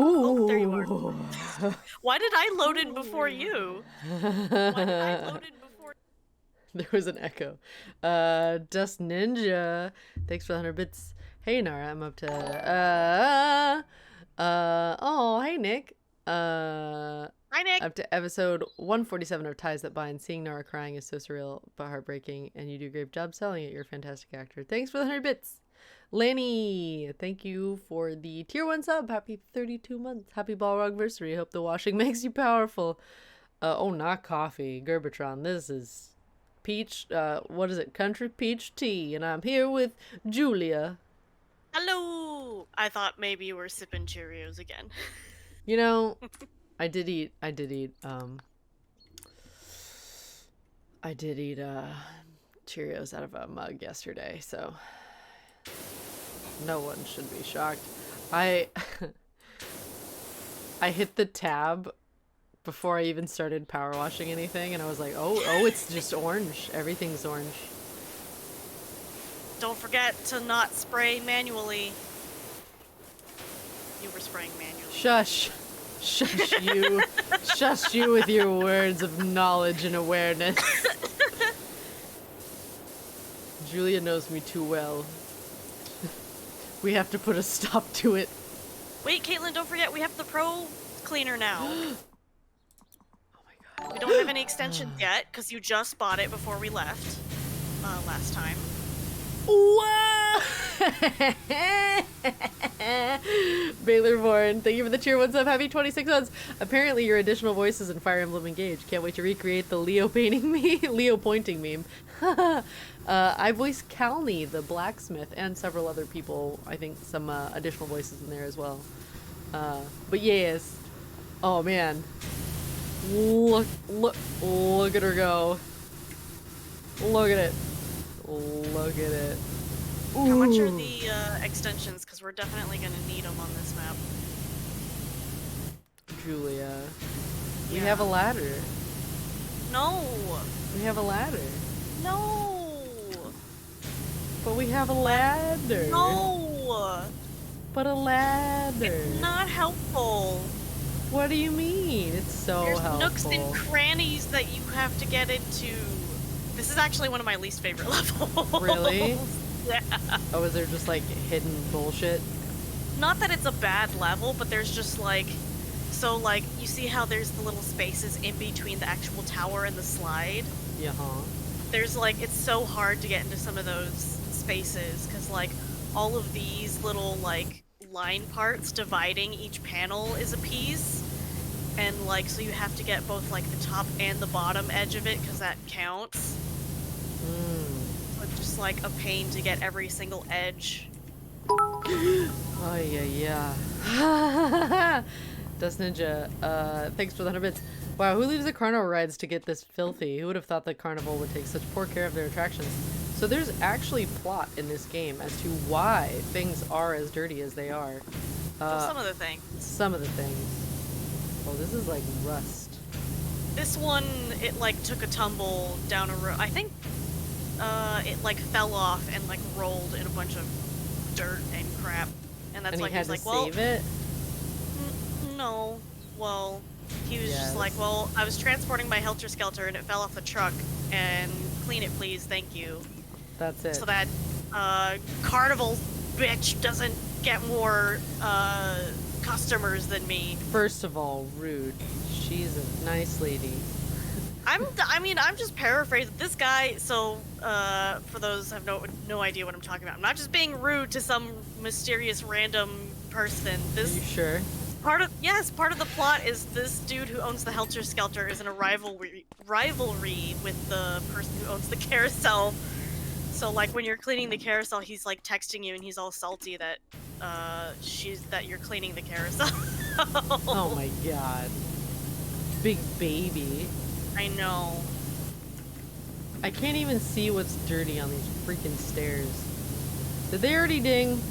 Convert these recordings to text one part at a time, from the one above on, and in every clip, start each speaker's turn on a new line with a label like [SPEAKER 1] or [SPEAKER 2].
[SPEAKER 1] Oh, there you are.
[SPEAKER 2] Ooh.
[SPEAKER 1] Why did I load in before you? Why did I load in before?
[SPEAKER 2] There was an echo. Dust Ninja. Thanks for the 100 bits. Hey, Nara, I'm up to, oh, hey, Nick.
[SPEAKER 1] Hi, Nick.
[SPEAKER 2] Up to episode 147 of Ties That Bind. Seeing Nara crying is so surreal but heartbreaking, and you do a great job selling it. You're a fantastic actor. Thanks for the 100 bits. Lanny, thank you for the tier 1 sub. Happy 32 months. Happy Balrogversary. Hope the washing makes you powerful. Oh, not coffee. Gerbatron, this is peach, what is it? Country peach tea. And I'm here with Julia.
[SPEAKER 1] Hello. I thought maybe you were sipping Cheerios again.
[SPEAKER 2] You know, I did eat, Cheerios out of a mug yesterday, so no one should be shocked. I hit the tab before I even started power washing anything, and I was like, oh, it's just orange. Everything's orange.
[SPEAKER 1] Don't forget to not spray manually. You were spraying manually.
[SPEAKER 2] Shush. Shush you. Shush you with your words of knowledge and awareness. Julia knows me too well. We have to put a stop to it.
[SPEAKER 1] Wait, Caitlyn, don't forget we have the Pro Cleaner now.
[SPEAKER 2] Oh my god.
[SPEAKER 1] We don't have any extensions yet, because you just bought it before we left last time.
[SPEAKER 2] Whoa! Baylorborn, thank you for the tier 1 sub. Happy 26 months. Apparently your additional voices in Fire Emblem Engage. Can't wait to recreate the Leo painting me, Leo pointing meme. I voiced Calney, the blacksmith, and several other people. I think some additional voices in there as well. But yes. Oh man. Look at her go. Look at it. Look at it. Ooh.
[SPEAKER 1] How much are the extensions? Because we're definitely going to need them on this map.
[SPEAKER 2] Julia. We
[SPEAKER 1] Yeah.
[SPEAKER 2] have a ladder.
[SPEAKER 1] No!
[SPEAKER 2] We have a ladder.
[SPEAKER 1] No!
[SPEAKER 2] But we have a ladder.
[SPEAKER 1] No!
[SPEAKER 2] But a ladder.
[SPEAKER 1] It's not helpful.
[SPEAKER 2] What do you mean? It's so
[SPEAKER 1] There's
[SPEAKER 2] helpful.
[SPEAKER 1] nooks and crannies that you have to get into. This is actually one of my least favorite levels.
[SPEAKER 2] Really?
[SPEAKER 1] Yeah.
[SPEAKER 2] Oh, is there just like hidden bullshit?
[SPEAKER 1] Not that it's a bad level, but there's just like, so like, you see how there's the little spaces in between the actual tower and the slide?
[SPEAKER 2] Yeah, huh?
[SPEAKER 1] There's like, it's so hard to get into some of those spaces, because like, all of these little like, line parts dividing each panel is a piece. And like, so you have to get both like the top and the bottom edge of it, because that counts. So it's just like a pain to get every single edge.
[SPEAKER 2] Oh, yeah. Dust Ninja, thanks for the 100 bits. Wow, who leaves the carnival rides to get this filthy? Who would have thought that Carnival would take such poor care of their attractions? So there's actually plot in this game as to why things are as dirty as they are.
[SPEAKER 1] Some of the things.
[SPEAKER 2] Some of the things. Oh, this is like rust.
[SPEAKER 1] This one, it like took a tumble down a road. I think it like fell off and like rolled in a bunch of dirt and crap. And that's
[SPEAKER 2] And
[SPEAKER 1] why
[SPEAKER 2] he
[SPEAKER 1] he
[SPEAKER 2] had
[SPEAKER 1] was
[SPEAKER 2] to
[SPEAKER 1] like, well,
[SPEAKER 2] save it?
[SPEAKER 1] no. Well, he was
[SPEAKER 2] Yes.
[SPEAKER 1] just like, well, I was transporting my Helter Skelter and it fell off the truck, and clean it please, thank you.
[SPEAKER 2] That's it.
[SPEAKER 1] So that Carnival bitch doesn't get more customers than me.
[SPEAKER 2] First of all, rude. She's a nice lady.
[SPEAKER 1] I'm just paraphrasing. This guy, so, for those who have no idea what I'm talking about, I'm not just being rude to some mysterious random person.
[SPEAKER 2] Are you sure?
[SPEAKER 1] Part of the plot is this dude who owns the Helter Skelter is in a rivalry with the person who owns the carousel. So like when you're cleaning the carousel, he's like texting you and he's all salty that you're cleaning the carousel.
[SPEAKER 2] Oh my god. Big baby.
[SPEAKER 1] I know.
[SPEAKER 2] I can't even see what's dirty on these freaking stairs. Did they already ding?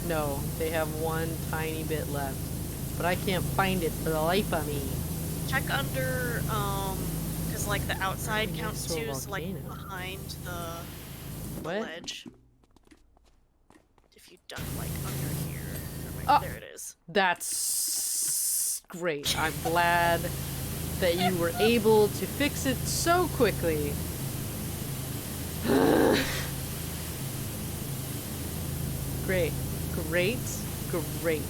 [SPEAKER 2] No, they have one tiny bit left. But I can't find it for the life of me.
[SPEAKER 1] Check under, because like the outside
[SPEAKER 2] Right
[SPEAKER 1] counts
[SPEAKER 2] next to a
[SPEAKER 1] too, so like
[SPEAKER 2] volcano.
[SPEAKER 1] behind the
[SPEAKER 2] What?
[SPEAKER 1] ledge. If you duck like under here. Or maybe
[SPEAKER 2] Oh.
[SPEAKER 1] there it is.
[SPEAKER 2] That's Great. I'm glad that you were able to fix it so quickly. Great. Great. Great.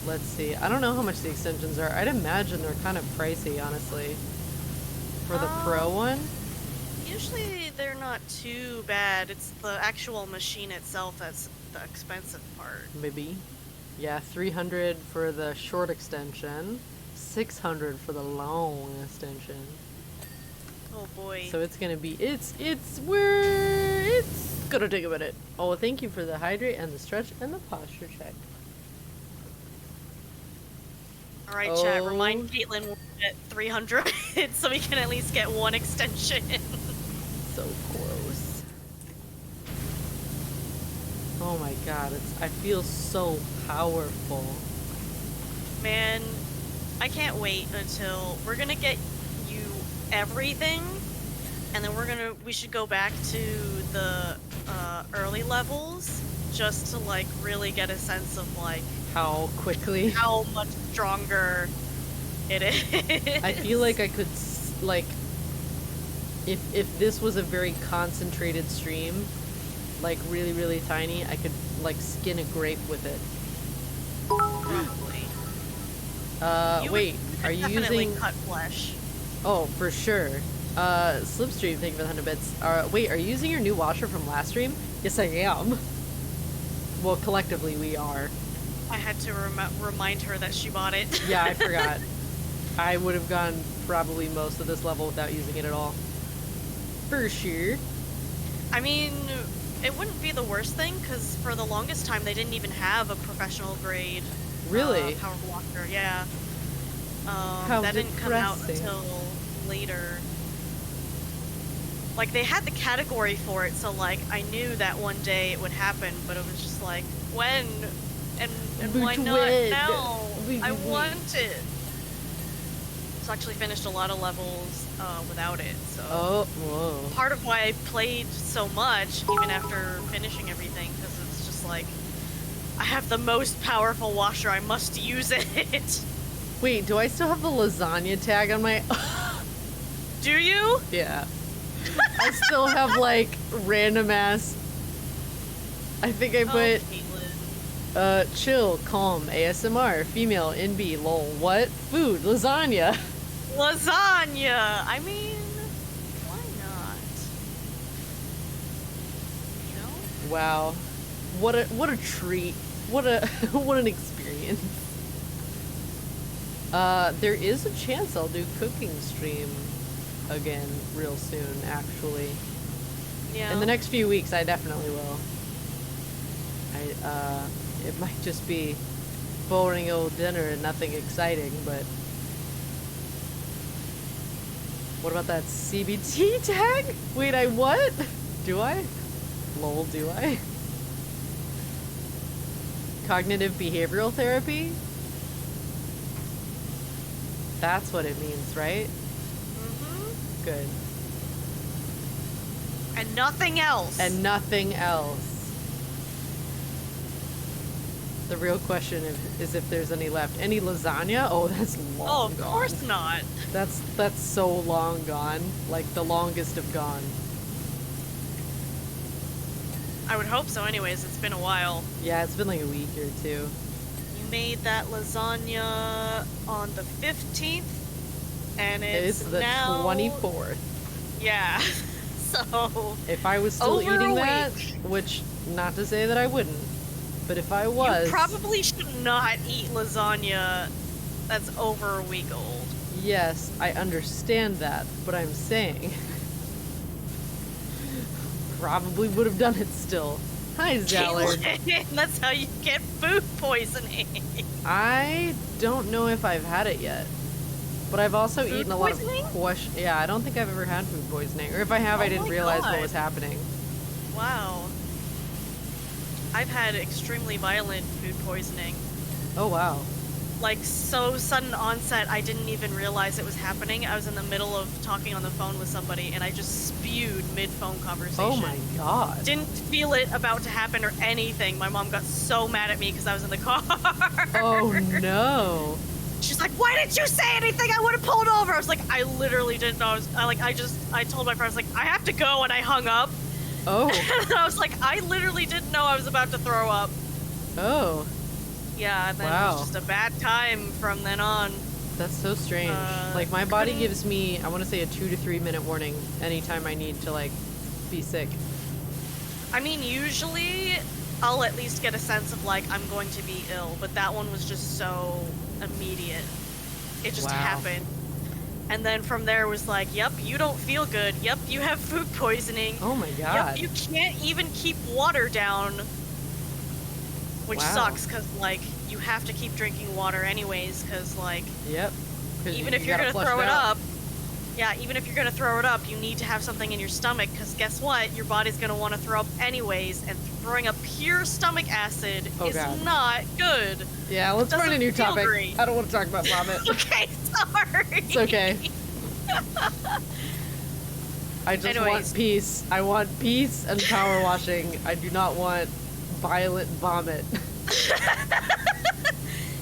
[SPEAKER 2] Let's see. I don't know how much the extensions are. I'd imagine they're kind of pricey, honestly. For the Pro one?
[SPEAKER 1] Usually they're not too bad. It's the actual machine itself that's the expensive part.
[SPEAKER 2] Maybe. Yeah, 300 for the short extension, 600 for the long extension.
[SPEAKER 1] Oh boy.
[SPEAKER 2] So it's gonna be, it's gonna take a minute. Oh, thank you for the hydrate and the stretch and the posture check.
[SPEAKER 1] Alright, chat, remind Caitlyn we'll get 300 so we can at least get one extension.
[SPEAKER 2] So close. Oh my god, I feel so powerful.
[SPEAKER 1] Man, I can't wait until we're gonna get you everything, and then we should go back to the early levels just to like really get a sense of like
[SPEAKER 2] how quickly,
[SPEAKER 1] how much stronger it is.
[SPEAKER 2] I feel like I could like if this was a very concentrated stream, like really tiny, I could like skin a grape with it.
[SPEAKER 1] Probably.
[SPEAKER 2] Wait, are you
[SPEAKER 1] definitely
[SPEAKER 2] using
[SPEAKER 1] cut flesh?
[SPEAKER 2] Oh, for sure. Slipstream, thank you for the 100 bits. Wait, are you using your new washer from last stream? Yes, I am. Well, collectively we are.
[SPEAKER 1] I had to remind her that she bought it.
[SPEAKER 2] Yeah, I forgot. I would have gone probably most of this level without using it at all. For sure.
[SPEAKER 1] I mean, it wouldn't be the worst thing, because for the longest time they didn't even have a professional grade
[SPEAKER 2] really
[SPEAKER 1] power washer. Yeah.
[SPEAKER 2] How
[SPEAKER 1] that didn't come out
[SPEAKER 2] depressing.
[SPEAKER 1] until later. Like, they had the category for it, so like I knew that one day it would happen, but it was just like, when? And why not now? I want it. So I actually finished a lot of levels without it, so.
[SPEAKER 2] Oh, whoa.
[SPEAKER 1] Part of why I played so much, even after finishing everything, because it's just like, I have the most powerful washer, I must use it.
[SPEAKER 2] Wait, do I still have the lasagna tag on my...
[SPEAKER 1] Do you?
[SPEAKER 2] Yeah. I still have like random ass... I think I put...
[SPEAKER 1] Caitlyn.
[SPEAKER 2] Chill, calm, ASMR, female, NB, lol, what? Food, lasagna.
[SPEAKER 1] Lasagna! I mean, why not? You know?
[SPEAKER 2] Wow. What a treat. What an experience. There is a chance I'll do cooking stream again real soon, actually.
[SPEAKER 1] Yeah.
[SPEAKER 2] In the next few weeks, I definitely will. It might just be boring old dinner and nothing exciting, but... What about that CBT tag? Wait, I what? Do I? Lol, do I? Cognitive behavioral therapy? That's what it means, right?
[SPEAKER 1] Mm-hmm.
[SPEAKER 2] Good.
[SPEAKER 1] And nothing else.
[SPEAKER 2] And nothing else. The real question is if there's any left. Any lasagna? Oh, that's long
[SPEAKER 1] Oh, of
[SPEAKER 2] gone.
[SPEAKER 1] course not.
[SPEAKER 2] That's so long gone. Like the longest of gone.
[SPEAKER 1] I would hope so anyways, it's been a while.
[SPEAKER 2] Yeah, it's been like a week or two.
[SPEAKER 1] You made that lasagna on the 15th, and it's
[SPEAKER 2] the
[SPEAKER 1] now...
[SPEAKER 2] 24th.
[SPEAKER 1] Yeah. So...
[SPEAKER 2] If I was still
[SPEAKER 1] over
[SPEAKER 2] eating
[SPEAKER 1] a
[SPEAKER 2] that,
[SPEAKER 1] week.
[SPEAKER 2] which, not to say that I wouldn't, but if I was...
[SPEAKER 1] You probably should not eat lasagna that's over a week old.
[SPEAKER 2] Yes, I understand that, but I'm saying... probably would have done it still. Hi, Zeller.
[SPEAKER 1] That's how you get food poisoning.
[SPEAKER 2] I don't know if I've had it yet. But I've also
[SPEAKER 1] Food
[SPEAKER 2] eaten a lot
[SPEAKER 1] poisoning?
[SPEAKER 2] of Yeah, I don't think I've ever had food poisoning. Or if I have, I
[SPEAKER 1] Oh
[SPEAKER 2] didn't
[SPEAKER 1] my
[SPEAKER 2] realize
[SPEAKER 1] God.
[SPEAKER 2] what was happening.
[SPEAKER 1] Wow. I've had extremely violent food poisoning.
[SPEAKER 2] Oh, wow.
[SPEAKER 1] like so sudden onset, I didn't even realize it was happening. I was in the middle of talking on the phone with somebody, and I just spewed mid-phone conversation.
[SPEAKER 2] Oh my god.
[SPEAKER 1] Didn't feel it about to happen or anything. My mom got so mad at me because I was in the car.
[SPEAKER 2] Oh no.
[SPEAKER 1] She's like, "Why didn't you say anything? I would have pulled over." I was like, "I literally didn't know." I told my friend, I was like, "I have to go," and I hung up.
[SPEAKER 2] Oh.
[SPEAKER 1] And I was like, "I literally didn't know I was about to throw up."
[SPEAKER 2] Oh.
[SPEAKER 1] Yeah, and then it
[SPEAKER 2] Wow.
[SPEAKER 1] was just a bad time from then on.
[SPEAKER 2] That's so strange. Like, my body gives me, I want to say, a 2 to 3 minute warning anytime I need to, like, be sick.
[SPEAKER 1] I mean, usually I'll at least get a sense of like I'm going to be ill, but that one was just so immediate. It just
[SPEAKER 2] Wow.
[SPEAKER 1] happened. And then from there was like, yep, you don't feel good. Yep, you have food poisoning.
[SPEAKER 2] Oh my god.
[SPEAKER 1] Yep, you can't even keep water down. Which
[SPEAKER 2] Wow.
[SPEAKER 1] sucks, because, like, you have to keep drinking water anyways, because, like,
[SPEAKER 2] Yep. 'Cause
[SPEAKER 1] even
[SPEAKER 2] you
[SPEAKER 1] if you're
[SPEAKER 2] gotta
[SPEAKER 1] going to
[SPEAKER 2] flush
[SPEAKER 1] throw it
[SPEAKER 2] out.
[SPEAKER 1] up, yeah, even if you're going to throw it up, you need to have something in your stomach, because guess what? Your body's going to want to throw up anyways, and throwing up pure stomach acid
[SPEAKER 2] Oh,
[SPEAKER 1] is
[SPEAKER 2] God.
[SPEAKER 1] not good.
[SPEAKER 2] Yeah, let's find a
[SPEAKER 1] Doesn't
[SPEAKER 2] new
[SPEAKER 1] feel
[SPEAKER 2] topic.
[SPEAKER 1] great.
[SPEAKER 2] I don't want to talk about vomit.
[SPEAKER 1] Okay, sorry.
[SPEAKER 2] It's okay. I just
[SPEAKER 1] Anyways.
[SPEAKER 2] want peace. I want peace and power washing. I do not want violent vomit.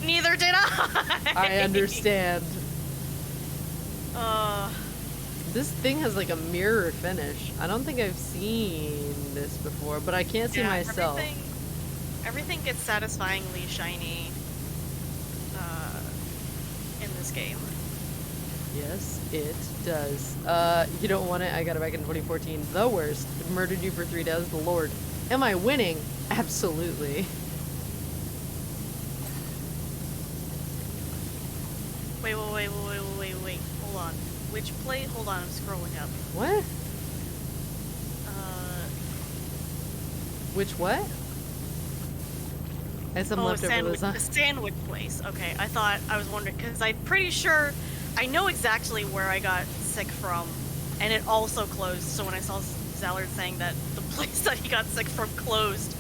[SPEAKER 1] Neither did I.
[SPEAKER 2] I understand.
[SPEAKER 1] Uh,
[SPEAKER 2] This thing has like a mirror finish. I don't think I've seen this before, but I can't see
[SPEAKER 1] yeah,
[SPEAKER 2] myself.
[SPEAKER 1] everything gets satisfyingly shiny in this game.
[SPEAKER 2] Yes, it does. You don't want it? I got it back in 2014. The worst. Murdered you for 3 days. The Lord. Am I winning? Absolutely.
[SPEAKER 1] Wait. Hold on. Which plate? Hold on, I'm scrolling up.
[SPEAKER 2] What?
[SPEAKER 1] Uh,
[SPEAKER 2] Which what? I had some leftover
[SPEAKER 1] the
[SPEAKER 2] lasagna.
[SPEAKER 1] sandwich place. Okay, I was wondering, because I'm pretty sure, I know exactly where I got sick from, and it also closed, so when I saw Zallard saying that the place that he got sick from closed,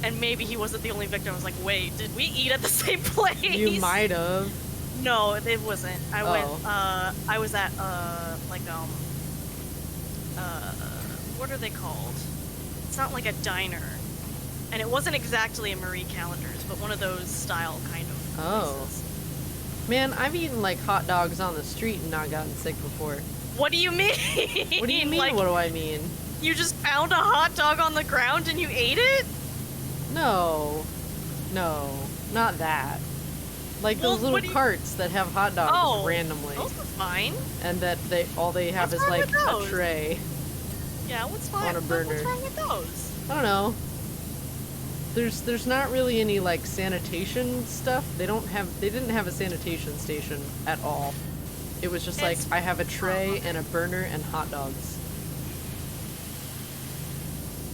[SPEAKER 1] and maybe he wasn't the only victim, I was like, wait, did we eat at the same place?
[SPEAKER 2] You might have.
[SPEAKER 1] No, it wasn't. I was at, what are they called? It's not like a diner. And it wasn't exactly a Marie Callender's, but one of those style kind of
[SPEAKER 2] Oh.
[SPEAKER 1] places.
[SPEAKER 2] Man, I've eaten like hot dogs on the street and not gotten sick before.
[SPEAKER 1] What do you mean?
[SPEAKER 2] What do you mean?
[SPEAKER 1] Like,
[SPEAKER 2] What do I mean?
[SPEAKER 1] you just found a hot dog on the ground and you ate it?
[SPEAKER 2] No, not that. Like
[SPEAKER 1] Well,
[SPEAKER 2] those little
[SPEAKER 1] what do you-
[SPEAKER 2] carts that have hot dogs
[SPEAKER 1] Oh,
[SPEAKER 2] randomly,
[SPEAKER 1] those are fine.
[SPEAKER 2] and that all they have
[SPEAKER 1] What's
[SPEAKER 2] is
[SPEAKER 1] wrong
[SPEAKER 2] like
[SPEAKER 1] with
[SPEAKER 2] a
[SPEAKER 1] those?
[SPEAKER 2] tray.
[SPEAKER 1] Yeah, what's fine?
[SPEAKER 2] On a burner.
[SPEAKER 1] What's wrong with those?
[SPEAKER 2] I don't know. There's not really any like sanitation stuff. They didn't have a sanitation station at all. It was just like
[SPEAKER 1] It's-
[SPEAKER 2] I have a tray and a burner and hot dogs.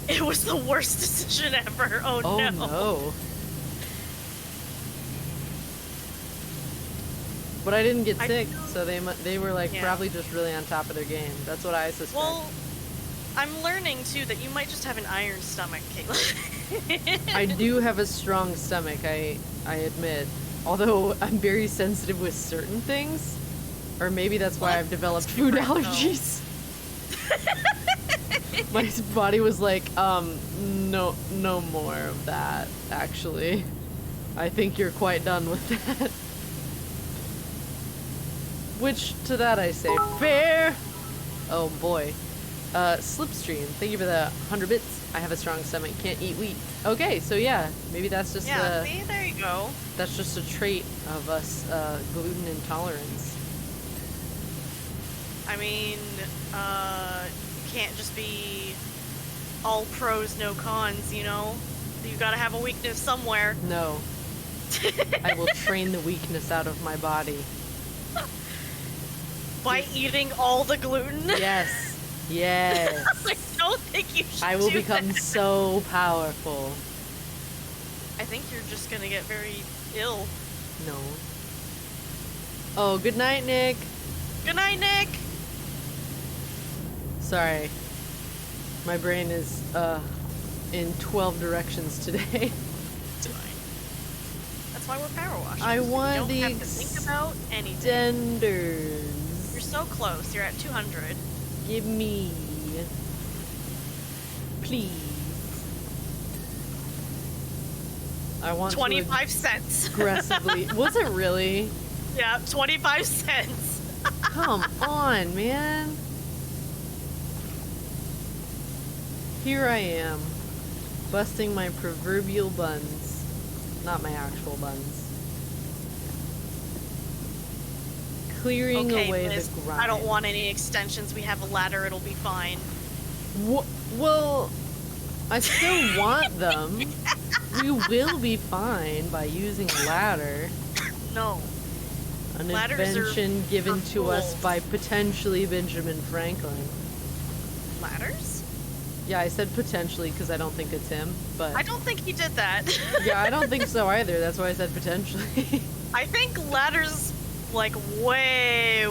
[SPEAKER 1] It was the worst decision ever. Oh,
[SPEAKER 2] Oh
[SPEAKER 1] no.
[SPEAKER 2] no. But I didn't get
[SPEAKER 1] I
[SPEAKER 2] sick,
[SPEAKER 1] feel-
[SPEAKER 2] so they were like
[SPEAKER 1] Yeah.
[SPEAKER 2] probably just really on top of their game. That's what I suspect.
[SPEAKER 1] Well, I'm learning too that you might just have an iron stomach, Caitlyn.
[SPEAKER 2] I do have a strong stomach, I admit. Although I'm very sensitive with certain things. Or maybe that's why
[SPEAKER 1] Well,
[SPEAKER 2] I've developed
[SPEAKER 1] that's
[SPEAKER 2] food
[SPEAKER 1] different, though.
[SPEAKER 2] allergies. My body was like, no more of that, actually. I think you're quite done with that. Which, to that I say, fair! Oh boy. Slipstream, thank you for the 100 bits. I have a strong stomach, can't eat wheat. Okay, so yeah, maybe that's just
[SPEAKER 1] Yeah, see, there you go.
[SPEAKER 2] that's just a trait of us, gluten intolerance.
[SPEAKER 1] I mean, you can't just be all pros, no cons, you know? You gotta have a weakness somewhere.
[SPEAKER 2] No. I will train the weakness out of my body.
[SPEAKER 1] By eating all the gluten?
[SPEAKER 2] Yes. Yes.
[SPEAKER 1] I don't think you should
[SPEAKER 2] I will
[SPEAKER 1] do
[SPEAKER 2] become
[SPEAKER 1] that.
[SPEAKER 2] so powerful.
[SPEAKER 1] I think you're just gonna get very ill.
[SPEAKER 2] No. Oh, good night, Nick.
[SPEAKER 1] Good night, Nick!
[SPEAKER 2] Sorry. My brain is, in 12 directions today.
[SPEAKER 1] It's fine. That's why we're power washers.
[SPEAKER 2] I want
[SPEAKER 1] you don't
[SPEAKER 2] the
[SPEAKER 1] have to think about anything.
[SPEAKER 2] extenders.
[SPEAKER 1] You're so close. You're at 200.
[SPEAKER 2] Give me. Please. I want
[SPEAKER 1] 25 cents.
[SPEAKER 2] to aggressively. Was it really?
[SPEAKER 1] Yeah, 25 cents.
[SPEAKER 2] Come on, man. Here I am, busting my proverbial buns. Not my actual buns. Clearing
[SPEAKER 1] Okay,
[SPEAKER 2] away
[SPEAKER 1] Liz,
[SPEAKER 2] the grind.
[SPEAKER 1] I don't want any extensions. We have a ladder. It'll be fine.
[SPEAKER 2] Well, I still want them. We will be fine by using a ladder.
[SPEAKER 1] No.
[SPEAKER 2] An
[SPEAKER 1] Ladders
[SPEAKER 2] invention
[SPEAKER 1] are
[SPEAKER 2] given
[SPEAKER 1] for
[SPEAKER 2] to us
[SPEAKER 1] fools.
[SPEAKER 2] by potentially Benjamin Franklin.
[SPEAKER 1] Ladders?
[SPEAKER 2] Yeah, I said potentially because I don't think it's him, but
[SPEAKER 1] I don't think he did that.
[SPEAKER 2] yeah, I don't think so either. That's why I said potentially.
[SPEAKER 1] I think ladders, like, way,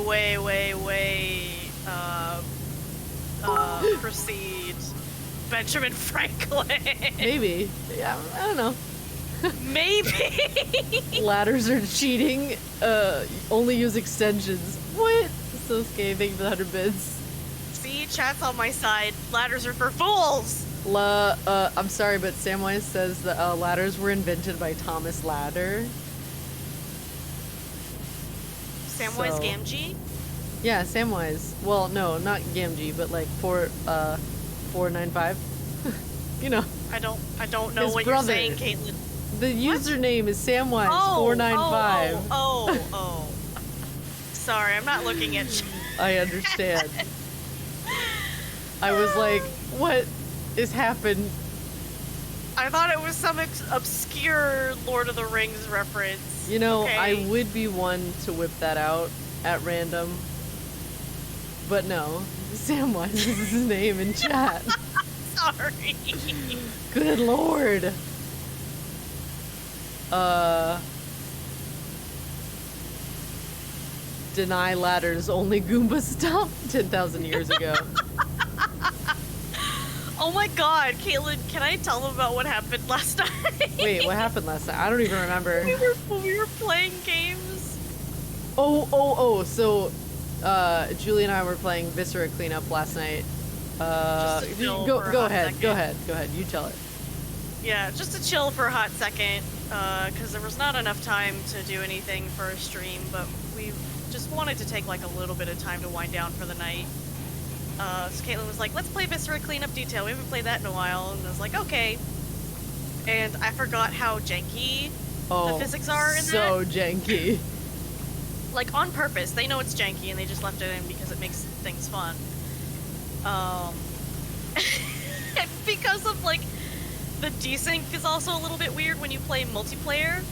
[SPEAKER 1] precede Benjamin Franklin.
[SPEAKER 2] Maybe. Yeah, I don't know.
[SPEAKER 1] Maybe.
[SPEAKER 2] Ladders are cheating. Only use extensions. What? So scathing for the 100 bits.
[SPEAKER 1] See, chat's on my side. Ladders are for fools.
[SPEAKER 2] I'm sorry, but Samwise says that ladders were invented by Thomas Ladder.
[SPEAKER 1] Samwise
[SPEAKER 2] So-
[SPEAKER 1] Gamgee?
[SPEAKER 2] Yeah, Samwise. Well, no, not Gamgee, but like 495. You know,
[SPEAKER 1] I don't know
[SPEAKER 2] His
[SPEAKER 1] what
[SPEAKER 2] brother.
[SPEAKER 1] you're saying, Caitlyn.
[SPEAKER 2] the username is Samwise495.
[SPEAKER 1] Oh. Sorry, I'm not looking at chat.
[SPEAKER 2] I understand. I was like, what is happened?
[SPEAKER 1] I thought it was some obscure Lord of the Rings reference.
[SPEAKER 2] You know,
[SPEAKER 1] Okay.
[SPEAKER 2] I would be one to whip that out at random. But no, Samwise is his name in chat.
[SPEAKER 1] Sorry.
[SPEAKER 2] Good lord. Deny ladders, only Goomba stopped 10,000 years ago.
[SPEAKER 1] Oh my god, Caitlyn, can I tell them about what happened last night?
[SPEAKER 2] Wait, what happened last night? I don't even remember.
[SPEAKER 1] we were playing games.
[SPEAKER 2] So, Julie and I were playing Viscera Cleanup last night.
[SPEAKER 1] Just to chill
[SPEAKER 2] Go
[SPEAKER 1] for a hot
[SPEAKER 2] ahead,
[SPEAKER 1] second.
[SPEAKER 2] go ahead, you tell it.
[SPEAKER 1] Yeah, just to chill for a hot second, because there was not enough time to do anything for a stream, but we just wanted to take like a little bit of time to wind down for the night. So Caitlyn was like, let's play Viscera Cleanup Detail. We haven't played that in a while. And I was like, okay. And I forgot how janky the physics are in
[SPEAKER 2] so
[SPEAKER 1] that.
[SPEAKER 2] janky.
[SPEAKER 1] Like, on purpose. They know it's janky and they just left it in because it makes things fun. And because of, like, the desync is also a little bit weird when you play multiplayer.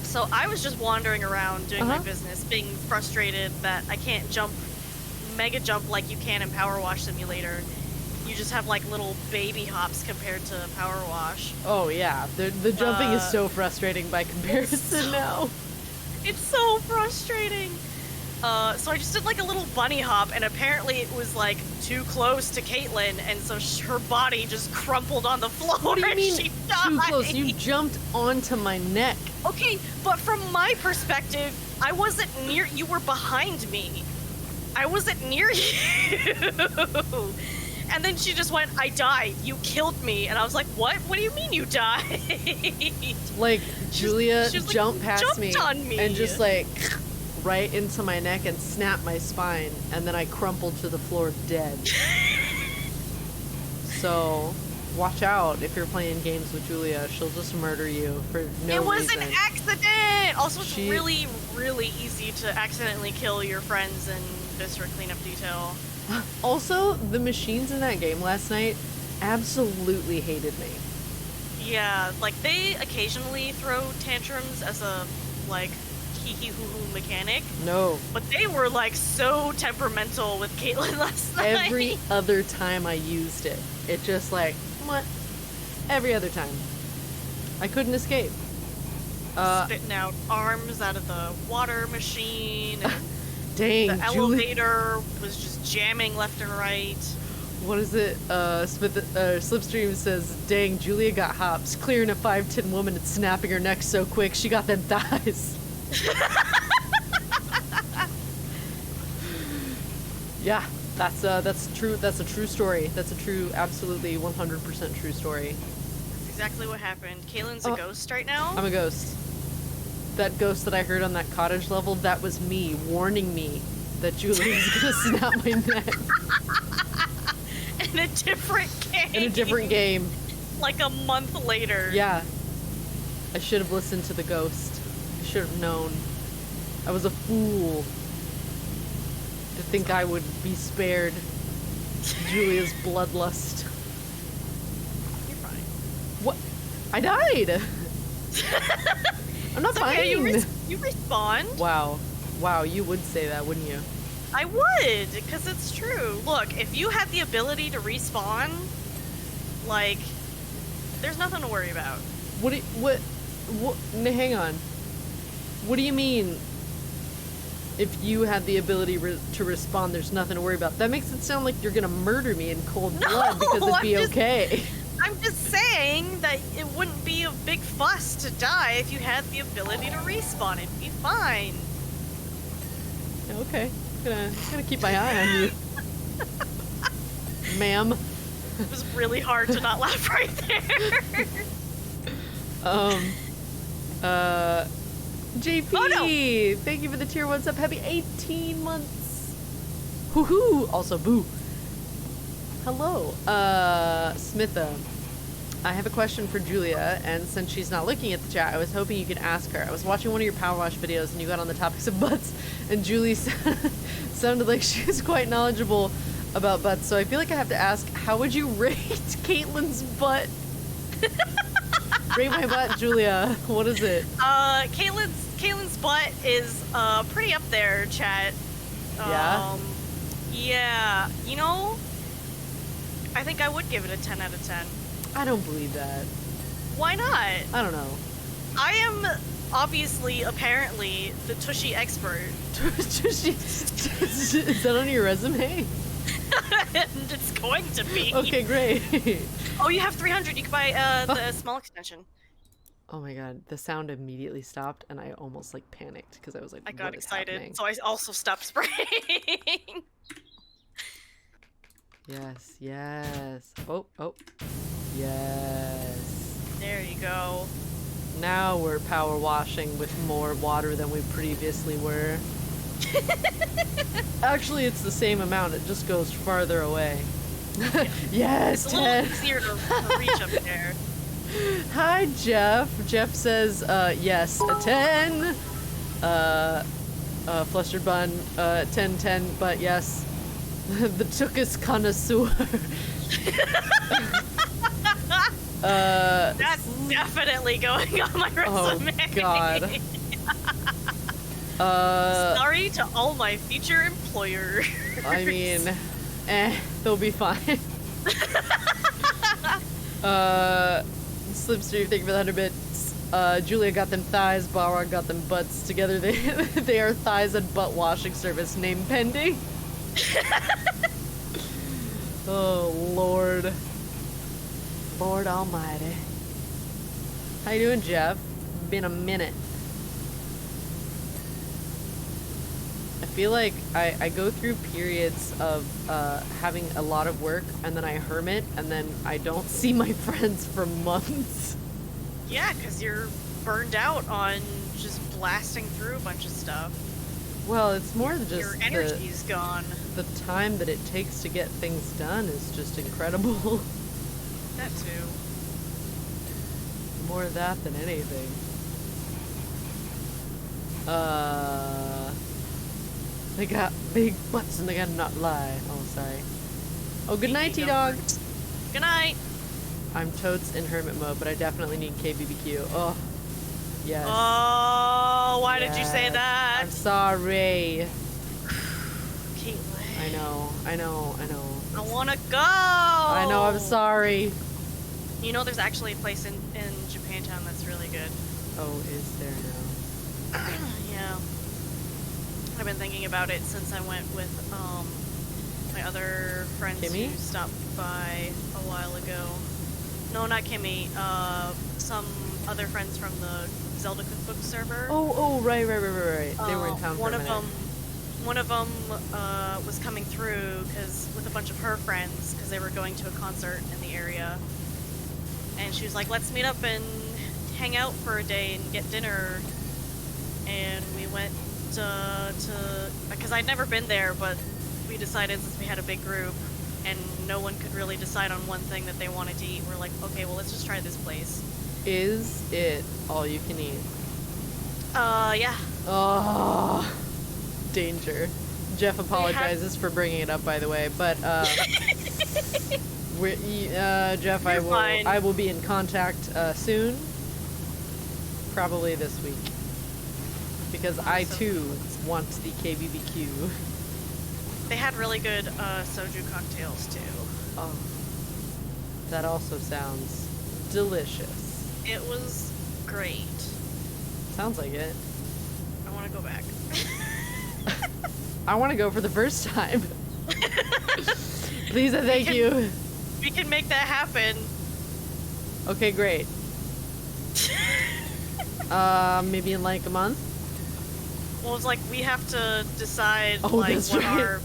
[SPEAKER 1] So I was just wandering around doing my business, being frustrated that I can't mega jump like you can in PowerWash Simulator. You just have like little baby hops compared to PowerWash.
[SPEAKER 2] Oh yeah, the jumping is so frustrating by comparison now.
[SPEAKER 1] It's so frustrating. So I just did like a little bunny hop, and apparently it was like too close to Caitlyn, and so her body just crumpled on the floor.
[SPEAKER 2] What do you
[SPEAKER 1] and
[SPEAKER 2] mean
[SPEAKER 1] she
[SPEAKER 2] too
[SPEAKER 1] died.
[SPEAKER 2] close? You jumped onto my neck.
[SPEAKER 1] Okay, but from my perspective, I wasn't near. You were behind me. I wasn't near you. And then she just went, I died. You killed me. And I was like, what? What do you mean you died?
[SPEAKER 2] Like, Julia
[SPEAKER 1] she was like,
[SPEAKER 2] jumped past
[SPEAKER 1] jumped
[SPEAKER 2] me,
[SPEAKER 1] on me.
[SPEAKER 2] and just like right into my neck and snapped my spine, and then I crumpled to the floor dead. So, watch out if you're playing games with Julia. She'll just murder you for no reason.
[SPEAKER 1] It was an accident! Also, it's
[SPEAKER 2] She-
[SPEAKER 1] really, really easy to accidentally kill your friends in Viscera Cleanup Detail.
[SPEAKER 2] Also, the machines in that game last night absolutely hated me.
[SPEAKER 1] Yeah, like, they occasionally throw tantrums as a, like, hee-hee-hoo-hoo mechanic.
[SPEAKER 2] No.
[SPEAKER 1] But they were, like, so temperamental with Caitlyn last night.
[SPEAKER 2] Every other time I used it, it just like, what? Every other time. I couldn't escape.
[SPEAKER 1] Spitting out arms out of the water machine. And
[SPEAKER 2] Dang,
[SPEAKER 1] the
[SPEAKER 2] Julie.
[SPEAKER 1] elevator was just jamming left and right.
[SPEAKER 2] What is it? Slipstream says, dang, Julia got hops. Clearing a 5'10" woman and snapping her neck so quick, she got them thighs. Yeah, that's true. That's a true story. That's a true, absolutely 100% true story.
[SPEAKER 1] That's exactly what happened. Caitlyn's a ghost right now.
[SPEAKER 2] I'm a ghost. That ghost that I heard on that cottage level, that was me warning me that Julia was gonna snap my neck.
[SPEAKER 1] In a different game.
[SPEAKER 2] In a different game.
[SPEAKER 1] Like a month later.
[SPEAKER 2] Yeah. I should have listened to the ghost. I should have known. I was a fool to think I would be spared Julia's bloodlust.
[SPEAKER 1] You're fine.
[SPEAKER 2] What? I died! I'm not fine.
[SPEAKER 1] Okay, you respawn.
[SPEAKER 2] Wow. Wow, you would say that, wouldn't you?
[SPEAKER 1] I would, because it's true. Look, if you had the ability to respawn, like, there's nothing to worry about.
[SPEAKER 2] What? Hang on. What do you mean? If you had the ability to respawn, there's nothing to worry about. That makes it sound like you're gonna murder me in cold blood because it'd be okay.
[SPEAKER 1] I'm just saying that it wouldn't be a big fuss to die if you had the ability to respawn. It'd be fine.
[SPEAKER 2] Okay. Gonna keep my eye on you. Ma'am.
[SPEAKER 1] It was really hard to not laugh right there.
[SPEAKER 2] JP,
[SPEAKER 1] oh, no.
[SPEAKER 2] Thank you for the tier 1 sub. Happy 18 months. Hoo-hoo. Also, boo. Hello. Smitha. I have a question for Julia, and since she's not looking at the chat, I was hoping you could ask her. I was watching one of your PowerWash videos, and you got on the topics of butts, and Julie sounded like she was quite knowledgeable about butts, so I feel like I have to ask, how would you rate Caitlyn's butt? Rate my butt, Julia. What is it?
[SPEAKER 1] Caitlyn's butt is pretty up there, chat.
[SPEAKER 2] Yeah?
[SPEAKER 1] Yeah. You know, I think I would give it a 10 out of 10.
[SPEAKER 2] I don't believe that.
[SPEAKER 1] Why not?
[SPEAKER 2] I don't know.
[SPEAKER 1] I am obviously, apparently, the tushy expert.
[SPEAKER 2] Tushy? Is that on your resume?
[SPEAKER 1] And it's going to be.
[SPEAKER 2] Okay, great.
[SPEAKER 1] Oh, you have 300. You can buy the small extension.
[SPEAKER 2] Oh my god, the sound immediately stopped, and I almost like panicked because I was like,
[SPEAKER 1] I got
[SPEAKER 2] what is
[SPEAKER 1] excited,
[SPEAKER 2] happening?
[SPEAKER 1] so I also stopped spraying.
[SPEAKER 2] Yes, yes. Oh, yes.
[SPEAKER 1] There you go.
[SPEAKER 2] Now we're power washing with more water than we previously were. Actually, it's the same amount. It just goes farther away.
[SPEAKER 1] Yeah.
[SPEAKER 2] Yes,
[SPEAKER 1] It's a little easier to reach up there.
[SPEAKER 2] Hi, Jeff. Jeff says, yes, a 10. Flustered bun, 10, but yes. The Tookus connoisseur.
[SPEAKER 1] That's definitely going on my resume.
[SPEAKER 2] Oh, God.
[SPEAKER 1] Sorry to all my future employers.
[SPEAKER 2] I mean, they'll be fine. Slipstream, thank you for the 100 bits. Julia got them thighs, Balrog got them butts. Together they are thighs and butt washing service, name pending. Oh, Lord. Lord almighty. How you doing, Jeff? Been a minute. I feel like I go through periods of having a lot of work, and then I hermit, and then I don't see my friends for months.
[SPEAKER 1] Yeah, because you're burned out on just blasting through a bunch of stuff.
[SPEAKER 2] Well, it's more than just
[SPEAKER 1] your energy's gone.
[SPEAKER 2] The time that it takes to get things done is just incredible.
[SPEAKER 1] That too.
[SPEAKER 2] More of that than anything. They got big butts and they gotta not lie. Oh, sorry. Oh, good night, T-Dog.
[SPEAKER 1] Good night.
[SPEAKER 2] I'm totes in hermit mode, but I definitely need KBBQ. Oh, yes.
[SPEAKER 1] Oh, why did you say that?
[SPEAKER 2] I'm sorry.
[SPEAKER 1] Caitlyn.
[SPEAKER 2] I know.
[SPEAKER 1] I wanna go.
[SPEAKER 2] I know, I'm sorry.
[SPEAKER 1] You know, there's actually a place in Japantown that's really good.
[SPEAKER 2] Oh, is there now?
[SPEAKER 1] Yeah. I've been thinking about it since I went with my other friends
[SPEAKER 2] Kimmy?
[SPEAKER 1] who stopped by a while ago. No, not Kimmy. Some other friends from the Zelda Cookbook server.
[SPEAKER 2] Oh, right. They were in town for a minute.
[SPEAKER 1] One of them was coming through with a bunch of her friends because they were going to a concert in the area, and she was like, "Let's meet up and hang out for a day and get dinner." And we went because I'd never been there, but we decided since we had a big group and no one could really decide on one thing that they wanted to eat, we're like, okay, well, let's just try this place.
[SPEAKER 2] Is it all you can eat?
[SPEAKER 1] Yeah.
[SPEAKER 2] Oh, danger. Jeff apologizes for bringing it up, by the way, but Jeff, I will be in contact soon, probably this week, because I too want the KBBQ.
[SPEAKER 1] They had really good soju cocktails too.
[SPEAKER 2] Oh, that also sounds delicious.
[SPEAKER 1] It was great.
[SPEAKER 2] Sounds like it.
[SPEAKER 1] I want to go back.
[SPEAKER 2] I want to go for the first time. Please and thank you.
[SPEAKER 1] We can make that happen.
[SPEAKER 2] Okay, great. Maybe in like a month?
[SPEAKER 1] Well, it's like we have to decide
[SPEAKER 2] Oh,
[SPEAKER 1] like
[SPEAKER 2] that's
[SPEAKER 1] what
[SPEAKER 2] right.
[SPEAKER 1] our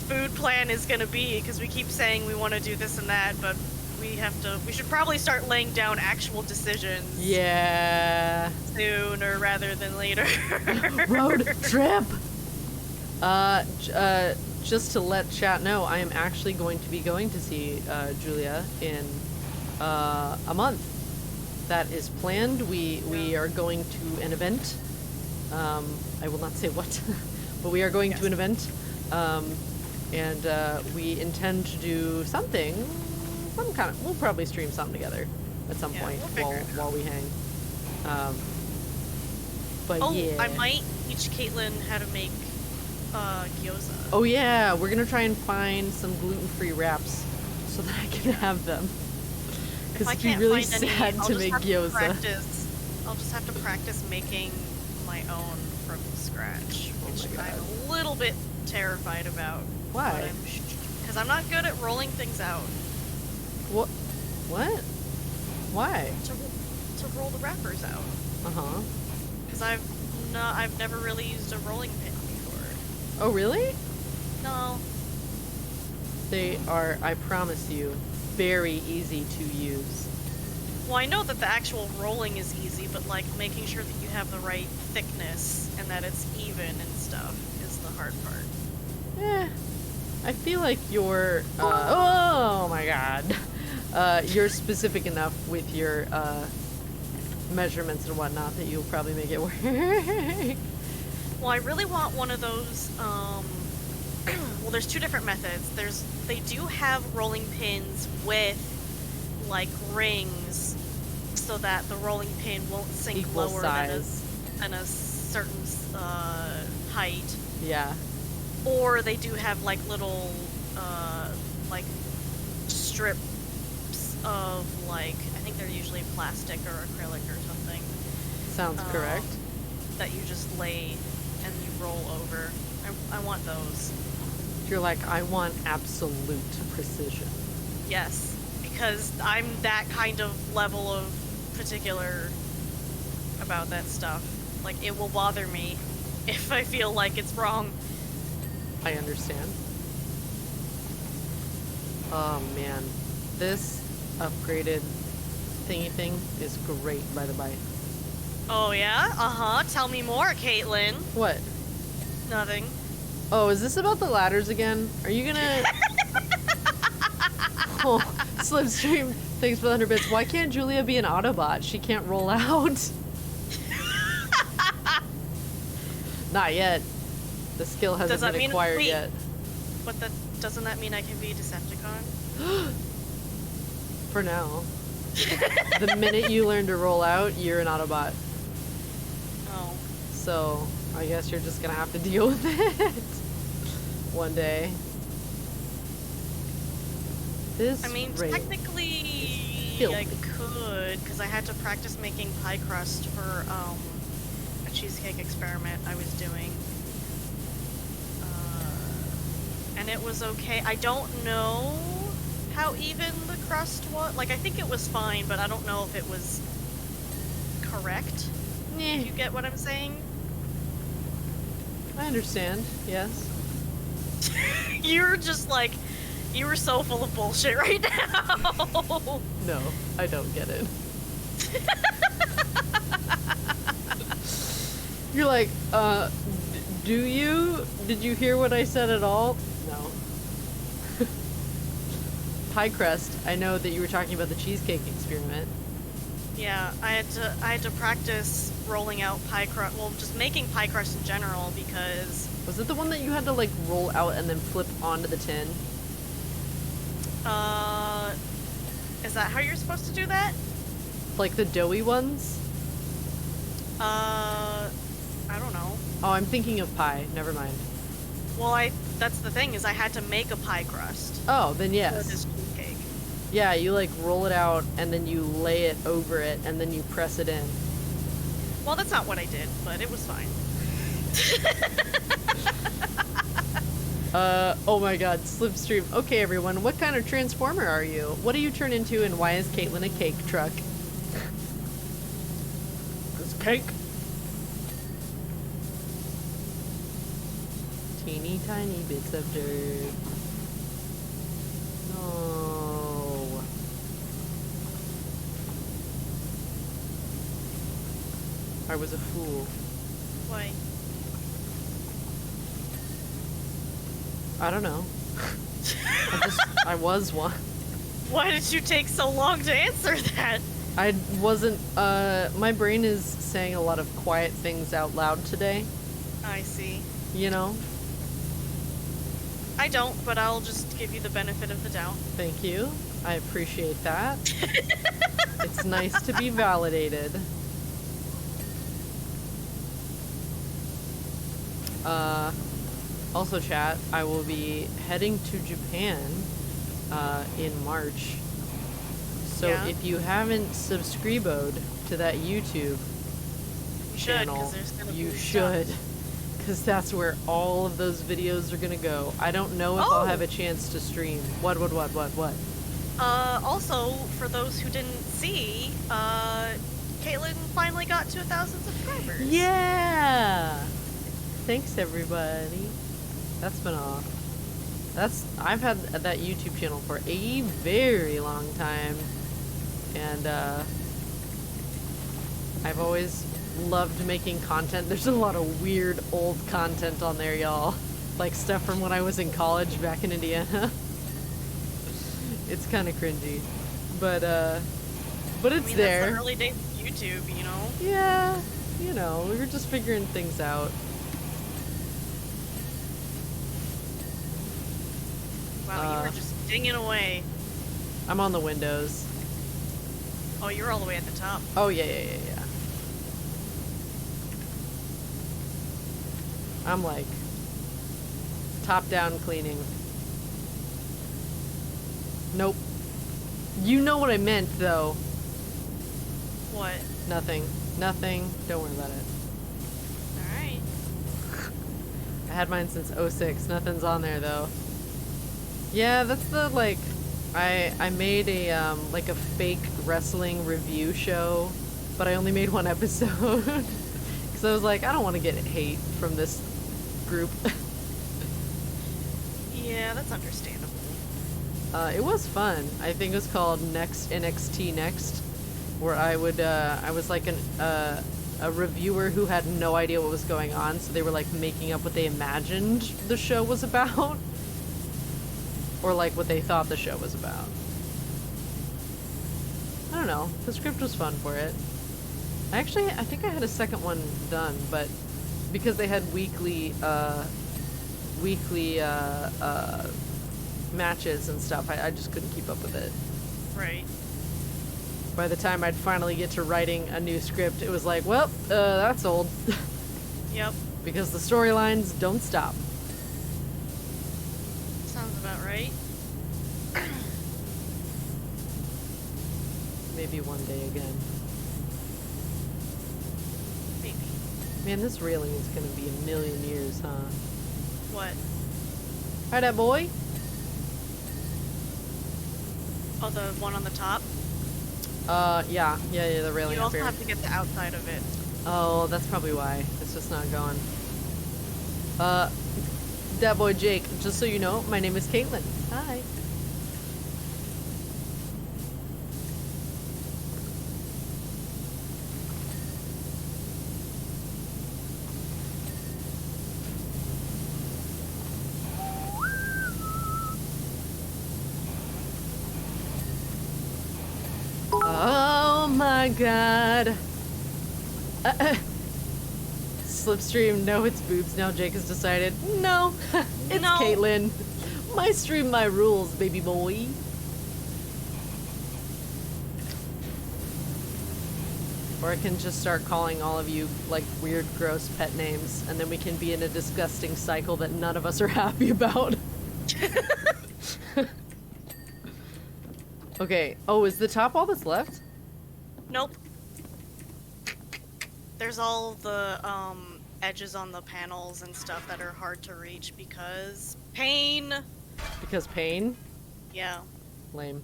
[SPEAKER 1] food plan is going to be, because we keep saying we want to do this and that, but we should probably start laying down actual decisions.
[SPEAKER 2] Yeah.
[SPEAKER 1] Sooner rather than later.
[SPEAKER 2] Road trip! Just to let chat know, I am actually going to be going to see Julia in a month. That is planned. We are going to an event. I will not say what, but we are going to an event. And we intend to do something, we'll probably stream something together at some point while we hang. But yeah.
[SPEAKER 1] I might teach Caitlyn how to make gyoza.
[SPEAKER 2] Oh yeah, we're gonna try and find some gluten-free wraps so that I can have them. Because it'd be really sad to make gyoza.
[SPEAKER 1] I'll just have to practice making my own from scratch, which I'm a little bit terrified about.
[SPEAKER 2] Why?
[SPEAKER 1] Because I'm not good at rolling things out.
[SPEAKER 2] What? Why?
[SPEAKER 1] To roll the wrappers out.
[SPEAKER 2] Uh-huh.
[SPEAKER 1] Because I've never really used a rolling pin before.
[SPEAKER 2] Oh, really?
[SPEAKER 1] No.
[SPEAKER 2] They are, I promise you, very easy to use.
[SPEAKER 1] Well, I know that the actual rolling is easy, but like making sure that you have the right thickness and that it's even and stuff is the hard part.
[SPEAKER 2] I feel like you're, oh my god. You're specific enough with your, measurements and whatnot that you'll probably make it work.
[SPEAKER 1] Well, I really want one of those, well, there's two different methods. They do have rolling pins with, like, rings so that the rolling pin won't sink
[SPEAKER 2] Equal
[SPEAKER 1] lower
[SPEAKER 2] size.
[SPEAKER 1] than a certain, height.
[SPEAKER 2] Yeah.
[SPEAKER 1] Or they do have, like, little, like, strips of, like, I think they're usually plastic or acrylic or something.
[SPEAKER 2] Sounds correct.
[SPEAKER 1] That you just lay and you roll over. I want those.
[SPEAKER 2] You're like, I want absolute precision.
[SPEAKER 1] Yes, because I'm that kind of level of particular about that stuff. Like, it will bother me if I feel like it's wrong.
[SPEAKER 2] I understand. Oh man, this upgraded thingy thing is great, by the by.
[SPEAKER 1] Oh yeah? Uh-huh. Tell me more, Caitlyn.
[SPEAKER 2] What?
[SPEAKER 1] Nothing.
[SPEAKER 2] Oh, is this about the ladders again? Are you gonna... Oh, Slipstream, thanks for the 100 bits. Why can't Julia be an Autobot? She can't roll out. Not yet. The skill hasn't been acquired yet.
[SPEAKER 1] But doesn't that mean I can be a Decepticon?
[SPEAKER 2] For now. The minute you learn to roll out, you're an Autobot.
[SPEAKER 1] Oh.
[SPEAKER 2] So, I guess you're just gonna have to deal with it. One day. This
[SPEAKER 1] I mean,
[SPEAKER 2] rain
[SPEAKER 1] technically,
[SPEAKER 2] filthy.
[SPEAKER 1] I could, because I had to practice making pie crust for a cheesecake experiment I was doing. and it was okay. I don't know how even the crust was. Like, I think it was fine, but I don't know if it was correct. If you get what I'm saying.
[SPEAKER 2] I understand, yes.
[SPEAKER 1] You're just like, you were so full of bullshit right now.
[SPEAKER 2] No, I don't get it. You're like, do you? Did you hear what I said at all? No. Pie crust, I know that you were talking about the cheesecake experiment.
[SPEAKER 1] Yeah, I had to practice rolling out pie crust, well, just making pie crust in general, because...
[SPEAKER 2] Was it the one that you had to, like, roll out and then flip onto the tin?
[SPEAKER 1] Is that how you're supposed to do that?
[SPEAKER 2] Like the doughy ones?
[SPEAKER 1] I don't know.
[SPEAKER 2] Oh, I'm thinking of pie. Never mind.
[SPEAKER 1] Well, that's the thing, is I had to make a pie crust.
[SPEAKER 2] Oh, then
[SPEAKER 1] For
[SPEAKER 2] yes.
[SPEAKER 1] this cheesecake.
[SPEAKER 2] Yeah, you, like, roll it out and then you lay it over it and then you press it in.
[SPEAKER 1] Well, that's not what I did, but it was fine.
[SPEAKER 2] Oh my god, Slipstream. Okay, everyone, what kind of transformer are you? What do you turn into and why is Caitlyn a cake truck? 'Cause cake. Teeny tiny bits of dirt. No. I was a fool.
[SPEAKER 1] Why?
[SPEAKER 2] I don't know. I was one.
[SPEAKER 1] Why did you take so long to answer that?
[SPEAKER 2] I wasn't, my brain is saying a lot of quiet things out loud today,
[SPEAKER 1] I see.
[SPEAKER 2] you know?
[SPEAKER 1] I don't, but I'll just give you the benefit of the doubt.
[SPEAKER 2] Thank you. I appreciate that. It's nice to be validated. Also, chat, I will be heading to Japan in March. So
[SPEAKER 1] Yeah?
[SPEAKER 2] if you haven't subscribed to that YouTube
[SPEAKER 1] You should,
[SPEAKER 2] channel,
[SPEAKER 1] 'cause there's gonna
[SPEAKER 2] you
[SPEAKER 1] be
[SPEAKER 2] should.
[SPEAKER 1] stuff.
[SPEAKER 2] Because that's where all of those videos are gonna go. I don't know if I'll
[SPEAKER 1] Oh!
[SPEAKER 2] have a chance to stream. What?
[SPEAKER 1] Also, for those who didn't see, Caitlyn finally got to 1,000 subscribers.
[SPEAKER 2] Yeah! Thanks, everybody. That's been off. I've had that YouTube channel for a very long time. And, I've always loved making content. There's a lot of weird old content on there, y'all. Like stuff from when I was in college back in Indiana. It's kind of cringy. But it's
[SPEAKER 1] I mean,
[SPEAKER 2] there.
[SPEAKER 1] That's the early days of YouTube, you know?
[SPEAKER 2] Yeah, you know, we were just figuring things out.
[SPEAKER 1] Wow, you were just dinging away.
[SPEAKER 2] I'm on the windows.
[SPEAKER 1] Oh, you're all the way at the top.
[SPEAKER 2] Oh, yeah. I'm like top-down cleaning. Nope. You know what I meant, though.
[SPEAKER 1] What?
[SPEAKER 2] Nothing. Don't worry about it.
[SPEAKER 1] Alright.
[SPEAKER 2] I had mine since 06. Nothing's on there, though. Yeah, that's the, like... I made a, like a fake wrestling review show, but I only made one episode. Because I was like, I don't want to get hate from this group.
[SPEAKER 1] Yeah, that's understandable.
[SPEAKER 2] It was fun. I think it was called Next NXT Next, where I was like a reviewer who had no idea what was going on, so they were like making up what they imagined the show was about. Or like what they thought the show was about. I don't know. The script was fun for it. I think I had a second one done, but because they had weekly matches and stuff, I just couldn't keep up with it.
[SPEAKER 1] Right.
[SPEAKER 2] By the time I'd finally get to writing a new script, it was like, well, that's old.
[SPEAKER 1] Yep.
[SPEAKER 2] Because the storylines don't stop.
[SPEAKER 1] Sounds about right.
[SPEAKER 2] Maybe one day again.
[SPEAKER 1] Maybe.
[SPEAKER 2] Man, this railing is gonna be a million years, huh?
[SPEAKER 1] What?
[SPEAKER 2] Hi, that boy.
[SPEAKER 1] Oh, the one on the top?
[SPEAKER 2] Yeah, the railing
[SPEAKER 1] You
[SPEAKER 2] up
[SPEAKER 1] also
[SPEAKER 2] here.
[SPEAKER 1] have to get the outside of it.
[SPEAKER 2] Oh, that's probably why. It's just not going. That boy Jake, just so you know, my name is Caitlyn. Hi. Oh my god. Slipstream, no, it's boobs now. Jake has decided. No, it's
[SPEAKER 1] No.
[SPEAKER 2] Caitlyn. My stream, my rules, baby boy. Or I can just start calling all of you, like, weird, gross pet names, and then we can be in a disgusting cycle that none of us are happy about. Okay. Oh, is the top all that's left?
[SPEAKER 1] Nope. There's all the edges on the panels and stuff that are hard to reach because pain.
[SPEAKER 2] Because pain?
[SPEAKER 1] Yeah.
[SPEAKER 2] Lame.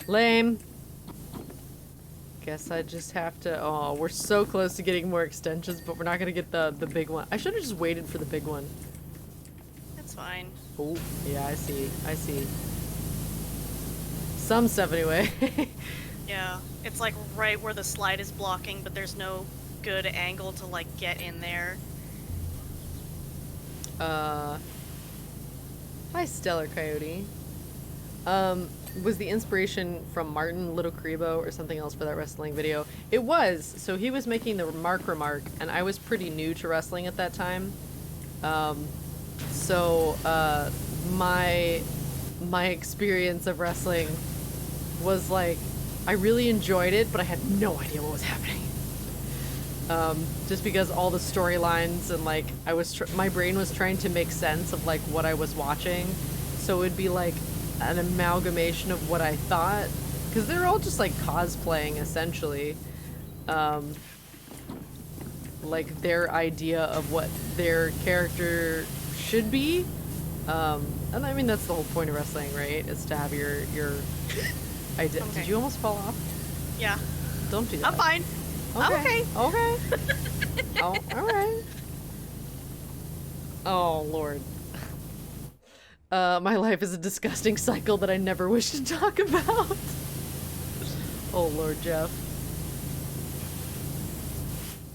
[SPEAKER 2] Lame. Guess I just have to. Oh, we're so close to getting more extensions, but we're not gonna get the big one. I should have just waited for the big one.
[SPEAKER 1] That's fine.
[SPEAKER 2] Oh, yeah, I see. I see. Some stuff anyway.
[SPEAKER 1] Yeah. It's like right where the slide is blocking, but there's no good angle to like get in there.
[SPEAKER 2] Hi, Stellar Coyote. Was the inspiration from Martin Little Kribo or something else for that wrestling video? It was. So he was making the remark, and I was pretty new to wrestling at that time. My experience of wrestling was like, I really enjoyed it, but I had no idea what was happening. Just because all the storylines and like my brain was trying to make sense of like what I was watching, so it would be like an amalgamation of what I thought, because they're all just like cosplaying essentially, like their idea of what their character should be, and I mean that's the whole point of wrestling, right? Is to have your idea.
[SPEAKER 1] Okay.
[SPEAKER 2] Did you almost fall off?
[SPEAKER 1] Yeah.
[SPEAKER 2] Don't do that.
[SPEAKER 1] I'm fine. I'm okay.
[SPEAKER 2] Okay. Oh, alright. Oh, Lord. My life is a disgusting cycle that I never wish to talk about. Oh, Lord, Jeff.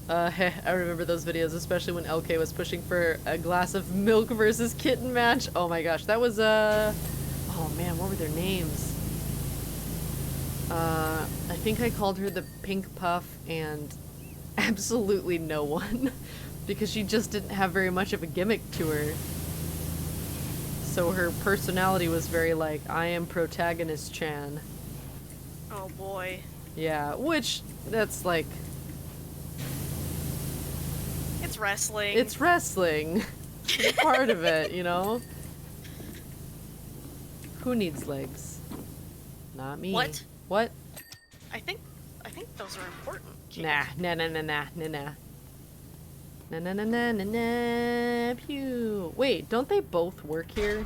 [SPEAKER 2] I remember those videos, especially when LK was pushing for a glass of milk versus kitten match. Oh my gosh, that was, oh man, what were their names? I think I called her the Pink Puff and absolutely no one, because she just didn't have very much of a gimmick to her. So her personality was very like, I am protagonist Chan.
[SPEAKER 1] Oh boy.
[SPEAKER 2] Yeah, which, that's like...
[SPEAKER 1] It's wrestling.
[SPEAKER 2] It's wrestling. It's part of it, you know? Who needs legs? Not me.
[SPEAKER 1] What?
[SPEAKER 2] What?
[SPEAKER 1] I think those are important.
[SPEAKER 2] Nah. Nah. Pew. Wait, don't they both work here?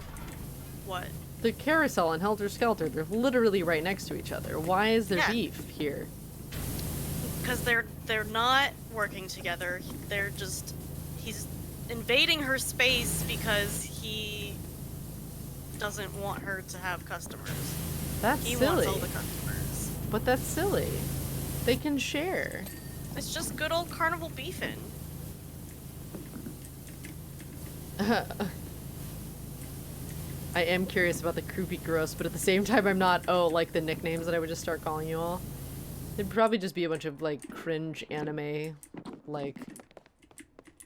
[SPEAKER 1] What?
[SPEAKER 2] The carousel and Helter Skelter, they're literally right next to each other. Why is there
[SPEAKER 1] Yeah.
[SPEAKER 2] beef here?
[SPEAKER 1] Because they're not working together. He's invading her space because he doesn't want her to have customers.
[SPEAKER 2] That's
[SPEAKER 1] He
[SPEAKER 2] silly.
[SPEAKER 1] wants all the customers.
[SPEAKER 2] But that's silly. They can share.
[SPEAKER 1] It's just good old carnival beefing.
[SPEAKER 2] I am curious about the creepy gross, but at the same time I'm not, like the nicknames that I would just start calling you all. It'd probably just be a bunch of like cringe anime, like,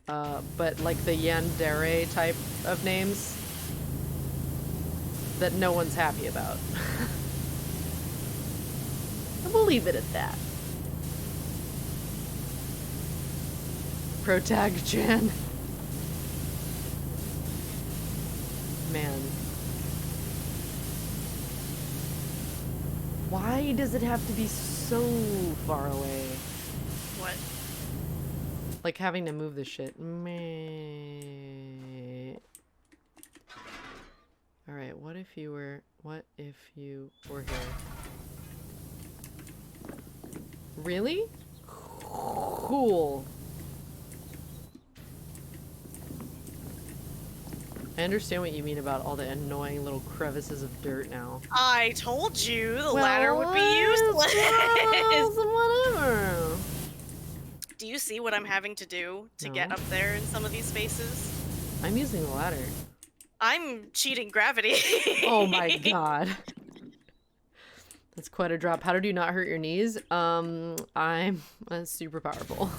[SPEAKER 2] but like the yandere type of names that no one's happy about. And we'll leave it at that. Protag-chan. Man. Why does it have to be so far away?
[SPEAKER 1] What?
[SPEAKER 2] Like having to move this shit. Meh. Alright, what if you were here? Really? Cool. I understand what you mean about all the annoying little crevices of dirt now.
[SPEAKER 1] I told you the ladder would be useless.
[SPEAKER 2] Whatever.
[SPEAKER 1] Do you see what I'm having to do to get up there in some of these spaces? I'm
[SPEAKER 2] using the ladder.
[SPEAKER 1] I'm cheating gravity.
[SPEAKER 2] Oh my god. That's quite a drop. How did you not hurt your knees? I'm super powerful.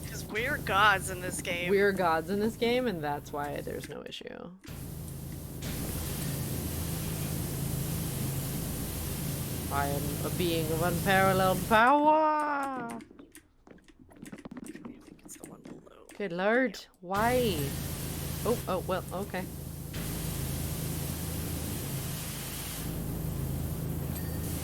[SPEAKER 1] Because we're gods in this game.
[SPEAKER 2] We're gods in this game, and that's why there's no issue. I am a being of unparalleled power!
[SPEAKER 1] I think it's the one below.
[SPEAKER 2] Good lord, yeah. Why? Oh, well, okay.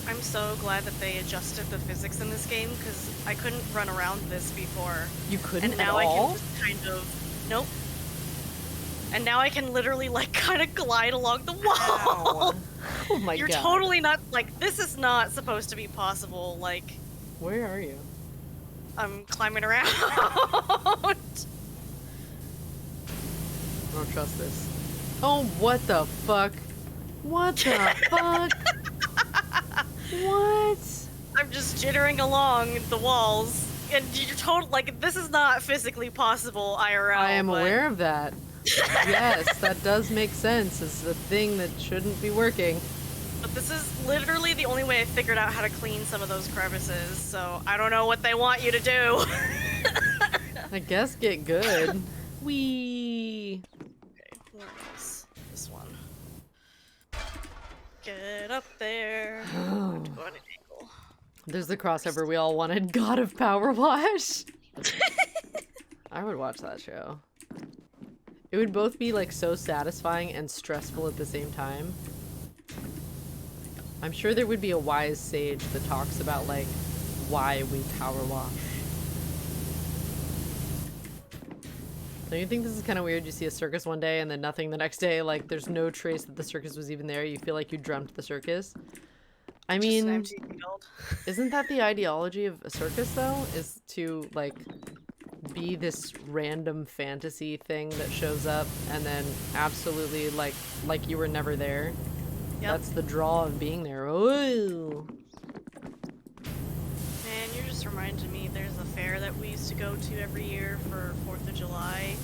[SPEAKER 1] I'm so glad that they adjusted the physics in this game, because I couldn't run around this before.
[SPEAKER 2] You couldn't
[SPEAKER 1] and now
[SPEAKER 2] at all?
[SPEAKER 1] I can just kind of... Nope. And now I can literally, like, kind of glide along the wall.
[SPEAKER 2] Wow. Oh my god.
[SPEAKER 1] You're totally not... Like, this is not supposed to be possible, like...
[SPEAKER 2] Where are you?
[SPEAKER 1] I'm climbing around.
[SPEAKER 2] I don't trust this. Oh, what the fuck? What the fuck? What?
[SPEAKER 1] I'm just jittering along the walls, and you're total like this is not physically possible IRL.
[SPEAKER 2] I am aware of that. Yes, that does make sense. It's a thing that shouldn't be working.
[SPEAKER 1] But this is literally the only way I figured out how to clean some of those crevices, so I don't know what they want you to do.
[SPEAKER 2] I guess get good. Wee.
[SPEAKER 1] Okay, what is this one? Get up there.
[SPEAKER 2] Oh.
[SPEAKER 1] Have to go at an angle.
[SPEAKER 2] There's the crossover we all wanted. God of PowerWash. I would watch that show. It would both be like so satisfying and stressful at the same time. I'm sure there would be a wise sage that talks about like why we power wash. Don't you think this is kind of weird? You see a circus one day and then nothing the next day, like there's no trace that the circus was even there. You feel like you dreamt the circus. I mean, isn't that the ideology of a circus though? Is to like be this random fantasy thing that shows up and then absolutely like you were never there. Yep. That's the draw of being there. Ooh.
[SPEAKER 1] Man, you're just reminding me there's a fair that we used to go to every year for 4th of July.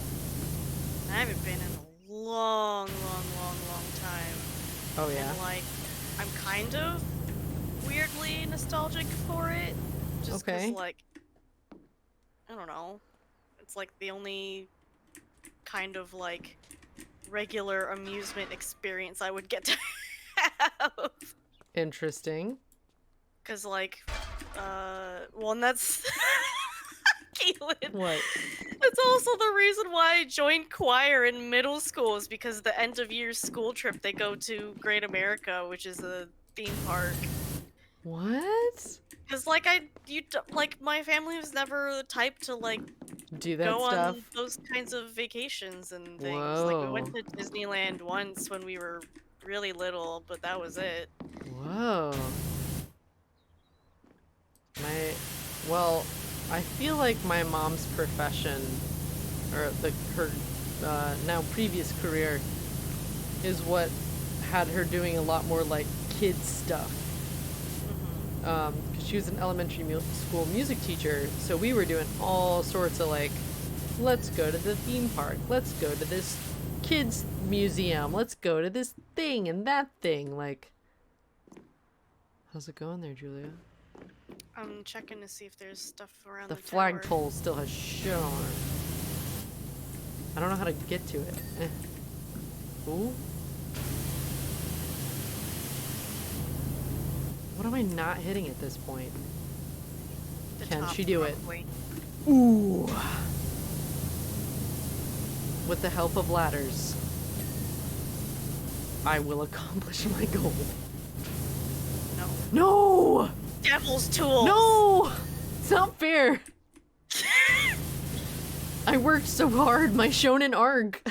[SPEAKER 1] I haven't been in a long time.
[SPEAKER 2] Oh yeah?
[SPEAKER 1] And like, I'm kind of weirdly nostalgic for it. Just because like, I don't know. It's like the only kind of like regular amusement experience I would get to have.
[SPEAKER 2] Interesting.
[SPEAKER 1] Cause like, well, and that's Caitlyn.
[SPEAKER 2] What?
[SPEAKER 1] That's also the reason why I joined choir in middle school, is because the end of year school trip they go to Great America, which is a theme park.
[SPEAKER 2] What?
[SPEAKER 1] Cause like like my family was never the type to like
[SPEAKER 2] do that
[SPEAKER 1] go
[SPEAKER 2] stuff.
[SPEAKER 1] On those kinds of vacations and things.
[SPEAKER 2] Whoa.
[SPEAKER 1] Like we went to Disneyland once when we were really little, but that was it.
[SPEAKER 2] Whoa. Well, I feel like my mom's profession, or her now previous career, is what had her doing a lot more like kids stuff. Because she was an elementary school music teacher, so we were doing all sorts of like, let's go to the theme park, let's go to this kids museum, let's go to this thing and that thing. Like, how's it going there, Julia?
[SPEAKER 1] I'm checking to see if there's stuff around
[SPEAKER 2] the
[SPEAKER 1] tower.
[SPEAKER 2] flagpole still has shit on it. I don't know how to get to it. Ooh. What am I not hitting at this point? Can she do
[SPEAKER 1] probably.
[SPEAKER 2] it? Ooh. With the help of ladders, I will accomplish my goal.
[SPEAKER 1] No.
[SPEAKER 2] No!
[SPEAKER 1] Devil's tools!
[SPEAKER 2] No! It's not fair! I worked so hard, my shonen arc.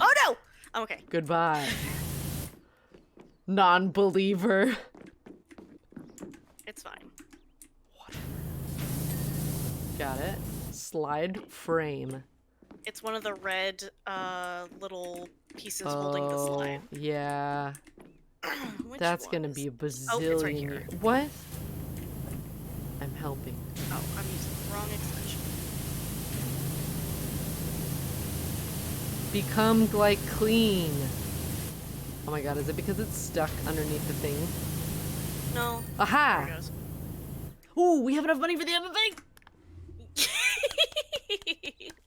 [SPEAKER 1] Oh no! I'm okay.
[SPEAKER 2] Goodbye. Non-believer.
[SPEAKER 1] It's fine.
[SPEAKER 2] Got it. Slide frame.
[SPEAKER 1] It's one of the red little pieces holding the slide.
[SPEAKER 2] Yeah.
[SPEAKER 1] Which
[SPEAKER 2] That's
[SPEAKER 1] one
[SPEAKER 2] gonna
[SPEAKER 1] is-
[SPEAKER 2] be a bazillion.
[SPEAKER 1] Oh, it's right here.
[SPEAKER 2] What? I'm helping.
[SPEAKER 1] Oh, I'm using the wrong extension.
[SPEAKER 2] Become like clean. Oh my god, is it because it's stuck underneath the thing?
[SPEAKER 1] No.
[SPEAKER 2] Aha!
[SPEAKER 1] There it goes.
[SPEAKER 2] Ooh, we have enough money for the other thing!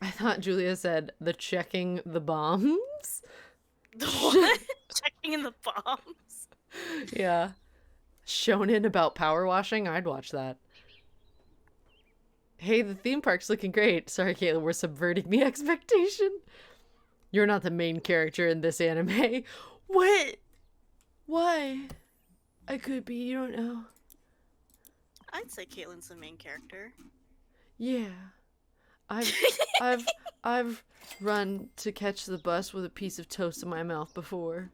[SPEAKER 2] I thought Julia said the checking the bombs.
[SPEAKER 1] The what? Checking in the bombs.
[SPEAKER 2] Yeah. Shonen about power washing? I'd watch that. Hey, the theme park's looking great. Sorry, Caitlyn, we're subverting the expectation. You're not the main character in this anime. What? Why? I could be, you don't know.
[SPEAKER 1] I'd say Caitlyn's the main character.
[SPEAKER 2] Yeah. I've run to catch the bus with a piece of toast in my mouth before.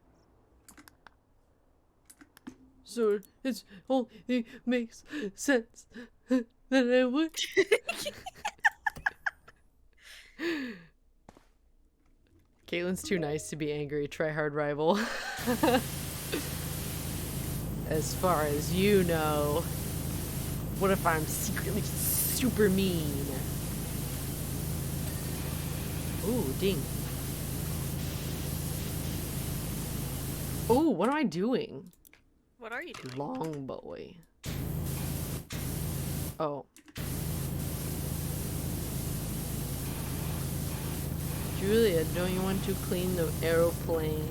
[SPEAKER 2] So it only makes sense that I would. Caitlyn's too nice to be angry. Try hard rival. As far as you know. What if I'm secretly super mean? Ooh, ding. Ooh, what am I doing?
[SPEAKER 1] What are you doing?
[SPEAKER 2] Long boy. Oh. Julia, don't you want to clean the aeroplane?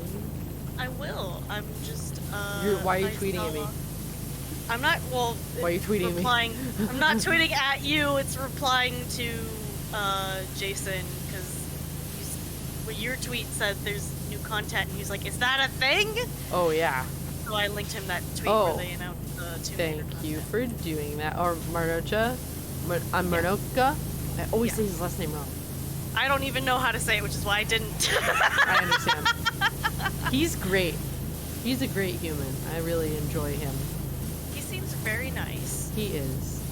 [SPEAKER 1] I will. I'm just,
[SPEAKER 2] Why are you
[SPEAKER 1] I
[SPEAKER 2] tweeting at
[SPEAKER 1] saw-
[SPEAKER 2] me?
[SPEAKER 1] I'm not, well...
[SPEAKER 2] Why are you tweeting
[SPEAKER 1] replying,
[SPEAKER 2] me?
[SPEAKER 1] I'm not tweeting at you, it's replying to, Jason, because your tweet said there's new content, and he's like, is that a thing?
[SPEAKER 2] Oh, yeah.
[SPEAKER 1] So I linked him that tweet
[SPEAKER 2] Oh.
[SPEAKER 1] where they announced the 200
[SPEAKER 2] Thank you
[SPEAKER 1] content.
[SPEAKER 2] for doing that. Or Marnocha? Marnoka? I always say his last name wrong.
[SPEAKER 1] I don't even know how to say it, which is why I didn't.
[SPEAKER 2] I understand. He's great. He's a great human. I really enjoy him.
[SPEAKER 1] He seems very nice.
[SPEAKER 2] He is.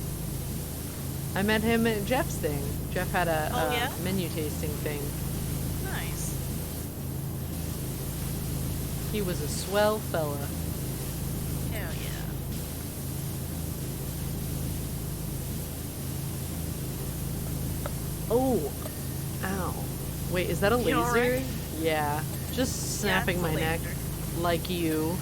[SPEAKER 2] I met him at Jeff's thing. Jeff had a,
[SPEAKER 1] Oh, yeah?
[SPEAKER 2] menu tasting thing.
[SPEAKER 1] Nice.
[SPEAKER 2] He was a swell fella.
[SPEAKER 1] Hell yeah.
[SPEAKER 2] Oh! Ow. Wait, is that a
[SPEAKER 1] You
[SPEAKER 2] laser?
[SPEAKER 1] alright?
[SPEAKER 2] Yeah. Just snapping
[SPEAKER 1] it's a
[SPEAKER 2] my neck.
[SPEAKER 1] laser.
[SPEAKER 2] Like you.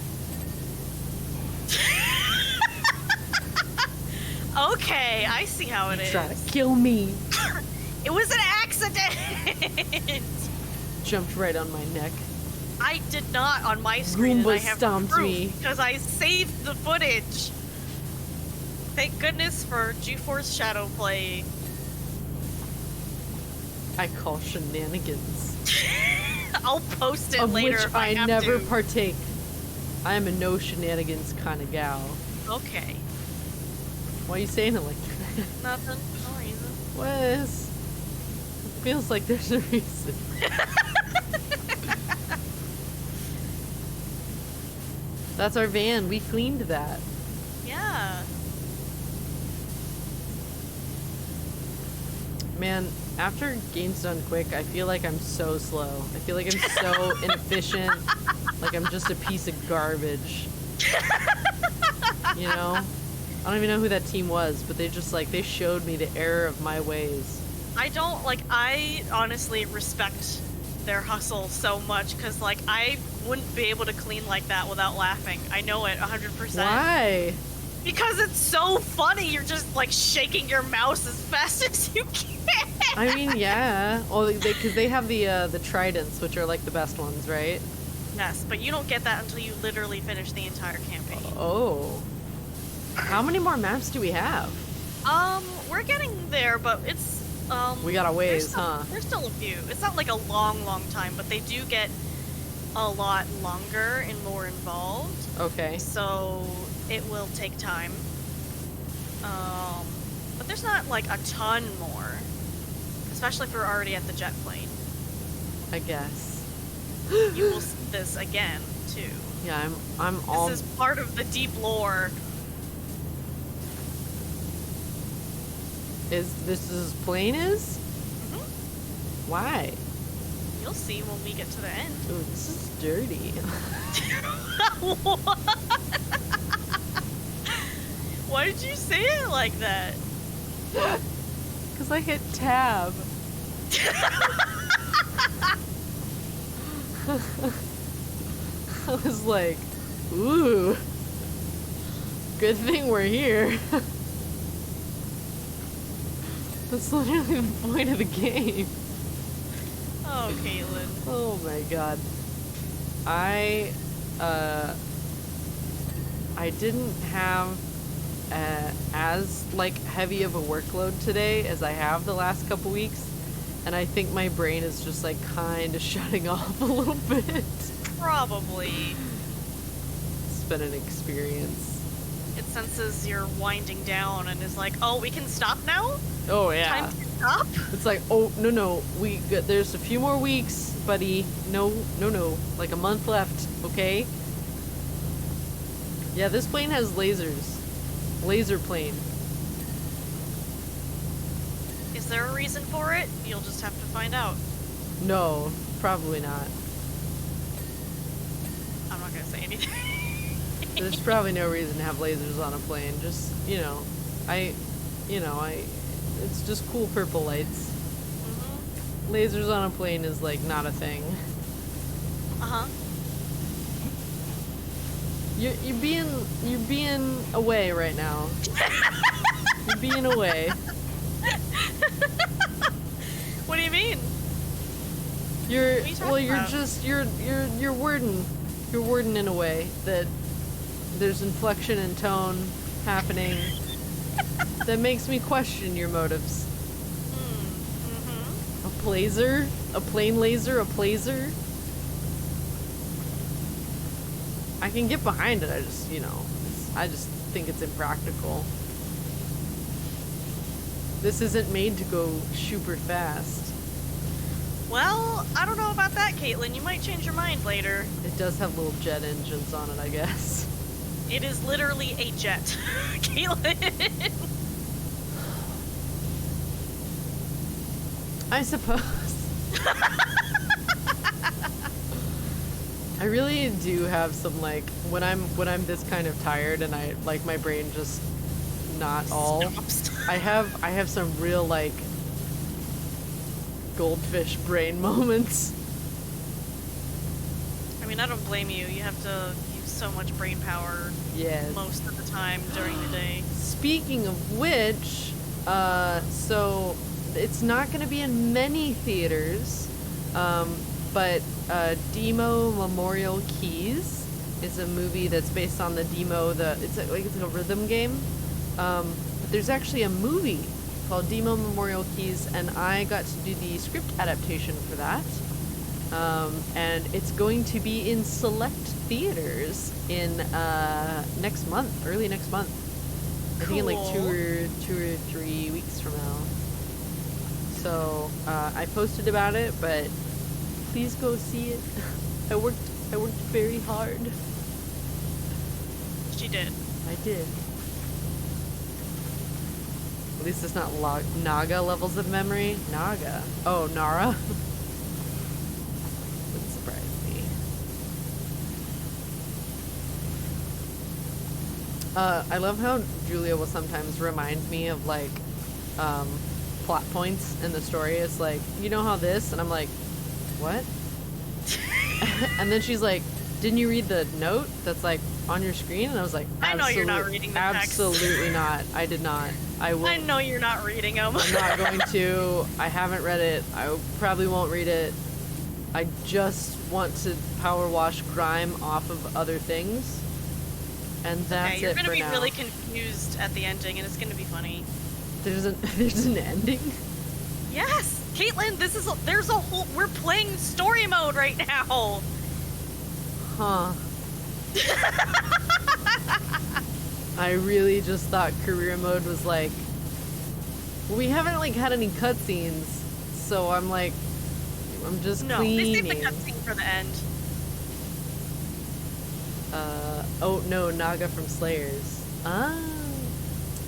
[SPEAKER 1] Okay, I see how it is.
[SPEAKER 2] Try to kill me.
[SPEAKER 1] It was an accident!
[SPEAKER 2] Jumped right on my neck.
[SPEAKER 1] I did not on my screen, and
[SPEAKER 2] Goomba
[SPEAKER 1] I have
[SPEAKER 2] stomped
[SPEAKER 1] proof
[SPEAKER 2] me.
[SPEAKER 1] because I saved the footage. Thank goodness for GeForce Shadow Play.
[SPEAKER 2] I call shenanigans.
[SPEAKER 1] I'll post it
[SPEAKER 2] Of
[SPEAKER 1] later
[SPEAKER 2] which
[SPEAKER 1] if I
[SPEAKER 2] I
[SPEAKER 1] have
[SPEAKER 2] never
[SPEAKER 1] to.
[SPEAKER 2] partake. I am a no shenanigans kind of gal.
[SPEAKER 1] Okay.
[SPEAKER 2] Why are you saying it like that?
[SPEAKER 1] Nothing. No reason.
[SPEAKER 2] What is? Feels like there's a reason. That's our van. We cleaned that.
[SPEAKER 1] Yeah.
[SPEAKER 2] Man, after game's done quick, I feel like I'm so slow. I feel like I'm so inefficient. Like I'm just a piece of garbage. You know? I don't even know who that team was, but they just like, they showed me the error of my ways.
[SPEAKER 1] I don't, like, I honestly respect their hustle so much, because, like, I wouldn't be able to clean like that without laughing. I know it 100%.
[SPEAKER 2] Why?
[SPEAKER 1] Because it's so funny. You're just, like, shaking your mouse as fast as you can.
[SPEAKER 2] I mean, yeah. Well, because they have the tridents, which are like the best ones, right?
[SPEAKER 1] Yes, but you don't get that until you literally finish the entire campaign.
[SPEAKER 2] Oh. How many more maps do we have?
[SPEAKER 1] We're getting there, but it's,
[SPEAKER 2] We got a ways,
[SPEAKER 1] there's still,
[SPEAKER 2] huh?
[SPEAKER 1] There's still a few. It's not like a long, long time, but they do get a lot longer and more involved.
[SPEAKER 2] Okay.
[SPEAKER 1] So it will take time. But there's not like a ton more. Especially if we're already at the jet plane.
[SPEAKER 2] I guess.
[SPEAKER 1] you will see this again too.
[SPEAKER 2] Yeah, I'm all.
[SPEAKER 1] This is part of the deep lore.
[SPEAKER 2] Is this as plain as?
[SPEAKER 1] Mm-hmm.
[SPEAKER 2] Why?
[SPEAKER 1] You'll see when we get to the end.
[SPEAKER 2] Oh, this is dirty.
[SPEAKER 1] What? Why did you say it like that?
[SPEAKER 2] Because I hit tab. I was like, ooh, good thing we're here. That's literally the point of the game.
[SPEAKER 1] Oh, Caitlyn.
[SPEAKER 2] Oh my god. I didn't have as like heavy of a workload today as I have the last couple weeks, and I think my brain is just like kind of shutting off a little bit.
[SPEAKER 1] Probably.
[SPEAKER 2] It's been an experience.
[SPEAKER 1] It senses you're winding down and is like, oh, we can stop now?
[SPEAKER 2] Oh yeah.
[SPEAKER 1] Time to stop?
[SPEAKER 2] It's like, oh no, there's a few more weeks, buddy. No, like a month left, okay? Yeah, this plane has lasers. Laser plane.
[SPEAKER 1] Is there a reason for it? You'll just have to find out.
[SPEAKER 2] No, probably not.
[SPEAKER 1] I'm not gonna say anything.
[SPEAKER 2] There's probably no reason to have lasers on a plane. Just, it's just cool purple lights.
[SPEAKER 1] Mm-hmm.
[SPEAKER 2] Lasers on a plane is like not a thing.
[SPEAKER 1] Uh-huh.
[SPEAKER 2] You're being away right now. You're being away.
[SPEAKER 1] What do you mean?
[SPEAKER 2] You're
[SPEAKER 1] What are you talking about?
[SPEAKER 2] you're wording in a way that there's inflection and tone happening that makes me question your motives.
[SPEAKER 1] Mm-hmm.
[SPEAKER 2] A placer? A plane laser? A placer? I can get behind it, I just think it's impractical. This isn't made to go super fast.
[SPEAKER 1] Well, I don't know about that, Caitlyn. You might change your mind later.
[SPEAKER 2] It does have little jet engines on it, I guess.
[SPEAKER 1] It is literally a jet, Caitlyn.
[SPEAKER 2] I suppose. I really do have some like when I'm this kind of tired and I like my brain just not all.
[SPEAKER 1] Stops.
[SPEAKER 2] I have some real like goldfish brain moments.
[SPEAKER 1] I mean, I don't blame you. You have to use so much brain power
[SPEAKER 2] Yes.
[SPEAKER 1] most of the time during the day.
[SPEAKER 2] Speaking of which, so it's not going to be in many theaters, but Demo Memorial Keys is a movie that's based on the Demo. It's like a rhythm game. But there's actually a movie called Demo Memorial Keys, and I got to do the script adaptation for that. And it's going to be in select theaters in next month, early next month. I think in like
[SPEAKER 1] Cool.
[SPEAKER 2] two or 3 weeks from now. So I posted about it, but please go see it. I worked very hard.
[SPEAKER 1] She did.
[SPEAKER 2] I did. At least it's not Naga levels of memory. Naga. Oh, Nara. Wouldn't surprise me. I love how Julia will sometimes remind me of like plot points in the story. It's like, you know how this? And I'm like, what? And then she's like, didn't you read the note that's like on your screen? And I was like,
[SPEAKER 1] I know you're not reading the text.
[SPEAKER 2] Absolutely not. I did not. I will.
[SPEAKER 1] I know you're not reading them.
[SPEAKER 2] I'm not going to. I haven't read it. I probably won't read it. I just want to power wash crime off of other things. And that's
[SPEAKER 1] You're
[SPEAKER 2] it
[SPEAKER 1] gonna
[SPEAKER 2] for
[SPEAKER 1] be
[SPEAKER 2] now.
[SPEAKER 1] really confused at the ending, and it's gonna be funny.
[SPEAKER 2] There's an ending?
[SPEAKER 1] Yes, Caitlyn, there's a whole. We're playing story mode right now.
[SPEAKER 2] Huh. I really just thought career mode was like, well, we haven't like had any cutscenes, so I'm like, I'm just
[SPEAKER 1] No, they
[SPEAKER 2] cleaning.
[SPEAKER 1] saved the cutscenes for the end.
[SPEAKER 2] Oh no, Naga from Slayers. Ah.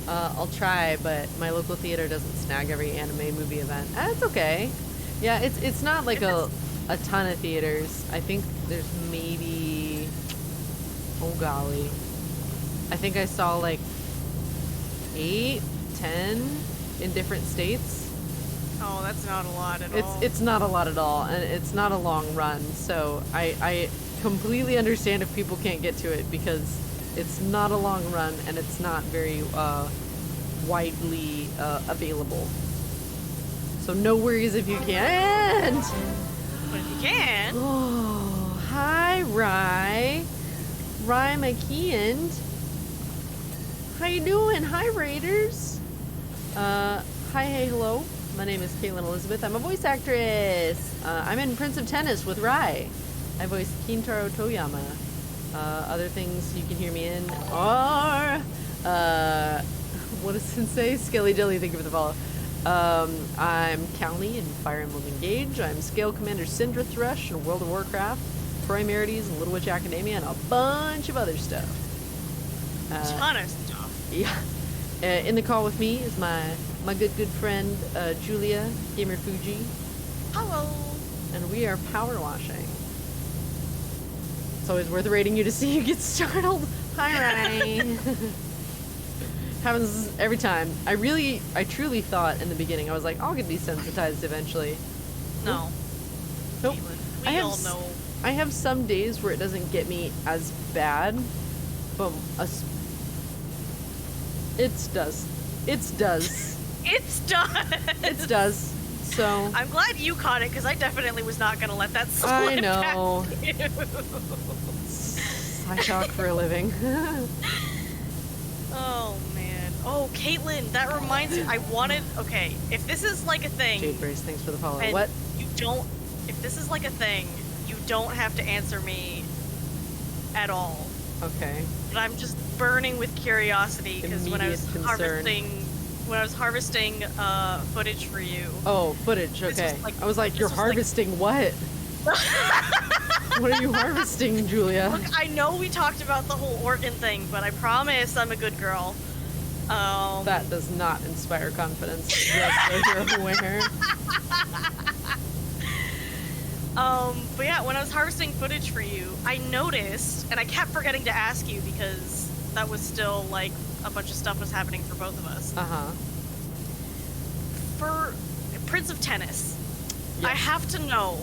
[SPEAKER 2] I'll try, but my local theater doesn't snag every anime movie event. It's okay. Yeah, it's not like a ton of theaters. I think there's maybe, oh golly, I think I saw like 8, 10 in different states.
[SPEAKER 1] Oh, that's not a lot at all.
[SPEAKER 2] It's not a lot at all, and it's not a long run. So I completely understand if people can't get to it, because it's not a long run and it's not very widely available. So no worries if you can't.
[SPEAKER 1] But if you can.
[SPEAKER 2] Oh, hi, Rye. Rye McKeon. How you doing? Hi, Raiders. Hi, hey, hello. My name is Caitlyn Elizabeth. I'm a voice actress. I'm in Prince of Tennis with Rye. I voice Kintaro Toyama. Other things you can hear me in are, what does it say? Skelly Jelly, thank you for the follow. I'm Calnie in Fire Emblem Engage. I'm Scale Commander Syndra Thrush in World of Warcraft, Troy Merides in Little Witch Academia, and a bunch of other stuff.
[SPEAKER 1] Ton of stuff.
[SPEAKER 2] Yeah. In the call with me is my good friend Julia Gamer Fuji.
[SPEAKER 1] Hello.
[SPEAKER 2] And we are power washing. It's always worth rating you to see you get startled. Hi, Ryan. Happens every time. I truly thought in the beginning, I was like, I'll get desensitized eventually.
[SPEAKER 1] No.
[SPEAKER 2] Nope.
[SPEAKER 1] Caitlyn, we all know.
[SPEAKER 2] I have some days where it doesn't get me as bad, but it does. It does.
[SPEAKER 1] It's done.
[SPEAKER 2] It does. So
[SPEAKER 1] I'm glad you caught it, because I definitely was not going to let that slip.
[SPEAKER 2] I know.
[SPEAKER 1] Past you.
[SPEAKER 2] I talk for a living.
[SPEAKER 1] Oh man. Oh, Caitlyn, that reminds me. Okay, if this is like a thing.
[SPEAKER 2] Jade Brace, thanks for the follow.
[SPEAKER 1] and
[SPEAKER 2] What?
[SPEAKER 1] If this is like a thing, you don't have to answer me at all.
[SPEAKER 2] Okay.
[SPEAKER 1] But I'm just burning with curiosity, because when I was
[SPEAKER 2] Immediate
[SPEAKER 1] harvesting footage for you.
[SPEAKER 2] Oh, footage.
[SPEAKER 1] This
[SPEAKER 2] Okay.
[SPEAKER 1] was like-
[SPEAKER 2] I was like, you're
[SPEAKER 1] this was like-
[SPEAKER 2] harvesting what? What are you harvesting, Julia?
[SPEAKER 1] Look, I know we talked about the whole organ thing, but I promise I'm a good girl.
[SPEAKER 2] That does not inspire confidence. Yes, so you're aware.
[SPEAKER 1] But yeah, when I was harvesting footage for you, I noticed, and I kept forgetting to ask you because that was still like a bunch of stuff was happening for both of us.
[SPEAKER 2] Uh-huh.
[SPEAKER 1] For Prince of Tennis,
[SPEAKER 2] Yes.
[SPEAKER 1] I have to know,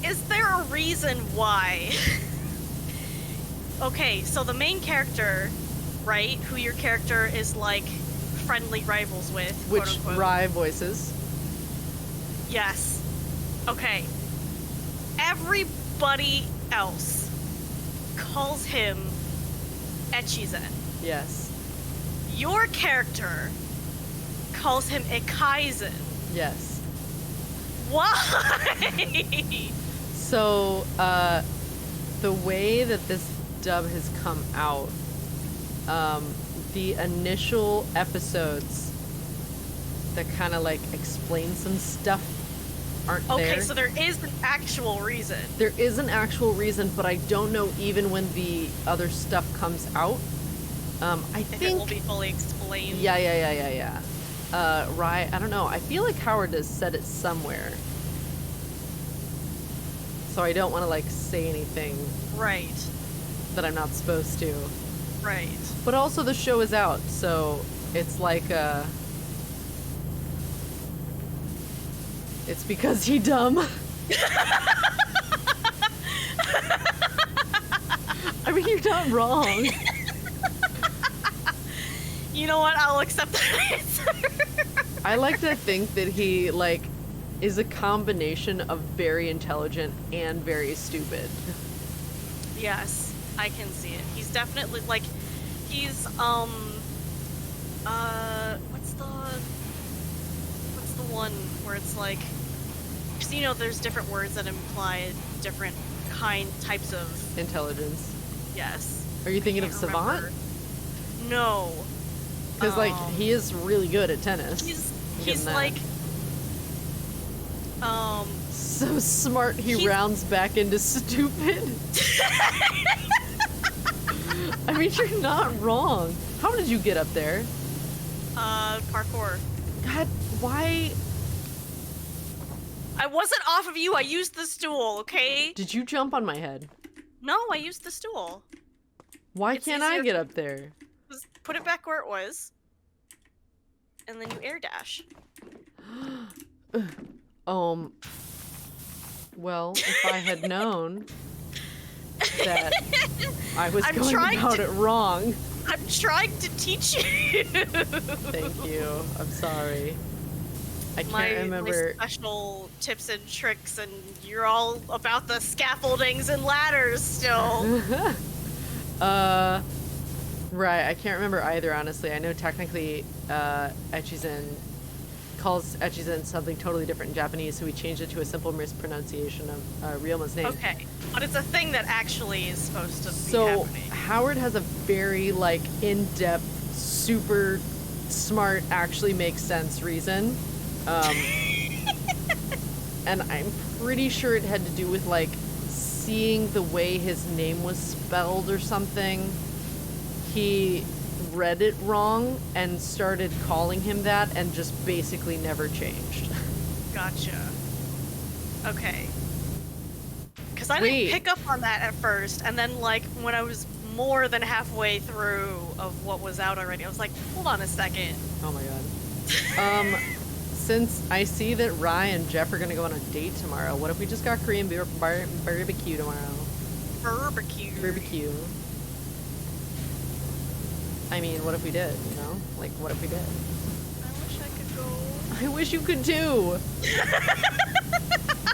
[SPEAKER 1] is there a reason why? Okay, so the main character, right, who your character is like friendly rivals with,
[SPEAKER 2] Which
[SPEAKER 1] quote unquote.
[SPEAKER 2] Rye voices.
[SPEAKER 1] Yes. Okay. Everybody else calls him Echizen.
[SPEAKER 2] Yes.
[SPEAKER 1] Your character calls him Ekaizen.
[SPEAKER 2] Yes.
[SPEAKER 1] Why?
[SPEAKER 2] So, the way that this dub has come out, the initial episodes that kind of like explain some stuff aren't there.
[SPEAKER 1] Okay, so there is an actual reason.
[SPEAKER 2] There is an actual reason, but I don't know even when the other stuff comes out. I
[SPEAKER 1] If it
[SPEAKER 2] think.
[SPEAKER 1] will be fully explained.
[SPEAKER 2] Yeah. Right. I don't know. I feel like Howard has said it somewhere. So I don't want to like say anything
[SPEAKER 1] Right.
[SPEAKER 2] that I'm not supposed to.
[SPEAKER 1] Right.
[SPEAKER 2] But also the show is out, so it's like it's because he dumb. I mean, you're not wrong.
[SPEAKER 1] You know what? I'll accept that answer.
[SPEAKER 2] I like to think that he like is a combination of very intelligent and very stupid.
[SPEAKER 1] Yes, I can see it. He's definitely like, he's what's the one where it's like, because you know there's different words that imply different types of,
[SPEAKER 2] Intelligence.
[SPEAKER 1] yes.
[SPEAKER 2] Are you thinking
[SPEAKER 1] I
[SPEAKER 2] of
[SPEAKER 1] can't
[SPEAKER 2] Savant?
[SPEAKER 1] remember. No.
[SPEAKER 2] Because like he is really good at tennis.
[SPEAKER 1] He's
[SPEAKER 2] Give him that.
[SPEAKER 1] like
[SPEAKER 2] So smart, he rounds back into stupid. I mean, you're not wrong. How did you get up there?
[SPEAKER 1] Parkour.
[SPEAKER 2] God, why?
[SPEAKER 1] I wasn't off of you, I used the stool, okay?
[SPEAKER 2] Did you jump on my head?
[SPEAKER 1] No, I used the stool.
[SPEAKER 2] Why can't I get up there?
[SPEAKER 1] Just put it back where it was. And then you air dash.
[SPEAKER 2] Well, if I had known that I was going about it wrong.
[SPEAKER 1] I'm trying to teach you.
[SPEAKER 2] Thank you. I'm sorry. I can't remember.
[SPEAKER 1] My special tips and tricks, and you're all about the scaffoldings and ladders still.
[SPEAKER 2] Right. I can't remember either, honestly. I know technically Echizen calls Echizen something totally different in Japanese, so we changed it to a simple mispronunciation of Ryuma's name.
[SPEAKER 1] Okay, but it's a thing that actually is supposed to be happening.
[SPEAKER 2] So Howard has a very, like, in-depth, super smart, actually makes sense reason. And I'm pretty sure it had to do with, like, seeing the way his name was spelled or something. He read it wrong and started calling him that and just basically never changed.
[SPEAKER 1] Gotcha. Okay. Because I didn't pick up on that at first, and then, like, when I was more than halfway through of what was out already, I was like, hold on a second.
[SPEAKER 2] Oh my god. Since I see that Rye and Jeff are gonna go on a date tomorrow, what if we just got Korean barbecue tomorrow? Barbecue. I mean, what if we did, you know? Like, what if we did?
[SPEAKER 1] I wish I could go.
[SPEAKER 2] I wish you could too!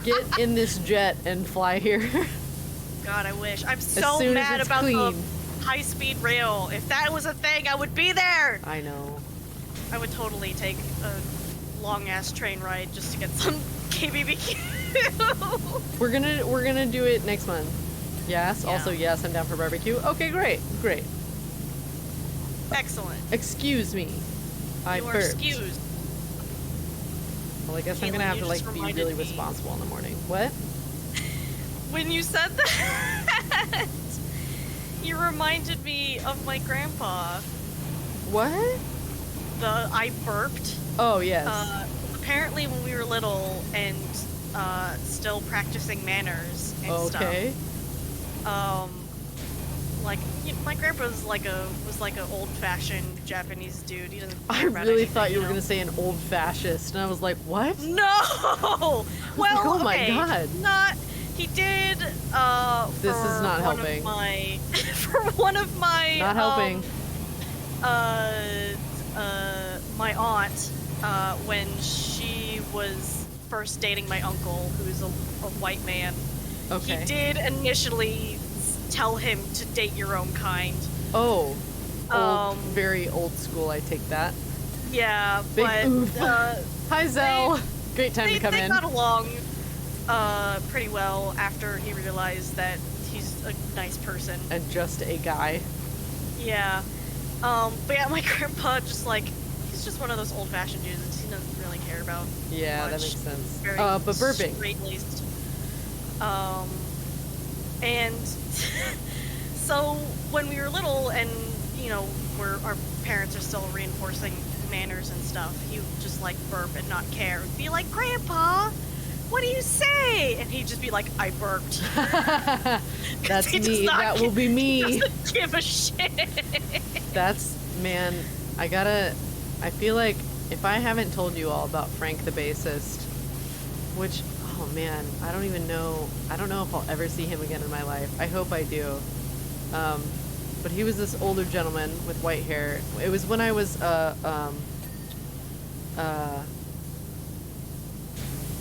[SPEAKER 2] Get in this jet and fly here.
[SPEAKER 1] God, I wish. I'm so mad about the high-speed rail. If that was a thing, I would be there!
[SPEAKER 2] I know.
[SPEAKER 1] I would totally take a long-ass train ride just to get some KBBQ.
[SPEAKER 2] We're gonna do it next month. Yes, yeah. Also yes, I'm down for barbecue. Okay, great.
[SPEAKER 1] Excellent.
[SPEAKER 2] Excuse me. I
[SPEAKER 1] You are
[SPEAKER 2] burped.
[SPEAKER 1] excused.
[SPEAKER 2] Well, I guess
[SPEAKER 1] Caitlyn,
[SPEAKER 2] I'm gonna have to, like, be really responsible in the morning. What?
[SPEAKER 1] When you said that, you reminded me of my grandpa.
[SPEAKER 2] What?
[SPEAKER 1] I burped.
[SPEAKER 2] Oh, yes.
[SPEAKER 1] Apparently when we were little and still practicing manners and stuff. Like, my grandpa was like an old-fashioned Japanese dude. He doesn't care about
[SPEAKER 2] really
[SPEAKER 1] anything,
[SPEAKER 2] thought you were gonna say an old fascist, and I was like, what?
[SPEAKER 1] No. Well,
[SPEAKER 2] like, oh my
[SPEAKER 1] okay,
[SPEAKER 2] god.
[SPEAKER 1] Not. He did.
[SPEAKER 2] This is not helping.
[SPEAKER 1] For one of my.
[SPEAKER 2] Not helping.
[SPEAKER 1] My aunt, when she was first dating my uncle, who's a white man.
[SPEAKER 2] Okay.
[SPEAKER 1] He did initially tell him to date your own kind.
[SPEAKER 2] Oh. Very old school, I take that.
[SPEAKER 1] Yeah,
[SPEAKER 2] Big
[SPEAKER 1] but
[SPEAKER 2] oof. Hi, Zell. Great time to come in.
[SPEAKER 1] They got along pretty well after he realized that he's a nice person.
[SPEAKER 2] And just a guy.
[SPEAKER 1] Yeah. But yeah, my grandpa just, like, he's just one of those old-fashioned dudes. He doesn't really care about
[SPEAKER 2] Yeah,
[SPEAKER 1] much.
[SPEAKER 2] That makes sense.
[SPEAKER 1] Very
[SPEAKER 2] but burping.
[SPEAKER 1] straight-laced. And so when we were little and, you know, our parents are still reinforcing manners and stuff, he would just, like, burp and not care. He'd be like, Grandpa, what do you say? And he'd just be like, I burped.
[SPEAKER 2] That's me. That will be me.
[SPEAKER 1] He doesn't give a shit.
[SPEAKER 2] That's, man, I feel like if I haven't told you all about Frank the bassist, which, oh man, I don't know if I'll ever see him again in my life. I hope I do. But he was this older gentleman with white hair. It was when I was,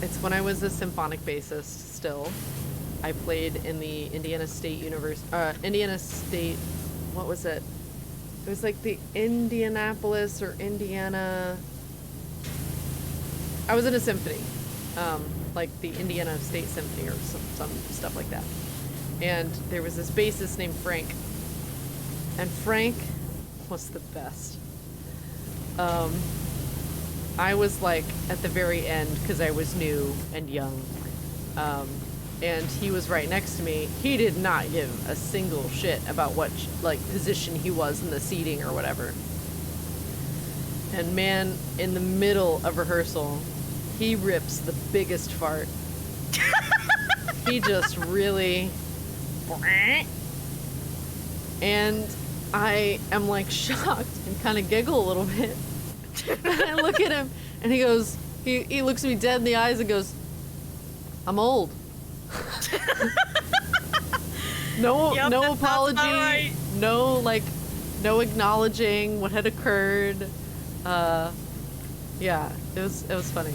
[SPEAKER 2] it's when I was a symphonic bassist still. I played in the Indiana State what was it? It was like the Indianapolis or Indiana. I was in a symphony, like the Indiana State Symphony or some stuff like that. And there was this bassist named Frank. And Frank was the best. I was like at the very end because I was new and young. and he was right next to me. He did not give a single shit about what like position he was in the seating or whatever. And man, in the middle of rehearsal, he rips the biggest fart. He just really... And I am like shocked and kind of giggle a little bit. And I look at him and he goes, he looks me dead in the eyes and goes, "I'm old." No,
[SPEAKER 1] Yep,
[SPEAKER 2] no
[SPEAKER 1] that sounds
[SPEAKER 2] apology,
[SPEAKER 1] about right.
[SPEAKER 2] no acknowledging what had occurred. Yeah, it was funny.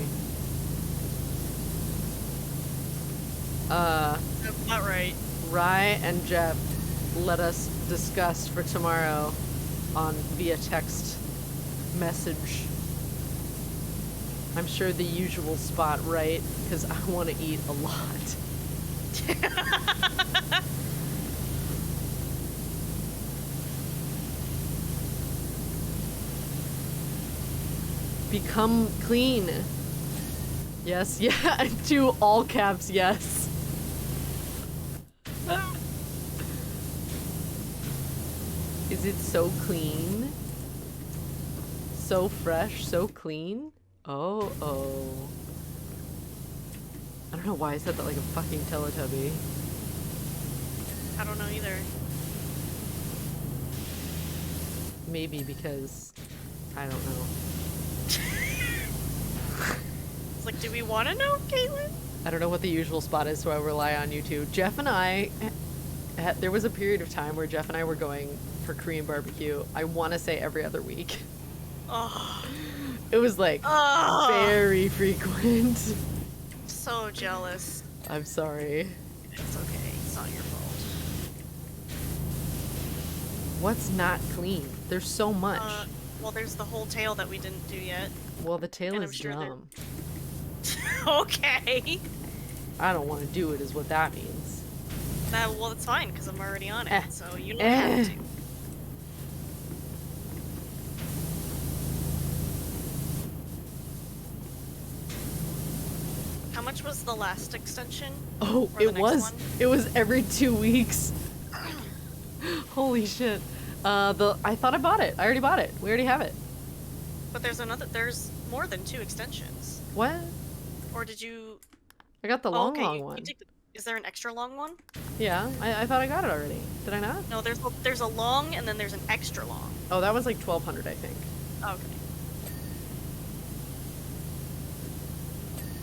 [SPEAKER 1] That's not right.
[SPEAKER 2] Rye and Jeff let us discuss for tomorrow on via text message. I'm sure the usual spot, right? Because I want to eat a lot. Become clean. Yes, yeah, to all caps, yes. Is it so clean? So fresh, so clean? Oh, oh. I don't know why I said that like a fucking Teletubby.
[SPEAKER 1] I don't know either.
[SPEAKER 2] Maybe because I don't know.
[SPEAKER 1] It's like, do we want to know, Caitlyn?
[SPEAKER 2] I don't know what the usual spot is, so I rely on you two. Jeff and I, there was a period of time where Jeff and I were going for Korean barbecue. I want to say every other week.
[SPEAKER 1] Oh,
[SPEAKER 2] It was like very frequent.
[SPEAKER 1] so jealous.
[SPEAKER 2] I'm sorry.
[SPEAKER 1] It's okay. It's not your fault.
[SPEAKER 2] What's not clean? There's so much.
[SPEAKER 1] Well, there's the whole tail that we didn't do yet.
[SPEAKER 2] Well, the tail
[SPEAKER 1] and I'm
[SPEAKER 2] is
[SPEAKER 1] sure
[SPEAKER 2] dumb.
[SPEAKER 1] Okay.
[SPEAKER 2] I don't want to do it is what that means.
[SPEAKER 1] Well, it's fine, because I'm already on it,
[SPEAKER 2] Eh.
[SPEAKER 1] so you don't have to. How much was the last extension?
[SPEAKER 2] Oh,
[SPEAKER 1] Or the
[SPEAKER 2] it
[SPEAKER 1] next
[SPEAKER 2] was.
[SPEAKER 1] one?
[SPEAKER 2] It was every 2 weeks. Holy shit. I thought I bought it. I already bought it. We already have it.
[SPEAKER 1] But there's more than 2 extensions.
[SPEAKER 2] What?
[SPEAKER 1] Or did you...
[SPEAKER 2] I got the
[SPEAKER 1] Oh,
[SPEAKER 2] long,
[SPEAKER 1] okay,
[SPEAKER 2] long
[SPEAKER 1] you
[SPEAKER 2] one.
[SPEAKER 1] did is there an extra long one?
[SPEAKER 2] Yeah, I thought I got it already. Did I not?
[SPEAKER 1] No, there's a long and then there's an extra long.
[SPEAKER 2] Oh, that was like 1200, I think.
[SPEAKER 1] Okay.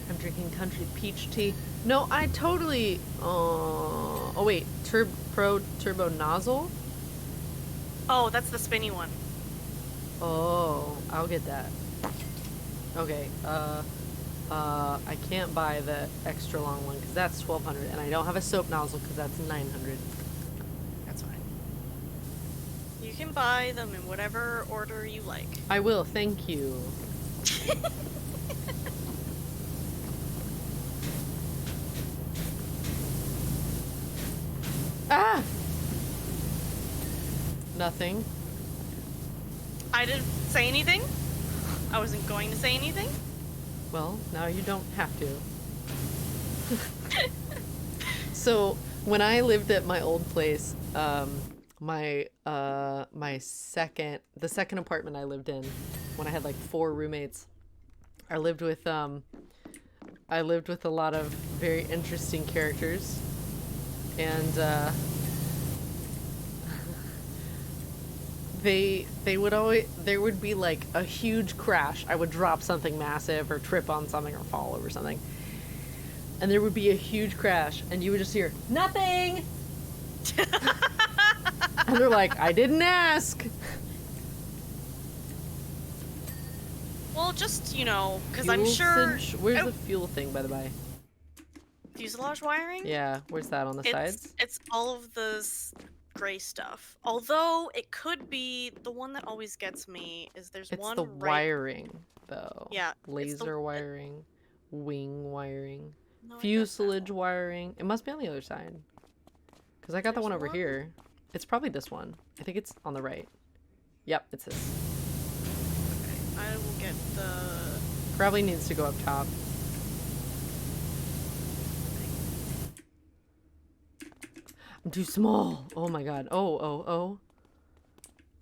[SPEAKER 2] I'm drinking country peach tea. No, I totally. Oh wait, turbo nozzle.
[SPEAKER 1] Oh, that's the spinny one.
[SPEAKER 2] Oh, I'll get that. Okay. I can't buy the extra long one because that's 1200, and I don't have a soap nozzle because that's 900.
[SPEAKER 1] That's fine. You can buy them in whatever order you like.
[SPEAKER 2] I will. Thank you. Ah! Nothing.
[SPEAKER 1] I didn't say anything. I wasn't going to say anything.
[SPEAKER 2] Well, now you don't have to. So, when I lived at my old place, the second apartment I lived in, when I had like 4 roommates, I lived with a lot of very interesting characters, and there would be like a huge crash. I would drop something massive or trip on something or fall over something. And there would be a huge crash and you would just hear, "Nothing!" And they're like, "I didn't ask."
[SPEAKER 1] Well, just, because I'm
[SPEAKER 2] Fuel
[SPEAKER 1] sure...
[SPEAKER 2] cinch- Where's the fuel thing, by the way?
[SPEAKER 1] Fuselage wiring?
[SPEAKER 2] Yeah, where's that on the sides?
[SPEAKER 1] It's all of the gray stuff. Although, it could be... The one that always gets me is there's
[SPEAKER 2] It's
[SPEAKER 1] one
[SPEAKER 2] the
[SPEAKER 1] right...
[SPEAKER 2] wiring, though.
[SPEAKER 1] Yeah. it's
[SPEAKER 2] Laser wiring, wing wiring,
[SPEAKER 1] No, I got that
[SPEAKER 2] fuselage
[SPEAKER 1] one.
[SPEAKER 2] wiring. It must be on the other side. Because I got the
[SPEAKER 1] There's
[SPEAKER 2] one over
[SPEAKER 1] one?
[SPEAKER 2] here. It's probably this one. I think it's on the right. Yep, it's this.
[SPEAKER 1] Okay, I will get the
[SPEAKER 2] Probably needs to go up top.
[SPEAKER 1] thing.
[SPEAKER 2] I'm too small. Oh my god. Oh.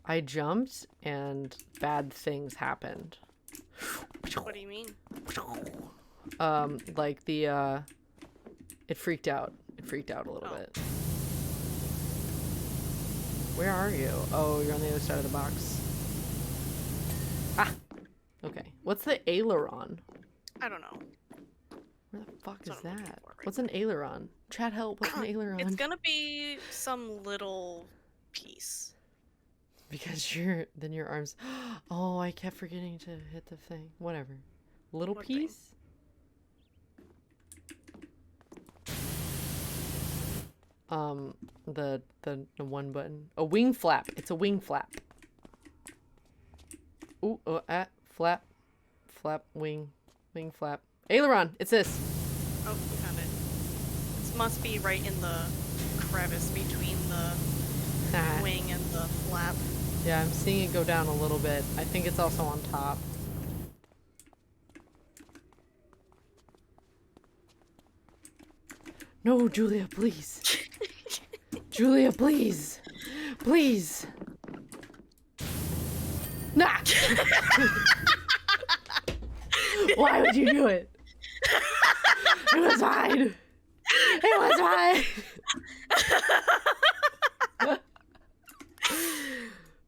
[SPEAKER 2] I jumped and bad things happened.
[SPEAKER 1] What do you mean?
[SPEAKER 2] Like the, it freaked out. It freaked out a little bit. Where are you? Oh, you're on the other side of the box. Ah! Okay. What's the aileron?
[SPEAKER 1] I don't know.
[SPEAKER 2] Where the fuck
[SPEAKER 1] That's
[SPEAKER 2] is
[SPEAKER 1] what I'm looking
[SPEAKER 2] that?
[SPEAKER 1] for right
[SPEAKER 2] What's an aileron? Chat help, what's an aileron?
[SPEAKER 1] It's gonna be some little piece.
[SPEAKER 2] Because then your arms... Oh, I kept forgetting to hit the thing. Whatever. Little
[SPEAKER 1] What
[SPEAKER 2] piece? The one button. A wing flap. It's a wing flap. Ooh, flap. Flap, wing flap. Aileron, it's this.
[SPEAKER 1] Oh, we found it. This must be right in the crevice between the wing and the flap.
[SPEAKER 2] Yeah, I'm seeing it go down a little bit. I think it's also on top. No, Julia, please. Julia, please. Please. Nah! Why would you do it? It was fine. It was fine.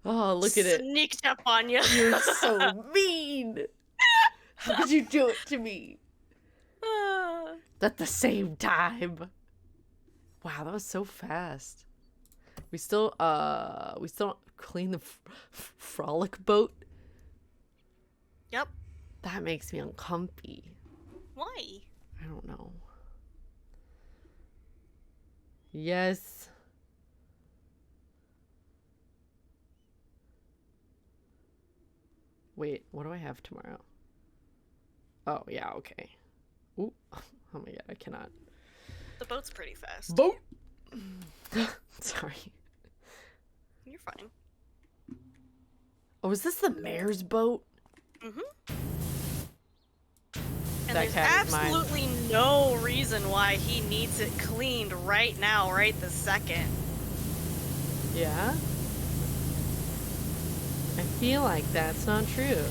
[SPEAKER 2] Oh, look at it.
[SPEAKER 1] Sneaked up on you.
[SPEAKER 2] You're so mean. How could you do it to me? At the same time. Wow, that was so fast. We still clean the frolic boat.
[SPEAKER 1] Yep.
[SPEAKER 2] That makes me uncomfy.
[SPEAKER 1] Why?
[SPEAKER 2] I don't know. Yes. Wait, what do I have tomorrow? Oh, yeah, okay. Ooh. Oh my god, I cannot.
[SPEAKER 1] The boat's pretty fast.
[SPEAKER 2] Boat! Sorry.
[SPEAKER 1] You're fine.
[SPEAKER 2] Oh, is this the mayor's boat?
[SPEAKER 1] Mm-hmm. And
[SPEAKER 2] That
[SPEAKER 1] there's
[SPEAKER 2] cat is mine.
[SPEAKER 1] absolutely no reason why he needs it cleaned right now, right this second.
[SPEAKER 2] Yeah? I feel like that's not true.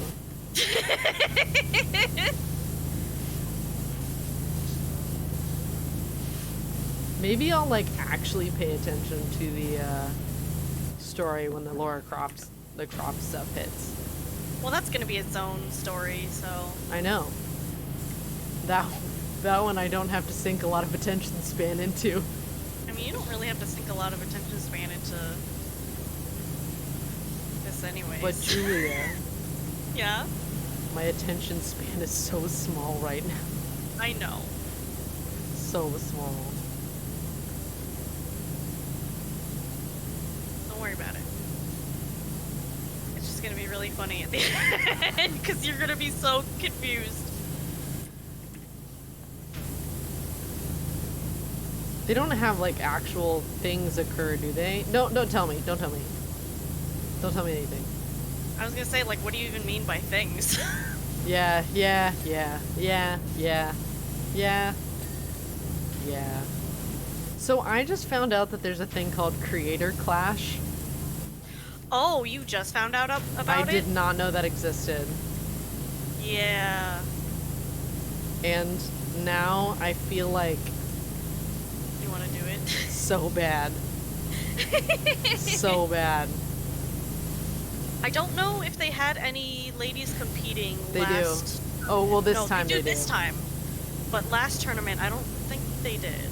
[SPEAKER 2] Maybe I'll like actually pay attention to the story when the Laura Croft stuff hits.
[SPEAKER 1] Well, that's gonna be its own story, so...
[SPEAKER 2] I know. That one I don't have to sink a lot of attention span into.
[SPEAKER 1] I mean, you don't really have to sink a lot of attention span into this anyways.
[SPEAKER 2] But Julia,
[SPEAKER 1] Yeah?
[SPEAKER 2] my attention span is so small right now.
[SPEAKER 1] I know.
[SPEAKER 2] So small.
[SPEAKER 1] Don't worry about it. It's just gonna be really funny at the end, because you're gonna be so confused.
[SPEAKER 2] They don't have like actual things occur, do they? No, don't tell me. Don't tell me. Don't tell me anything.
[SPEAKER 1] I was gonna say, like, what do you even mean by things?
[SPEAKER 2] Yeah. So I just found out that there's a thing called Creator Clash.
[SPEAKER 1] Oh, you just found out about it?
[SPEAKER 2] I did not know that existed.
[SPEAKER 1] Yeah.
[SPEAKER 2] And now I feel like
[SPEAKER 1] You wanna do it?
[SPEAKER 2] so bad. So bad.
[SPEAKER 1] I don't know if they had any ladies competing
[SPEAKER 2] They
[SPEAKER 1] last...
[SPEAKER 2] do. Oh, well, this
[SPEAKER 1] no,
[SPEAKER 2] time
[SPEAKER 1] they
[SPEAKER 2] they
[SPEAKER 1] do this time. But last tournament, I don't think they did.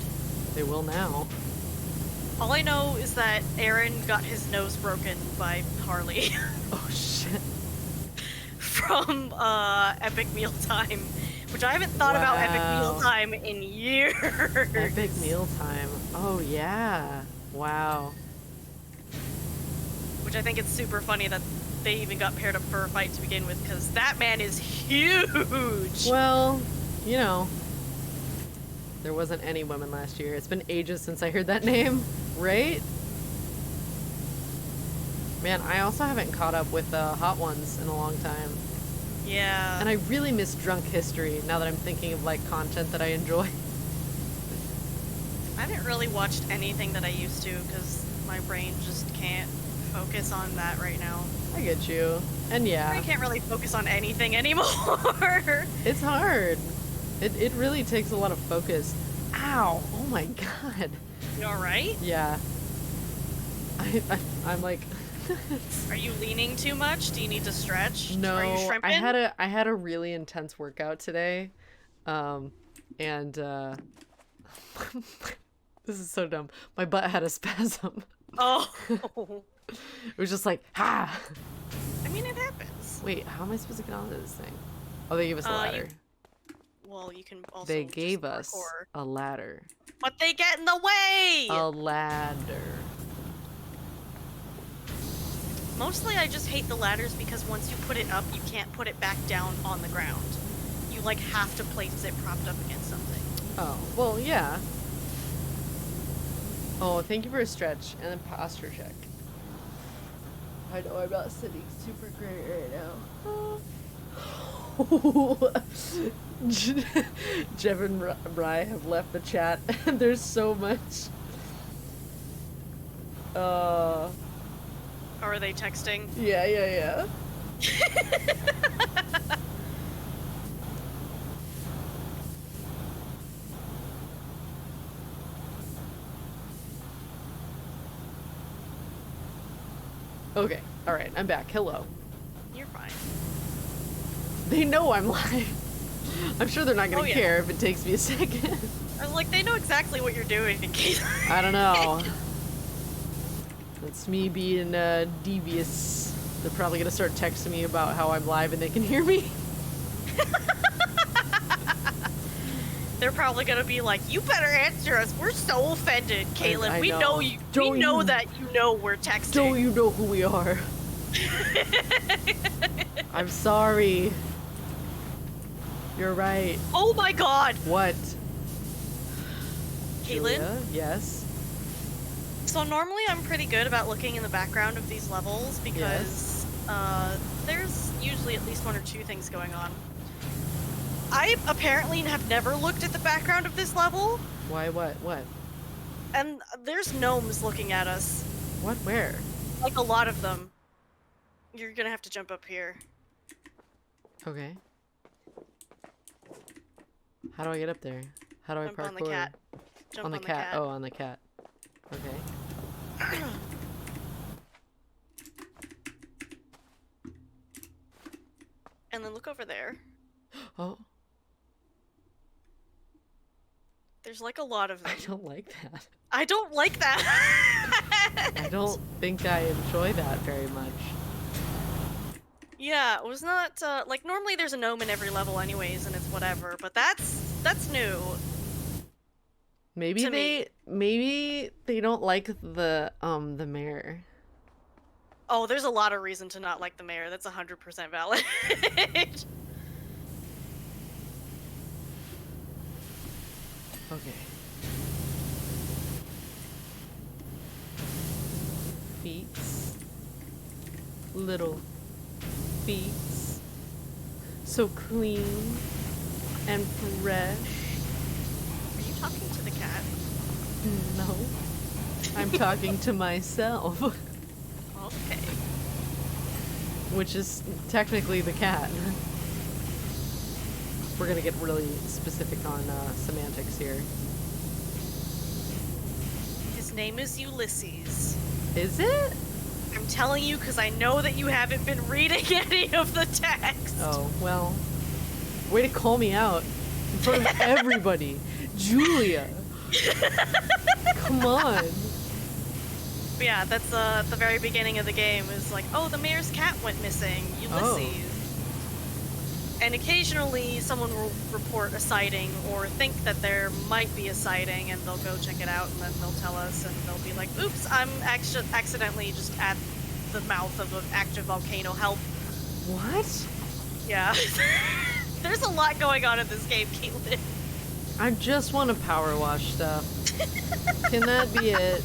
[SPEAKER 2] They will now.
[SPEAKER 1] All I know is that Aaron got his nose broken by Harley
[SPEAKER 2] Oh, shit.
[SPEAKER 1] from Epic Mealtime, which I haven't thought about Epic
[SPEAKER 2] Wow.
[SPEAKER 1] Mealtime in years.
[SPEAKER 2] Epic Mealtime. Oh, yeah. Wow.
[SPEAKER 1] Which I think it's super funny that they even got paired up for a fight to begin with, because that man is huge.
[SPEAKER 2] Well, you know, there wasn't any women last year. It's been ages since I heard that name, right? Man, I also haven't caught up with Hot Ones in a long time.
[SPEAKER 1] Yeah.
[SPEAKER 2] And I really miss Drunk History now that I'm thinking of like content that I enjoy.
[SPEAKER 1] I haven't really watched anything that I used to because my brain just can't focus on that right now.
[SPEAKER 2] I get you. And yeah.
[SPEAKER 1] I can't really focus on anything anymore.
[SPEAKER 2] It's hard. It really takes a lot of focus. Ow! Oh my god.
[SPEAKER 1] You alright?
[SPEAKER 2] Yeah. I'm like...
[SPEAKER 1] Are you leaning too much? Do you need to stretch?
[SPEAKER 2] No,
[SPEAKER 1] Are you shrimping?
[SPEAKER 2] I had a really intense workout today. And this is so dumb. My butt had a spasm.
[SPEAKER 1] Oh.
[SPEAKER 2] It was just like, ha!
[SPEAKER 1] I mean, it happens.
[SPEAKER 2] Wait, how am I supposed to get onto this thing? Oh, they gave us a ladder.
[SPEAKER 1] Well, you can also
[SPEAKER 2] They
[SPEAKER 1] just
[SPEAKER 2] gave us
[SPEAKER 1] parkour.
[SPEAKER 2] a ladder.
[SPEAKER 1] But they get in the way!
[SPEAKER 2] A ladder.
[SPEAKER 1] Mostly I just hate the ladders because once you put it up, you can't put it back down on the ground. You, like, have to place it propped up against something.
[SPEAKER 2] Oh, well, yeah. Oh, thank you for a stretch and a posture check. I know I'm not sitting super great right now. Jeff and Bri have left the chat, and there's so much.
[SPEAKER 1] Or are they texting?
[SPEAKER 2] Yeah. Okay, alright, I'm back. Hello.
[SPEAKER 1] You're fine.
[SPEAKER 2] They know I'm live. I'm sure they're not gonna care if it takes me a second.
[SPEAKER 1] I was like, they know exactly what you're doing in case.
[SPEAKER 2] I don't know. It's me being devious. They're probably gonna start texting me about how I'm live and they can hear me.
[SPEAKER 1] They're probably gonna be like, you better answer us. We're so offended, Caitlyn.
[SPEAKER 2] I
[SPEAKER 1] We know you. We know that you know we're texting.
[SPEAKER 2] Don't you know who we are? I'm sorry. You're right.
[SPEAKER 1] Oh my god!
[SPEAKER 2] What?
[SPEAKER 1] Caitlyn?
[SPEAKER 2] Julia? Yes?
[SPEAKER 1] So normally I'm pretty good about looking in the background of these levels because there's usually at least one or two things going on. I apparently have never looked at the background of this level.
[SPEAKER 2] Why? What?
[SPEAKER 1] And there's gnomes looking at us.
[SPEAKER 2] What? Where?
[SPEAKER 1] Like a lot of them. You're gonna have to jump up here.
[SPEAKER 2] Okay. How do I get up there? How do I
[SPEAKER 1] Jump
[SPEAKER 2] parkour?
[SPEAKER 1] on the cat. Jump
[SPEAKER 2] on the cat. Oh, on the cat. Okay.
[SPEAKER 1] And then look over there.
[SPEAKER 2] Oh.
[SPEAKER 1] There's like a lot of them.
[SPEAKER 2] I don't like that.
[SPEAKER 1] I don't like that.
[SPEAKER 2] I don't think I enjoy that very much.
[SPEAKER 1] Yeah, it was not, like, normally there's a gnome in every level anyways, and it's whatever, but that's new.
[SPEAKER 2] Maybe they don't like the mayor.
[SPEAKER 1] Oh, there's a lot of reason to not like the mayor. That's 100% valid.
[SPEAKER 2] Okay. Feet. Little feet. So clean and fresh.
[SPEAKER 1] Are you talking to the cat?
[SPEAKER 2] No. I'm talking to myself.
[SPEAKER 1] Okay.
[SPEAKER 2] Which is technically the cat. We're gonna get really specific on semantics here.
[SPEAKER 1] His name is Ulysses.
[SPEAKER 2] Is it?
[SPEAKER 1] I'm telling you because I know that you haven't been reading any of the text.
[SPEAKER 2] Oh, well. Way to call me out in front of everybody. Julia. Come on.
[SPEAKER 1] But yeah, that's at the very beginning of the game. Is like, oh, the mayor's cat went missing. Ulysses. And occasionally someone will report a sighting or think that there might be a sighting and they'll go check it out and then they'll tell us and they'll be like, oops, I'm accidentally just at the mouth of an active volcano, help.
[SPEAKER 2] What?
[SPEAKER 1] Yeah. There's a lot going on in this game, Caitlyn.
[SPEAKER 2] I just want to power wash stuff. Can that be it?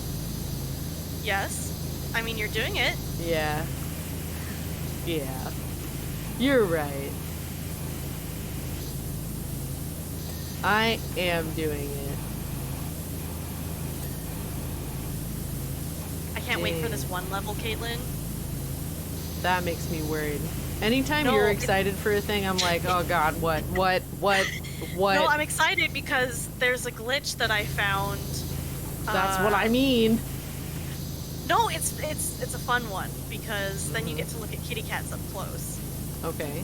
[SPEAKER 1] Yes. I mean, you're doing it.
[SPEAKER 2] Yeah. Yeah. You're right. I am doing it.
[SPEAKER 1] can't wait for this one level, Caitlyn.
[SPEAKER 2] That makes me worried. Anytime
[SPEAKER 1] No,
[SPEAKER 2] you're excited for a thing, I'm like, oh god, what?
[SPEAKER 1] No, I'm excited because there's a glitch that I found.
[SPEAKER 2] That's what I mean.
[SPEAKER 1] No, it's a fun one because then you get to look at kitty cats up close.
[SPEAKER 2] Okay.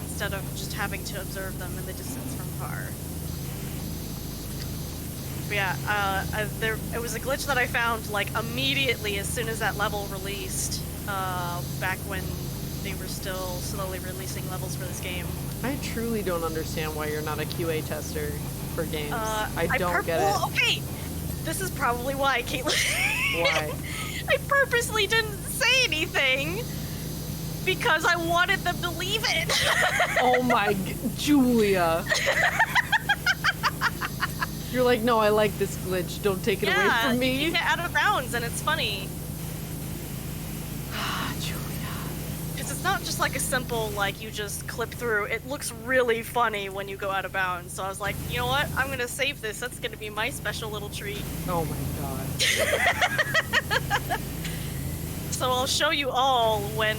[SPEAKER 1] Instead of just having to observe them in the distance from far. But yeah, it was a glitch that I found like immediately as soon as that level released, back when they were still slowly releasing levels for this game.
[SPEAKER 2] I truly don't understand why you're not a QA tester for games. I don't get it.
[SPEAKER 1] Well, okay, this is probably why, Caitlyn.
[SPEAKER 2] Why?
[SPEAKER 1] I purposely didn't say anything because I wanted them to leave it.
[SPEAKER 2] Oh my, Julia. You're like, no, I like this glitch. Don't take it away from me.
[SPEAKER 1] You get out of bounds and it's funny.
[SPEAKER 2] Julia.
[SPEAKER 1] Because it's not just like a simple, like, you just clip through. It looks really funny when you go out of bounds. So I was like, you know what? I'm going to save this. That's going to be my special little treat.
[SPEAKER 2] Oh my god.
[SPEAKER 1] So I'll show you all when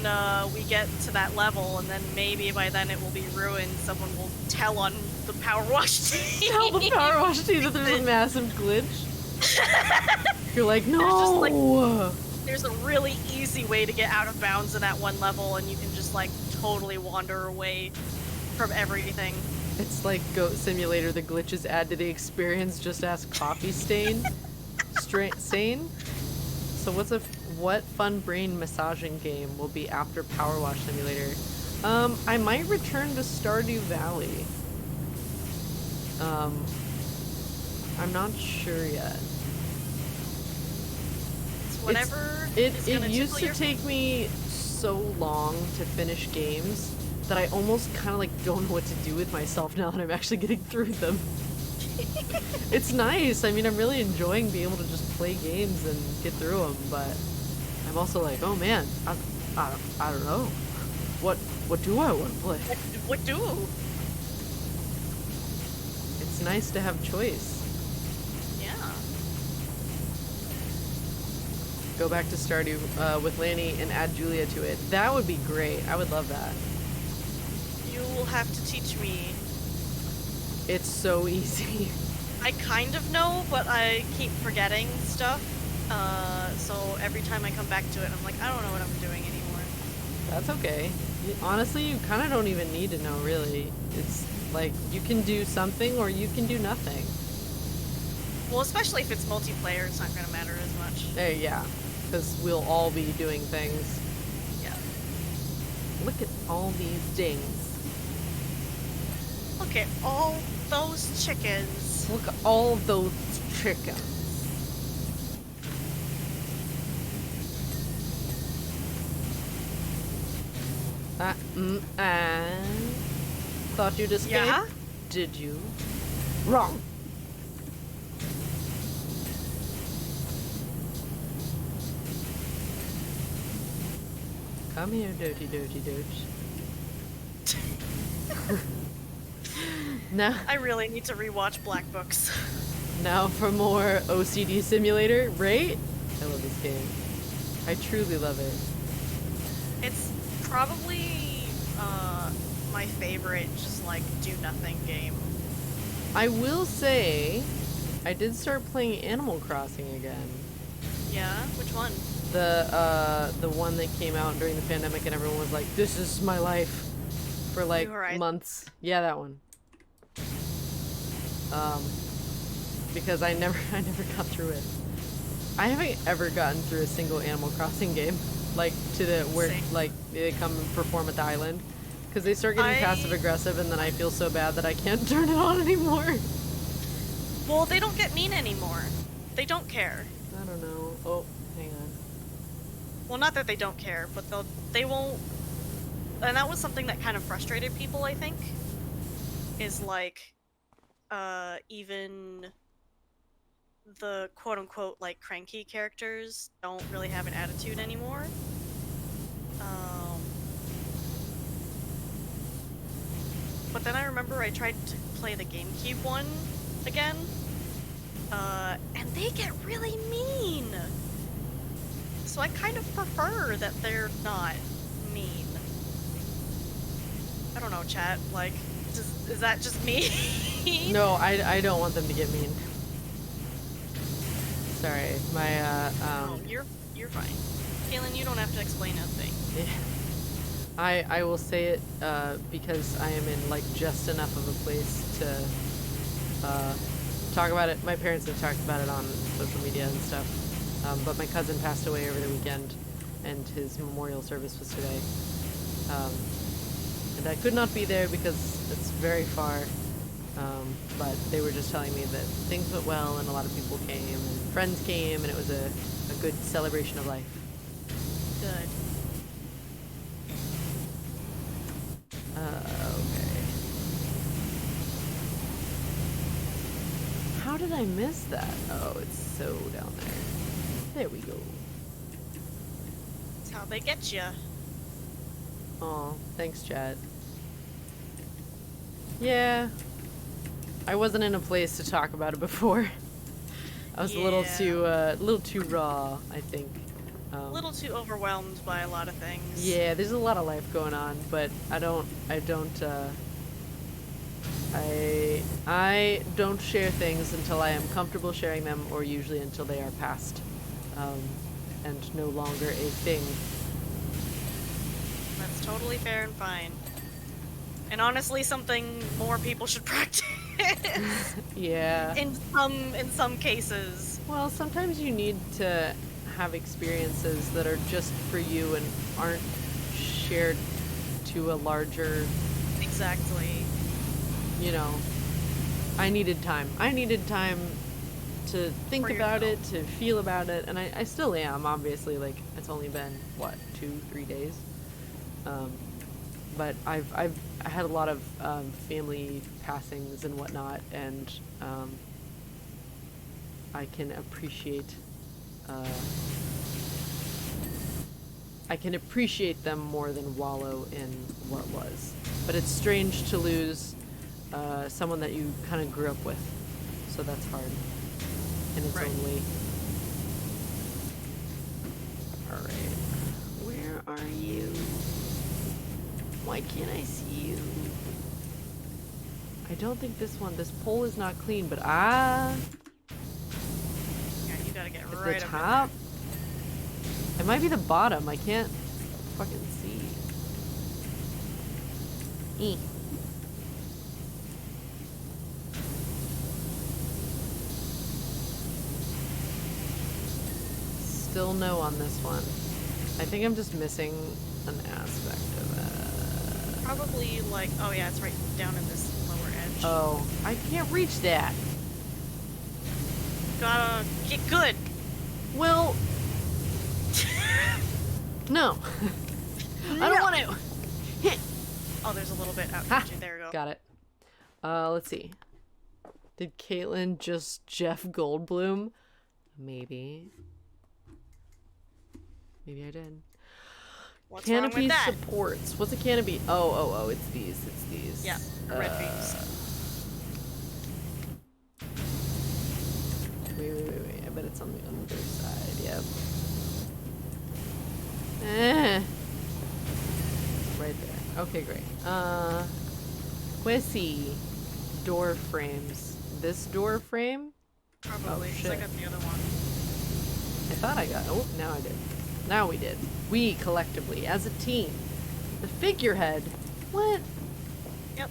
[SPEAKER 1] we get to that level, and then maybe by then it will be ruined. Someone will tell on the PowerWash team.
[SPEAKER 2] Tell the PowerWash team that there's a massive glitch. You're like, no.
[SPEAKER 1] There's a really easy way to get out of bounds in that one level, and you can just like totally wander away from everything.
[SPEAKER 2] It's like Goat Simulator. The glitches add to the experience. Just ask Coffee Stain. Stain. So what fun brain massaging game will be after PowerWash Simulator? I might return to Stardew Valley. I'm not sure yet.
[SPEAKER 1] It's whatever.
[SPEAKER 2] It used to take me so long to finish games that I almost kind of like don't know what to do with myself now that I'm actually getting through them. It's nice. I mean, I'm really enjoying being able to just play games and get through them, but I'm also like, oh man, I don't know. What do I want to play?
[SPEAKER 1] What do?
[SPEAKER 2] It's nice to have choice.
[SPEAKER 1] Yeah.
[SPEAKER 2] Go back to Stardew with Lanny and add Julia to it. That would be great. I would love that.
[SPEAKER 1] You will have to teach me.
[SPEAKER 2] It's so easy.
[SPEAKER 1] I kind of know, but I keep forgetting stuff. So every time I come back to it, I'm like, I don't know what I'm doing anymore.
[SPEAKER 2] That's okay. Honestly, you kind of don't even need to know, really. It's like, you can do something or you can do nothing.
[SPEAKER 1] Well, especially if it's multiplayer, it's not going to matter as much.
[SPEAKER 2] Hey, yeah. Because we'll all be doing things.
[SPEAKER 1] Yeah.
[SPEAKER 2] Look at all these dings.
[SPEAKER 1] Look at all those chickens.
[SPEAKER 2] Look at all those chickens. Thought you'd escape?
[SPEAKER 1] Yeah?
[SPEAKER 2] Did you? Wrong. Come here, dirty doge. Now,
[SPEAKER 1] I really need to rewatch Black Books.
[SPEAKER 2] now for more OCD Simulator, right? I love this game. I truly love it.
[SPEAKER 1] It's probably my favorite, just like do nothing game.
[SPEAKER 2] I will say, I did start playing Animal Crossing again.
[SPEAKER 1] Yeah, which one?
[SPEAKER 2] The one that came out during the pandemic and everyone was like, this is my life for like months. Yeah, that one. Because I never got through it. I haven't ever gotten through a single Animal Crossing game, like to the where
[SPEAKER 1] Same.
[SPEAKER 2] like they come and perform at the island, because they start getting passive aggressive, and then I feel so bad that I can't turn it on anymore.
[SPEAKER 1] Well, they don't get mean anymore. They don't care.
[SPEAKER 2] I don't know. Oh, hang on.
[SPEAKER 1] Well, not that they don't care, but they won't. And that was something that kind of frustrated people, I think. Is like, even the quote-unquote like cranky characters don't really have an attitude anymore. But then I remember I tried to play the GameCube one again, and they get really mean. so I kind of prefer that they're not mean. I don't know, chat. Like, is that just me?
[SPEAKER 2] No, I don't want them to get mean. Sorry, my
[SPEAKER 1] No, you're fine. Caitlyn, you don't have to explain a thing.
[SPEAKER 2] yeah. I will say it because I am in like just enough of a place to talk about it. My parents have talked about it on social media and stuff. But my cousin passed away over the weekend, and his memorial service was today. And I could not be there because it's very far. But they were just telling me that things went well, and a lot of people came, and friends came, and it was a good celebration of life.
[SPEAKER 1] Good.
[SPEAKER 2] Okay. How did I miss that? Oh, it's so down there. There we go.
[SPEAKER 1] That's how they get you.
[SPEAKER 2] Oh, thanks, chat. Yeah. I wasn't in a place to talk about it before. I was a little too raw, I think.
[SPEAKER 1] A little too overwhelmed by a lot of things.
[SPEAKER 2] Yeah, there's a lot of life going on, but I don't share things until I am comfortable sharing them, or usually until they are past, and no longer a thing.
[SPEAKER 1] That's totally fair and fine. And honestly, something more people should practice.
[SPEAKER 2] Yeah.
[SPEAKER 1] In some cases.
[SPEAKER 2] Well, sometimes you need to have experiences that are just for you and aren't shared to a larger...
[SPEAKER 1] Exactly.
[SPEAKER 2] You know, I needed time. I needed time to think about it, to feel about it, and I still am, obviously. Like, it's only been, what, 2-3 days? But I had a lot of family passings and whatnot, and I can appreciate them more than wallow in what was. But it's strange to lose someone that you kind of grew up with, so that's hard in its own way. All right, where are you? Why can't I see you? I don't think this pole is not clean, but
[SPEAKER 1] yeah, you gotta get right
[SPEAKER 2] at the
[SPEAKER 1] up
[SPEAKER 2] top. It might be the bottom. I can't fucking see. Still no on this one. I think I'm just missing an aspect of it.
[SPEAKER 1] Probably like, oh yeah, it's right down in this lower edge.
[SPEAKER 2] Oh, I can't reach that.
[SPEAKER 1] Gotta get good.
[SPEAKER 2] Well, no. I don't want to.
[SPEAKER 1] Oh, there's a little bit out here. There we go.
[SPEAKER 2] Got it. Let's see. Did Caitlyn just Jeff Goldblum? Maybe. Maybe I did.
[SPEAKER 1] What's
[SPEAKER 2] Canopy
[SPEAKER 1] wrong with that?
[SPEAKER 2] supports. What's a canopy? Oh, it's these.
[SPEAKER 1] Yeah, the red beams.
[SPEAKER 2] Wait. I bet it's on the other side. Yep. Right there. Okay, great. Quissy. Door frames. This door frame?
[SPEAKER 1] Probably,
[SPEAKER 2] Oh,
[SPEAKER 1] 'cause
[SPEAKER 2] shit.
[SPEAKER 1] I got the other one.
[SPEAKER 2] I thought I got... Oh, now I did. Now we did. We, collectively, as a team. The figurehead. What?
[SPEAKER 1] Yep.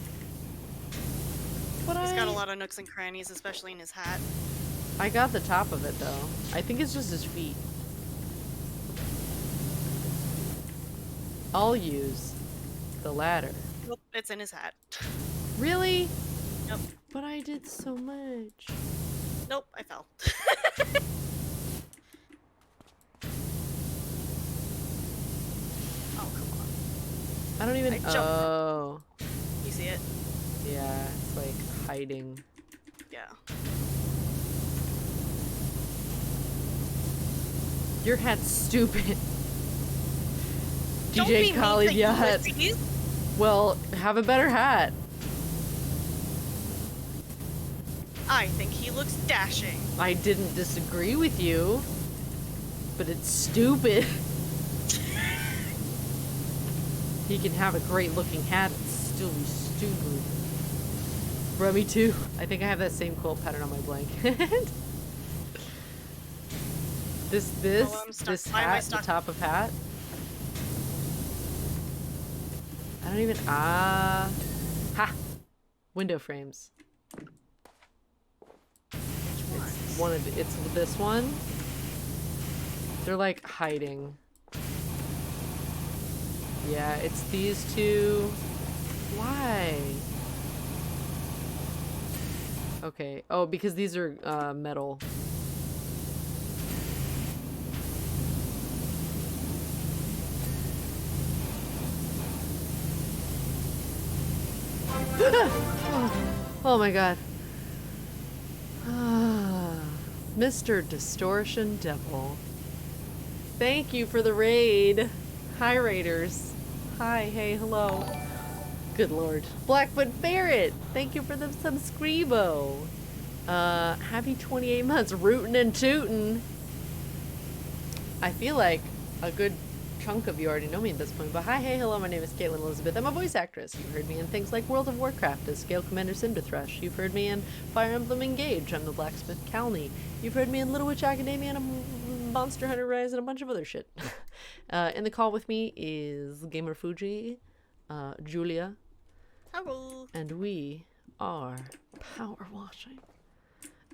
[SPEAKER 2] What
[SPEAKER 1] He's got a lot of nooks and crannies, especially in his hat.
[SPEAKER 2] I got the top of it, though. I think it's just his feet. I'll use the ladder.
[SPEAKER 1] Nope, it's in his hat.
[SPEAKER 2] Really?
[SPEAKER 1] Nope.
[SPEAKER 2] But I did so much.
[SPEAKER 1] Nope, I fell. Oh, come on.
[SPEAKER 2] I don't even... Oh.
[SPEAKER 1] You see it?
[SPEAKER 2] Yeah, it's like hiding.
[SPEAKER 1] Yeah.
[SPEAKER 2] Your hat's stupid.
[SPEAKER 1] Don't
[SPEAKER 2] DJ
[SPEAKER 1] be
[SPEAKER 2] Khaled,
[SPEAKER 1] mean to
[SPEAKER 2] yeah.
[SPEAKER 1] Ulysses.
[SPEAKER 2] Well, have a better hat.
[SPEAKER 1] I think he looks dashing.
[SPEAKER 2] I didn't disagree with you. but it's stupid. He can have a great looking hat and still be stupid. Bro, me too. I think I have that same quilt pattern on my blanket. This
[SPEAKER 1] Why am I
[SPEAKER 2] hat, the
[SPEAKER 1] stuck?
[SPEAKER 2] top of hat. I don't even, ha! Window frames. It's this one. They're like hiding. Yeah, it's these two. Why? Okay. Oh, because these are metal. Oh my god. Mr. Distortion Devil. Thank you for the raid. Hi, raiders. Hi, hey, hello. Good lord. Blackfoot Ferret. Thank you for the subscribo. Happy 28 months. Rootin' and tootin'. I feel like a good chunk of you already know me at this point, but hi, hey, hello, my name is Caitlyn Elizabeth. I'm a voice actress. You've heard me in things like World of Warcraft as Scale Commander Cinderthresh. You've heard me in Fire Emblem Engage. I'm the Blacksmith Calney. You've heard me in Little Witch Academia and Monster Hunter Rise and a bunch of other shit. In the call with me is Gamer Fuji, Julia,
[SPEAKER 1] Hello.
[SPEAKER 2] and we are power washing.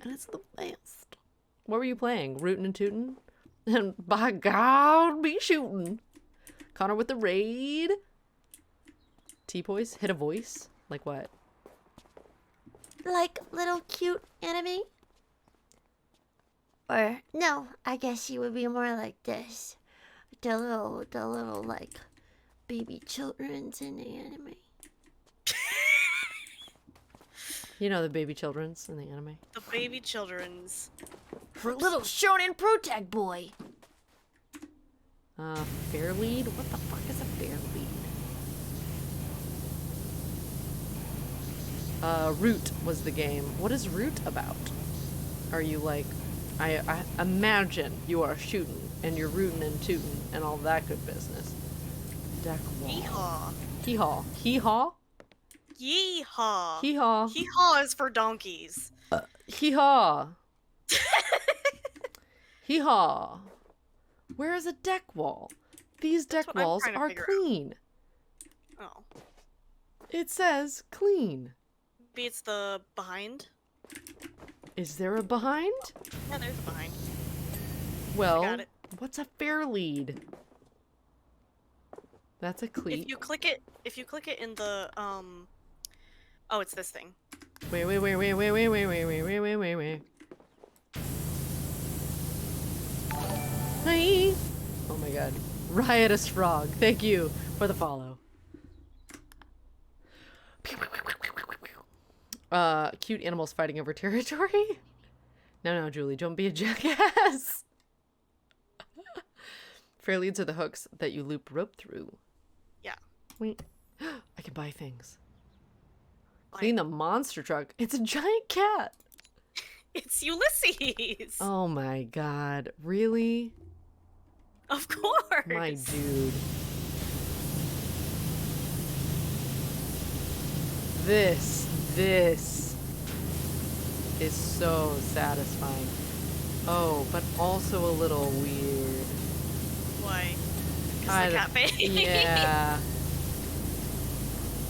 [SPEAKER 2] And it's the best. What were you playing? Rootin' and tootin'? And by God, be shooting. Connor with the raid. T-Boys, hit a voice? Like what?
[SPEAKER 3] Like little cute anime? Or no, I guess you would be more like this. The little like baby children's in the anime.
[SPEAKER 2] You know the baby children's in the anime.
[SPEAKER 1] The baby children's.
[SPEAKER 3] For little shonen protag boy.
[SPEAKER 2] Fair lead? What the fuck is a fair lead? Root was the game. What is Root about? Are you like, I imagine you are shooting and you're rooting and tooting and all that good business. Deck wall.
[SPEAKER 1] Yeehaw.
[SPEAKER 2] Hee-haw. Hee-haw?
[SPEAKER 1] Yeehaw.
[SPEAKER 2] Hee-haw.
[SPEAKER 1] Yeehaw is for donkeys.
[SPEAKER 2] Hee-haw. Hee-haw. Where is a deck wall? These
[SPEAKER 1] That's
[SPEAKER 2] deck
[SPEAKER 1] what I'm
[SPEAKER 2] walls
[SPEAKER 1] trying to
[SPEAKER 2] are
[SPEAKER 1] figure out.
[SPEAKER 2] clean.
[SPEAKER 1] Oh.
[SPEAKER 2] It says clean.
[SPEAKER 1] Maybe it's the behind?
[SPEAKER 2] Is there a behind?
[SPEAKER 1] Yeah, there's a behind.
[SPEAKER 2] Well,
[SPEAKER 1] got it.
[SPEAKER 2] what's a fair lead? That's a cleat.
[SPEAKER 1] If you click it in the, oh, it's this thing.
[SPEAKER 2] Wait. Hi. Oh my god. Riotous Frog. Thank you for the follow. Cute animals fighting over territory? No, Julie, don't be a jackass. Fair leads are the hooks that you loop rope through.
[SPEAKER 1] Yeah.
[SPEAKER 2] Wait. I can buy things. Clean the monster truck. It's a giant cat.
[SPEAKER 1] It's Ulysses!
[SPEAKER 2] Oh my god. Really?
[SPEAKER 1] Of course!
[SPEAKER 2] My dude. This is so satisfying. Oh, but also a little weird.
[SPEAKER 1] Why? Because of the cat face?
[SPEAKER 2] Yeah.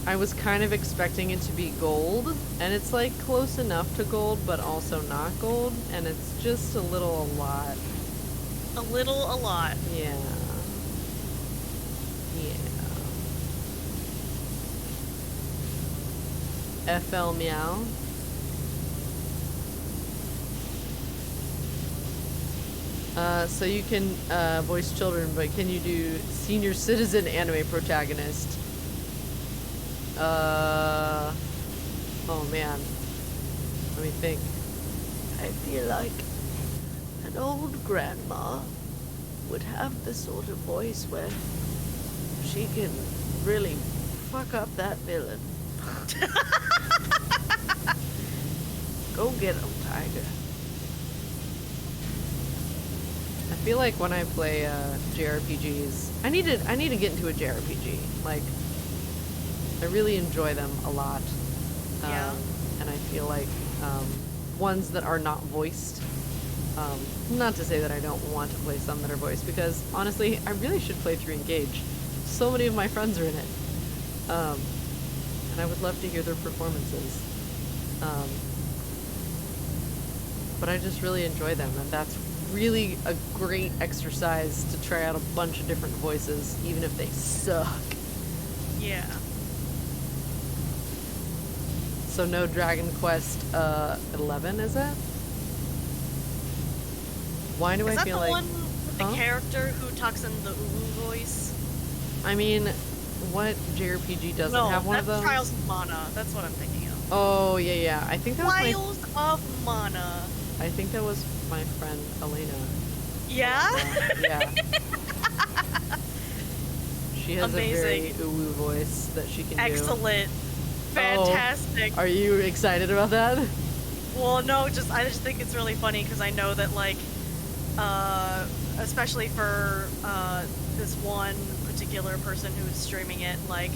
[SPEAKER 2] I was kind of expecting it to be gold, and it's like close enough to gold, but also not gold, and it's just a little a lot.
[SPEAKER 1] A little, a lot.
[SPEAKER 2] Yeah. FL Meow. So you can voice children, but can you do senior citizen anime protagonist? Oh man. Let me think. I feel like an old grandma would have the sort of voice where she can really fuck up that villain. Go get him, Tiger. I feel like when I play JRPGs, I need to get into a JRPG. Like, I really enjoy them a lot.
[SPEAKER 1] Yeah.
[SPEAKER 2] And I feel like ones that are not voiced. Not to say that I don't want to play some that are voiced, because honestly, I really should play through Engage. So many of my friends are in it. And I would love to hear their performances. But I just really enjoy them, and that's really a great exercise to try out a bunch of different voices, even if they suck.
[SPEAKER 1] Yeah.
[SPEAKER 2] So no Dragon Quest 11, is it? Why do
[SPEAKER 1] Is
[SPEAKER 2] I
[SPEAKER 1] that
[SPEAKER 2] feel
[SPEAKER 1] the
[SPEAKER 2] like...
[SPEAKER 1] one with the character who talks in the Uwu voice?
[SPEAKER 2] I mean, what JRPG doesn't
[SPEAKER 1] No,
[SPEAKER 2] have one of
[SPEAKER 1] that's
[SPEAKER 2] those?
[SPEAKER 1] Trials of Mana. That's what I'm thinking of.
[SPEAKER 2] Oh, yeah. I think that was
[SPEAKER 1] Trials of Mana.
[SPEAKER 2] I think that was my friend Elena.
[SPEAKER 1] Yeah?
[SPEAKER 2] Yeah. She has
[SPEAKER 1] Amazing.
[SPEAKER 2] a very uwu voice that she can do.
[SPEAKER 1] Excellent. Fantastic.
[SPEAKER 2] Are you excited about that?
[SPEAKER 1] Well, no, I just think it's really funny because I know that, like, especially for this one particular person who is streaming it, like,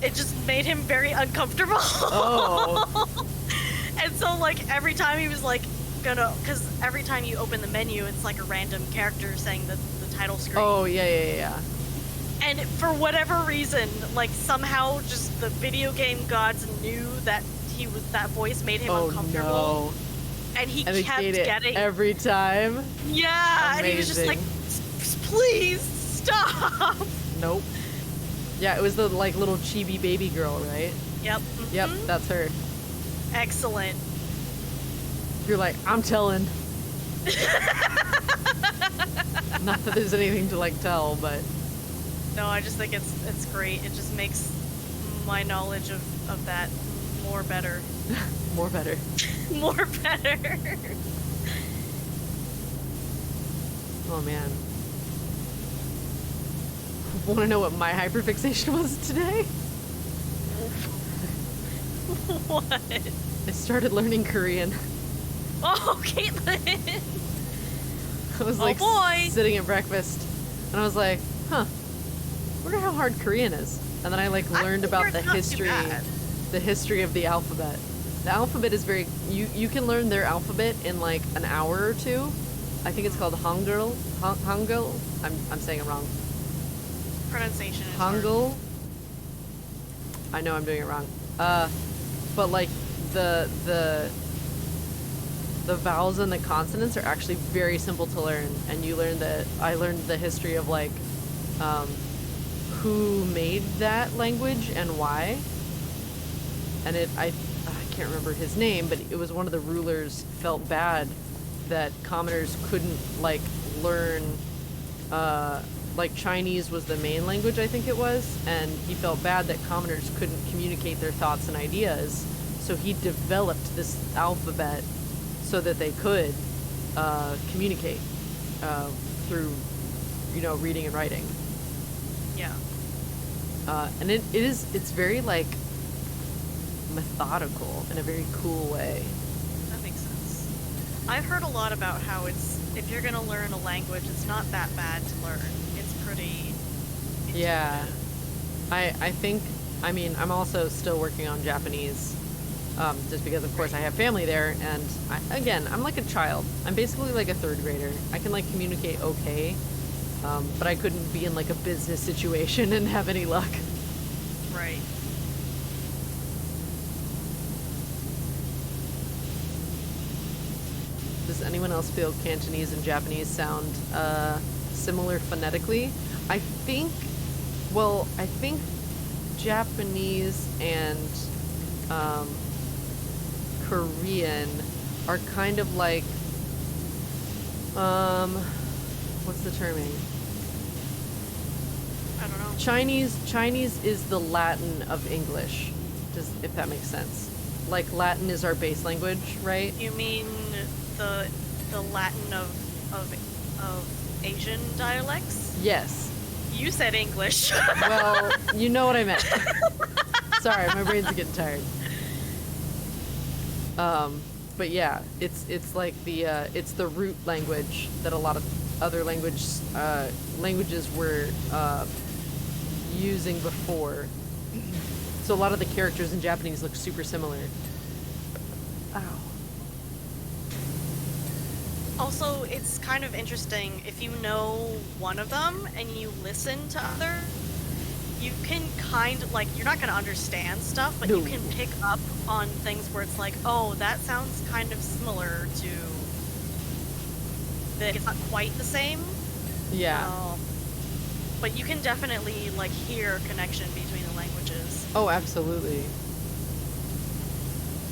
[SPEAKER 1] it just made him very uncomfortable.
[SPEAKER 2] Oh.
[SPEAKER 1] And so, like, every time he was, like, because every time you open the menu, it's like a random character saying the title screen.
[SPEAKER 2] Oh, yeah.
[SPEAKER 1] And for whatever reason, like, somehow just the video game gods knew that that voice made him uncomfortable.
[SPEAKER 2] No.
[SPEAKER 1] And he
[SPEAKER 2] And
[SPEAKER 1] kept
[SPEAKER 2] it
[SPEAKER 1] getting...
[SPEAKER 2] every time?
[SPEAKER 1] Yeah, and he was just like, please stop.
[SPEAKER 2] Nope. Yeah, it was the, like, little chibi baby girl, right?
[SPEAKER 1] Yep.
[SPEAKER 2] Yep,
[SPEAKER 1] Mhm.
[SPEAKER 2] that's her.
[SPEAKER 1] Excellent.
[SPEAKER 2] You're like, I'm telling. Not that there's anything to, like, tell, but...
[SPEAKER 1] No, I just think it's great. It just makes my knowledge of that more better.
[SPEAKER 2] More better.
[SPEAKER 1] More better.
[SPEAKER 2] Oh, man. Want to know what my hyperfixation was today?
[SPEAKER 1] What?
[SPEAKER 2] I started learning Korean.
[SPEAKER 1] Oh, Caitlyn!
[SPEAKER 2] I was
[SPEAKER 1] Oh,
[SPEAKER 2] like
[SPEAKER 1] boy.
[SPEAKER 2] sitting at breakfast, and I was like, huh, wonder how hard Korean is. And then I like learned about the history of the alphabet. The alphabet is very, you can learn their alphabet in like an hour or two. I think it's called Hangul. Hangul? I'm saying it wrong.
[SPEAKER 1] Pronunciation is hard.
[SPEAKER 2] Hangul. I know I'm doing it wrong. But like the vowels and the consonants are actually very simple to learn, and I learned the history of like who made that language and why. And I can't remember his name, but it was one of the rulers felt bad that commoners couldn't like learn like Chinese was the main language, I think it was, and he felt bad that commoners couldn't communicate their thoughts and ideas, so he developed this alphabet so that they could communicate through, reading and writing.
[SPEAKER 1] Yeah.
[SPEAKER 2] And it's very like methodical in a very cool way.
[SPEAKER 1] That makes sense. I've heard a lot about how if you're gonna learn a language, it's not that bad to learn. It's pretty intuitive.
[SPEAKER 2] Yeah. I think, I'm also still working on Japanese, just because of course I have family there, and I'm like a child. I'm basically like a third grader. I can like communicate okay, but I couldn't be in like a business situation and have any luck.
[SPEAKER 1] Right.
[SPEAKER 2] Does anyone else feel Cantonese and Japanese sound similar phonetically? I think Japanese and Korean are kind of like, what's the terming?
[SPEAKER 1] I don't know.
[SPEAKER 2] Chinese is the Latin of English, if that makes sense. Like Latin is our base language, right?
[SPEAKER 1] You mean the Latin of Asian dialects?
[SPEAKER 2] Yes.
[SPEAKER 1] You said English.
[SPEAKER 2] Well, you know what I meant. Sorry, my brain's getting tired. But yeah, it's like it's the root language that a lot of other languages were using before. So a lot of the characters in Japanese look super similar. Ow.
[SPEAKER 1] Also, it's kind of interesting if you know one of them and you listen to other, you can kind of, like, you're not going to understand stuff, but you can pick up on things where it's like, oh, that sounds kind of similar to that. It's not quite the same.
[SPEAKER 2] Yeah.
[SPEAKER 1] But you can definitely, like, hear a connection between the languages.
[SPEAKER 2] Oh, absolutely.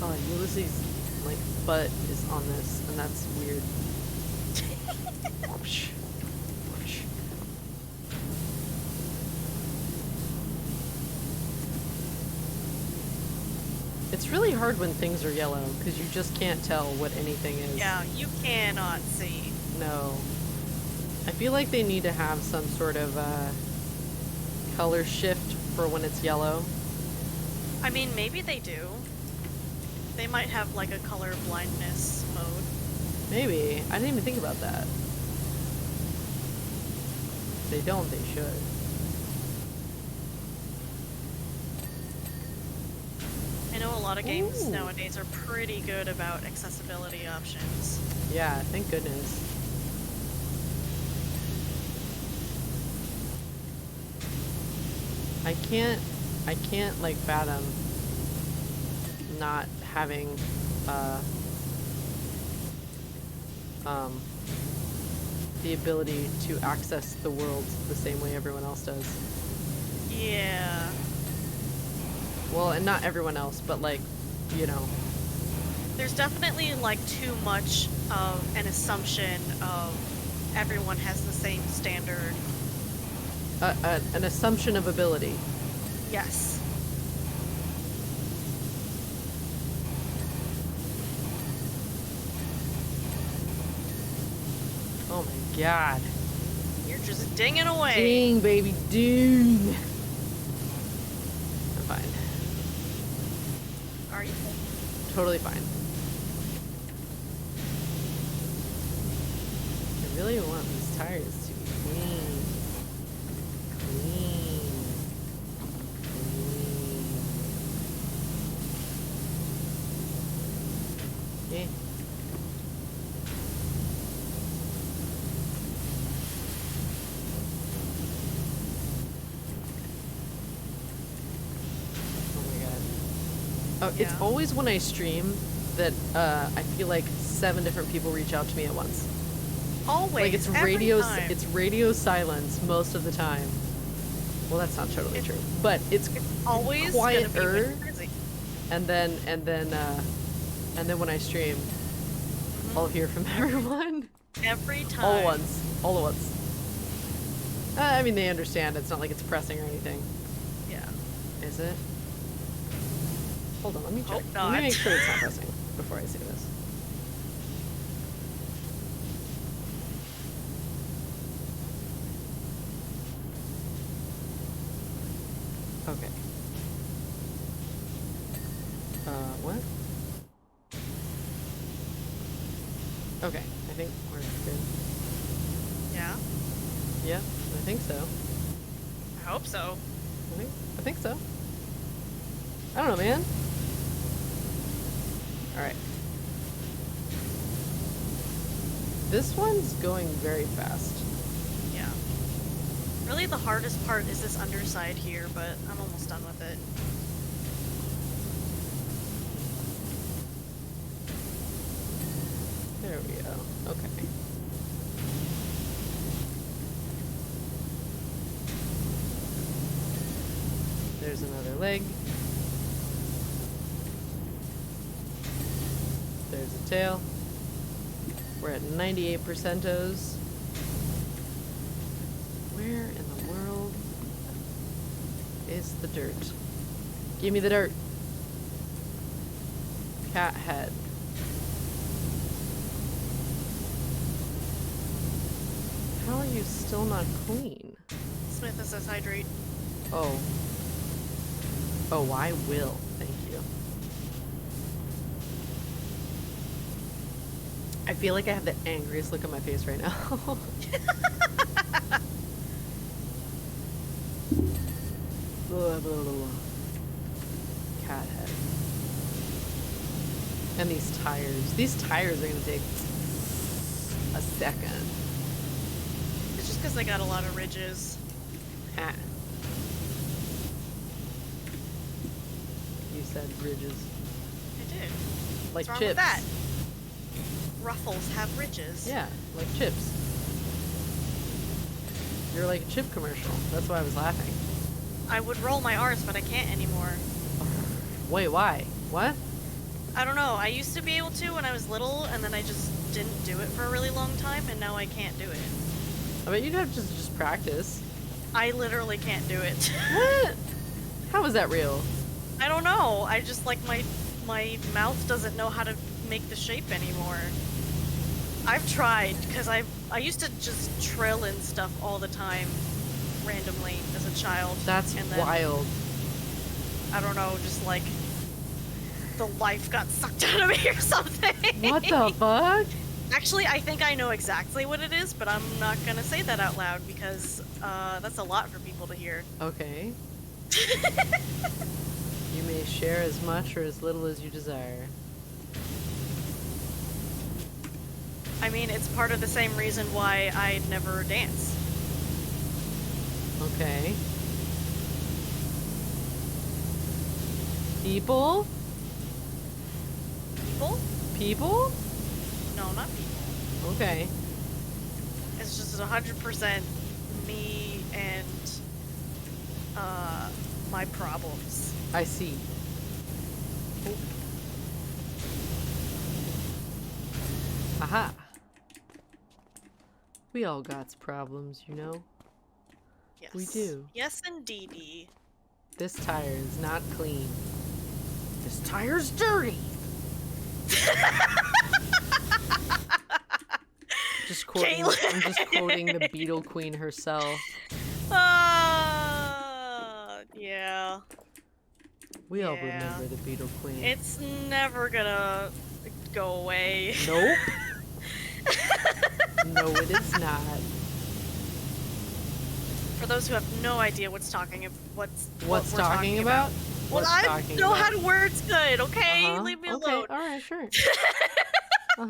[SPEAKER 2] Oh, Ulysses' like butt is on this, and that's weird. Whoosh. Whoosh. It's really hard when things are yellow because you just can't tell what anything is.
[SPEAKER 1] Yeah, you cannot see.
[SPEAKER 2] No. I feel like they need to have some sort of color shift for when it's yellow.
[SPEAKER 1] I mean, maybe they do. They might have like a color blindness mode.
[SPEAKER 2] Maybe. I didn't even think about that. If they don't, they should.
[SPEAKER 1] I know a lot of games
[SPEAKER 2] Ooh.
[SPEAKER 1] nowadays are pretty good about accessibility options.
[SPEAKER 2] Yeah, thank goodness. I can't like fathom not having the ability to access the world the same way everyone else does.
[SPEAKER 1] Yeah.
[SPEAKER 2] Well, and not everyone else, but like, you know.
[SPEAKER 1] There's definitely like too much of an assumption of everyone has the same standard.
[SPEAKER 2] An assumption of ability.
[SPEAKER 1] Yes.
[SPEAKER 2] Oh my god.
[SPEAKER 1] You're just dinging away.
[SPEAKER 2] Ding, baby, ding. I'm fine.
[SPEAKER 1] Are you?
[SPEAKER 2] Totally fine. I really want these tires to be clean. Clean. Clean. Yeah. Oh, it's
[SPEAKER 1] Yeah.
[SPEAKER 2] always when I stream that I feel like 7 different people reach out to me at once.
[SPEAKER 1] Always.
[SPEAKER 2] Like it's
[SPEAKER 1] every
[SPEAKER 2] radio,
[SPEAKER 1] time.
[SPEAKER 2] it's radio silence most of the time. Well, that's not totally true, but it's
[SPEAKER 1] always gonna be
[SPEAKER 2] quieter.
[SPEAKER 1] when you're busy.
[SPEAKER 2] And then when I stream, I'll hear from everyone
[SPEAKER 1] Every time.
[SPEAKER 2] all at once, all at once. I mean, they understand. It's not like it's pressing or anything,
[SPEAKER 1] Yeah.
[SPEAKER 2] is it? Hold on, let me check.
[SPEAKER 1] Hope
[SPEAKER 2] Let
[SPEAKER 1] not.
[SPEAKER 2] me make sure it's not pressing before I say this. Okay. What? Okay, I think we're good.
[SPEAKER 1] Yeah.
[SPEAKER 2] Yeah, I think so.
[SPEAKER 1] I hope so.
[SPEAKER 2] I think so. I don't know, man. Alright. This one's going very fast.
[SPEAKER 1] Yeah. Really, the hardest part is this underside here, but I'm almost done with it.
[SPEAKER 2] There we go. Okay. There's another leg. There's a tail. We're at 98%os. Where in the world is the dirt? Give me the dirt. Cat head. How are you still not clean?
[SPEAKER 1] Smith says hydrate.
[SPEAKER 2] Oh. Oh, I will. Thank you. I feel like I have the angriest look on my face right now. Blah, blah, blah, blah. Cat head. And these tires. These tires are gonna take a second.
[SPEAKER 1] It's just because they got a lot of ridges.
[SPEAKER 2] Ah. You said ridges.
[SPEAKER 1] I did.
[SPEAKER 2] Like
[SPEAKER 1] What's wrong
[SPEAKER 2] chips.
[SPEAKER 1] with that? Ruffles have ridges.
[SPEAKER 2] Yeah, like chips. You're like a chip commercial. That's why I was laughing.
[SPEAKER 1] I would roll my R's, but I can't anymore.
[SPEAKER 2] Wait, why? What?
[SPEAKER 1] I don't know. I used to be able to when I was little, and then I just didn't do it for a really long time, and now I can't do it.
[SPEAKER 2] I bet you'd have to just practice.
[SPEAKER 1] I literally can't do it.
[SPEAKER 2] What? How is that real?
[SPEAKER 1] I don't know. I just, like, my mouth doesn't know how to make the shape anymore. I've tried, because I used to just trill in stuff all the time, randomly, as a child.
[SPEAKER 2] That's
[SPEAKER 1] and then,
[SPEAKER 2] wild.
[SPEAKER 1] I don't know, just, like, the life got sucked out of me or something.
[SPEAKER 2] What the fuck?
[SPEAKER 1] Actually, I think I know exactly what it is, but I'm not gonna say that out loud because that's a lot for people to hear.
[SPEAKER 2] Okay. You may share as much or as little as you desire.
[SPEAKER 1] I mean, it's part of the same reason why I never dance.
[SPEAKER 2] Okay. People?
[SPEAKER 1] People?
[SPEAKER 2] People?
[SPEAKER 1] No, not people.
[SPEAKER 2] Okay.
[SPEAKER 1] It's just 100% me and my problems.
[SPEAKER 2] I see. Oh. Aha. We all got problems, you know?
[SPEAKER 1] Yes.
[SPEAKER 2] We do.
[SPEAKER 1] Yes, indeedy.
[SPEAKER 2] This tire is not clean. This tire's dirty! Just quoting, I'm just quoting the Beetle Queen herself.
[SPEAKER 1] Yeah.
[SPEAKER 2] We all
[SPEAKER 1] Yeah.
[SPEAKER 2] remember the Beetle Queen.
[SPEAKER 1] It's never gonna go away.
[SPEAKER 2] Nope. No, it is not.
[SPEAKER 1] For those who have no idea what's what we're
[SPEAKER 2] talking about?
[SPEAKER 1] Well,
[SPEAKER 2] What's
[SPEAKER 1] I
[SPEAKER 2] talking
[SPEAKER 1] know
[SPEAKER 2] about?
[SPEAKER 1] how to words good, okay?
[SPEAKER 2] Uh-huh.
[SPEAKER 1] Leave me
[SPEAKER 2] Okay,
[SPEAKER 1] alone.
[SPEAKER 2] alright, sure. Uh-huh. What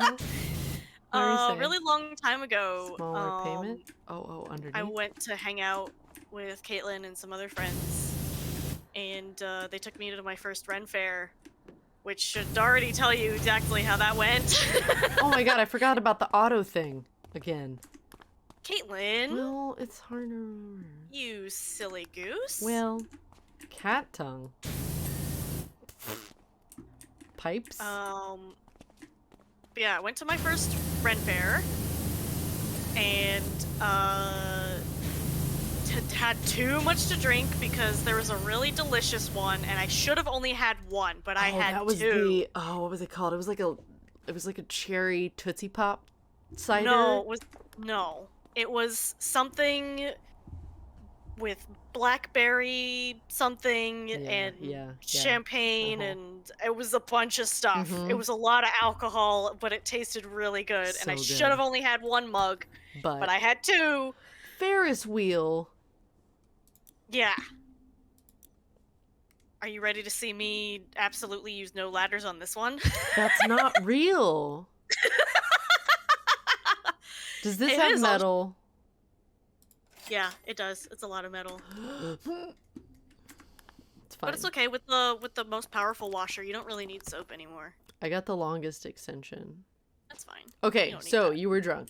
[SPEAKER 2] are you
[SPEAKER 1] A
[SPEAKER 2] saying?
[SPEAKER 1] really long time ago,
[SPEAKER 2] Smaller payment? Oh, underneath?
[SPEAKER 1] I went to hang out with Caitlyn and some other friends, and they took me to my first Ren Fair, which should already tell you exactly how that went.
[SPEAKER 2] Oh my god, I forgot about the auto thing again.
[SPEAKER 1] Caitlyn,
[SPEAKER 2] Well, it's hard to remember.
[SPEAKER 1] you silly goose.
[SPEAKER 2] Well, cat tongue. Pipes?
[SPEAKER 1] Yeah, I went to my first Ren Fair, and had too much to drink because there was a really delicious one, and I should have only had one, but I had
[SPEAKER 2] that was
[SPEAKER 1] two.
[SPEAKER 2] what was it called? It was like a cherry Tootsie Pop cider.
[SPEAKER 1] No, it was something with blackberry something and champagne, and it was a bunch of stuff.
[SPEAKER 2] Mhm.
[SPEAKER 1] It was a lot of alcohol, but it tasted really good, and I
[SPEAKER 2] So
[SPEAKER 1] should have
[SPEAKER 2] good.
[SPEAKER 1] only had one mug,
[SPEAKER 2] But
[SPEAKER 1] but I had two.
[SPEAKER 2] Ferris wheel.
[SPEAKER 1] Yeah. Are you ready to see me absolutely use no ladders on this one?
[SPEAKER 2] That's not real. Does this
[SPEAKER 1] It
[SPEAKER 2] have
[SPEAKER 1] is
[SPEAKER 2] metal?
[SPEAKER 1] Yeah, it does. It's a lot of metal.
[SPEAKER 2] It's fine.
[SPEAKER 1] But it's okay. With the most powerful washer, you don't really need soap anymore.
[SPEAKER 2] I got the longest extension.
[SPEAKER 1] That's fine.
[SPEAKER 2] Okay,
[SPEAKER 1] You don't need
[SPEAKER 2] so
[SPEAKER 1] that.
[SPEAKER 2] you were drunk.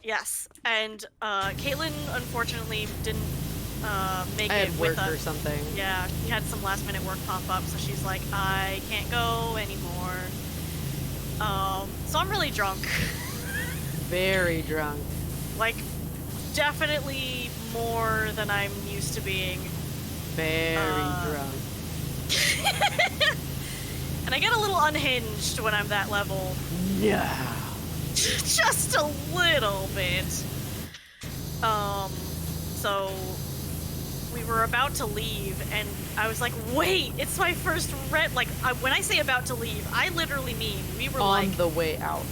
[SPEAKER 1] Yes, and Caitlyn unfortunately didn't make
[SPEAKER 2] I
[SPEAKER 1] it
[SPEAKER 2] had
[SPEAKER 1] with
[SPEAKER 2] work or
[SPEAKER 1] us.
[SPEAKER 2] something.
[SPEAKER 1] Yeah, she had some last minute work pop up, so she's like, I can't go anymore. So I'm really drunk.
[SPEAKER 2] Very drunk.
[SPEAKER 1] Like, definitely more than I'm used to being.
[SPEAKER 2] Very drunk.
[SPEAKER 1] And I get a little unhinged when I'm that level.
[SPEAKER 2] Yeah.
[SPEAKER 1] Just a little bit. So we were about to leave, and I was like, wait, it's my first when I say about to leave, I literally mean we were
[SPEAKER 2] On
[SPEAKER 1] like
[SPEAKER 2] the way out.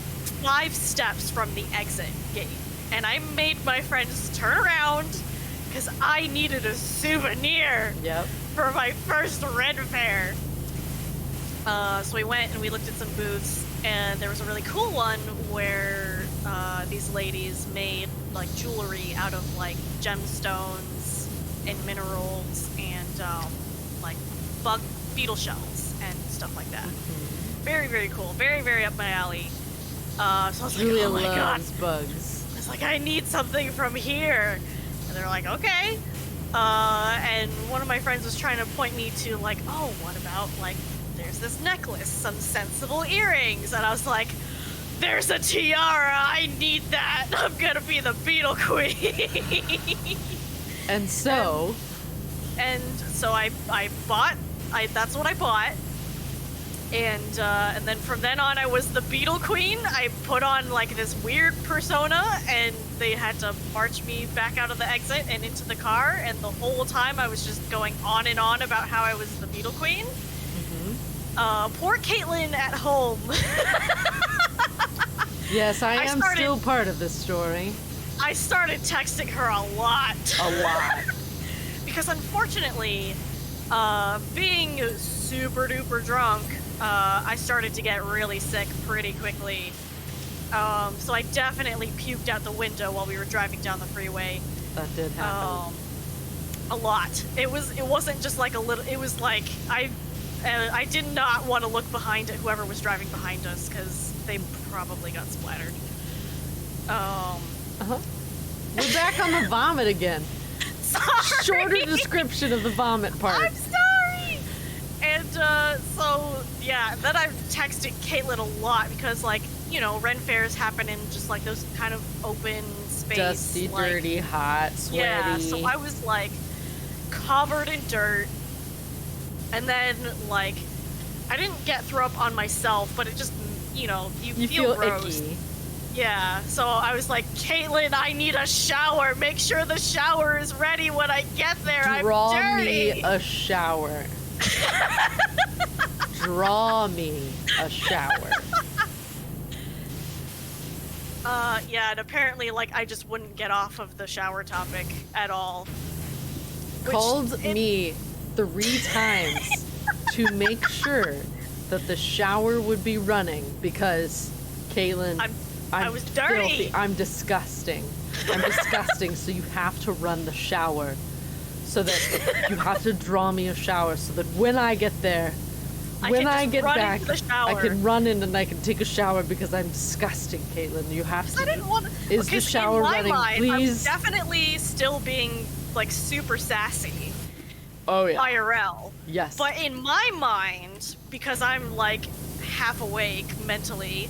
[SPEAKER 1] 5 steps from the exit gate, and I made my friends turn around because I needed a souvenir
[SPEAKER 2] Yep.
[SPEAKER 1] for my first Red Fair. So we went and we looked at some booths, and there was a really cool one where these ladies made like jewelry out of like gemstones and minerals and like bug beetle shells and stuff like that. Very, very cool. Very, very up my alley. So I was
[SPEAKER 2] Julia
[SPEAKER 1] like, oh my god.
[SPEAKER 2] loves bugs.
[SPEAKER 1] I was like, I need something from here. And they're like, okay. And one of my friends was trying to point me to like, oh, what about like, there's this necklace, some sensible earrings. And I was like, there's a tiara. I need that. I'm gonna be the Beetle Queen.
[SPEAKER 2] And so,
[SPEAKER 1] And so I bought, that's what I bought. And then from then on, I was the Beetle Queen. I put on like this weird persona, and they had to march me back out of the exit and into the car. And the whole time, I was just going on and on about how I was the Beetle Queen. Poor Caitlyn at home.
[SPEAKER 2] yes, I am
[SPEAKER 1] started-
[SPEAKER 2] still part of this story.
[SPEAKER 1] I started texting her a lot.
[SPEAKER 2] A lot.
[SPEAKER 1] Because unfortunately, being super duper drunk, I started to get really sick pretty quickly. So I definitely puked out the window while we were driving down the freeway.
[SPEAKER 2] That did happen.
[SPEAKER 1] A lot. It wasn't just like a little. It was like I did not want to look behind at whoever was driving behind us because they probably got splattered.
[SPEAKER 2] We're back on the vomit again.
[SPEAKER 1] Sorry.
[SPEAKER 2] Shorter description of the vomit part.
[SPEAKER 1] I'm sorry. And so yeah, then I've texted Caitlyn a lot because like, you know, Ren fairs happen in just like those kind of open space,
[SPEAKER 2] Dusty,
[SPEAKER 1] like,
[SPEAKER 2] dirty, hot, sweaty.
[SPEAKER 1] yeah. So I was like covered in dirt, and then like I didn't get throw up on myself, but it just, you know, you
[SPEAKER 2] feel
[SPEAKER 1] gross.
[SPEAKER 2] icky.
[SPEAKER 1] Yeah, so I was like, Caitlyn, I need a shower. Make sure the shower is ready when I get there.
[SPEAKER 2] Draw
[SPEAKER 1] I'm
[SPEAKER 2] me
[SPEAKER 1] dirty.
[SPEAKER 2] a shower. Draw me a shower.
[SPEAKER 1] Yeah, and apparently, like, I just wouldn't get off of the shower topic at all. Which
[SPEAKER 2] Called me 3 times to make sure that the shower would be running because Caitlyn,
[SPEAKER 1] I was dirty.
[SPEAKER 2] filthy. I'm disgusting. I'm disgusting, so you have to run the shower. So that you have to draw me a shower so that when I get there, when I get back, I can run in and I can take a shower because I'm disgusting, Caitlyn. You have to.
[SPEAKER 1] I didn't want.
[SPEAKER 2] Is the shower running,
[SPEAKER 1] mind, I was
[SPEAKER 2] please?
[SPEAKER 1] definitely still being like super sassy.
[SPEAKER 2] Oh yeah.
[SPEAKER 1] IRL.
[SPEAKER 2] Yes.
[SPEAKER 1] But in my mind, because I'm like half awake mentally,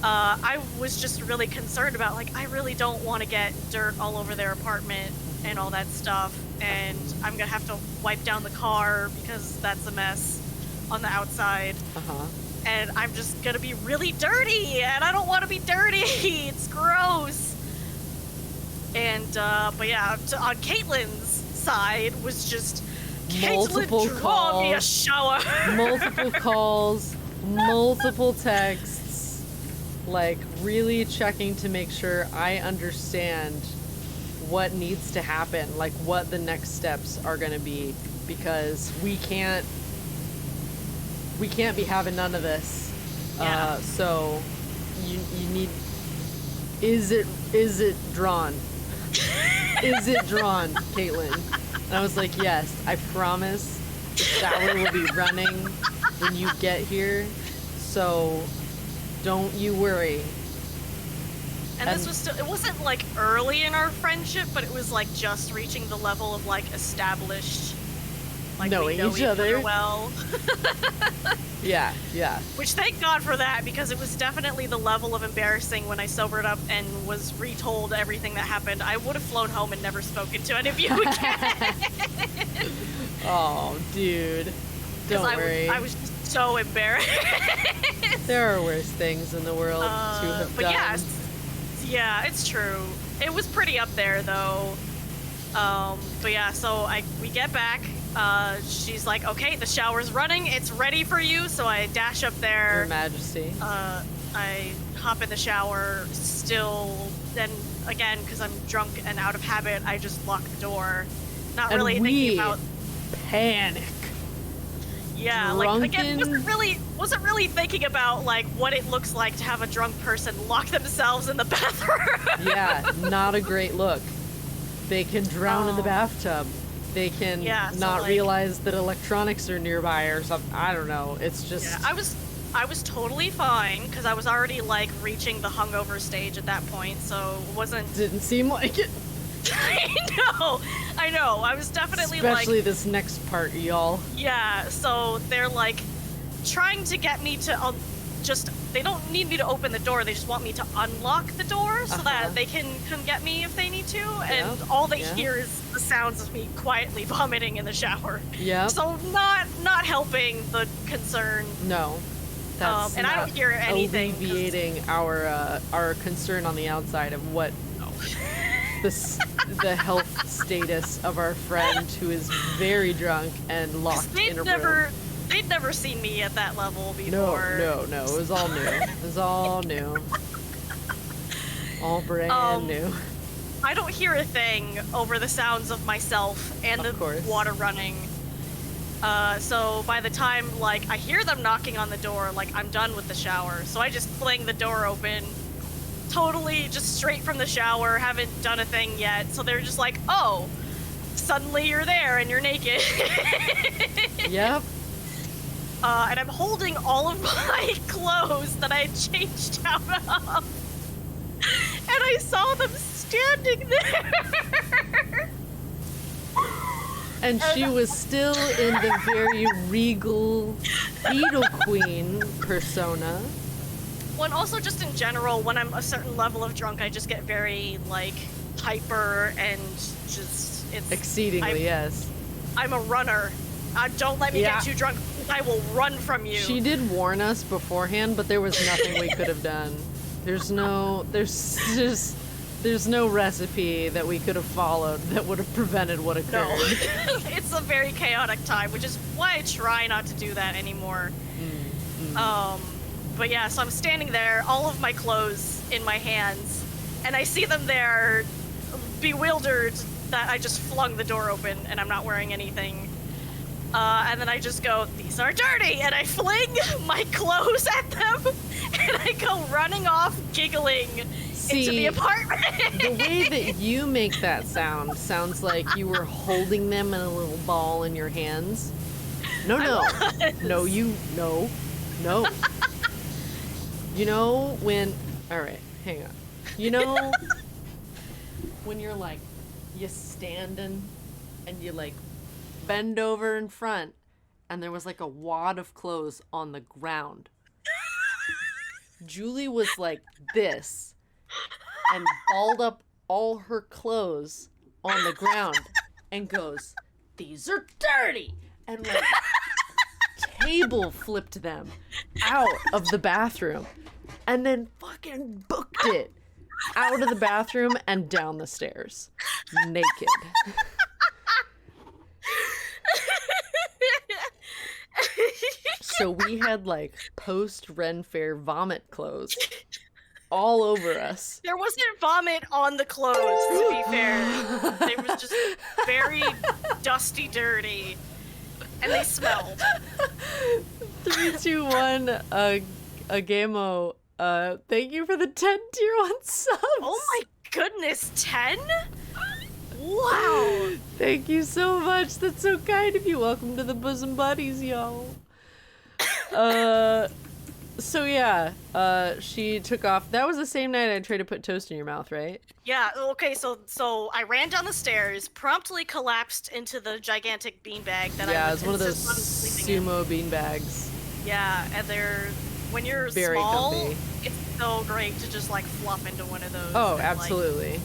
[SPEAKER 1] I was just really concerned about like I really don't want to get dirt all over their apartment and all that stuff, and I'm gonna have to wipe down the car because that's a mess on the outside. And I'm just gonna be really dirty, and I don't want to be dirty. It's gross. And but yeah, on Caitlyn's side was just
[SPEAKER 2] Multiple
[SPEAKER 1] Caitlyn, draw me a
[SPEAKER 2] calls.
[SPEAKER 1] shower.
[SPEAKER 2] Multiple calls, multiple texts, like really checking to make sure I understand what needs to happen, like what the next steps are going to be, because we can't be having none of this.
[SPEAKER 1] Yeah.
[SPEAKER 2] So you need, is it drawn? Is it drawn, Caitlyn? And I was like, yes, I promise the shower will be running when you get here, so don't you worry.
[SPEAKER 1] And this was still, it wasn't like early in our friendship, but it was like just reaching the level of like established, like
[SPEAKER 2] knowing
[SPEAKER 1] we know
[SPEAKER 2] each other
[SPEAKER 1] well.
[SPEAKER 2] Yeah.
[SPEAKER 1] Which thank God for that, because it was definitely the level of embarrassing when I sobered up and was retold everything that happened. I would have flown home and never spoken to any of you again.
[SPEAKER 2] Oh, dude. Don't worry.
[SPEAKER 1] I was just so embarrassed.
[SPEAKER 2] There are worse things in the world to have
[SPEAKER 1] but
[SPEAKER 2] done.
[SPEAKER 1] yeah, it's true. It was pretty up there though. But yeah, so we get back. She's like, okay, the shower's running. It's ready for you. So I dash up there.
[SPEAKER 2] Your Majesty.
[SPEAKER 1] I hop in the shower still, then again, because I'm drunk and out of habit, I just lock the door. Not
[SPEAKER 2] And
[SPEAKER 1] really
[SPEAKER 2] we
[SPEAKER 1] thinking about...
[SPEAKER 2] panic.
[SPEAKER 1] Yeah, like, again, wasn't really thinking about, like, what it looks like to have a drunk person lock themselves in the bathroom.
[SPEAKER 2] Yeah, not a great look. They can drown in the bathtub. They can not
[SPEAKER 1] like,
[SPEAKER 2] realize that electronics are nearby or something. I don't know. It's just...
[SPEAKER 1] Yeah, I was totally fine, because I was already, like, reaching the hungover stage at that point, so it wasn't...
[SPEAKER 2] Didn't seem like it.
[SPEAKER 1] I know. I was definitely
[SPEAKER 2] Especially
[SPEAKER 1] like...
[SPEAKER 2] this next part, y'all.
[SPEAKER 1] Yeah, so they're, like, trying to get me to they don't need me to open the door, they just want me to unlock the door so that they can come get me if they need to, and all they hear is the sounds of me quietly vomiting in the shower.
[SPEAKER 2] Yeah.
[SPEAKER 1] So not helping the concern.
[SPEAKER 2] No. That's
[SPEAKER 1] and I don't hear anything.
[SPEAKER 2] Alleviating our concern on the outside of what the health status of our friend who is very drunk and locked in a room.
[SPEAKER 1] They'd never seen me at that level before.
[SPEAKER 2] No. It was all new. It was all new. All brand new.
[SPEAKER 1] I don't hear a thing over the sounds of myself and the water running. So by the time, like, I hear them knocking on the door, like, I'm done with the shower. So I just fling the door open, totally just straight from the shower, haven't done a thing yet. So they're just like, oh, suddenly you're there and you're naked.
[SPEAKER 2] Yep.
[SPEAKER 1] And I'm holding all of my clothes that I had changed out of. And I saw them standing there.
[SPEAKER 2] And she was still in the very regal Beetle Queen persona.
[SPEAKER 1] Well, and also just in general, when I'm a certain level of drunk, I just get very, like, hyper and just...
[SPEAKER 2] Exceedingly, yes.
[SPEAKER 1] I'm a runner. Don't let me get too drunk. I will run from you.
[SPEAKER 2] She did warn us beforehand, but there was nothing we could have done. There's no recipe that we could have followed that would have prevented what occurred.
[SPEAKER 1] No. It's a very chaotic time, which is why I try not to do that anymore. But yeah, so I'm standing there, all of my clothes in my hands, and I see them there, bewildered that I just flung the door open and I'm not wearing anything. And then I just go, these are dirty, and I fling my clothes at them, and I go running off, giggling into the apartment.
[SPEAKER 2] The way that you make that sounds like you were holding them in a little ball in your hands. No. You know when... Alright, hang on. You know when you're like, you standing and you like bend over in front and there was like a wad of clothes on the ground. Julie was like this and balled up all her clothes on the ground and goes, these are dirty, and like table flipped them out of the bathroom and then fucking booked it out of the bathroom and down the stairs naked. So we had like post Ren Fair vomit clothes all over us.
[SPEAKER 1] There wasn't vomit on the clothes, to be fair. They was just very dusty, dirty, and they smelled.
[SPEAKER 2] 3, 2, 1, Agamo. Thank you for the 10 tier 1 subs.
[SPEAKER 1] Oh my goodness, 10? Wow.
[SPEAKER 2] Thank you so much. That's so kind of you. Welcome to the Bosom Buddies, y'all. So yeah, she took off. That was the same night I tried to put toast in your mouth, right?
[SPEAKER 1] Yeah, okay, so I ran down the stairs, promptly collapsed into the gigantic beanbag that I was
[SPEAKER 2] one of those
[SPEAKER 1] sleeping
[SPEAKER 2] sumo beanbags.
[SPEAKER 1] Yeah, and when you're
[SPEAKER 2] very
[SPEAKER 1] small,
[SPEAKER 2] comfy.
[SPEAKER 1] It's so great to just like flop into one of those.
[SPEAKER 2] Oh,
[SPEAKER 1] and,
[SPEAKER 2] absolutely.
[SPEAKER 1] Like,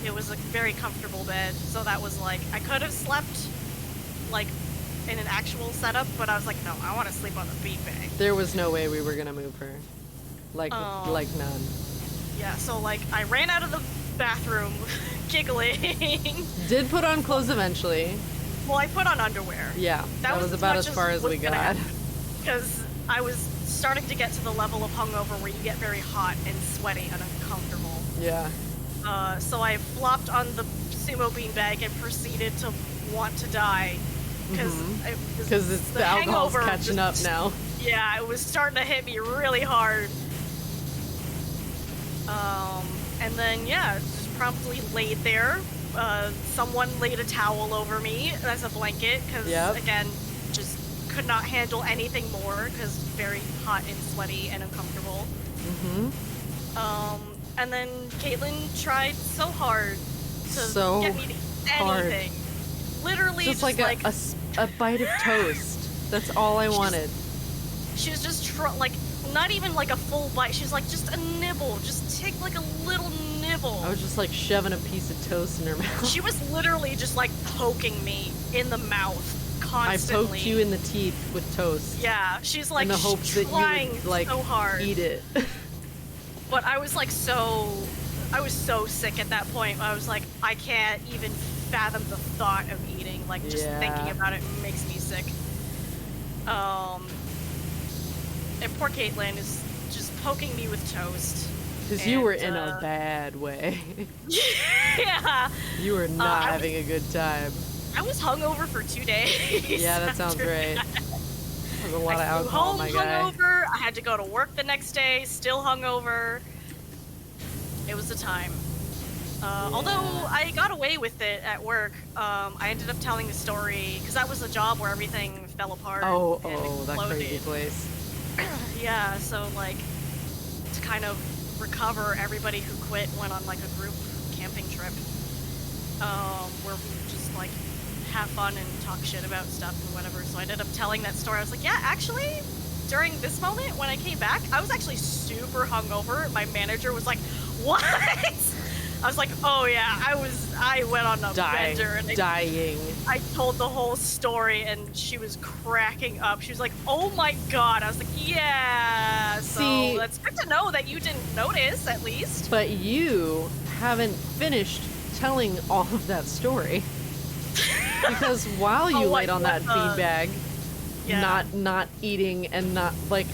[SPEAKER 1] it was a very comfortable bed, so that was like, I could have slept like in an actual setup, but I was like, no, I want to sleep on the beanbag.
[SPEAKER 2] There was no way we were gonna move her. Like none.
[SPEAKER 1] Yeah, so like I ran out of the bathroom giggling.
[SPEAKER 2] Did put on clothes eventually.
[SPEAKER 1] Well, I put on underwear.
[SPEAKER 2] Yeah, that was about as far as we got.
[SPEAKER 1] Because I was starting to get to the level of hungover where you get very hot and sweaty and uncomfortable.
[SPEAKER 2] Yeah.
[SPEAKER 1] So I flopped on the sumo beanbag and proceeded to want to die because
[SPEAKER 2] it's the alcohol's
[SPEAKER 1] hangover
[SPEAKER 2] catching up now.
[SPEAKER 1] Yeah, it was starting to hit me really hard. And then just promptly laid there. Someone laid a towel over me as a blanket because again, just could not handle anything more because very hot and sweaty and uncomfortable. And then Caitlyn tried so hard to get me to eat anything. Literally
[SPEAKER 2] just like a bite of toast. That's all I wanted.
[SPEAKER 1] She was just like, not even like a full bite. She's like, just a nibble. Just take like a little nibble.
[SPEAKER 2] I was just like shoving a piece of toast in her mouth.
[SPEAKER 1] She was literally just like poking me in the mouth constantly.
[SPEAKER 2] I poked you in the teeth with toast.
[SPEAKER 1] Yeah, she's like
[SPEAKER 2] in the hopes that you would like
[SPEAKER 1] so hard.
[SPEAKER 2] Eat it.
[SPEAKER 1] But I was like I was so sick at that point. I was like, I can't even fathom the thought of eating. Like just thinking about it makes me sick. And poor Caitlyn is just poking me with toast.
[SPEAKER 2] Because you were in a bad way.
[SPEAKER 1] Yeah.
[SPEAKER 2] You were not having a good time.
[SPEAKER 1] I was hungover for 2 days.
[SPEAKER 2] Yeah, that sounds right. That was a lot of alcohol, my guy.
[SPEAKER 1] Hungover. I had to go to work the next day, still hungover. It was a time. Although I got away with it at work, I ended up telling the story because that was a job where everything fell apart.
[SPEAKER 2] Oh,
[SPEAKER 1] and
[SPEAKER 2] that crazy place.
[SPEAKER 1] Yeah, so like to kind of recover, everybody who quit went on like a group camping trip, where we would just like have fun and talk shit about stuff and whatever. So I ended up telling that story. I was like, yeah, actually, during this moment when I came back, I was actually super hungover. My manager was like, what? I was like, oh yeah, I went on a bender and I told the whole story and she was cracking up. She was like, oh my god. I was like, yeah. So that's good to know that you didn't notice at least.
[SPEAKER 2] But you haven't finished telling all of that story. Because while you laid on that beanbag, not eating and not like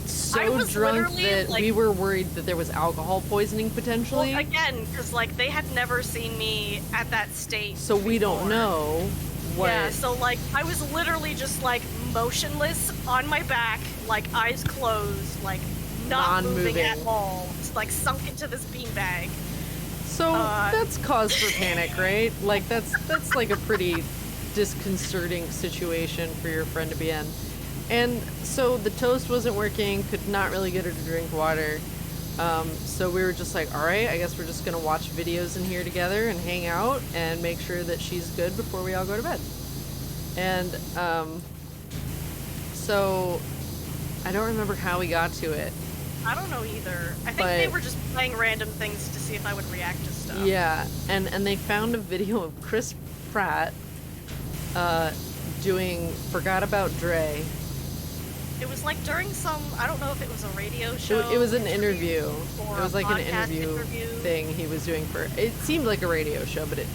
[SPEAKER 2] so drunk that like, we were worried that there was alcohol poisoning potentially.
[SPEAKER 1] Well, again, because like they had never seen me at that state.
[SPEAKER 2] So we don't know what.
[SPEAKER 1] Yeah, so like I was literally just like motionless on my back, like eyes closed, like not moving at all, just, like sunk into this beanbag.
[SPEAKER 2] So that's cause for panic, right? Like that's like a pretty disconcerting situation for your friend to be in. And so the toast wasn't working, could not really get her to drink water. So we were just like, all right, I guess we're just going to watch videos in here together and hang out and make sure that she's good before we all go to bed. And so I don't remember how we got to it.
[SPEAKER 1] I don't know either. I think they were just playing random things to see if I would react to stuff.
[SPEAKER 2] Yeah, and they found a video of Chris Pratt doing Forgot About Dre.
[SPEAKER 1] It was like during some, I don't know if it was a radio show.
[SPEAKER 2] It was an interview.
[SPEAKER 1] Or
[SPEAKER 2] it was like an interview
[SPEAKER 1] thing
[SPEAKER 2] he was doing for, it seemed like a radio show, but it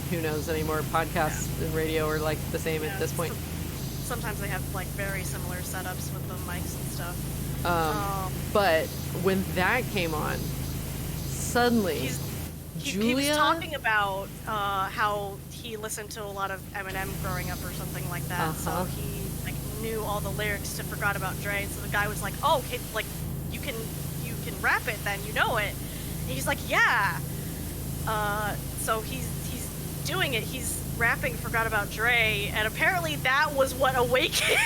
[SPEAKER 2] who knows anymore. Podcasts and radio are like the same at this point.
[SPEAKER 1] Sometimes they have like very similar setups with the mics and stuff.
[SPEAKER 2] But when that came on, suddenly
[SPEAKER 1] he was talking about how he listened to a lot of Eminem growing up or something like that. So he like knew all the lyrics to Forgot About Dre. So the guy was like, "Oh, okay, like you can rap it then, you know it." And he's like, "Yeah." So he's doing it. He's rapping Forgot About Dre, and apparently that was what awakened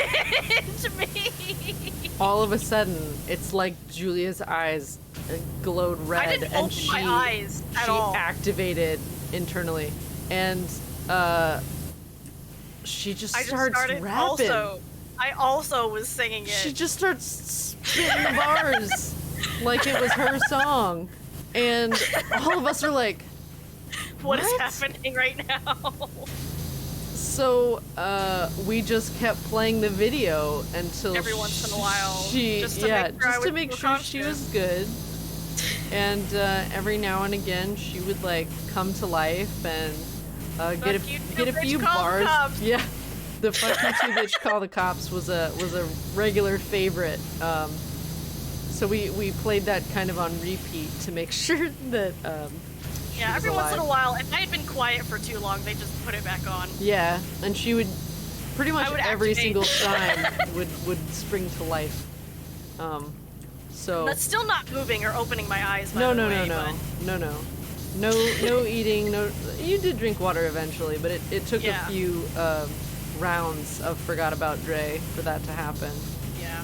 [SPEAKER 1] me.
[SPEAKER 2] All of a sudden, it's like Julia's eyes glowed red,
[SPEAKER 1] I didn't
[SPEAKER 2] and
[SPEAKER 1] open my eyes at all.
[SPEAKER 2] Activated internally, and she just starts rapping.
[SPEAKER 1] I also was singing it.
[SPEAKER 2] She just starts spitting the bars like it was her song, and all of us are like,
[SPEAKER 1] What is happening right now?
[SPEAKER 2] So we just kept playing the video until
[SPEAKER 1] every once in a while,
[SPEAKER 2] just to make sure she was good. And every now and again, she would like come to life and get a few bars. Yeah, The fuck you two bitch call the cops was a regular favorite. So we played that kind of on repeat to make sure that she
[SPEAKER 1] Yeah,
[SPEAKER 2] was
[SPEAKER 1] every once in a
[SPEAKER 2] alive.
[SPEAKER 1] while, if I had been quiet for too long, they just put it back on.
[SPEAKER 2] Yeah, and she would pretty much
[SPEAKER 1] I would
[SPEAKER 2] every
[SPEAKER 1] activate.
[SPEAKER 2] single time would spring to life. So
[SPEAKER 1] That's still not moving or opening my eyes. By
[SPEAKER 2] no
[SPEAKER 1] the
[SPEAKER 2] no
[SPEAKER 1] way,
[SPEAKER 2] no
[SPEAKER 1] but-
[SPEAKER 2] no no no eating. No, you did drink water eventually, but it took
[SPEAKER 1] Yeah.
[SPEAKER 2] a few rounds of Forgot About Dre for that to happen.
[SPEAKER 1] Yeah.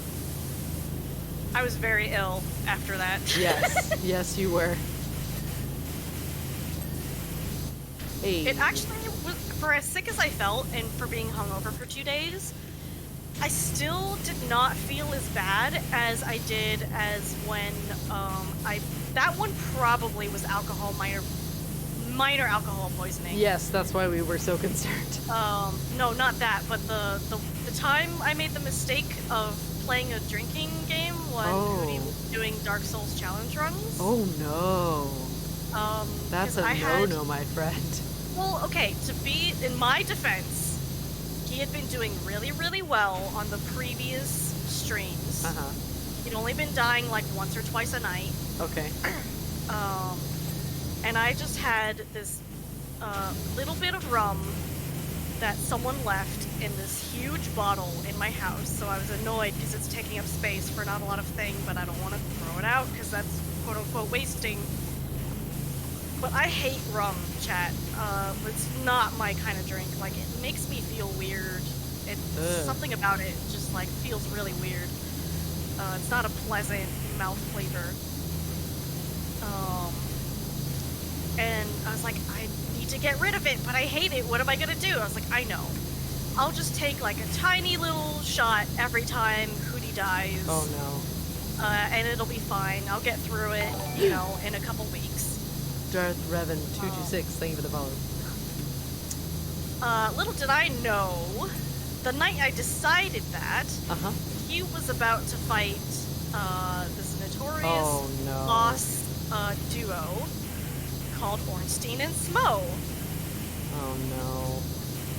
[SPEAKER 1] I was very ill after that.
[SPEAKER 2] Yes, yes you were. Hey.
[SPEAKER 1] It actually was, for as sick as I felt and for being hungover for 2 days, I still did not feel as bad as I did as when that one probably was minor alcohol poisoning.
[SPEAKER 2] Yes, that's why we were so concerned.
[SPEAKER 1] No, not that, but the time I made the mistake of playing a drinking game when Hootie was doing Dark Souls challenge runs.
[SPEAKER 2] Oh no. That's
[SPEAKER 1] 'cause
[SPEAKER 2] a
[SPEAKER 1] I had-
[SPEAKER 2] no-no, my friend.
[SPEAKER 1] Well, okay, to be in my defense, he had been doing really, really well on the previous streams.
[SPEAKER 2] Uh-huh.
[SPEAKER 1] He'd only been dying like once or twice a night.
[SPEAKER 2] Okay.
[SPEAKER 1] And I just had this little bit of rum that someone left in this huge bottle in my house. So I was annoyed because it's taking up space for not a lot of thing, but I don't want to throw it out because that's quote unquote wasting. But I hate rum, chat. It's not my kind of drink. Like, it makes me feel weird.
[SPEAKER 2] Ugh.
[SPEAKER 1] Something about it just like feels really weird. It's not a pleasant mouth flavor. And I was like, I need to get rid of it, but I hate it. What am I gonna do? I was like, I know. I'll just take like a tiny little shot every time Hootie dies.
[SPEAKER 2] Oh no.
[SPEAKER 1] And it'll be fine. I'll get through it, you know, in a couple weeks.
[SPEAKER 2] Darth Revan 226, thank you for the follow.
[SPEAKER 1] Little did I know, the night I decided that,
[SPEAKER 2] Uh-huh.
[SPEAKER 1] he was about to fight this notorious
[SPEAKER 2] Oh no.
[SPEAKER 1] lost duo called Ornstein and Smo.
[SPEAKER 2] Oh no.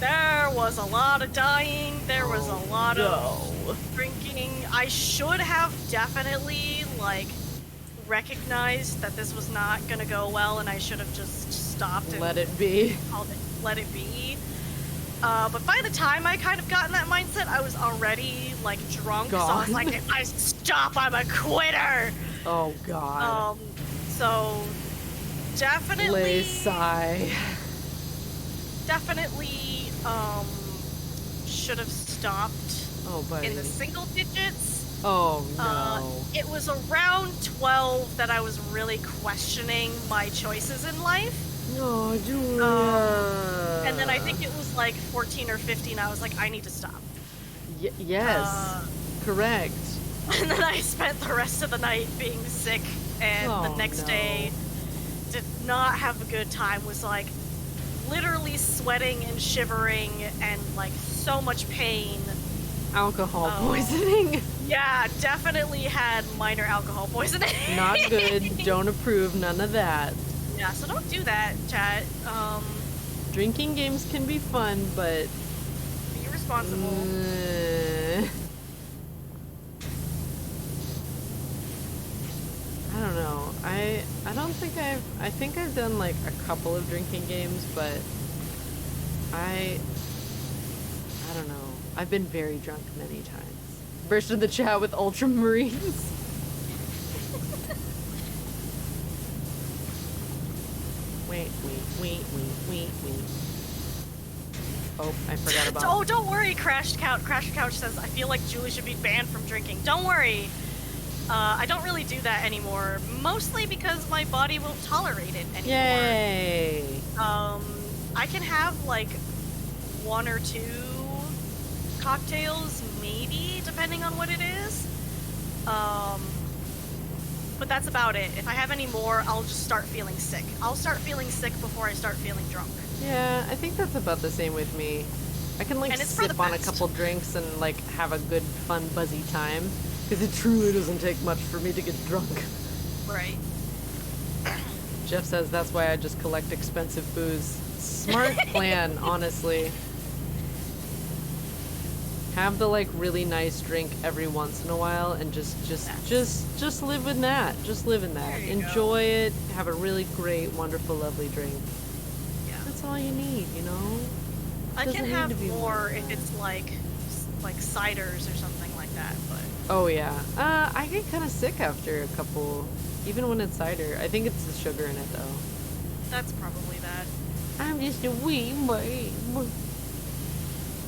[SPEAKER 1] There was a lot of dying, there was a lot
[SPEAKER 2] no.
[SPEAKER 1] of drinking. I should have definitely, like, recognized that this was not gonna go well, and I should have just stopped and
[SPEAKER 2] Let it be.
[SPEAKER 1] called it, let it be. But by the time I kind of got in that mindset, I was already, like, drunk. So I was
[SPEAKER 2] Gone.
[SPEAKER 1] like, if I stop, I'm a quitter!
[SPEAKER 2] Oh god.
[SPEAKER 1] So definitely,
[SPEAKER 2] Lay sigh.
[SPEAKER 1] definitely, should have stopped
[SPEAKER 2] Oh buddy.
[SPEAKER 1] in the single digits.
[SPEAKER 2] Oh no.
[SPEAKER 1] It was around 12 that I was really questioning my choices in life.
[SPEAKER 2] No, Julia.
[SPEAKER 1] And then I think it was like 14 or 15, I was like, I need to stop.
[SPEAKER 2] Yes. Correct.
[SPEAKER 1] And then I spent the rest of the night being sick, and the
[SPEAKER 2] Oh,
[SPEAKER 1] next
[SPEAKER 2] no.
[SPEAKER 1] day did not have a good time, was like literally sweating and shivering and like so much pain.
[SPEAKER 2] Alcohol
[SPEAKER 1] Oh.
[SPEAKER 2] poisoning.
[SPEAKER 1] Yeah, definitely had minor alcohol poisoning.
[SPEAKER 2] Not good. Don't approve. None of that.
[SPEAKER 1] Yeah, so don't do that, chat.
[SPEAKER 2] Drinking games can be fun, but
[SPEAKER 1] Be responsible.
[SPEAKER 2] I don't know. I don't think I think I've done like a couple of drinking games, but I don't know. I've been very drunk many times. Burst in the chat with ultramarines. Wait. Oh, I forgot about.
[SPEAKER 1] Oh, don't worry, Crash Couch. Crash Couch says, I feel like Julie should be banned from drinking. Don't worry. I don't really do that anymore, mostly because my body won't tolerate it anymore.
[SPEAKER 2] Yay!
[SPEAKER 1] I can have like 1 or 2 cocktails, maybe, depending on what it is. But that's about it. If I have any more, I'll just start feeling sick. I'll start feeling sick before I start feeling drunk.
[SPEAKER 2] Yeah, I think that's about the same with me. I can like
[SPEAKER 1] And it's for
[SPEAKER 2] sip
[SPEAKER 1] the
[SPEAKER 2] on a
[SPEAKER 1] best.
[SPEAKER 2] couple drinks and like have a good, fun, buzzy time. Because it truly doesn't take much for me to get drunk.
[SPEAKER 1] Right.
[SPEAKER 2] Jeff says that's why I just collect expensive booze. Smart plan, honestly. Have the like really nice drink every once in a while, and just live in that. Just live in that.
[SPEAKER 1] There you
[SPEAKER 2] Enjoy it. Have a really great, wonderful, lovely drink.
[SPEAKER 1] Yeah.
[SPEAKER 2] That's all you need, you know.
[SPEAKER 1] I
[SPEAKER 2] Doesn't
[SPEAKER 1] can
[SPEAKER 2] need to
[SPEAKER 1] have
[SPEAKER 2] be
[SPEAKER 1] more
[SPEAKER 2] than
[SPEAKER 1] if
[SPEAKER 2] that.
[SPEAKER 1] it's like ciders or something like that, but
[SPEAKER 2] Oh yeah. I get kind of sick after a couple, even when it's cider. I think it's the sugar in it though.
[SPEAKER 1] that's probably that.
[SPEAKER 2] I'm just a wee babe.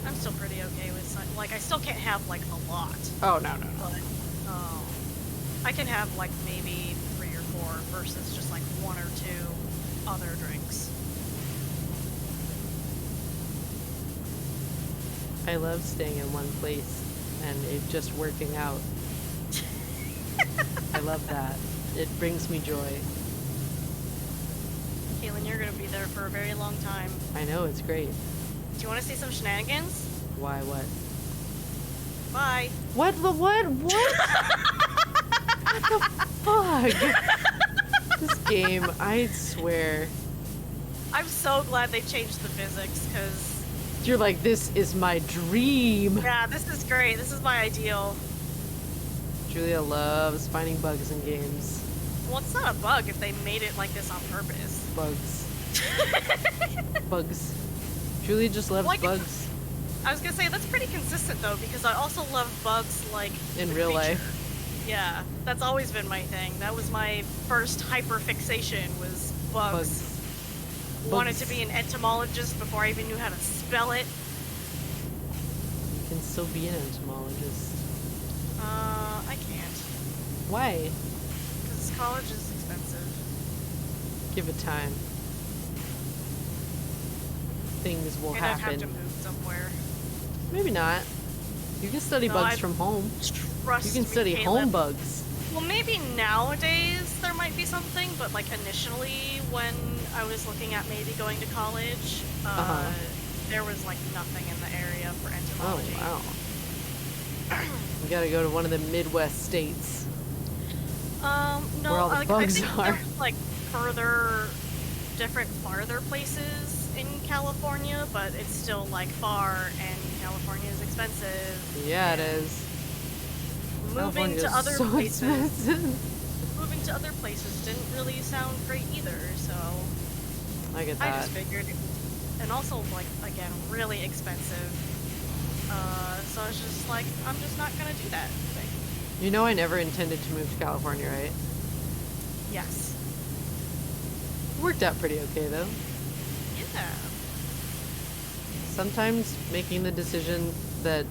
[SPEAKER 1] I'm still pretty okay with cider. Like, I still can't have like a lot,
[SPEAKER 2] Oh no.
[SPEAKER 1] but I can have like maybe 3 or 4 versus just like 1 or 2 other drinks.
[SPEAKER 2] I love staying in one place and it just working out. I love that. It brings me joy.
[SPEAKER 1] Caitlyn, you're gonna be there for a very long time.
[SPEAKER 2] I know, it's great.
[SPEAKER 1] Do you want to see some shenanigans?
[SPEAKER 2] Why, what?
[SPEAKER 1] Bye.
[SPEAKER 2] What the what? What? What the fuck? This game, I swear.
[SPEAKER 1] I'm so glad they changed the physics, because
[SPEAKER 2] You're like, this is my dream.
[SPEAKER 1] yeah, this is great. This is my ideal.
[SPEAKER 2] Julia loves finding bugs in games.
[SPEAKER 1] Well, it's not a bug if they made it like this on purpose.
[SPEAKER 2] Bugs. Bugs. Julia just loves
[SPEAKER 1] Like-
[SPEAKER 2] bugs
[SPEAKER 1] I was gonna say, that's pretty consistent though, because I also love bugs like
[SPEAKER 2] in
[SPEAKER 1] the
[SPEAKER 2] real
[SPEAKER 1] creature.
[SPEAKER 2] life.
[SPEAKER 1] Yeah, that's always been my thing. That was my first hyper fixation, was bugs. Wanted to
[SPEAKER 2] Bugs.
[SPEAKER 1] be an entomologist before I even knew how to spell it.
[SPEAKER 2] You can still be an entomologist.
[SPEAKER 1] I can't,
[SPEAKER 2] Why?
[SPEAKER 1] because college is expensive.
[SPEAKER 2] Give it time. Things will
[SPEAKER 1] And I'd have to
[SPEAKER 2] happen.
[SPEAKER 1] move somewhere.
[SPEAKER 2] Maybe not. You can study
[SPEAKER 1] No,
[SPEAKER 2] bugs
[SPEAKER 1] I-
[SPEAKER 2] from home.
[SPEAKER 1] Trust
[SPEAKER 2] You can
[SPEAKER 1] me,
[SPEAKER 2] study
[SPEAKER 1] Caleb.
[SPEAKER 2] home bugs.
[SPEAKER 1] Well, maybe nowadays there might be something, but like initially when I was looking at maybe going to college,
[SPEAKER 2] Uh-huh.
[SPEAKER 1] there was like nothing in the area for
[SPEAKER 2] Oh,
[SPEAKER 1] entomology.
[SPEAKER 2] wow. You gotta go to one of the Midwest states.
[SPEAKER 1] No,
[SPEAKER 2] Where all the
[SPEAKER 1] like,
[SPEAKER 2] bugs
[SPEAKER 1] I think
[SPEAKER 2] are.
[SPEAKER 1] there's like farther places in California, but it's still like far, and California is expensive.
[SPEAKER 2] Yeah, it is.
[SPEAKER 1] Moving to
[SPEAKER 2] California's
[SPEAKER 1] other
[SPEAKER 2] so
[SPEAKER 1] places,
[SPEAKER 2] expensive.
[SPEAKER 1] moving to other places didn't really sound great either. So
[SPEAKER 2] I get
[SPEAKER 1] I
[SPEAKER 2] that.
[SPEAKER 1] just figured, and also like again really expensive. So I was just like, I'm just not gonna do that thing.
[SPEAKER 2] You know, I never intended to move to California, right?
[SPEAKER 1] Yes.
[SPEAKER 2] Worked out pretty okay, though.
[SPEAKER 1] Yeah.
[SPEAKER 2] Sometimes making the decision that,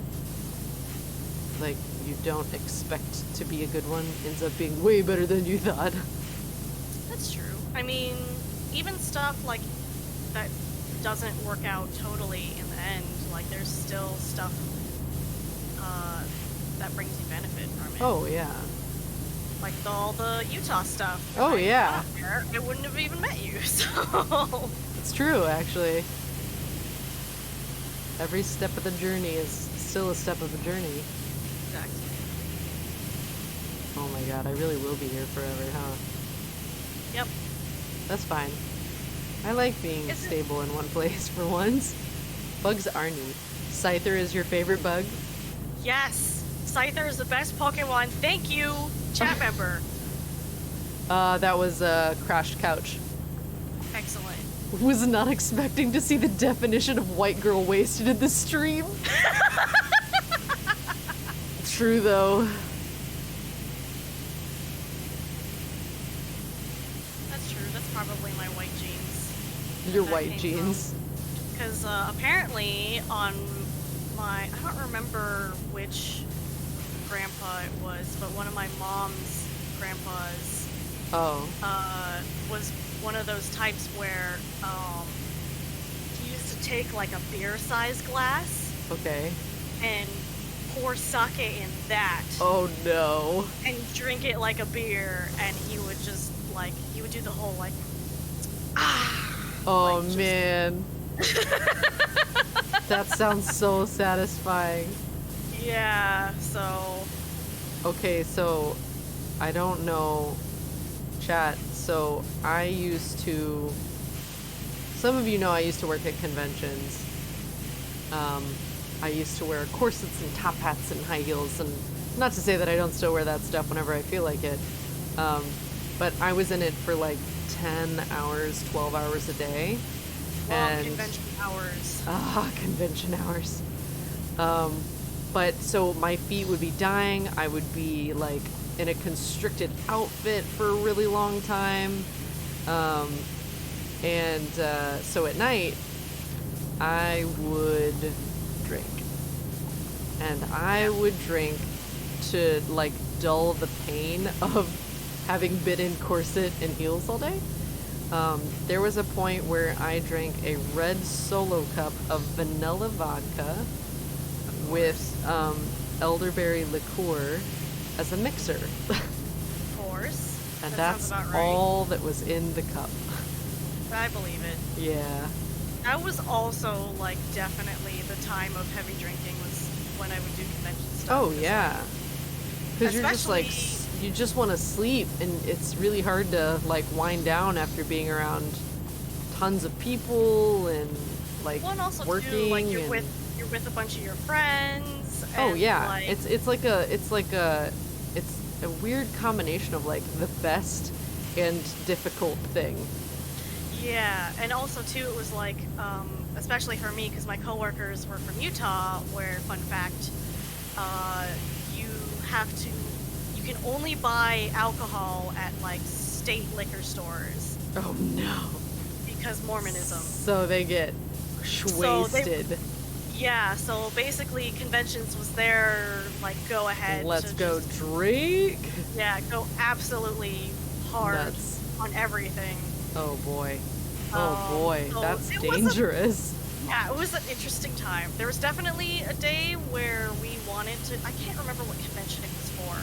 [SPEAKER 2] like, you don't expect to be a good one ends up being way better than you thought.
[SPEAKER 1] That's true. I mean, even stuff like that doesn't work out totally in the end. Like, there's still stuff that brings you benefit from it.
[SPEAKER 2] Oh, yeah.
[SPEAKER 1] Like all the Utah stuff. If
[SPEAKER 2] Oh,
[SPEAKER 1] I
[SPEAKER 2] yeah.
[SPEAKER 1] got there, I wouldn't have even met you. So
[SPEAKER 2] It's true, actually. Every step of the journey is still a step of the journey.
[SPEAKER 1] exactly.
[SPEAKER 2] Oh my god, I really will be here forever, huh?
[SPEAKER 1] Yep.
[SPEAKER 2] That's fine. I like being
[SPEAKER 1] Is it-
[SPEAKER 2] stable in one place for once. Bugs are neat. Scyther is your favorite bug?
[SPEAKER 1] Yes. Scyther is the best Pokemon. Thank you, chat member.
[SPEAKER 2] That was Crashed Couch.
[SPEAKER 1] Excellent.
[SPEAKER 2] Was not expecting to see the definition of white girl wasted in the stream. True, though.
[SPEAKER 1] That's true. That's probably my white jeans.
[SPEAKER 2] Your
[SPEAKER 1] That
[SPEAKER 2] white
[SPEAKER 1] came
[SPEAKER 2] jeans.
[SPEAKER 1] Because apparently on my, I don't remember which grandpa it was, but one of my mom's grandpas
[SPEAKER 2] Oh.
[SPEAKER 1] was one of those types where he used to take like a beer-sized glass
[SPEAKER 2] Okay.
[SPEAKER 1] and pour sake in that
[SPEAKER 2] Oh no.
[SPEAKER 1] and drink it like a beer, and he would just like, he would do the whole like, ah.
[SPEAKER 2] Oh
[SPEAKER 1] like, just-
[SPEAKER 2] man. That sounds so satisfying.
[SPEAKER 1] Yeah, so
[SPEAKER 2] Okay, so I don't know chat. So I used to, some of you know I used to work at conventions. I used to wear corsets and top hats and high heels, and not to say that I don't still wear that stuff whenever I feel like it. But I was in it for like 10 hours, 12 hours a day.
[SPEAKER 1] Long convention hours.
[SPEAKER 2] Convention hours. But so my feet would be dying. I would be like in a constricted outfit for a really long time. So at night, I would drink. And I would drink to like dull the pain of having been in corset and heels all day. There was a point where I drank a red Solo cup of vanilla vodka with elderberry liqueur as a mixer.
[SPEAKER 1] Of course.
[SPEAKER 2] And
[SPEAKER 1] That
[SPEAKER 2] that's
[SPEAKER 1] sounds about right.
[SPEAKER 2] all that was in the cup.
[SPEAKER 1] I believe it.
[SPEAKER 2] Yeah.
[SPEAKER 1] That was also like definitely the time of heavy drinking was when I would do convention stuff.
[SPEAKER 2] Oh,
[SPEAKER 1] 'cause,
[SPEAKER 2] yeah. Because you're just like,
[SPEAKER 1] especially-
[SPEAKER 2] you just want to sleep, and it's really hard to like wind down after being around tons of people and like
[SPEAKER 1] Well, and also
[SPEAKER 2] working.
[SPEAKER 1] too, like you're
[SPEAKER 2] and...
[SPEAKER 1] with a bunch of your friends.
[SPEAKER 2] Oh
[SPEAKER 1] and,
[SPEAKER 2] yeah,
[SPEAKER 1] like,
[SPEAKER 2] it's a weird combination of like the best and difficult thing.
[SPEAKER 1] Yeah, and also too, it was like, especially for me, because my coworkers were from Utah, where, fun fact, you can only buy alcohol at like state liquor stores
[SPEAKER 2] Oh no.
[SPEAKER 1] because Mormonism.
[SPEAKER 2] So they get
[SPEAKER 1] So
[SPEAKER 2] wasted.
[SPEAKER 1] Yeah, so basically conventions was their like go ahead.
[SPEAKER 2] Let's
[SPEAKER 1] to
[SPEAKER 2] go
[SPEAKER 1] just,
[SPEAKER 2] drink.
[SPEAKER 1] yeah, go absolutely hard
[SPEAKER 2] Nuts.
[SPEAKER 1] on everything.
[SPEAKER 2] Oh boy. Oh boy,
[SPEAKER 1] so
[SPEAKER 2] that's
[SPEAKER 1] it was a-
[SPEAKER 2] dangerous.
[SPEAKER 1] Yeah, it was an interesting time. There was definitely a day where we wanted to. I can't remember what convention it was for.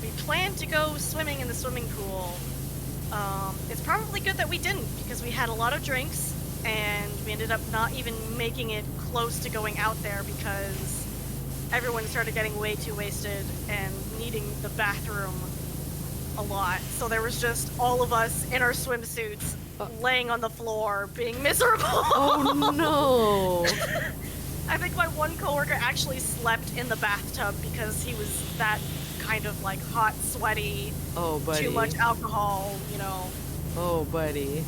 [SPEAKER 1] We planned to go swimming in the swimming pool. It's probably good that we didn't because we had a lot of drinks and we ended up not even making it close to going out there because everyone started getting way too wasted and needing the bathroom a lot. So there was just all of us in our swimsuits laying on the floor being miserable.
[SPEAKER 2] Oh no.
[SPEAKER 1] I think my one coworker actually slept in the bathtub because he was that kind of like hot, sweaty,
[SPEAKER 2] Oh buddy.
[SPEAKER 1] too much alcohol, you know.
[SPEAKER 2] Oh buddy.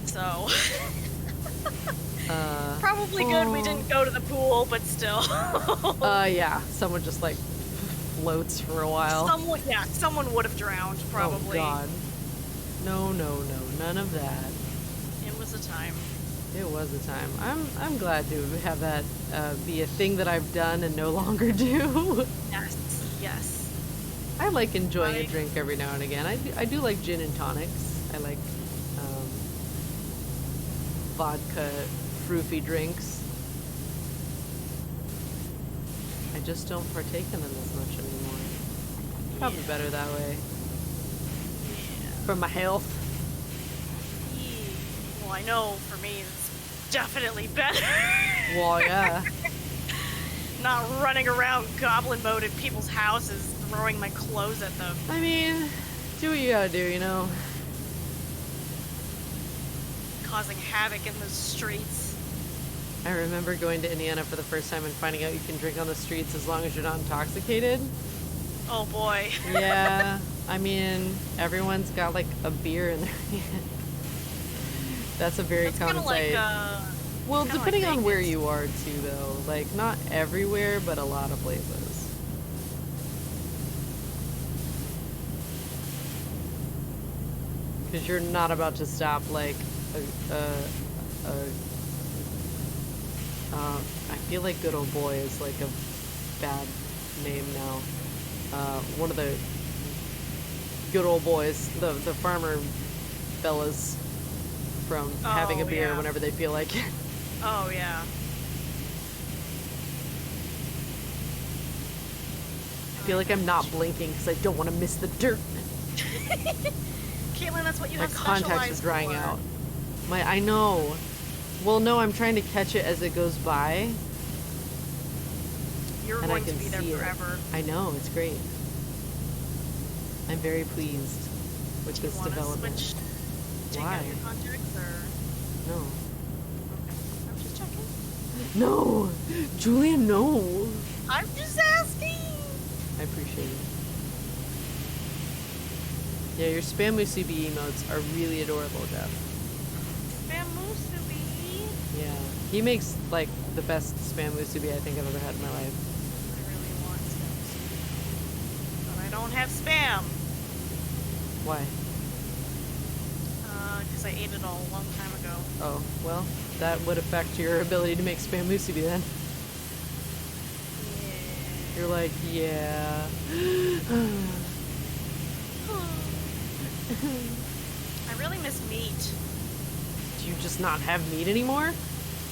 [SPEAKER 1] So
[SPEAKER 2] Uh
[SPEAKER 1] probably good we didn't go to the pool, but still.
[SPEAKER 2] yeah, someone just like floats for a while.
[SPEAKER 1] Someone would have drowned probably.
[SPEAKER 2] Oh god. No, none of that.
[SPEAKER 1] It was a time.
[SPEAKER 2] It was a time. I'm glad to have that be a thing that I've done and no longer do.
[SPEAKER 1] Yes.
[SPEAKER 2] I like enjoying a
[SPEAKER 1] Right.
[SPEAKER 2] drink every now and again. I do like gin and tonics. I like vodka froofy drinks. I just don't partake in them as much anymore. Probably
[SPEAKER 1] Yeah.
[SPEAKER 2] better that way.
[SPEAKER 1] Yeah.
[SPEAKER 2] For my health.
[SPEAKER 1] Well, I know for me it's definitely better.
[SPEAKER 2] Well, yeah.
[SPEAKER 1] Not running around goblin mode in people's houses throwing my clothes at them.
[SPEAKER 2] I mean, do what you gotta do, you know?
[SPEAKER 1] Causing havoc in the streets.
[SPEAKER 2] I remember going to Indiana for the first time and finding out you can drink on the streets as long as you're not intoxicated.
[SPEAKER 1] Oh boy.
[SPEAKER 2] Yeah, I mean, everyone's got like a beer in their hand. That's a very
[SPEAKER 1] That's
[SPEAKER 2] common
[SPEAKER 1] kind of like,
[SPEAKER 2] sight. Well,
[SPEAKER 1] kinda
[SPEAKER 2] depending
[SPEAKER 1] like
[SPEAKER 2] on where
[SPEAKER 1] Vegas.
[SPEAKER 2] you are too, though. Like, not everywhere, but a lot of places. Because you're not about to stop, like, I feel like Good Old Boy is, like, a bad name now. One of the Good Old Boys, the farmer fellas from having a
[SPEAKER 1] Oh,
[SPEAKER 2] beer
[SPEAKER 1] yeah.
[SPEAKER 2] whenever they feel like it.
[SPEAKER 1] Oh yeah.
[SPEAKER 2] I feel like I'm not blinking because I don't want to miss the dirt.
[SPEAKER 1] Caitlyn, that's what you
[SPEAKER 2] My
[SPEAKER 1] have
[SPEAKER 2] contacts are
[SPEAKER 1] specialized
[SPEAKER 2] drying
[SPEAKER 1] for.
[SPEAKER 2] out. I know. Well, no, I'm trying to catch it as it goes by,
[SPEAKER 1] You're
[SPEAKER 2] and I
[SPEAKER 1] going to
[SPEAKER 2] can
[SPEAKER 1] be there
[SPEAKER 2] see
[SPEAKER 1] forever.
[SPEAKER 2] it. I know, it's great. I'm very pleased with
[SPEAKER 1] Do you
[SPEAKER 2] this
[SPEAKER 1] want to
[SPEAKER 2] development.
[SPEAKER 1] switch? Take
[SPEAKER 2] Why?
[SPEAKER 1] out your contacts or?
[SPEAKER 2] No.
[SPEAKER 1] Okay. I'm just checking.
[SPEAKER 2] No! Julian, no!
[SPEAKER 1] I'm just asking.
[SPEAKER 2] I appreciate it. Yeah, your spam musubi emotes are really adorable, Jeff.
[SPEAKER 1] Spam musubi.
[SPEAKER 2] Yeah. He makes, like, the best spam musubi I think I've ever had in my life.
[SPEAKER 1] I really want spam musubi. But I don't have spam.
[SPEAKER 2] Why?
[SPEAKER 1] Because I ate it all a long time ago.
[SPEAKER 2] Oh, well, that would affect your ability to make spam musubi then.
[SPEAKER 1] Yeah.
[SPEAKER 2] You're like, yeah.
[SPEAKER 1] I really miss meat.
[SPEAKER 2] Do you just not have meat anymore?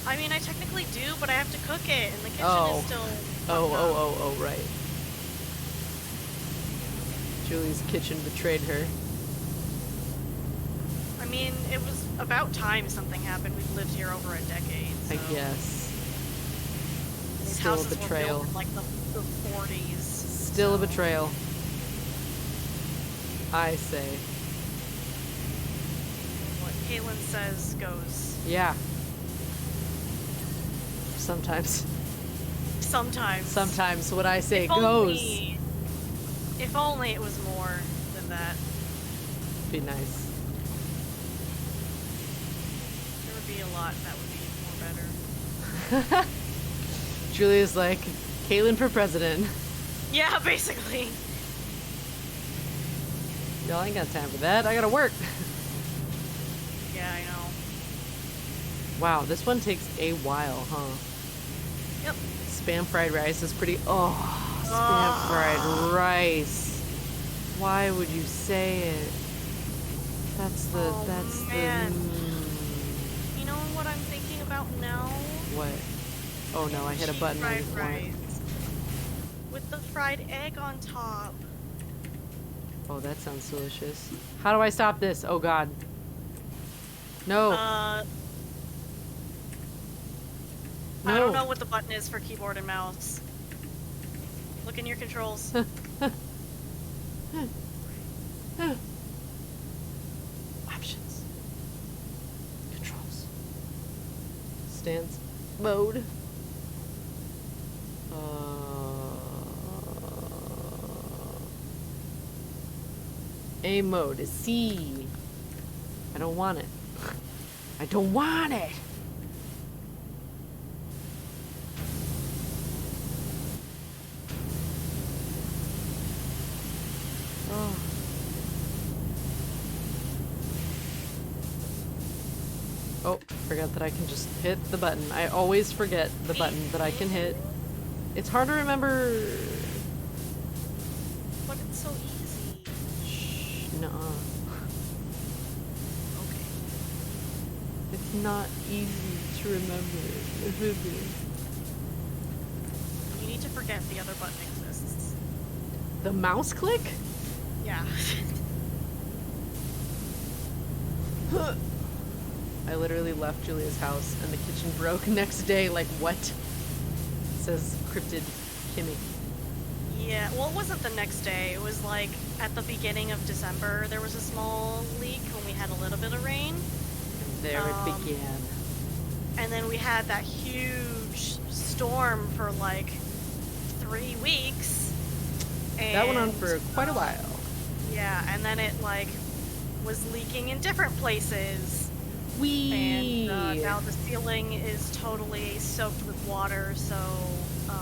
[SPEAKER 1] I mean, I technically do, but I have to cook it, and the kitchen
[SPEAKER 2] Oh.
[SPEAKER 1] is still.
[SPEAKER 2] Oh, right. Julie's kitchen betrayed her.
[SPEAKER 1] I mean, it was about time something happened. We've lived here over a decade. So
[SPEAKER 2] I guess.
[SPEAKER 1] These
[SPEAKER 2] Still a
[SPEAKER 1] houses
[SPEAKER 2] betrayal.
[SPEAKER 1] were built in like the 40s.
[SPEAKER 2] Still a
[SPEAKER 1] so-
[SPEAKER 2] betrayal. I say.
[SPEAKER 1] What Caitlyn says goes.
[SPEAKER 2] Yeah. Sometimes.
[SPEAKER 1] Sometimes.
[SPEAKER 2] Sometimes what I say
[SPEAKER 1] If
[SPEAKER 2] goes.
[SPEAKER 1] only- If only it was more than that.
[SPEAKER 2] Be nice.
[SPEAKER 1] There would be a lot that would be more better.
[SPEAKER 2] Julia's like, Caitlyn for president.
[SPEAKER 1] Yeah, basically.
[SPEAKER 2] Y'all ain't got time for that. I gotta work.
[SPEAKER 1] Yeah, I know.
[SPEAKER 2] Wow, this one takes a while, huh?
[SPEAKER 1] Yep.
[SPEAKER 2] Spam fried rice is pretty. Oh, spam fried rice. Why would you say it? That's the.
[SPEAKER 1] Oh,
[SPEAKER 2] that's
[SPEAKER 1] man.
[SPEAKER 2] the.
[SPEAKER 1] You know what I'm thinking about now?
[SPEAKER 2] What? Oh no, I hit a button. I
[SPEAKER 1] Fried
[SPEAKER 2] didn't want it.
[SPEAKER 1] rice. With the fried egg on top.
[SPEAKER 2] Oh, that sounds delicious. How do I stop this? Oh god. No.
[SPEAKER 1] No. I don't
[SPEAKER 2] No.
[SPEAKER 1] know what the button is for keyboard and mouse. Look in your controls.
[SPEAKER 2] Options. Controls. Stance. Mode. A mode is C. I don't want it. I don't want it. Oh. Oh, forgot that I can just hit the button. I always forget the button that I can hit. It's hard to remember.
[SPEAKER 1] But it's so easy.
[SPEAKER 2] Shh, nuh-uh.
[SPEAKER 1] Okay.
[SPEAKER 2] It's not easy to remember.
[SPEAKER 1] You need to forget the other button exists.
[SPEAKER 2] The mouse click?
[SPEAKER 1] Yeah.
[SPEAKER 2] I literally left Julia's house and the kitchen broke next day. Like, what? Says cryptid Kimmy.
[SPEAKER 1] Yeah, well, it wasn't the next day. It was like at the beginning of December. There was a small leak when we had a little bit of rain.
[SPEAKER 2] And there it began.
[SPEAKER 1] And then we had that huge storm for like 3 weeks. And,
[SPEAKER 2] That went on for quite a while.
[SPEAKER 1] Yeah, and then it like was leaking in different places.
[SPEAKER 2] Wee!
[SPEAKER 1] And now the ceiling is totally soaked with water, so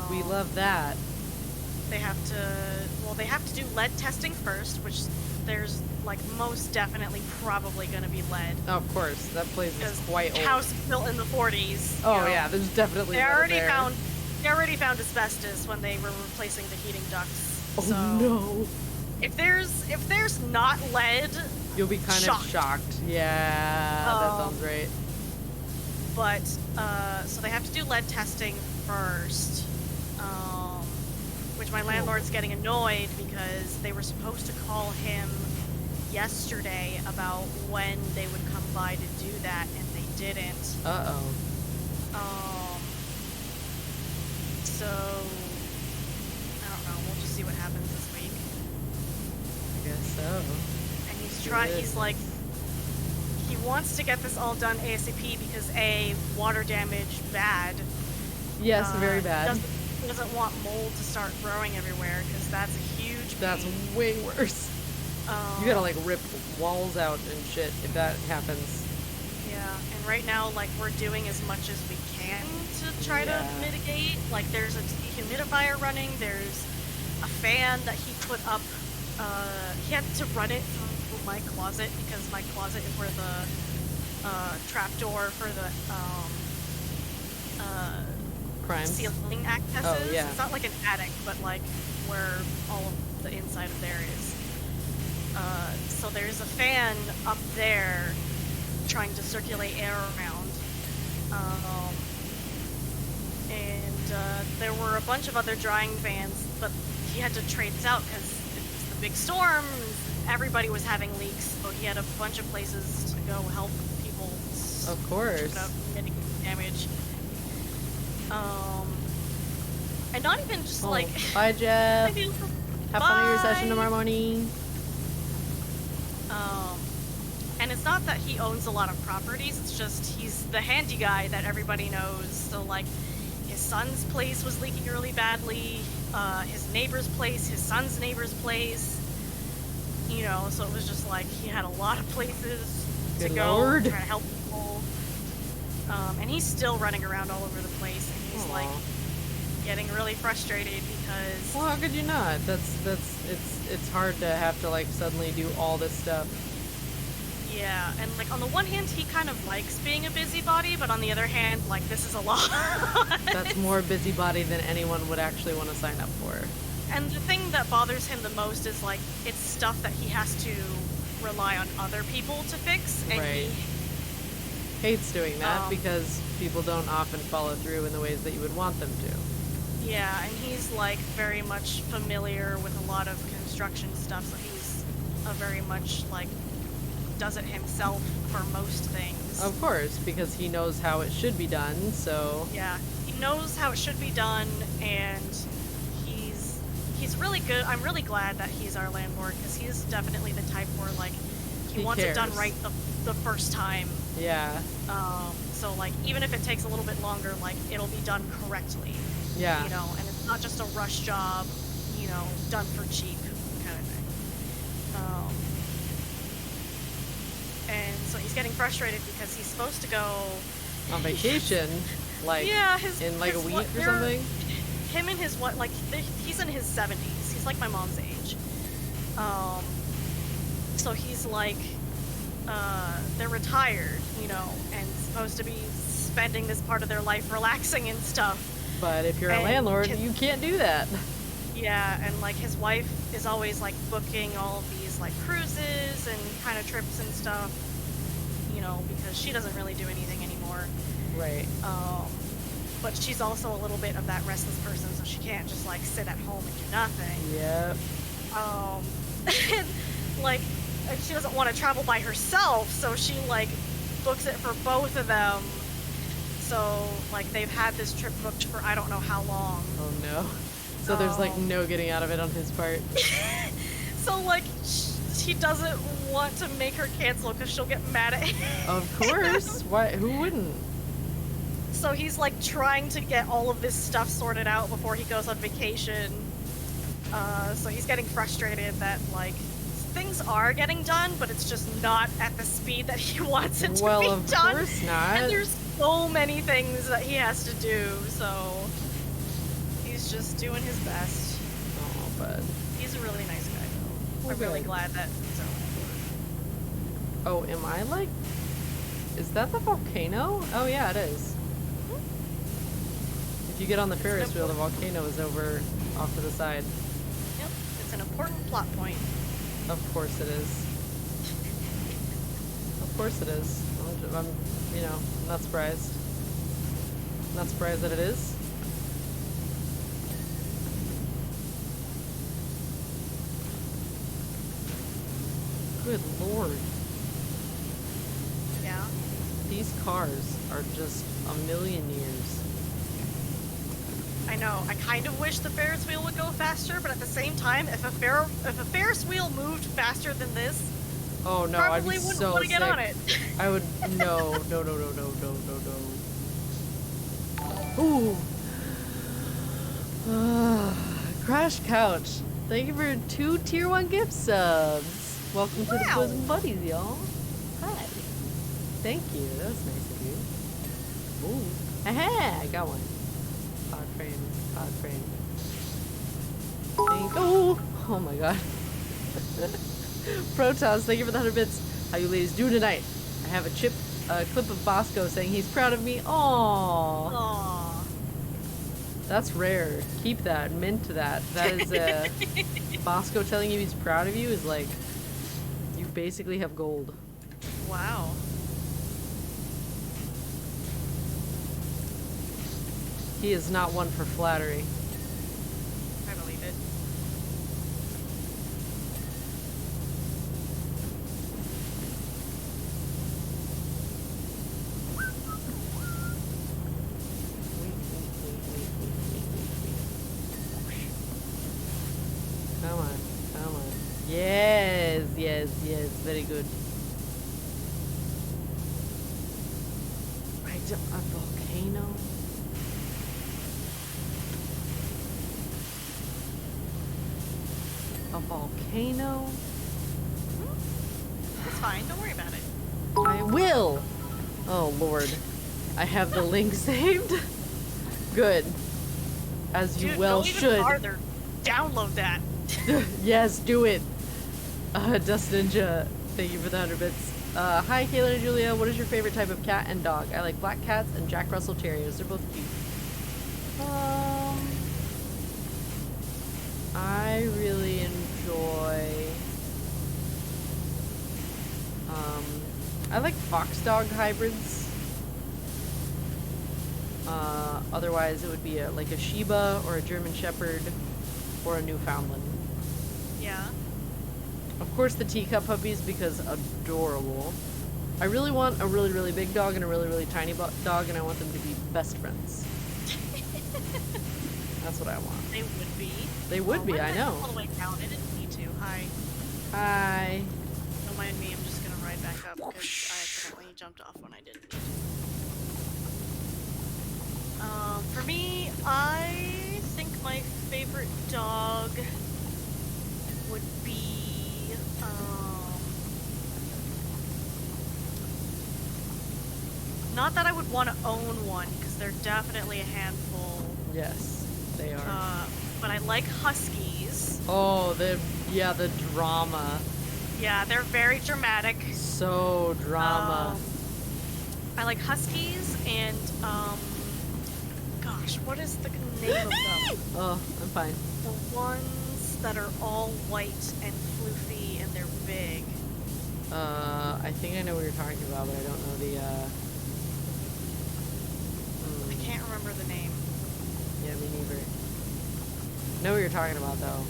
[SPEAKER 2] We love that.
[SPEAKER 1] they have to do lead testing first, which there's like most definitely probably going to be lead.
[SPEAKER 2] Oh, of course, that place is
[SPEAKER 1] Because
[SPEAKER 2] quite old.
[SPEAKER 1] house built in the 40s.
[SPEAKER 2] Oh
[SPEAKER 1] you know.
[SPEAKER 2] yeah, there's definitely
[SPEAKER 1] They
[SPEAKER 2] lead
[SPEAKER 1] already
[SPEAKER 2] there.
[SPEAKER 1] found asbestos when they were replacing the heating ducts.
[SPEAKER 2] Oh
[SPEAKER 1] so
[SPEAKER 2] no!
[SPEAKER 1] if there's not lead,
[SPEAKER 2] You'll be kind of shocked. Yeah, that sounds right.
[SPEAKER 1] but so they have to do lead testing first, which my landlord's getting annoyed because they were supposed to call him yesterday about when they would come by to do that, and they didn't.
[SPEAKER 2] Uh-oh.
[SPEAKER 1] So I don't know. We'll just see what happens this week.
[SPEAKER 2] I guess so.
[SPEAKER 1] And he's like, he wants to get this all done ASAP because A, water damage bad,
[SPEAKER 2] Yes, very bad.
[SPEAKER 1] Doesn't want mold to start growing everywhere because that's a huge pain.
[SPEAKER 2] That's way worse. You gotta like rip walls out and shit if that happens.
[SPEAKER 1] Yeah, and right now, like, we're doing as much as we can to try to mitigate. Like, there's a dehumidifier running, there's a fan that he put up. He had to run it through my closet because my closet is where the trapdoor for the
[SPEAKER 2] Crimes.
[SPEAKER 1] ceiling accesses.
[SPEAKER 2] Oh, yeah.
[SPEAKER 1] It's not like an attic, but like where all of the inside of there is. So there's a fan up there trying to circulate air around. There were a bunch of other drying fans, but he had to trade this out because it's the big storm. Everybody was having leaks, so he had a bunch of places to go help people.
[SPEAKER 2] Of course.
[SPEAKER 1] Mitigate damage. And not even just like.
[SPEAKER 2] Bye, Jeff. Have fun at your session
[SPEAKER 1] Bye.
[SPEAKER 2] tomorrow morning.
[SPEAKER 1] And it's not that he owns a lot of properties, it's just he's the handy guy that everybody knows. So like his son's place was leaking really badly, his neighbor's place, his son's neighbor's place, you know, so it was just like he had a lot of places to
[SPEAKER 2] Good
[SPEAKER 1] go
[SPEAKER 2] Lord.
[SPEAKER 1] try to help people. And he's still running around all over the place, and he's like getting really frustrated because
[SPEAKER 2] Well, how could you not? It's hard to have to like suddenly do all this stuff.
[SPEAKER 1] yeah, and like on the one hand he kind of likes being a busybody, but on the other hand, like, this is a lot.
[SPEAKER 2] That's more busybody than anyone would actually want to sign up for.
[SPEAKER 1] And the thing that bothers him the most is like it's stuff that he has to rely on other people to fix, and
[SPEAKER 2] Right. Hates doing that because people don't often follow through in the ways that you would want them to.
[SPEAKER 1] yeah, and he's like very much familiar with a lot of construction stuff, so he's a very much like does it himself for most things.
[SPEAKER 2] Of course, because he knows how it should be done, so...
[SPEAKER 1] Yeah, he knows how it should be done, and he's really good. I'm really glad that he's our landlord, because he's definitely the type where like he wants it done
[SPEAKER 2] cares.
[SPEAKER 1] right the first time.
[SPEAKER 2] Yeah.
[SPEAKER 1] So like even if it takes a little bit longer, like it'll be done correctly.
[SPEAKER 2] Yeah.
[SPEAKER 1] You know, and it's not just a rush job, you know, done for cheap kind of thing. And so he's getting frustrated because he's supposed to go
[SPEAKER 2] On vacation, like,
[SPEAKER 1] yeah,
[SPEAKER 2] in like a week or something?
[SPEAKER 1] Him and his what, like, he's in his 70s. He's like my mom's age. So he's like, they're retired, you know, and supposed to be spending this part of their life relaxing and stuff.
[SPEAKER 2] But if you're a
[SPEAKER 1] And
[SPEAKER 2] landlord, you can't do that.
[SPEAKER 1] Yeah, and like his wife is always like booking all of these like cruises and kind of trips and stuff, you know, because she doesn't really do anything anymore.
[SPEAKER 2] Right.
[SPEAKER 1] But she's also a little bit of that restless person, so she can't just like sit at home and do nothing.
[SPEAKER 2] Yep.
[SPEAKER 1] And like she doesn't want to travel by herself, so she like books it for both of them. So like they've had this trip booked for I don't know how long.
[SPEAKER 2] Oh no. So there's like no getting out of it on his part.
[SPEAKER 1] So like she doesn't want to make her cancel because she'll get mad at him.
[SPEAKER 2] Of course. Why? Who wouldn't?
[SPEAKER 1] So he's like trying to get all of this stuff sorted out before he goes on vacation. So he's getting frustrated that like things are getting done, but it's just not at the speed that he wants it to
[SPEAKER 2] Well,
[SPEAKER 1] be
[SPEAKER 2] of
[SPEAKER 1] done.
[SPEAKER 2] course not.
[SPEAKER 1] And there's so many things that he has to do, so he's just doing his best.
[SPEAKER 2] Oh, bud.
[SPEAKER 1] He's a really nice guy, though.
[SPEAKER 2] Well,
[SPEAKER 1] I'm really
[SPEAKER 2] good.
[SPEAKER 1] glad that he's our landlord.
[SPEAKER 2] Oh, am I like... Is that the volcano? Oh, yeah, it is. If you get on the Ferris wheel, the volcano is over off to the side.
[SPEAKER 1] Yep, it's an important plot point.
[SPEAKER 2] Of course it is. Of course it is. I'm you know, not surprised. Not surprised that it is. Good lord.
[SPEAKER 1] Yeah.
[SPEAKER 2] These cars are just a million years.
[SPEAKER 1] I know. I kind of wish the Ferris wheel would go faster, but at the same time, if a Ferris wheel moved faster than this,
[SPEAKER 2] Oh no, I'd
[SPEAKER 1] probably
[SPEAKER 2] be
[SPEAKER 1] wouldn't
[SPEAKER 2] so
[SPEAKER 1] want to get
[SPEAKER 2] sick.
[SPEAKER 1] on it.
[SPEAKER 2] I would no. Ooh, PowerWash Couch. Thank you for 2 tier 1 gift subs. Welcome to the
[SPEAKER 1] Wow.
[SPEAKER 2] Bosom Buddies, y'all. Hi. Thank you. That was nice of you. Ooh. Aha! I got one. Pod frame. Pod frame. Oh my god. Protoss, thank you for the 100 bits. How you ladies doing tonight? I have a clip of Bosco saying he's proud of me. Aww.
[SPEAKER 1] Aw.
[SPEAKER 2] That's rare. Keep that. Mint that. That is Bosco telling you he's proud of you is like, you basically have gold.
[SPEAKER 1] Wow.
[SPEAKER 2] He is not one for flattery.
[SPEAKER 1] I believe it.
[SPEAKER 2] Come on, come on. Yes, yes, yes, very good. I don't, a volcano? A volcano?
[SPEAKER 1] It's fine. Don't worry about it.
[SPEAKER 2] I will! Oh lord. I have the link saved? Good. As you
[SPEAKER 1] Dude,
[SPEAKER 2] well
[SPEAKER 1] go even
[SPEAKER 2] should.
[SPEAKER 1] farther. Download that.
[SPEAKER 2] Yes, do it. Dust Ninja, thank you for the 100 bits. Hi, Caitlyn and Julia. What is your favorite type of cat and dog? I like black cats and Jack Russell Terriers. They're both cute. I really enjoy. I like fox dog hybrids. Otherwise, it would be like a Shiba or a German Shepherd or a Newfoundland.
[SPEAKER 1] Yeah.
[SPEAKER 2] Of course, the teacup puppies because adorable. I really want a really, really big dog and a really, really tiny dog, and I want them to be best friends. That's what I want.
[SPEAKER 1] They would be.
[SPEAKER 2] They would be,
[SPEAKER 1] why
[SPEAKER 2] I
[SPEAKER 1] did
[SPEAKER 2] know.
[SPEAKER 1] All the way down. I didn't need to. Hi.
[SPEAKER 2] Hi.
[SPEAKER 1] Don't mind me. I'm just gonna ride back up because I accidentally jumped off when I didn't need to. For me, I think my favorite dog would be, not that I would want to own one, because they're definitely a handful,
[SPEAKER 2] Yes, they are.
[SPEAKER 1] but I like huskies.
[SPEAKER 2] Oh, the drama.
[SPEAKER 1] Yeah, they're very dramatic.
[SPEAKER 2] So drama.
[SPEAKER 1] I like huskies and, gosh, what is the name of them?
[SPEAKER 2] Oh, I'm fine.
[SPEAKER 1] The ones that are all white and floofy and they're big.
[SPEAKER 2] I think I know what you're talking about, but I don't know the,
[SPEAKER 1] I can't remember the name.
[SPEAKER 2] Yeah, me neither. Know what you're talking about, though.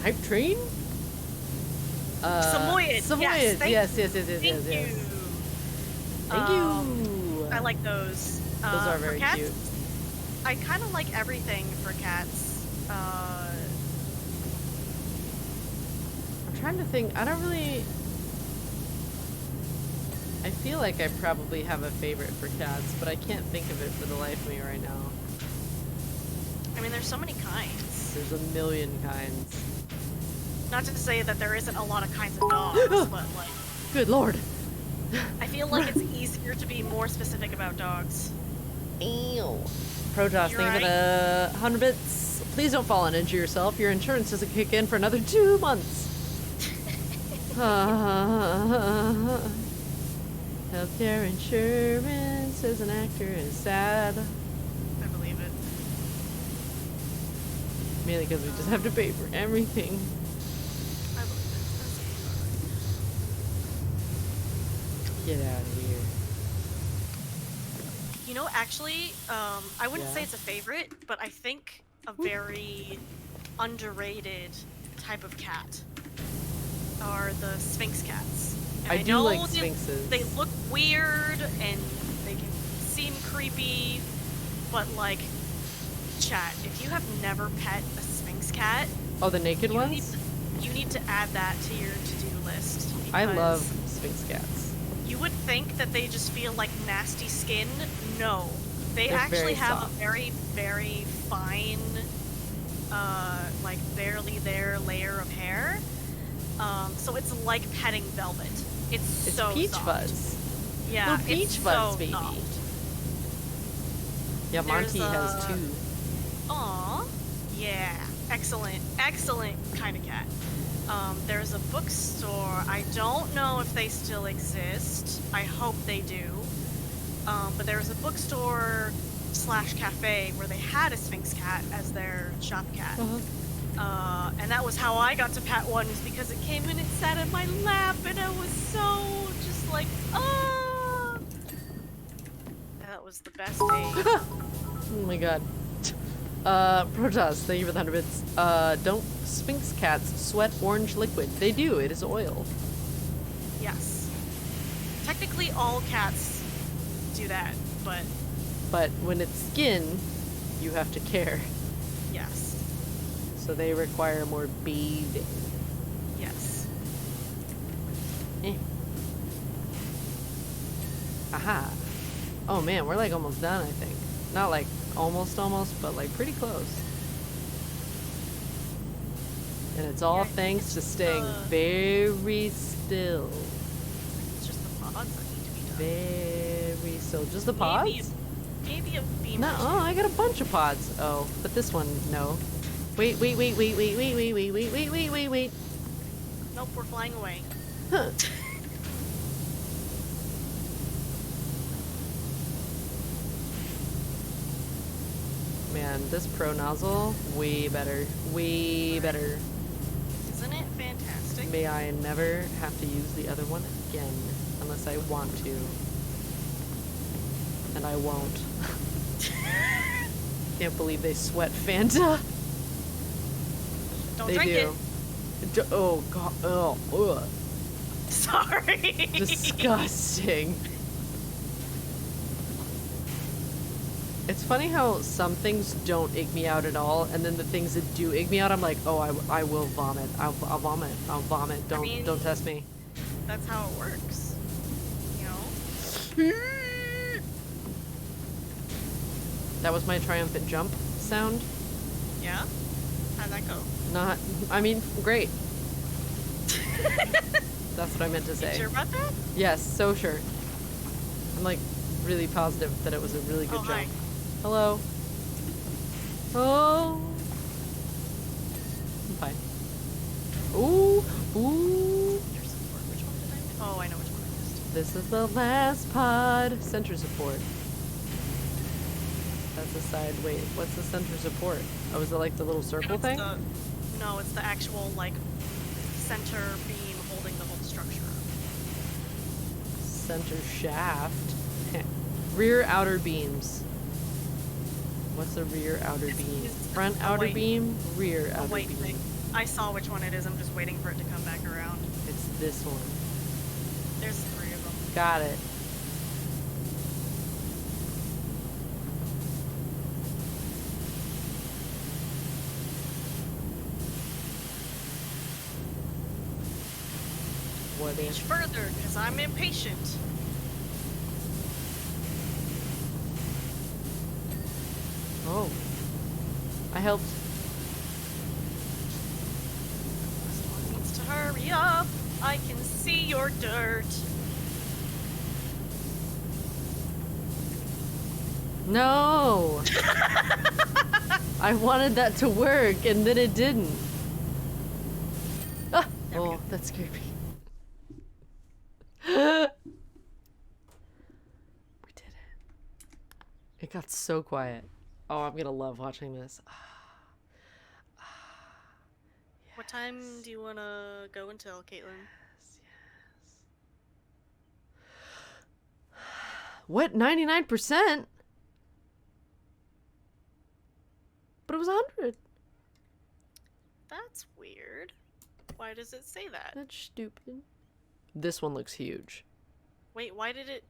[SPEAKER 2] Hype Train?
[SPEAKER 1] Samoyed.
[SPEAKER 2] Samoyed.
[SPEAKER 1] Yes,
[SPEAKER 2] Yes.
[SPEAKER 1] Thank you.
[SPEAKER 2] Thank you.
[SPEAKER 1] I like those.
[SPEAKER 2] Those are
[SPEAKER 1] for
[SPEAKER 2] very
[SPEAKER 1] cats,
[SPEAKER 2] cute.
[SPEAKER 1] I kind of like everything for cats.
[SPEAKER 2] I'm trying to think. I don't really. I feel like I probably have a favorite for cats, but I can't think of it for the life of me right now.
[SPEAKER 1] I mean, there's so many kinds.
[SPEAKER 2] There's a million kinds.
[SPEAKER 1] Not to say that there isn't a lot of kinds of dogs, but like,
[SPEAKER 2] Good lord.
[SPEAKER 1] I feel like it's easier to be more specific about dogs.
[SPEAKER 2] Ew. Protoss,
[SPEAKER 1] You're
[SPEAKER 2] thank you for the 100 bits. Please don't fall and injure yourself. Your insurance doesn't kick in for another 2 months. Healthcare insurance as an actor is sad.
[SPEAKER 1] I believe it.
[SPEAKER 2] Mainly because we just have to pay for everything.
[SPEAKER 1] I believe it.
[SPEAKER 2] Get out of here.
[SPEAKER 1] You know, actually, I wouldn't say
[SPEAKER 2] Yeah?
[SPEAKER 1] it's a favorite, but I think a very underrated type of cat are the Sphinx cats. And
[SPEAKER 2] I do
[SPEAKER 1] know
[SPEAKER 2] like
[SPEAKER 1] they-
[SPEAKER 2] sphinxes.
[SPEAKER 1] They look weird and they can seem creepy, but like, chat, if you have never pet a Sphinx cat,
[SPEAKER 2] Oh, the naked
[SPEAKER 1] you
[SPEAKER 2] ones?
[SPEAKER 1] you need to add that to your to-do list.
[SPEAKER 2] I
[SPEAKER 1] because
[SPEAKER 2] love sphinx cats.
[SPEAKER 1] You would think that they just feel like nasty skin. No. They
[SPEAKER 2] They're
[SPEAKER 1] actually
[SPEAKER 2] very
[SPEAKER 1] have
[SPEAKER 2] soft.
[SPEAKER 1] a very, very fine, like barely there layer of hair. So it's like petting velvet. It's
[SPEAKER 2] It's
[SPEAKER 1] so
[SPEAKER 2] peach
[SPEAKER 1] soft.
[SPEAKER 2] fuzz.
[SPEAKER 1] Yeah,
[SPEAKER 2] Little peach
[SPEAKER 1] it's
[SPEAKER 2] fuzz,
[SPEAKER 1] so
[SPEAKER 2] baby.
[SPEAKER 1] soft.
[SPEAKER 2] Yeah,
[SPEAKER 1] There's
[SPEAKER 2] Monty has 2.
[SPEAKER 1] Aw, yeah, excellent, excellent kind of cat. There's a bookstore. I don't know if they still exist. I hope they do. But there was a bookstore slash cafe where they had a Sphinx cat as their shop cat. And that was how I got to pat one, is because it came and it sat in my lap, and I was so just like, ah. That was the best day.
[SPEAKER 2] Oh my god. Protoss, thank you for the 100 bits. Don't Sphinx cats sweat orange liquid? They do, it is oil.
[SPEAKER 1] Yes. Technically, all cats do that, but
[SPEAKER 2] But when it's skin, you have to care.
[SPEAKER 1] yes.
[SPEAKER 2] So they require more bathing.
[SPEAKER 1] Yes.
[SPEAKER 2] Eh. Aha. Oh man, we're like almost done, I think. Not like almost, but like pretty close. And it's all
[SPEAKER 1] Yeah,
[SPEAKER 2] thanks to staying very still.
[SPEAKER 1] It's just the pods that need to be done.
[SPEAKER 2] Very still. Just the pods?
[SPEAKER 1] Maybe a beam.
[SPEAKER 2] No,
[SPEAKER 1] or two.
[SPEAKER 2] oh, I got a bunch of pods. Oh, but this one, no. Wait.
[SPEAKER 1] Nope, we're flying away.
[SPEAKER 2] Huh. Man, this pro nozzle, way better. Way better.
[SPEAKER 1] Isn't it fantastic?
[SPEAKER 2] May I never have to use the other one again, unless I want to. And I won't. Can't believe they sweat Fanta.
[SPEAKER 1] Don't
[SPEAKER 2] They
[SPEAKER 1] drink
[SPEAKER 2] do. Oh god. Oh. Ugh.
[SPEAKER 1] it. Sorry.
[SPEAKER 2] Disgusting. It's funny how some things don't egg me out at all, and then the things that do egg me out, I'm like, oh, I will vomit. I'll vomit. I'll vomit. Don't test me.
[SPEAKER 1] That's how it works. You know?
[SPEAKER 2] That was my triumphant jump sound.
[SPEAKER 1] Yeah? How'd that go?
[SPEAKER 2] Not, I mean, great. That's what I meant to say.
[SPEAKER 1] You sure about that?
[SPEAKER 2] Yes, so sure. I'm like really positive that it was a really good
[SPEAKER 1] Oh,
[SPEAKER 2] jump.
[SPEAKER 1] hi.
[SPEAKER 2] Hello. Oh. I'm fine. Ooh. Ooh.
[SPEAKER 1] Center support. Which one did I miss? Oh, I know which one I missed.
[SPEAKER 2] This is the last pod. Center support. That's the side. Wait, what's the center support? Oh, is it like the little circle thing?
[SPEAKER 1] No, it's the actual, like, center beam holding the whole structure up.
[SPEAKER 2] Center shaft. Rear outer beams. What's a rear outer beam?
[SPEAKER 1] it's
[SPEAKER 2] Front
[SPEAKER 1] a
[SPEAKER 2] outer
[SPEAKER 1] white-
[SPEAKER 2] beam, rear
[SPEAKER 1] A
[SPEAKER 2] outer
[SPEAKER 1] white
[SPEAKER 2] beam.
[SPEAKER 1] thing. I saw which one it is. I'm just waiting for it to come back around.
[SPEAKER 2] It's this one.
[SPEAKER 1] There's 3 of them.
[SPEAKER 2] Got it. What
[SPEAKER 1] Reach
[SPEAKER 2] is?
[SPEAKER 1] further, because I'm impatient.
[SPEAKER 2] Oh. I helped.
[SPEAKER 1] This one needs to hurry up. I can see your dirt.
[SPEAKER 2] No! I wanted that to work, and then it didn't. Ah!
[SPEAKER 1] There we
[SPEAKER 2] Oh,
[SPEAKER 1] go.
[SPEAKER 2] that scared me. We did it. It got so quiet. Oh, I'm gonna love watching this.
[SPEAKER 1] What time do you want to go until, Caitlyn?
[SPEAKER 2] What? 99%? But it was 100.
[SPEAKER 1] That's weird. Why does it say that?
[SPEAKER 2] That's stupid. This one looks huge.
[SPEAKER 1] Wait, why did it...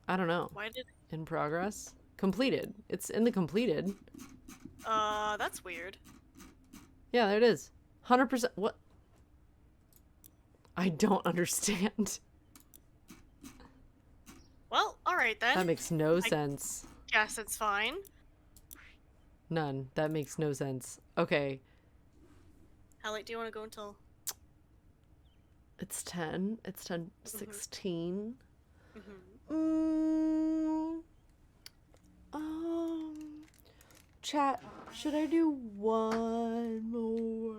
[SPEAKER 2] I don't know.
[SPEAKER 1] Why did...
[SPEAKER 2] In progress? Completed. It's in the completed.
[SPEAKER 1] That's weird.
[SPEAKER 2] Yeah, there it is. 100%. What? I don't understand.
[SPEAKER 1] Well, alright then.
[SPEAKER 2] That makes no sense.
[SPEAKER 1] Yes, it's fine.
[SPEAKER 2] None. That makes no sense. Okay.
[SPEAKER 1] How late do you want to go until?
[SPEAKER 2] It's 10. It's 10:16.
[SPEAKER 1] Mm-hmm.
[SPEAKER 2] Um, chat, should I do one more?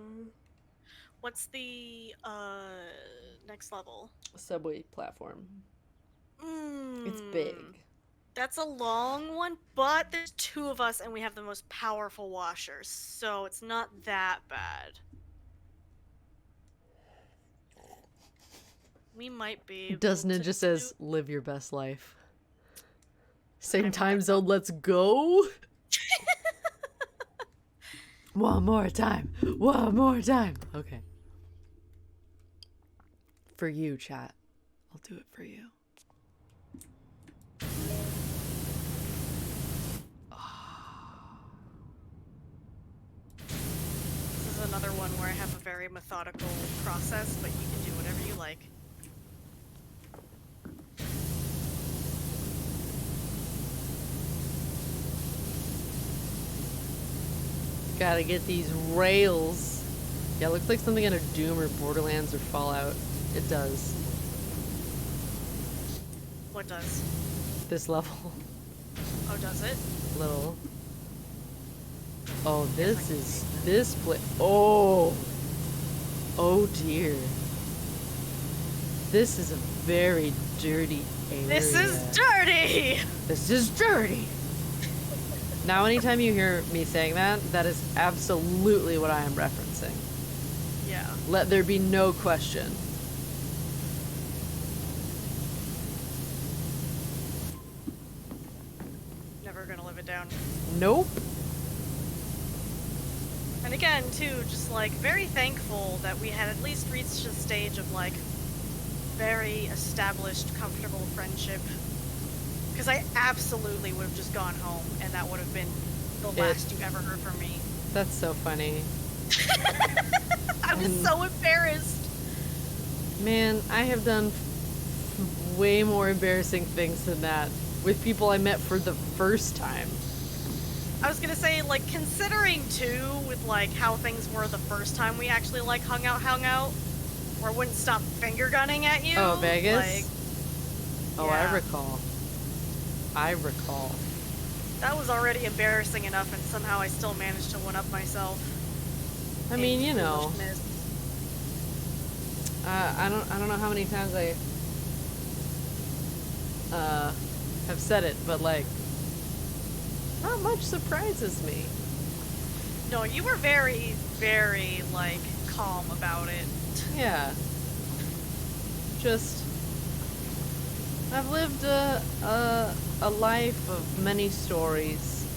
[SPEAKER 1] What's the next level?
[SPEAKER 2] Subway platform.
[SPEAKER 1] Mm,
[SPEAKER 2] It's big.
[SPEAKER 1] That's a long one, but there's 2 of us and we have the most powerful washers, so it's not that bad. We might be able
[SPEAKER 2] Does
[SPEAKER 1] to
[SPEAKER 2] Ninja says, live your best life.
[SPEAKER 1] I
[SPEAKER 2] Same
[SPEAKER 1] mean,
[SPEAKER 2] time
[SPEAKER 1] that's
[SPEAKER 2] zone, let's go. One more time. One more time. Okay. For you, chat. I'll do it for you.
[SPEAKER 1] This is another one where I have a very methodical process, but you can do whatever you like.
[SPEAKER 2] Gotta get these rails. Yeah, it looks like something out of Doom or Borderlands or Fallout. It does.
[SPEAKER 1] What does?
[SPEAKER 2] This level.
[SPEAKER 1] Oh, does it?
[SPEAKER 2] Little. Oh, this is this place. Oh. Oh dear. This is a very dirty area.
[SPEAKER 1] This is dirty!
[SPEAKER 2] This is dirty. Now, anytime you hear me saying that, that is absolutely what I am referencing.
[SPEAKER 1] Yeah.
[SPEAKER 2] Let there be no question.
[SPEAKER 1] Never gonna live it down.
[SPEAKER 2] Nope.
[SPEAKER 1] And again, too, just like very thankful that we had at least reached a stage of like very established, comfortable friendship. Because I absolutely would have just gone home and that would have been the last you ever heard from me.
[SPEAKER 2] That's so funny.
[SPEAKER 1] I was so embarrassed.
[SPEAKER 2] Man, I have done way more embarrassing things than that with people I met for the first time.
[SPEAKER 1] I was gonna say, like, considering too, with like how things were the first time we actually like hung out, where I wouldn't stop finger gunning at you.
[SPEAKER 2] Oh, Vegas?
[SPEAKER 1] Like,
[SPEAKER 2] Oh,
[SPEAKER 1] yeah.
[SPEAKER 2] I recall. I recall.
[SPEAKER 1] That was already embarrassing enough, and somehow I still managed to one-up myself.
[SPEAKER 2] I mean, you know,
[SPEAKER 1] Foolishness.
[SPEAKER 2] I don't know how many times I have said it, but like, not much surprises me.
[SPEAKER 1] No, you were very, very like calm about it.
[SPEAKER 2] Yeah. Just, I've lived a life of many stories,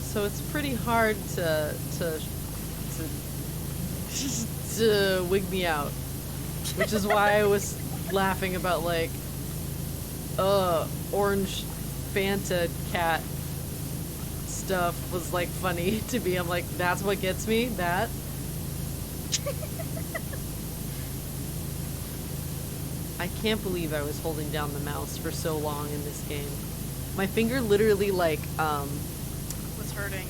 [SPEAKER 2] so it's pretty hard to wig me out, which is why I was laughing about like orange Fanta cat stuff was like funny to me. I'm like, that's what gets me, that. I can't believe I was holding down the mouse for so long in this game. My finger literally like
[SPEAKER 1] Was hurting.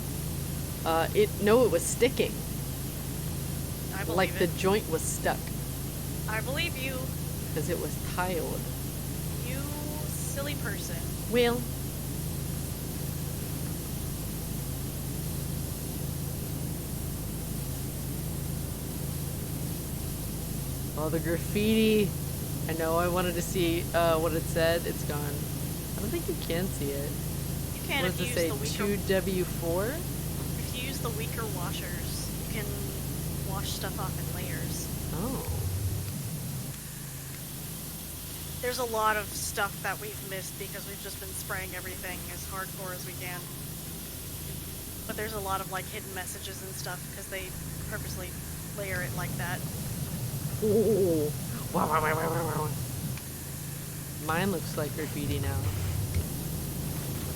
[SPEAKER 2] it was sticking.
[SPEAKER 1] I believe
[SPEAKER 2] Like the
[SPEAKER 1] it.
[SPEAKER 2] joint was stuck
[SPEAKER 1] I believe you.
[SPEAKER 2] because it was tiled.
[SPEAKER 1] You silly person.
[SPEAKER 2] Well, oh, the graffiti. I know I wanted to see what it said. It's gone. I don't think you can see it.
[SPEAKER 1] You can
[SPEAKER 2] What
[SPEAKER 1] if
[SPEAKER 2] does
[SPEAKER 1] you
[SPEAKER 2] it
[SPEAKER 1] use
[SPEAKER 2] say?
[SPEAKER 1] the weaker.
[SPEAKER 2] 2W4?
[SPEAKER 1] If you use the weaker washers, you can wash stuff off in layers.
[SPEAKER 2] Oh.
[SPEAKER 1] There's a lot of stuff that we've missed because we've just been spraying everything as hardcore as we can. But there's a lot of like hidden messages and stuff because they purposely layer it like that.
[SPEAKER 2] Oh. Wow, wow, wow, wow, wow, wow. Mine looks like graffiti now.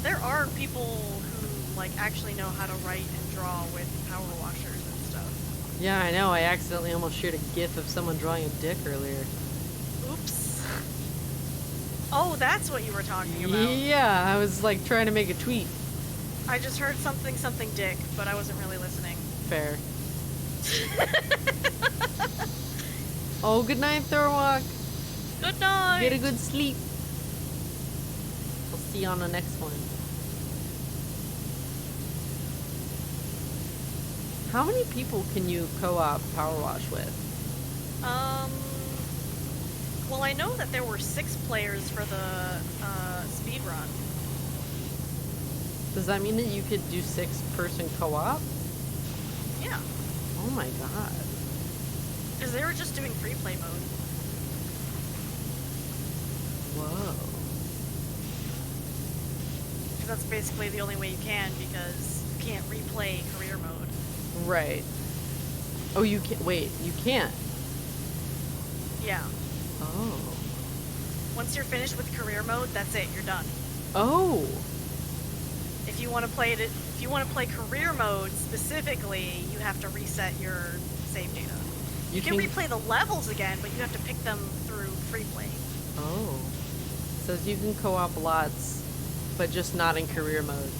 [SPEAKER 1] There are people who like actually know how to write and draw with power washers and stuff.
[SPEAKER 2] Yeah, I know. I accidentally almost shared a gif of someone drawing a dick earlier.
[SPEAKER 1] Oops. Oh, Oh, that's what you were talking about.
[SPEAKER 2] Yeah, I was like trying to make a tweet.
[SPEAKER 1] I just heard something dick, but I wasn't really listening.
[SPEAKER 2] Fair. Oh, good night, Thorwalk.
[SPEAKER 1] Good night.
[SPEAKER 2] Get a good sleep. I'll see you on the next one. How many people can you co-op PowerWash with?
[SPEAKER 1] Well, I know that there were 6 players for the speed run.
[SPEAKER 2] Does that mean that you could do 6-person co-op?
[SPEAKER 1] Yeah.
[SPEAKER 2] Oh my god.
[SPEAKER 1] Because they were just doing free play mode.
[SPEAKER 2] Whoa.
[SPEAKER 1] Because that's basically the only way you can, because you can't replay career mode.
[SPEAKER 2] Right. Oh, you can't. Wait, you can't.
[SPEAKER 1] Yeah.
[SPEAKER 2] Oh.
[SPEAKER 1] Once you're finished with career mode, that's it. You're done.
[SPEAKER 2] Oh.
[SPEAKER 1] If you want to play it, if you want to play career mode specifically, you have to reset your save data. You can replay the levels again, but you have to pick them through free play.
[SPEAKER 2] Oh. Says you can co-op lots, but just not in career mode.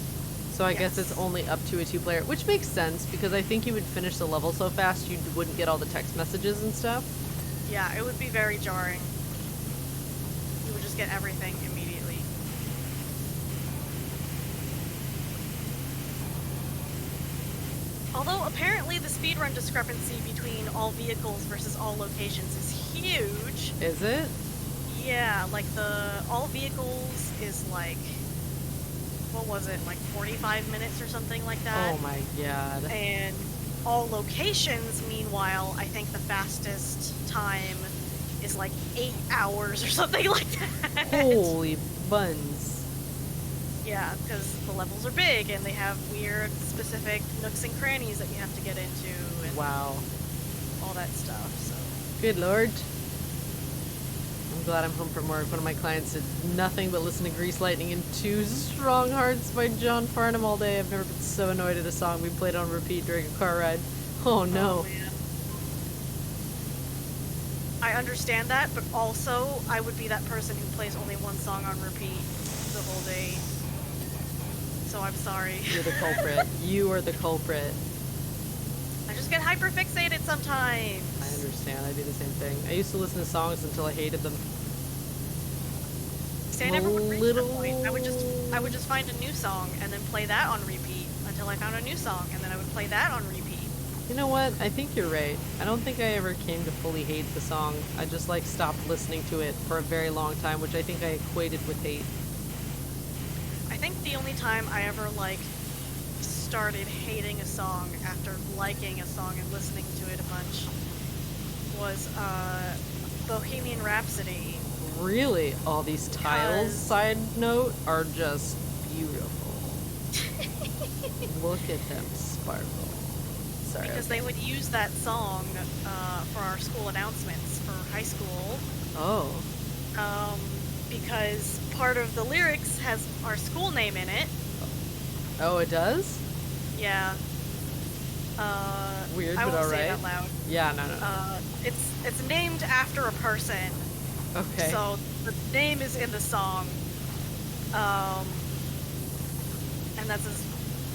[SPEAKER 2] So I guess it's only up to a 2-player, which makes sense because I think you would finish the level so fast you wouldn't get all the text messages and stuff.
[SPEAKER 1] Yeah, it would be very jarring. You would just get everything immediately. Although apparently the speedrun discrepancy between all vehicles versus all locations is huge.
[SPEAKER 2] Is it?
[SPEAKER 1] Yeah, like the all vehicles is like, what was it, like 45 minutes or something like that?
[SPEAKER 2] Oh my god.
[SPEAKER 1] And all locations, meanwhile, I think the fastest time is like 8 hours or something like that.
[SPEAKER 2] Holy buns.
[SPEAKER 1] Yeah, because the levels are big and they have weird, specific nooks and crannies that you have to get into and
[SPEAKER 2] Wow.
[SPEAKER 1] all that stuff. So
[SPEAKER 2] Good lord. I'm glad I'm home from work. One of my clients did nothing but listen to Grease Lightning and Two Strong Hearts by John Farnham all day. I've never been so annoyed at a song we played on repeat during a car ride. Oh no.
[SPEAKER 1] Oh, man. I understand that, but also I would be that person who plays only one song on repeat the whole day. So I'm sorry.
[SPEAKER 2] You're the culprit. You are the culprit.
[SPEAKER 1] I just get hyperfixated sometimes.
[SPEAKER 2] I understand. I do the same thing. I used to listen to songs until I hated them.
[SPEAKER 1] See, I never would reach that point. I would just find a new song and then play that on repeat until I found a new song, and then I would play that on repeat.
[SPEAKER 2] You know what? I think you're right. I don't think I ever came to fully hate the song. I just like stopped listening to it for a very long time, which I think I equated with hate.
[SPEAKER 1] I think the only time I ever like started hating a song after liking a song and listening to it a bunch was Bohemian Rhapsody.
[SPEAKER 2] Really? All these tiles, side note, are just beautiful. Look at them sparkle. Sorry.
[SPEAKER 1] Because they would use that song for our school announcements for high school.
[SPEAKER 2] Oh.
[SPEAKER 1] Because part of the lyrics has our school name in it.
[SPEAKER 2] Oh, it does?
[SPEAKER 1] Yeah.
[SPEAKER 2] Weird,
[SPEAKER 1] I
[SPEAKER 2] but
[SPEAKER 1] won't
[SPEAKER 2] alright.
[SPEAKER 1] say it out loud.
[SPEAKER 2] Yeah, no.
[SPEAKER 1] It's named after a person.
[SPEAKER 2] Okay.
[SPEAKER 1] So the name is in the song. And that's as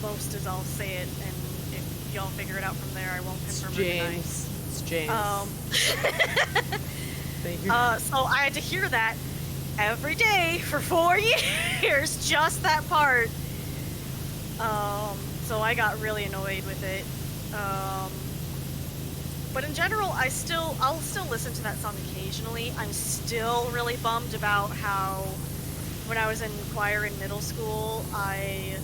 [SPEAKER 1] most as I'll say it, and if y'all figure it out from there, I won't confirm or deny.
[SPEAKER 2] James. It's James. Thank you.
[SPEAKER 1] So I had to hear that every day for 4 years, just that part. So I got really annoyed with it. But in general, I'll still listen to that song occasionally. I'm still really bummed about how when I was in choir in middle school, I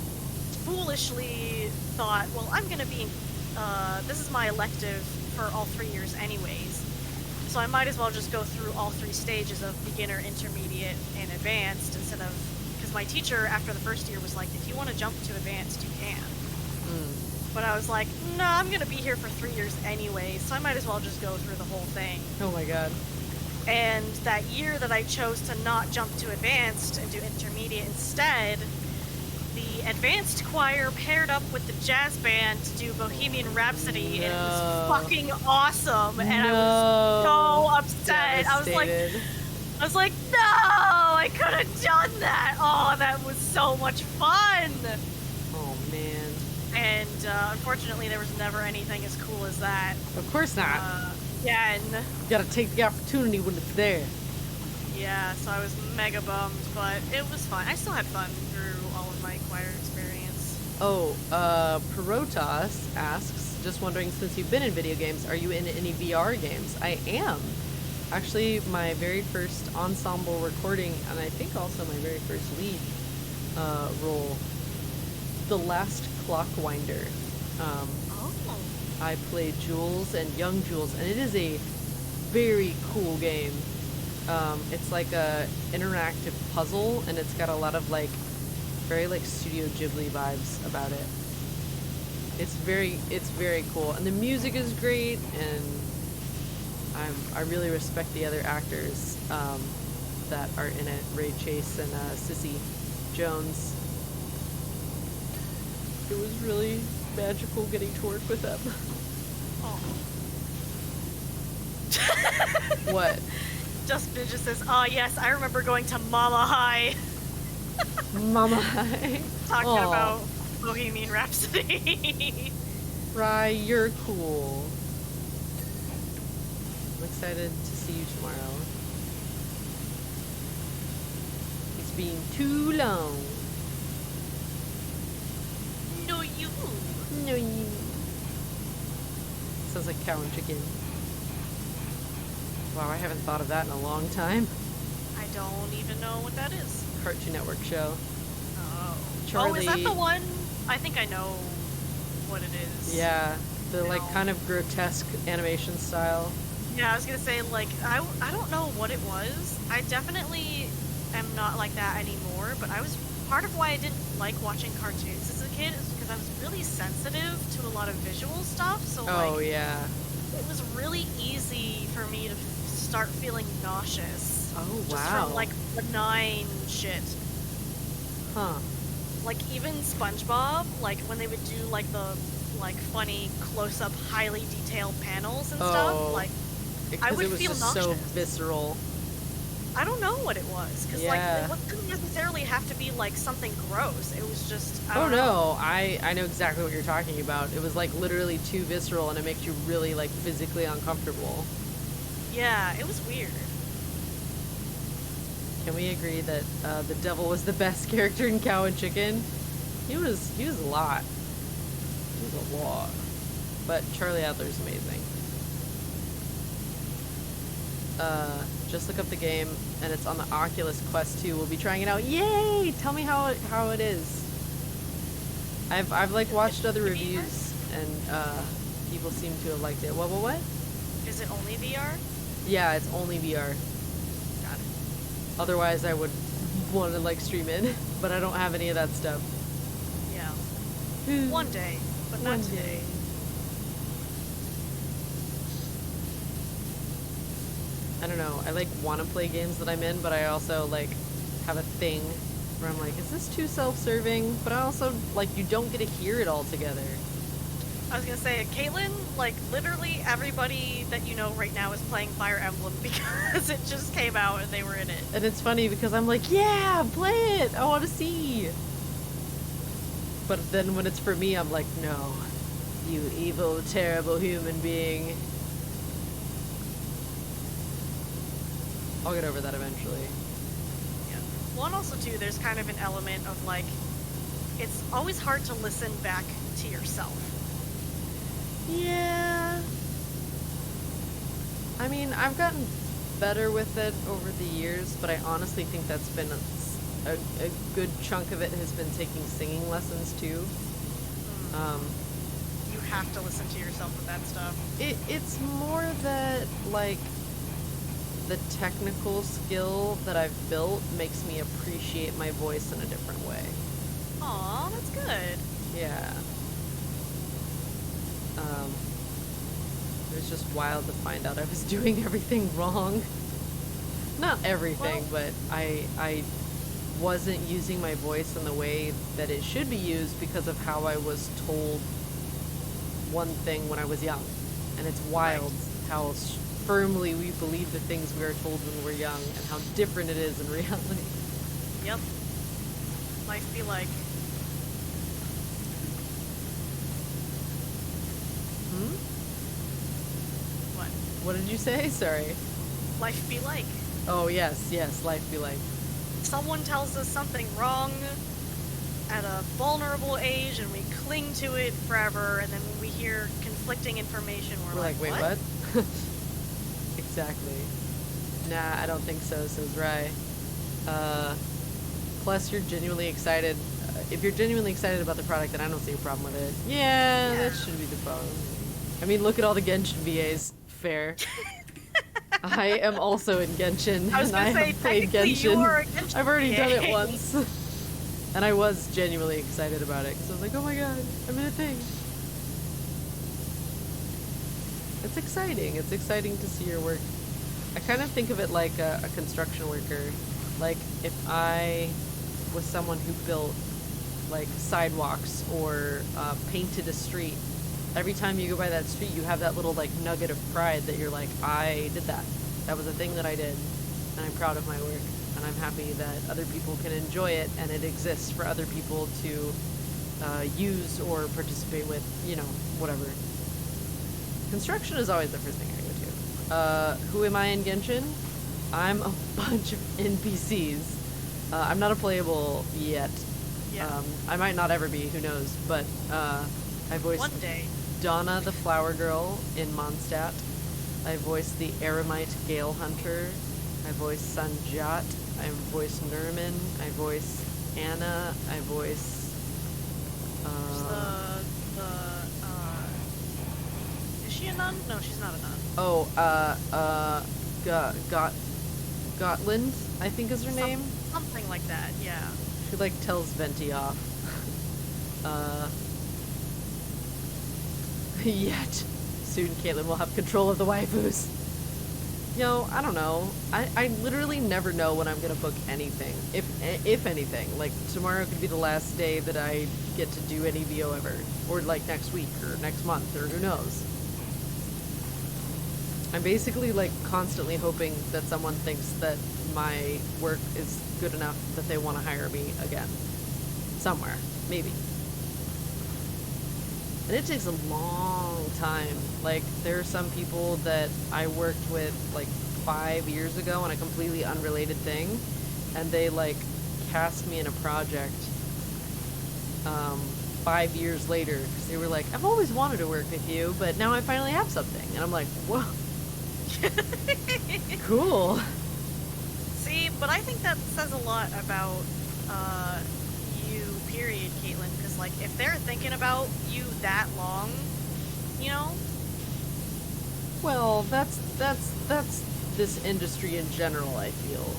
[SPEAKER 1] foolishly thought, well, I'm gonna be, this is my elective for all 3 years anyways. So I might as well just go through all 3 stages of beginner, intermediate, and advanced instead of, because my teacher after the first year was like, if you want to jump to advanced, you can. But I was like, no, I'm going to be here for 3 years anyway, so I might as well just go through the whole thing.
[SPEAKER 2] Oh my god.
[SPEAKER 1] And that year that I chose to not jump to advanced and do intermediate instead, the advanced choir paired up with the jazz band to do Bohemian Rhapsody, and it was fucking awesome, and I was so upset. I was like, no, I I could have done that. Oh, that was so much fun.
[SPEAKER 2] Oh man.
[SPEAKER 1] And unfortunately, there was never anything as cool as that.
[SPEAKER 2] Of course not.
[SPEAKER 1] Yeah, and
[SPEAKER 2] You gotta take the opportunity when it's there.
[SPEAKER 1] yeah, so I was mega bummed, but it was fun. I still had fun through all of my choir experience.
[SPEAKER 2] Oh, Perotas asks, just wondering, since you've been in video games, are you in any VR games? I am. Actually, my very first ensemble recording, and I think also my very first lead role, The Last Clockwinder.
[SPEAKER 1] Oh.
[SPEAKER 2] I played Jules and young Jules, and it is a very cool game. It's like a interactive puzzle, and it's got a lot of like very like Studio Ghibli vibes about it. It's very cool, and the music is great, and I really respect the other actors that are in it. Ray Chase and Sissy Jones. It was really magical getting to work with them.
[SPEAKER 1] Oh.
[SPEAKER 2] What?
[SPEAKER 1] Justin just says, "Oh yes, I remember going to Mama High."
[SPEAKER 2] Mama.
[SPEAKER 1] Talking
[SPEAKER 2] Aw.
[SPEAKER 1] about Bohemian Rhapsody.
[SPEAKER 2] Rye, you're cool. I'm excited to see you tomorrow. It's been too long.
[SPEAKER 1] No, you.
[SPEAKER 2] No, you. Sounds like cow and chicken. Wow, I haven't thought of that in a long time.
[SPEAKER 1] I don't even know what that is.
[SPEAKER 2] Cartoon Network show.
[SPEAKER 1] Oh.
[SPEAKER 2] Charlie.
[SPEAKER 1] Oh, is that the one? I think I know what it is.
[SPEAKER 2] Yeah, the like
[SPEAKER 1] No.
[SPEAKER 2] kind of grotesque animation style.
[SPEAKER 1] Yeah, I was gonna say, like, I don't know what it was. I definitely am not like that anymore, but I was, part of why I didn't like watching cartoons as a kid is because I was really sensitive to a lot of visual stuff, so
[SPEAKER 2] Oh
[SPEAKER 1] like,
[SPEAKER 2] yeah.
[SPEAKER 1] it was really easy for me to start feeling nauseous.
[SPEAKER 2] Oh
[SPEAKER 1] Just
[SPEAKER 2] wow.
[SPEAKER 1] from, like, benign shit.
[SPEAKER 2] Huh.
[SPEAKER 1] Like, even SpongeBob, like, when they would do, like, the, like, funny close-up, highly detailed panels and stuff, like,
[SPEAKER 2] Because
[SPEAKER 1] would
[SPEAKER 2] it was
[SPEAKER 1] feel
[SPEAKER 2] just so
[SPEAKER 1] nauseous.
[SPEAKER 2] visceral.
[SPEAKER 1] I don't know what it was, because
[SPEAKER 2] Yeah.
[SPEAKER 1] like it didn't necessarily have to be like something gross. It was just I
[SPEAKER 2] Oh
[SPEAKER 1] don't know.
[SPEAKER 2] no, I know exactly what you're talking about. It was like literally too visceral, and it makes you really like physically uncomfortable.
[SPEAKER 1] Yeah, it was weird.
[SPEAKER 2] Can we agree that the devil was the best character in Cow and Chicken? He was a lot. He was a lot. But Charlie Adler's amazing. Just look up the game, and it's on the Oculus Quest 2. We'll be trying it out. Yay! Tell me how it is. I've like watched other reviews, and people seem to have liked it. What?
[SPEAKER 1] Is it only VR?
[SPEAKER 2] Yeah, it's only VR.
[SPEAKER 1] Got it.
[SPEAKER 2] Otherwise, I would want to like stream it, but I don't have any of that stuff.
[SPEAKER 1] Yeah. One day, but not
[SPEAKER 2] One
[SPEAKER 1] today.
[SPEAKER 2] day. I don't know. I like want to play games that I'm in, but I also like have a thing where I'm like, is this too self-serving? But I also like you don't get to hear it all together.
[SPEAKER 1] I was gonna say, Caitlyn, like literally everybody that you know right now is playing Fire Emblem because it just came out and they were in it.
[SPEAKER 2] And it's funny because I'm like, yeah, play it. I want to see. But then when it's for me, I'm like, no, you evil, terrible human being. I'll get over that eventually.
[SPEAKER 1] Yeah. Well, and also too, there's kind of an element of like, it's always hard to listen back to yourself.
[SPEAKER 2] Yeah. I mean, I've gotten better with it over the years, but I honestly think that's been a good chunk of it has been taking singing lessons too.
[SPEAKER 1] You have to listen to yourself with that stuff.
[SPEAKER 2] It's more that, like, the technical skill that I've built makes me appreciate my voice in a different way.
[SPEAKER 1] Aw, that's good.
[SPEAKER 2] Yeah. It was just wild to find out I was doing everything wrong. Not everything, but I wasn't using my voice in the way that it should be used because of how I was told one thing when I was young. And it's wild how firmly we believe the things we are told when we're young and how different it is in reality.
[SPEAKER 1] Yep. Life be like.
[SPEAKER 2] Hmm?
[SPEAKER 1] What?
[SPEAKER 2] What did you say? Sorry.
[SPEAKER 1] Life be like.
[SPEAKER 2] Oh, yes, life be like.
[SPEAKER 1] Someone tells us something wrong at a vulnerable age and we cling to it forever, and then when we hear conflicting information, we're like,
[SPEAKER 2] wait, what? Exactly. Nah, I don't think so, says Rye. Plus, you're genuinely excited. If you're genuinely excited about the product, then I don't see a problem with it. Yeah, that should be the problem. I mean, look at all the Genshin VAs. Fair. I am also in Genshin,
[SPEAKER 1] I was
[SPEAKER 2] and
[SPEAKER 1] gonna
[SPEAKER 2] I
[SPEAKER 1] say,
[SPEAKER 2] have played
[SPEAKER 1] technically
[SPEAKER 2] Genshin.
[SPEAKER 1] you are a Genshin
[SPEAKER 2] I've already done it
[SPEAKER 1] VA.
[SPEAKER 2] once. And I was genuinely excited about it, because I was like, oh my god, I'm in a thing. It's exciting. It's exciting to see your work. I kind of think of it like a construction worker. Like, if I was someone who built, like, sidewalks or painted a street, every time you go by that street, you have that little, like, nugget of pride that you're like, I did that. That was a thing that I did, and I'm proud of my work. And I'm happy that other people can enjoy it, and it exists for other people to use or participate with, you know, whatever. Construction is always the first thing I go to. Who am I in Genshin? I'm a bunch of NPCs. I'm not a playable yet.
[SPEAKER 1] Yeah.
[SPEAKER 2] I might not ever be, who knows, but I voiced
[SPEAKER 1] One day.
[SPEAKER 2] Donna the Flower Girl in Mondstadt. I voiced the Eremite Gale Hunter. I voiced Sanjat. I voiced Nerman. I voiced Anna. I voiced
[SPEAKER 1] is she a nun? No, she's not a nun.
[SPEAKER 2] Gotland, I think is her name.
[SPEAKER 1] Something like that, yeah.
[SPEAKER 2] She like tells Venti off. Yet soon Caitlyn will have control of the waifus. Yo, I don't know. I literally never know when I'm gonna book anything. If anything. Like, tomorrow could be the last day that I get to do any VO ever. Or, like, next week, or next month, or who knows. I'm basically, like, constantly hoping that someone thinks that my work is good enough that they want to hire me again. Somewhere. Maybe. And it takes a long time. Like, there are some people that I worked with, like, 5 years ago on a completely unrelated thing, and they, like, cast me in a project 5 years later, because they were like, I've always wanted to work with you, but now I finally have something. And I'm like, whoa. Cool.
[SPEAKER 1] See, but I think that says a lot about you, period, Caitlyn, because, like, if they're thinking about you that long, you know?
[SPEAKER 2] Well, that's this industry in general, I feel.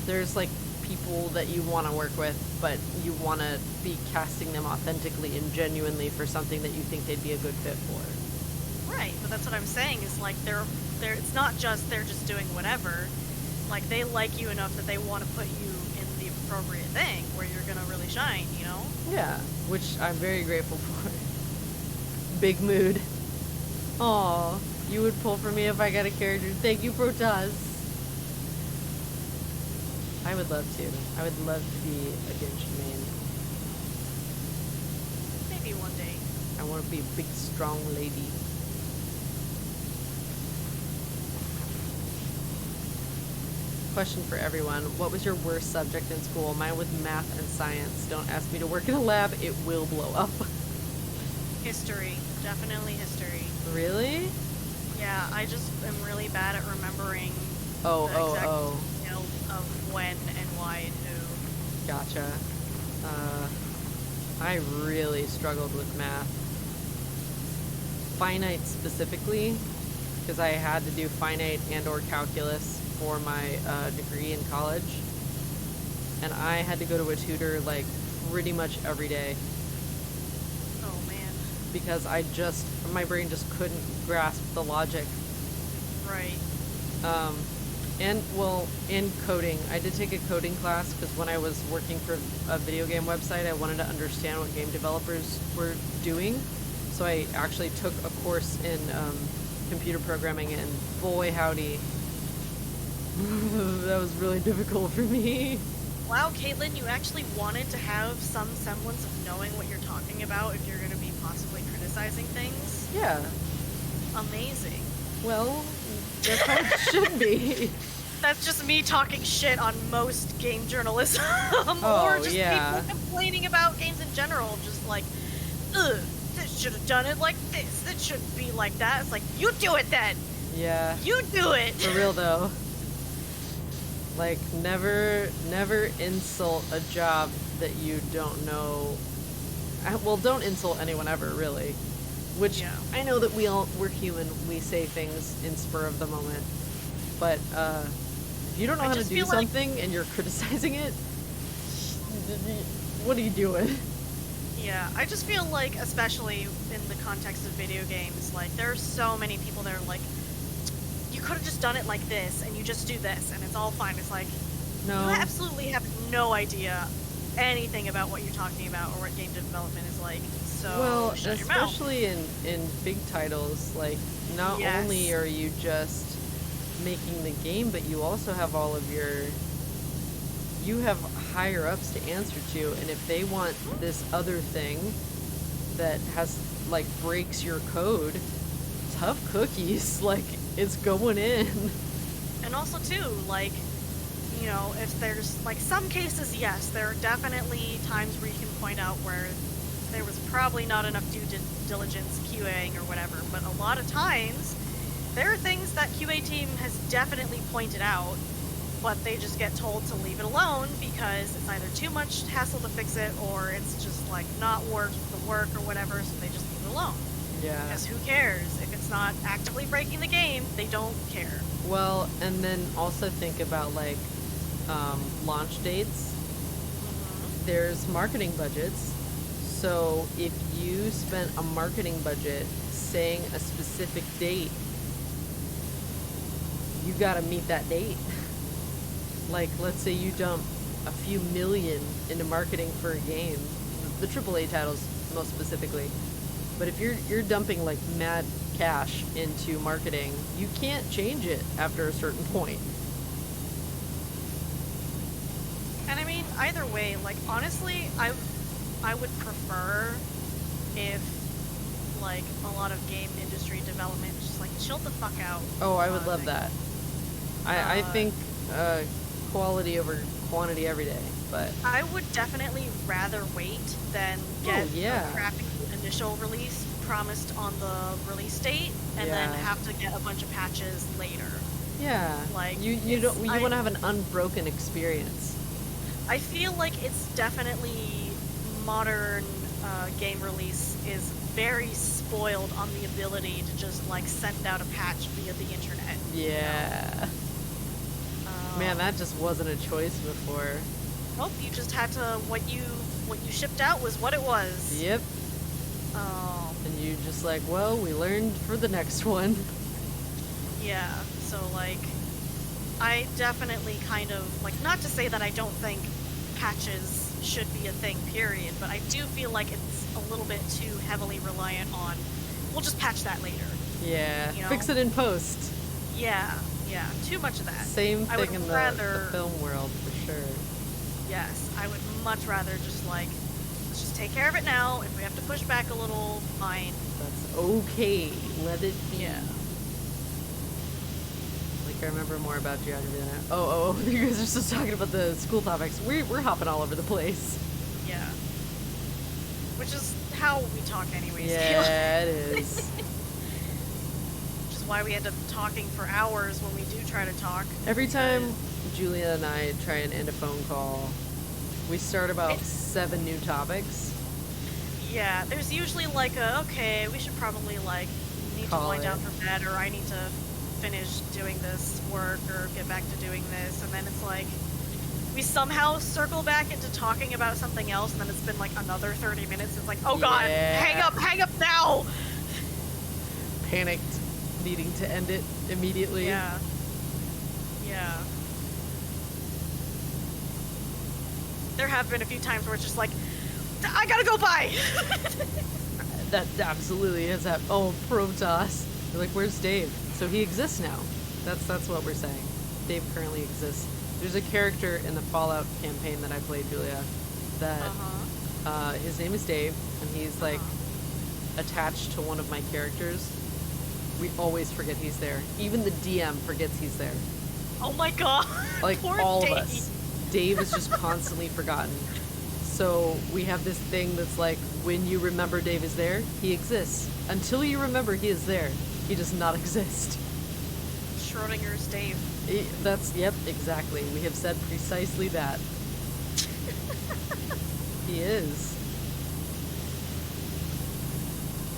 [SPEAKER 2] There's, like, people that you want to work with, but you want to be casting them authentically and genuinely for something that you think they'd be a good fit for.
[SPEAKER 1] Right, but that's what I'm saying, is, like, they're it's not just they're just doing whatever. Like, they like you enough that they want to put you in the appropriate thing where you're gonna really shine, you know?
[SPEAKER 2] Yeah, which I'm very grateful for. Big mood. Aw, you would pull for me if I got a character. Thank you, Protoss. I would love to. I would love to be a Genshin main.
[SPEAKER 1] Maybe one day.
[SPEAKER 2] I want to be a big, strong lady. Question for everyone. What was your worst subject in school? Mine was math and science. Don't ask me to work in a lab. It will blow up.
[SPEAKER 1] History. Definitely history.
[SPEAKER 2] Really?
[SPEAKER 1] Yeah, I just am really bad at remembering
[SPEAKER 2] Oh,
[SPEAKER 1] the exact
[SPEAKER 2] oh.
[SPEAKER 1] detail of when and why and who.
[SPEAKER 2] Gotcha. I really struggled with math. Finite specifically, because I had to do finite and or calculus for my degree in college. And I had to go to a tutor, like, pretty much every day.
[SPEAKER 1] Oh, man.
[SPEAKER 2] Because my brain just couldn't grasp the logic.
[SPEAKER 1] Right.
[SPEAKER 2] And, well, in coding, I did take a coding class because when I was working for a video game website, I wanted to understand what game developers were doing. So I actually took a course in computer programming, and boy howdy, that was really difficult for me.
[SPEAKER 1] Wow, Caitlyn, you actually wanted to have some semblance of knowing what you're talking about if you're going to be possibly criticizing things.
[SPEAKER 2] Yeah.
[SPEAKER 1] Amazing.
[SPEAKER 2] Well, that's how it should be.
[SPEAKER 1] That's just me talking shit on most game journalism.
[SPEAKER 2] Oh,
[SPEAKER 1] or just
[SPEAKER 2] yeah.
[SPEAKER 1] people complaining about games in general. Just like, ugh, this should have done it like this. It shouldn't be like that. It's like, you do it then.
[SPEAKER 2] Yeah.
[SPEAKER 1] You do it.
[SPEAKER 2] For real though. Like, never insult a job that you don't know. Well, don't insult anyone ever, really. Which,
[SPEAKER 1] Yeah.
[SPEAKER 2] I know that we're human, we say things in spur of the moment. But, if you don't know how to
[SPEAKER 1] just
[SPEAKER 2] do
[SPEAKER 1] feel like-
[SPEAKER 2] something and you're criticizing it, what are you doing?
[SPEAKER 1] Yeah, I just feel like, especially in the context of video games, like, there are so many people that are like, you could have just done it like this, and you just do this, and it's all fine. It's like,
[SPEAKER 2] No.
[SPEAKER 1] you absolutely have no idea anything about what you're talking about or what game development is like, so
[SPEAKER 2] Well,
[SPEAKER 1] shut your mouth.
[SPEAKER 2] especially in big titles, like, not
[SPEAKER 1] Yes.
[SPEAKER 2] only are you just making the game, but you also have all of you have higher ups to answer to, and if they want this other thing that has, like, breaks your code, tough cookies, like, it's going in.
[SPEAKER 1] And also, too, like, you know, if there's, like, some cases, yes, there are definitely times where you can point out where there was probably not enough due diligence QAing or whatever, but a lot of times there are things that QA team has definitely pointed out, but they just get told to leave it alone because it's either too much hassle to fix it or it's just, like, not worth the work or whatever, so they just leave it alone.
[SPEAKER 2] Yeah.
[SPEAKER 1] Because who cares? If it's not actively breaking the game, they don't care.
[SPEAKER 2] Well, and then also think about, like, launch dates. There's marketing budgets. So if you spent a marketing budget saying a specific date, you gotta meet that date. Like, let's say you dump a few million into marketing for a game, the AAA titles most specifically. But if you're dumping, like, mad cash into marketing, you can't change it after a certain point.
[SPEAKER 1] And I mean, either way, like, honestly, I would prefer if, like, a lot of game industry development just, like, chill the fuck out.
[SPEAKER 2] Oh, I would
[SPEAKER 1] on
[SPEAKER 2] love
[SPEAKER 1] things.
[SPEAKER 2] that. I think quality over quantity every day, but
[SPEAKER 1] I would definitely rather wait than get
[SPEAKER 2] yeah.
[SPEAKER 1] a crappy initial release promised on the release date and then
[SPEAKER 2] Yeah.
[SPEAKER 1] have to get a bunch of patches later.
[SPEAKER 2] yeah,
[SPEAKER 1] Like,
[SPEAKER 2] you
[SPEAKER 1] it's-
[SPEAKER 2] don't, you want to have an unbroken experience.
[SPEAKER 1] I feel like it's definitely modern game release is very spoiled on the ability to just, like, send out a patch via the internet.
[SPEAKER 2] Yeah. Man, that just wasn't a choice before.
[SPEAKER 1] Nope, you just had to, what you shipped out was what it was.
[SPEAKER 2] Yep. And you just like, well, we learned for the next one.
[SPEAKER 1] Yeah, so, like, I definitely kind of, like, not to say that I don't think patches should be a thing, period, but I do feel like it's a little bit too heavily reliant on, we'll just patch that later.
[SPEAKER 2] Yeah.
[SPEAKER 1] You know?
[SPEAKER 2] Fix it in post.
[SPEAKER 1] Yeah, too much of that.
[SPEAKER 2] Same
[SPEAKER 1] I would
[SPEAKER 2] thing in the
[SPEAKER 1] rather-
[SPEAKER 2] film world for sure.
[SPEAKER 1] Yes, I would much rather just, like, let's just take care of it now. If we have to push back a little, fine.
[SPEAKER 2] That's okay. Let it be.
[SPEAKER 1] Yeah.
[SPEAKER 2] Like, I remember more about geography than I... Oh, you guys are still talking about the school topics. We're hopping all over the place.
[SPEAKER 1] Yeah. Which is how we talk anyways.
[SPEAKER 2] Yeah, it is.
[SPEAKER 1] Which is why we end up talking for hours when we do try to talk.
[SPEAKER 2] Every time Julia and I try and end a phone call, we start about
[SPEAKER 1] It's-
[SPEAKER 2] 7 new topics.
[SPEAKER 1] Yeah, there's usually like okay, we should probably, like, need
[SPEAKER 2] Call
[SPEAKER 1] to wind down
[SPEAKER 2] it.
[SPEAKER 1] for bed, or I need to finish doing this work or get back to doing this, and then it's like we somehow circle back into talking about something else, and then it's been like another 30 minutes. It's like, oh god,
[SPEAKER 2] Yeah.
[SPEAKER 1] hang up now.
[SPEAKER 2] Panicked, needing to end it immediately.
[SPEAKER 1] Yeah. There have been a few times where it's just like, I gotta go by.
[SPEAKER 2] That absolutely has happened. Oh, Protoss. You're like, where's Dave? So he exists now. That's what we're saying. Dave currently exists. There's a character in the Fallout campaign that I played, Julia, that his name is Dave, and he's like attached to one of my characters. We always forget he's there. Even the DM forgets he's there.
[SPEAKER 1] Oh my god.
[SPEAKER 2] Like
[SPEAKER 1] Poor
[SPEAKER 2] all
[SPEAKER 1] Dave.
[SPEAKER 2] of us. Dave is just constantly forgotten. So we have this thing that's like, when you remember Dave is there, he exists. Until you remember he is there, he does not exist.
[SPEAKER 1] Schrodinger's Dave.
[SPEAKER 2] Yep, exactly. We have said precisely that. He is.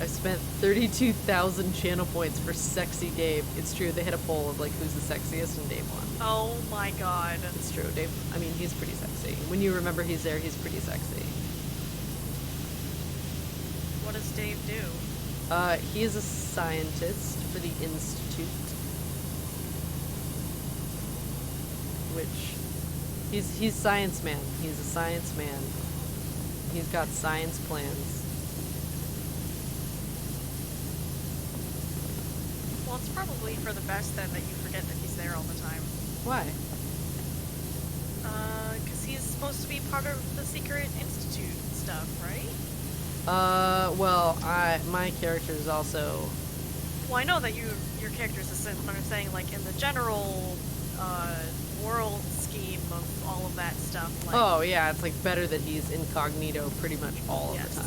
[SPEAKER 2] I spent 32,000 channel points for sexy Dave. It's true, they had a poll of like who's the sexiest and Dave won.
[SPEAKER 1] Oh my god.
[SPEAKER 2] It's true, Dave. I mean, he's pretty sexy. When you remember he's there, he's pretty sexy.
[SPEAKER 1] What does Dave do?
[SPEAKER 2] He is a scientist for the Institute. Which, he's science man. He's a science man. He's got science plans.
[SPEAKER 1] Well, it's probably for the best then that you forget that he's there all the time.
[SPEAKER 2] Why?
[SPEAKER 1] Because he's supposed to be part of the Secret Institute stuff, right?
[SPEAKER 2] Well, my character is also...
[SPEAKER 1] Well, I know that your character's a Sith, but I'm saying, like, in the general, world scheme of all of that stuff, like...
[SPEAKER 2] Oh, yeah, it's, like, better that he's incognito pretty much all
[SPEAKER 1] Yes.
[SPEAKER 2] of the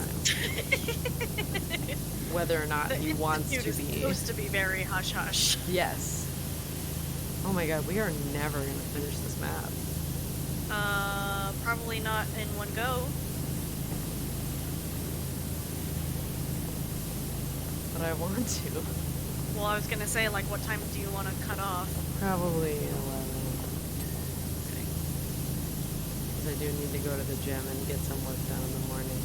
[SPEAKER 2] time. Whether or not
[SPEAKER 1] The
[SPEAKER 2] he wants to
[SPEAKER 1] Institute is
[SPEAKER 2] be.
[SPEAKER 1] supposed to be very hush-hush.
[SPEAKER 2] Yes. Oh my god, we are never gonna finish this map.
[SPEAKER 1] Probably not in one go.
[SPEAKER 2] But I want to.
[SPEAKER 1] Well, I was gonna say, like, what time do you want to cut off?
[SPEAKER 2] Probably 11.
[SPEAKER 1] Okay.
[SPEAKER 2] Because I do need to go to the gym and get some work done in the morning.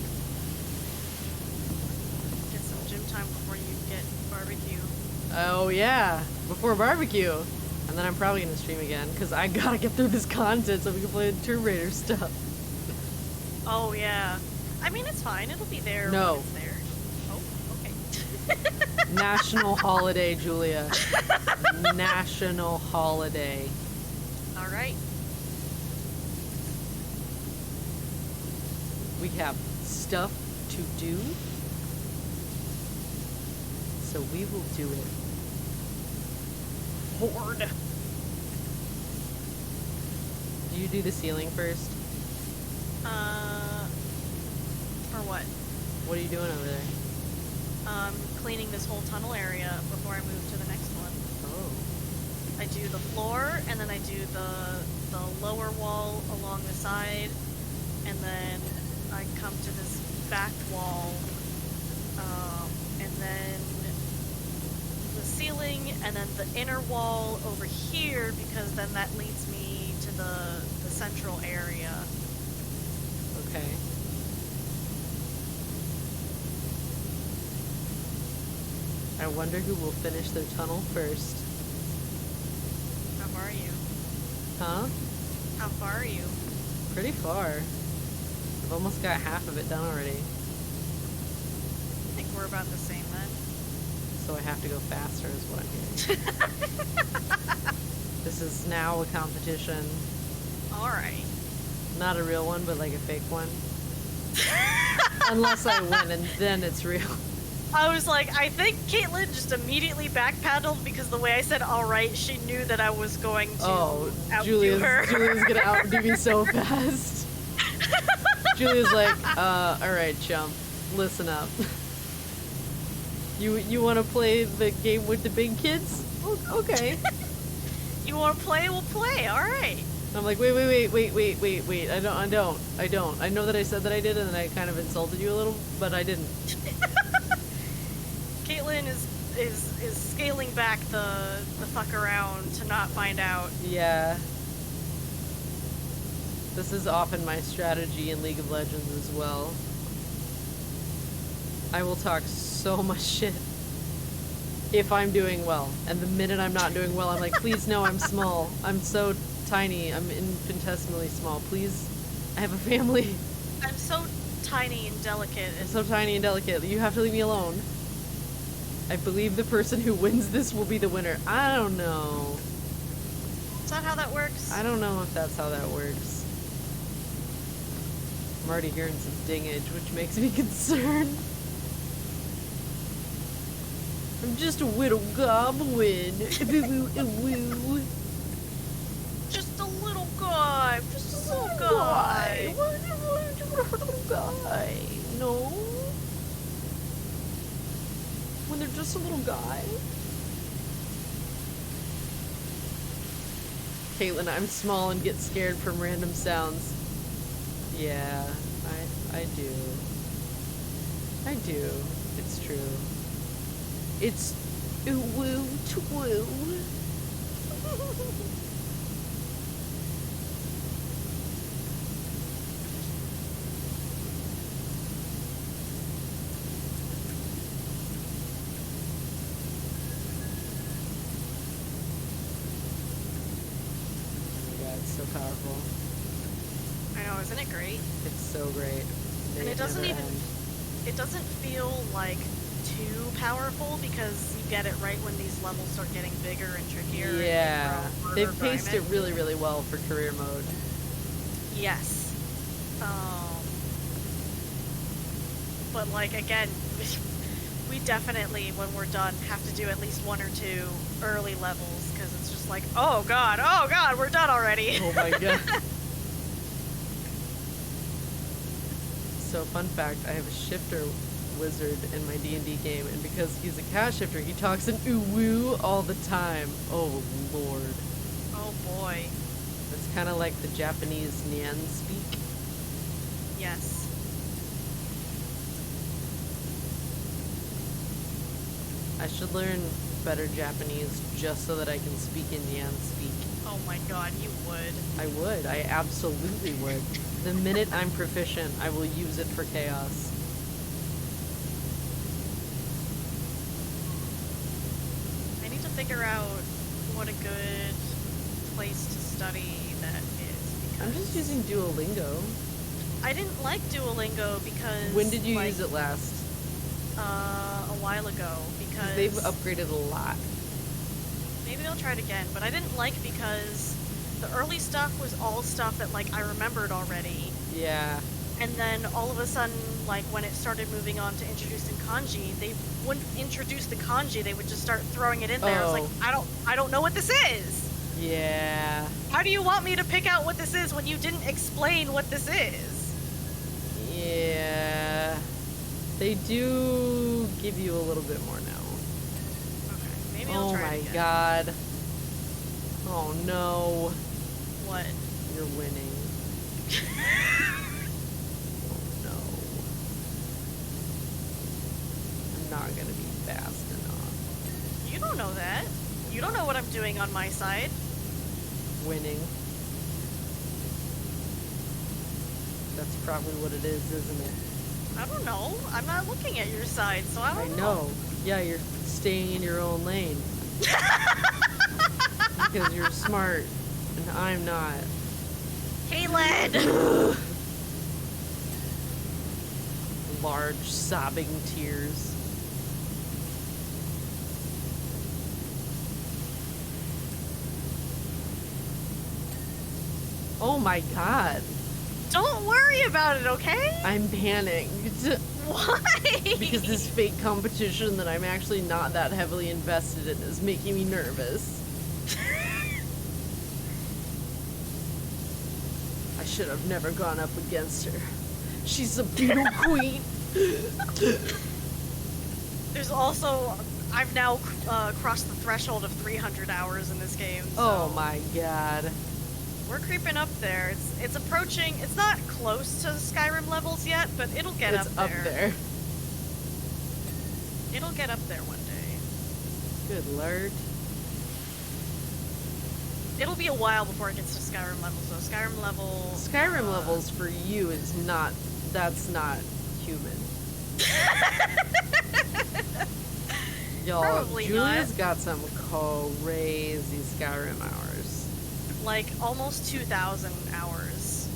[SPEAKER 1] Get some gym time before you get barbecue.
[SPEAKER 2] Oh yeah, before barbecue. And then I'm probably gonna stream again, because I gotta get through this content so we can play the Tomb Raider stuff.
[SPEAKER 1] Oh, yeah. I mean, it's fine. It'll be there
[SPEAKER 2] No.
[SPEAKER 1] when it's there. Oh, okay.
[SPEAKER 2] National holiday, Julia. National holiday.
[SPEAKER 1] All right.
[SPEAKER 2] We have stuff to do, so we will do it.
[SPEAKER 1] Horde.
[SPEAKER 2] Do you do the ceiling first?
[SPEAKER 1] For what?
[SPEAKER 2] What are you doing over there?
[SPEAKER 1] Cleaning this whole tunnel area before I move to the next one.
[SPEAKER 2] Oh.
[SPEAKER 1] I do the floor, and then I do the lower wall along the side, and then I come to this back wall, and then the ceiling, and then the inner wall over here, because then that leads me to the central area.
[SPEAKER 2] Okay. I wonder who will finish their tunnel first.
[SPEAKER 1] How far are you?
[SPEAKER 2] Huh?
[SPEAKER 1] How far are you?
[SPEAKER 2] Pretty far. I've almost got half of it done already.
[SPEAKER 1] I think we're about the same then.
[SPEAKER 2] So I have to go faster is what I'm hearing. This is now a competition.
[SPEAKER 1] Alright.
[SPEAKER 2] Not a real one, but like a fake one. Unless I win, and then it's real.
[SPEAKER 1] I was like, I think Caitlyn just immediately backpedaled because the way I said alright, she knew that I was going to outdo her.
[SPEAKER 2] Julia's gonna outdo me so fast. Julia's like, alright, chump, listen up. You wanna play the game with the big kids? Okay.
[SPEAKER 1] You want to play? We'll play. Alright.
[SPEAKER 2] I'm like, wait. I don't. I know that I said that I did, and then I kind of insulted you a little, but I didn't.
[SPEAKER 1] Caitlyn is scaling back the fuck around to not find out.
[SPEAKER 2] Yeah. This is often my strategy in League of Legends as well. I will talk so much shit if I'm doing well, and the minute I'm not doing well, I'm like, please no, I'm small. I'm so tiny. I'm infinitesimally small. Please, I have a family.
[SPEAKER 1] I'm so tiny and delicate.
[SPEAKER 2] I'm so tiny and delicate. You have to leave me alone. I believe the person who wins this will be the winner. I don't know.
[SPEAKER 1] Is that how that works?
[SPEAKER 2] I don't know if that's how that works. I'm already hearing some dingage, which makes me concerned. I'm just a little goblin. Woo.
[SPEAKER 1] Just a little guy. Just a little guy.
[SPEAKER 2] Little guy. No. When they're just a little guy. Caitlyn, I'm small and get scared from random sounds. Yeah, I do. I do. It's true. It's woo to woo. So powerful.
[SPEAKER 1] I know, isn't it great?
[SPEAKER 2] It's so great.
[SPEAKER 1] And it doesn't even,
[SPEAKER 2] end.
[SPEAKER 1] it doesn't feel like too powerful because you get it right when these levels start getting bigger and trickier.
[SPEAKER 2] Yeah,
[SPEAKER 1] and grow
[SPEAKER 2] they've
[SPEAKER 1] harder
[SPEAKER 2] paced it
[SPEAKER 1] diamond.
[SPEAKER 2] really, really well for career mode.
[SPEAKER 1] Yes. But like again, we definitely, when we're done, have to do at least 1 or 2 early levels because it's just like, oh god, we're done already.
[SPEAKER 2] Oh my god. So fun fact, I have a shifter wizard in my D&D game, and because he's a cat shifter, he talks in ooh-woo all the time. Oh lord.
[SPEAKER 1] Oh boy.
[SPEAKER 2] It's kind of like the Japanese Nyan speak.
[SPEAKER 1] Yes.
[SPEAKER 2] I should learn better Japanese just so that I can speak in Nyan speak.
[SPEAKER 1] Oh my god, you would.
[SPEAKER 2] I would. I absolutely would. The minute I'm proficient, I will use it for chaos.
[SPEAKER 1] I need to figure out what a good place to study that is because
[SPEAKER 2] I'm just using Duolingo.
[SPEAKER 1] I didn't like Duolingo because
[SPEAKER 2] When did you
[SPEAKER 1] like,
[SPEAKER 2] use it last?
[SPEAKER 1] A while ago because
[SPEAKER 2] They've upgraded a lot.
[SPEAKER 1] maybe I'll try it again, but I didn't like because the early stuff was all stuff that like I remembered already.
[SPEAKER 2] Yeah.
[SPEAKER 1] And then all of a sudden, like when it started moving on to introducing kanji, they wouldn't introduce the kanji, they would just start throwing it in there. I was like, I don't know what this is.
[SPEAKER 2] Yeah.
[SPEAKER 1] How do you want me to pick out what this is when you didn't explain what this is?
[SPEAKER 2] Yeah. They do give you a little bit more now.
[SPEAKER 1] Okay, maybe I'll try it
[SPEAKER 2] Oh my
[SPEAKER 1] again.
[SPEAKER 2] god. Oh no.
[SPEAKER 1] What?
[SPEAKER 2] You're winning. Oh no. I'm not gonna be fast enough.
[SPEAKER 1] You don't know that. You don't know what I'm doing on my side.
[SPEAKER 2] Winning. That's probably what it is, isn't it?
[SPEAKER 1] I don't know. I'm not looking at your side, so I don't
[SPEAKER 2] I know. Yeah, you're staying in your own lane. Because you're smart, and I'm not.
[SPEAKER 1] Caitlyn!
[SPEAKER 2] Large sobbing tears. Oh my god.
[SPEAKER 1] Don't worry about it, okay?
[SPEAKER 2] I'm panicked.
[SPEAKER 1] Why?
[SPEAKER 2] Because this fake competition that I'm actually not that heavily invested in is making me nervous. I should have never gone up against her. She's a beetle queen.
[SPEAKER 1] There's also, I've now crossed the threshold of 300 hours in this game. So
[SPEAKER 2] Oh my god.
[SPEAKER 1] we're creeping up there. It's approaching. It's not close to Skyrim levels yet, but it'll get
[SPEAKER 2] It's
[SPEAKER 1] up there.
[SPEAKER 2] up there.
[SPEAKER 1] It'll get up there one day.
[SPEAKER 2] Good lord.
[SPEAKER 1] It'll be a while before it gets to Skyrim levels, though. Skyrim
[SPEAKER 2] Levels for you is not, that's not human. Y'all,
[SPEAKER 1] Probably
[SPEAKER 2] Julia's
[SPEAKER 1] not.
[SPEAKER 2] got some crazy Skyrim hours.
[SPEAKER 1] Like almost 2,000 hours.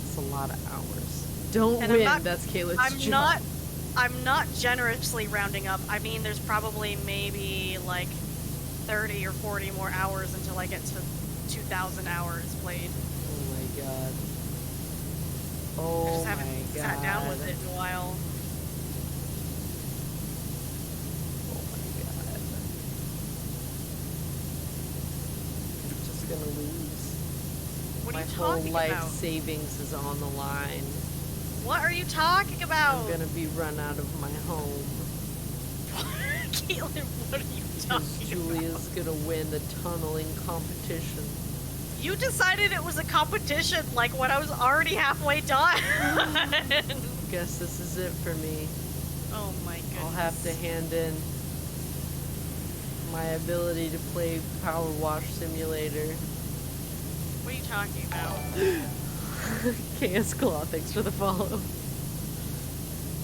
[SPEAKER 2] It's a lot of hours. Don't
[SPEAKER 1] And I'm
[SPEAKER 2] win,
[SPEAKER 1] not-
[SPEAKER 2] that's Caitlyn's
[SPEAKER 1] I'm
[SPEAKER 2] job.
[SPEAKER 1] not. I'm not generously rounding up. I mean, there's probably maybe like 30 or 40 more hours until I get to 2,000 hours played.
[SPEAKER 2] Oh my god.
[SPEAKER 1] I
[SPEAKER 2] Oh
[SPEAKER 1] just
[SPEAKER 2] my
[SPEAKER 1] haven't
[SPEAKER 2] god.
[SPEAKER 1] sat down with it in a while.
[SPEAKER 2] Oh my god. I'm just gonna lose.
[SPEAKER 1] What are
[SPEAKER 2] My
[SPEAKER 1] you
[SPEAKER 2] whole
[SPEAKER 1] talking
[SPEAKER 2] life
[SPEAKER 1] about?
[SPEAKER 2] savings is on the line.
[SPEAKER 1] What are you talking about?
[SPEAKER 2] I'm gonna be run out of my home.
[SPEAKER 1] Caitlyn, what are you
[SPEAKER 2] Because
[SPEAKER 1] talking
[SPEAKER 2] Julia's gonna win the tunneling competition.
[SPEAKER 1] about? You decided it was a competition like when I was already halfway done.
[SPEAKER 2] Guess this is it for me.
[SPEAKER 1] Oh my goodness.
[SPEAKER 2] I'll have to hand in my ability to play PowerWash Simulator.
[SPEAKER 1] What are you talking about?
[SPEAKER 2] KS Claw, thanks for the follow.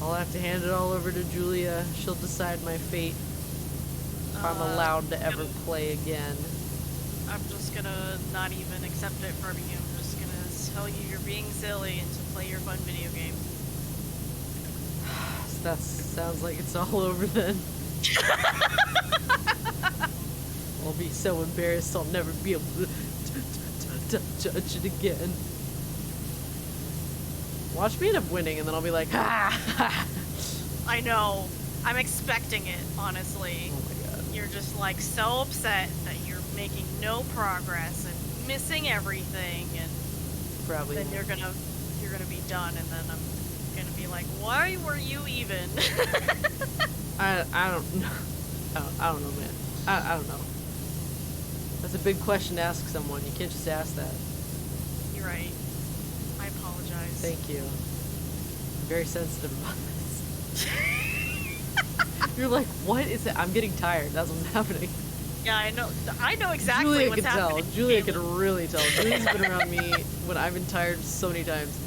[SPEAKER 2] I'll have to hand it all over to Julia. She'll decide my fate. If I'm allowed to ever play again.
[SPEAKER 1] I'm just gonna not even accept it from you. I'm just gonna tell you you're being silly and to play your fun video game.
[SPEAKER 2] That sounds like it's all over then. I'll be so embarrassed I'll never be able to judge it again. Watch me end up winning and then I'll be like, ha!
[SPEAKER 1] I know. I'm expecting it, honestly.
[SPEAKER 2] Oh my god.
[SPEAKER 1] You're just like so upset that you're making no progress and missing everything, and
[SPEAKER 2] Probably
[SPEAKER 1] then
[SPEAKER 2] not.
[SPEAKER 1] you're gonna be done, and then I'm gonna be like, why were you even?
[SPEAKER 2] I don't know. I don't know, man. I don't know. That's a big question to ask someone. You can't just ask that.
[SPEAKER 1] You're right. I apologize.
[SPEAKER 2] Thank you. I'm very sensitive about this. You're like, what is it? I'm getting tired. That's what's happening.
[SPEAKER 1] Yeah, I know. I know exactly
[SPEAKER 2] Julia
[SPEAKER 1] what's
[SPEAKER 2] can tell.
[SPEAKER 1] happening.
[SPEAKER 2] Julia
[SPEAKER 1] Caitlyn.
[SPEAKER 2] can really tell. Julia's been around me when I've been tired so many times.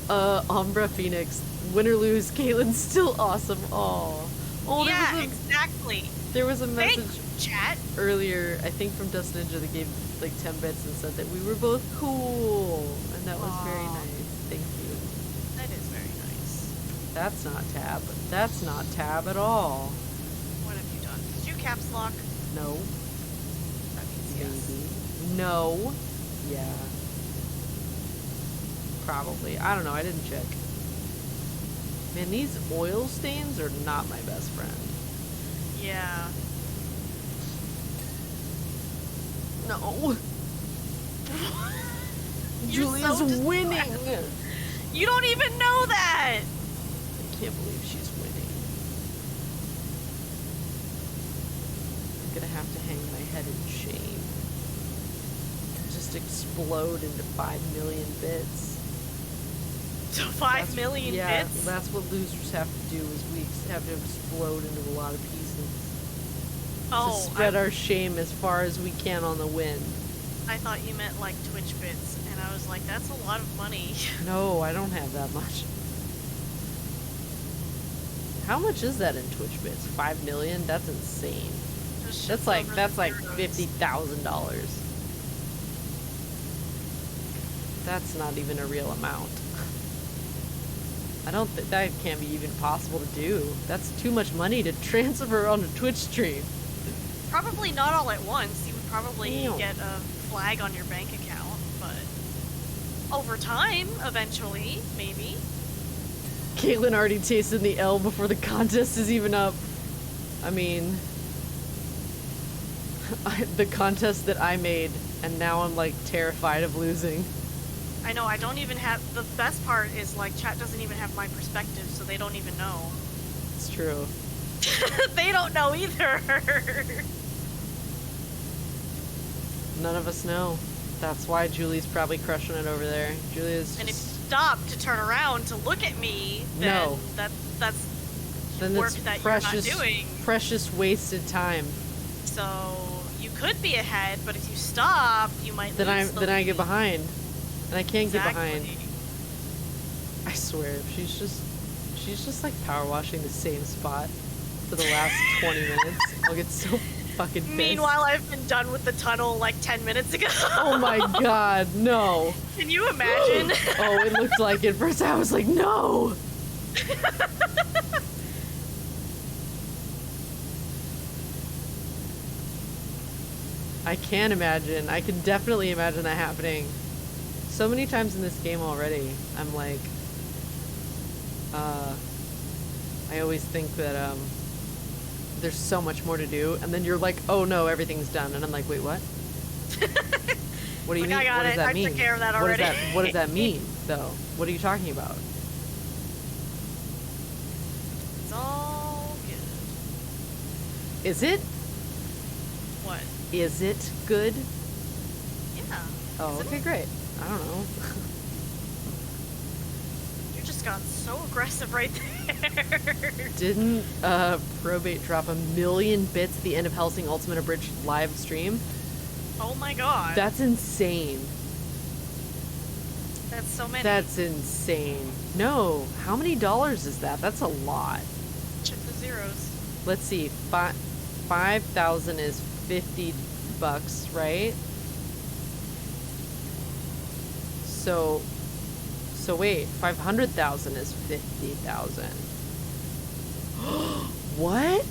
[SPEAKER 2] Umbra Phoenix, win or lose, Caitlyn's still awesome. Aw. Oh,
[SPEAKER 1] Yeah, exactly.
[SPEAKER 2] there was a
[SPEAKER 1] Thank
[SPEAKER 2] message
[SPEAKER 1] you, chat.
[SPEAKER 2] earlier, I think from Dust Ninja, that gave like 10 bits and said that we were both cool. And that was very
[SPEAKER 1] Aw.
[SPEAKER 2] nice. Thank you.
[SPEAKER 1] That is very nice.
[SPEAKER 2] That's not tab. That's not tab at all.
[SPEAKER 1] What have you done? Did you caps lock?
[SPEAKER 2] No.
[SPEAKER 1] That means
[SPEAKER 2] Maybe.
[SPEAKER 1] yes.
[SPEAKER 2] No. Yeah. Probably. I don't know. I didn't check. Man, these oil stains are not my best friend.
[SPEAKER 1] Yeah.
[SPEAKER 2] No.
[SPEAKER 1] You're
[SPEAKER 2] Julia's
[SPEAKER 1] so
[SPEAKER 2] winning.
[SPEAKER 1] You don't even know that!
[SPEAKER 2] I can't believe she's winning. I'm gonna have to hang my head in shame. Just explode into 5 million bits.
[SPEAKER 1] So 5 million
[SPEAKER 2] Yeah,
[SPEAKER 1] bits?
[SPEAKER 2] that's what losers have to do, is we have to explode into a lot of pieces.
[SPEAKER 1] Oh,
[SPEAKER 2] To spread our shame as far as we can on the wind.
[SPEAKER 1] I thought you meant like Twitch bits, and I was like, that's a lot of money.
[SPEAKER 2] No, I don't have that much. How much is that in Twitch bits? 5 million? That's insane.
[SPEAKER 1] Just
[SPEAKER 2] That's
[SPEAKER 1] shits
[SPEAKER 2] like
[SPEAKER 1] over
[SPEAKER 2] that's
[SPEAKER 1] the
[SPEAKER 2] like
[SPEAKER 1] zeros.
[SPEAKER 2] $50,000. That's not even a real amount. I don't think that can't be even possible to do. That's too much money to transfer on a Twitch stream.
[SPEAKER 1] Probably not all at once. You would probably
[SPEAKER 2] Damn.
[SPEAKER 1] get a flag on your bank account, but over time, eventually, maybe.
[SPEAKER 2] Caitlyn already tasted the L before the contest is even up. I mean, the contest that I made, and now I'm like terrified of losing.
[SPEAKER 1] I know, I don't even have, the best part is like chat doesn't even have my perspective, so they don't even know.
[SPEAKER 2] It's true.
[SPEAKER 1] They don't know either.
[SPEAKER 2] None of us know. That's why Julie's probably crushing it over there. Julia's
[SPEAKER 1] And if you
[SPEAKER 2] just,
[SPEAKER 1] stop to turn around to look at me, then
[SPEAKER 2] No.
[SPEAKER 1] that's
[SPEAKER 2] then
[SPEAKER 1] work
[SPEAKER 2] it's
[SPEAKER 1] that
[SPEAKER 2] precious,
[SPEAKER 1] you're not doing.
[SPEAKER 2] precious wasted time.
[SPEAKER 1] So you could be ahead, but if you stop, you might
[SPEAKER 2] Then
[SPEAKER 1] lose
[SPEAKER 2] then I get
[SPEAKER 1] the lead.
[SPEAKER 2] behind, and I can't get behind.
[SPEAKER 1] Exactly.
[SPEAKER 2] I swear, if she's just like power washing the same spot for the last 20 minutes, I'll get so fucking pissed.
[SPEAKER 1] Meanwhile, I've been done with the tunnel like 10 minutes ago.
[SPEAKER 2] Oh my god, no.
[SPEAKER 1] Can you imagine?
[SPEAKER 2] Oh, it looked like it. First I was like, no. I can imagine. I can definitely imagine that happening. So many times in this game already, I'm like, I always think that, there's so much more to do, and then you're like, oh no, everything's done, and I'm like, wait, what? What do you
[SPEAKER 1] Like,
[SPEAKER 2] mean?
[SPEAKER 1] I got
[SPEAKER 2] What does
[SPEAKER 1] it.
[SPEAKER 2] that
[SPEAKER 1] I
[SPEAKER 2] mean?
[SPEAKER 1] took care of that
[SPEAKER 2] What does
[SPEAKER 1] already.
[SPEAKER 2] what does that mean, though? What are you talking about?
[SPEAKER 1] It's all good.
[SPEAKER 2] Is it?
[SPEAKER 1] What?
[SPEAKER 2] Is it good?
[SPEAKER 1] Yeah.
[SPEAKER 2] Oh,
[SPEAKER 1] Isn't
[SPEAKER 2] okay,
[SPEAKER 1] it?
[SPEAKER 2] great. I don't know.
[SPEAKER 1] You just got so aggressive right there.
[SPEAKER 2] Didn't Probate drop 1,000,000 bits at the end of Hellsing Ultimate Abridged live stream?
[SPEAKER 1] Oh my god.
[SPEAKER 2] That's insane.
[SPEAKER 1] That's so many.
[SPEAKER 2] That's insane. No, how many dollars is that? That's a lot.
[SPEAKER 1] Check the zeros.
[SPEAKER 2] Let's see. 5,000 is $50, right? So wait, 500,000 is 50,000. What?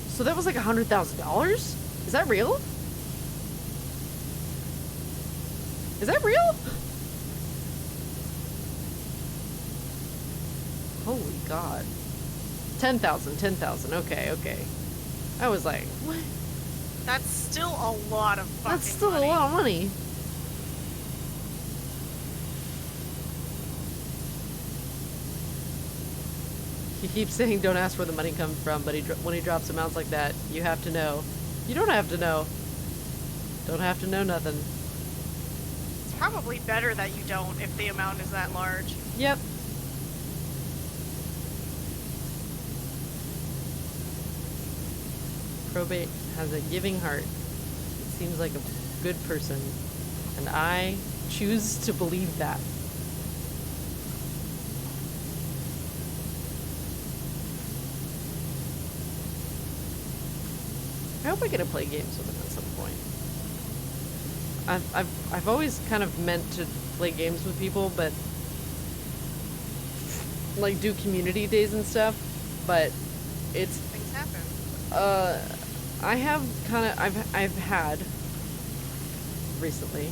[SPEAKER 2] So that was like $100,000? Is that real? Is that real? Holy God. 10,000, 10,000. Okay, okay. I was like, what?
[SPEAKER 1] That's still a lot of fucking
[SPEAKER 2] That's still
[SPEAKER 1] money.
[SPEAKER 2] a lot of money. He keeps saying don't ask where the money comes from, but when he drops amounts like that, you have to know. You don't have to know. Don't have to know nothing.
[SPEAKER 1] It's probably better that you don't if the amount is that large.
[SPEAKER 2] Yep. Probate has a giving heart. It seems like a good person, and I choose to believe that. I hope I get to play games with him at some point. I've always kind of meant to play games with people, but like do community days and stuff, but it's
[SPEAKER 1] Things happen.
[SPEAKER 2] I've had recently,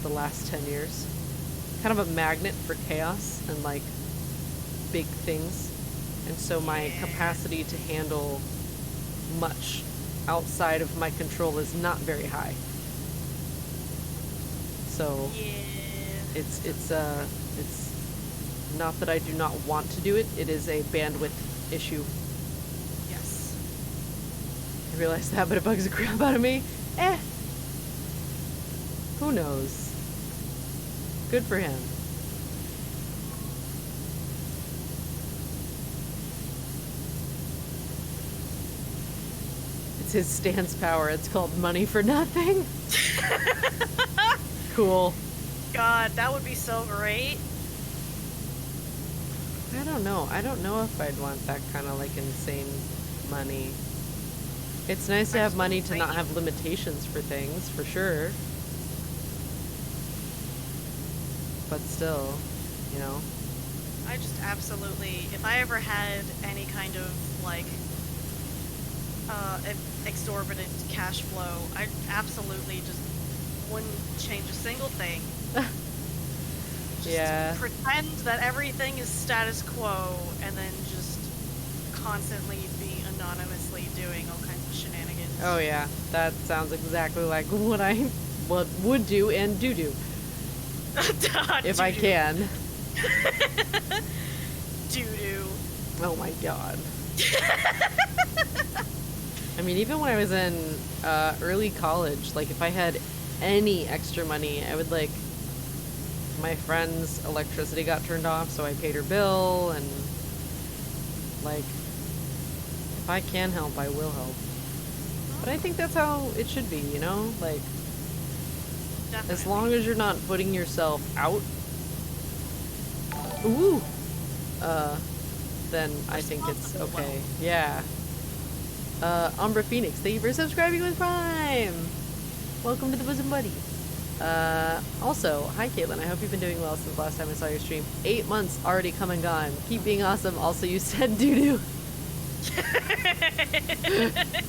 [SPEAKER 2] the last 10 years, kind of a magnet for chaos and like big things, and so my capacity to handle much outside of my control is not very high. So
[SPEAKER 1] Yeah.
[SPEAKER 2] it's not that I do not want to do it, it is a bandwidth issue.
[SPEAKER 1] Yes.
[SPEAKER 2] I realize that, but it bugs the crap out of me. Who knows? Good for him. It's his stance power. It's called money for nothing. Cool.
[SPEAKER 1] God, that would be so great.
[SPEAKER 2] I don't know. I don't know if I'd want that kind of like insane money. It's nice to have money to not have limitations for things, for sure. But still, you know.
[SPEAKER 1] I just absolutely, if I ever had any kind of like exorbitant cash flow, I absolutely just wouldn't change a single thing. Just
[SPEAKER 2] Yeah.
[SPEAKER 1] pretend that everything is status quo and then just constantly be anonymously doing all kinds of shenanigans.
[SPEAKER 2] Oh yeah, that sounds exactly like what I would do and do. If I can.
[SPEAKER 1] Doo-doo.
[SPEAKER 2] Oh my god. I mean, even when I was in early college, like if I had any extra money, I would like, my friend's electricity got turned off, so I paid her bill, and like, if I can help, I will help. But I think that's how it should be, you know? Like,
[SPEAKER 1] Definitely.
[SPEAKER 2] as long as you're not putting yourself out, ooh, then I think it's
[SPEAKER 1] Responsible
[SPEAKER 2] okay.
[SPEAKER 1] wealth.
[SPEAKER 2] Yeah. Umbra Phoenix, thank you for subscribing with Prime! Welcome to the Bosom Buddy. Also, hi Caitlyn, I hope you've been doing well since last time I saw your stream. 8 months already come and gone. Keep being awesome. Also, you said doo-doo.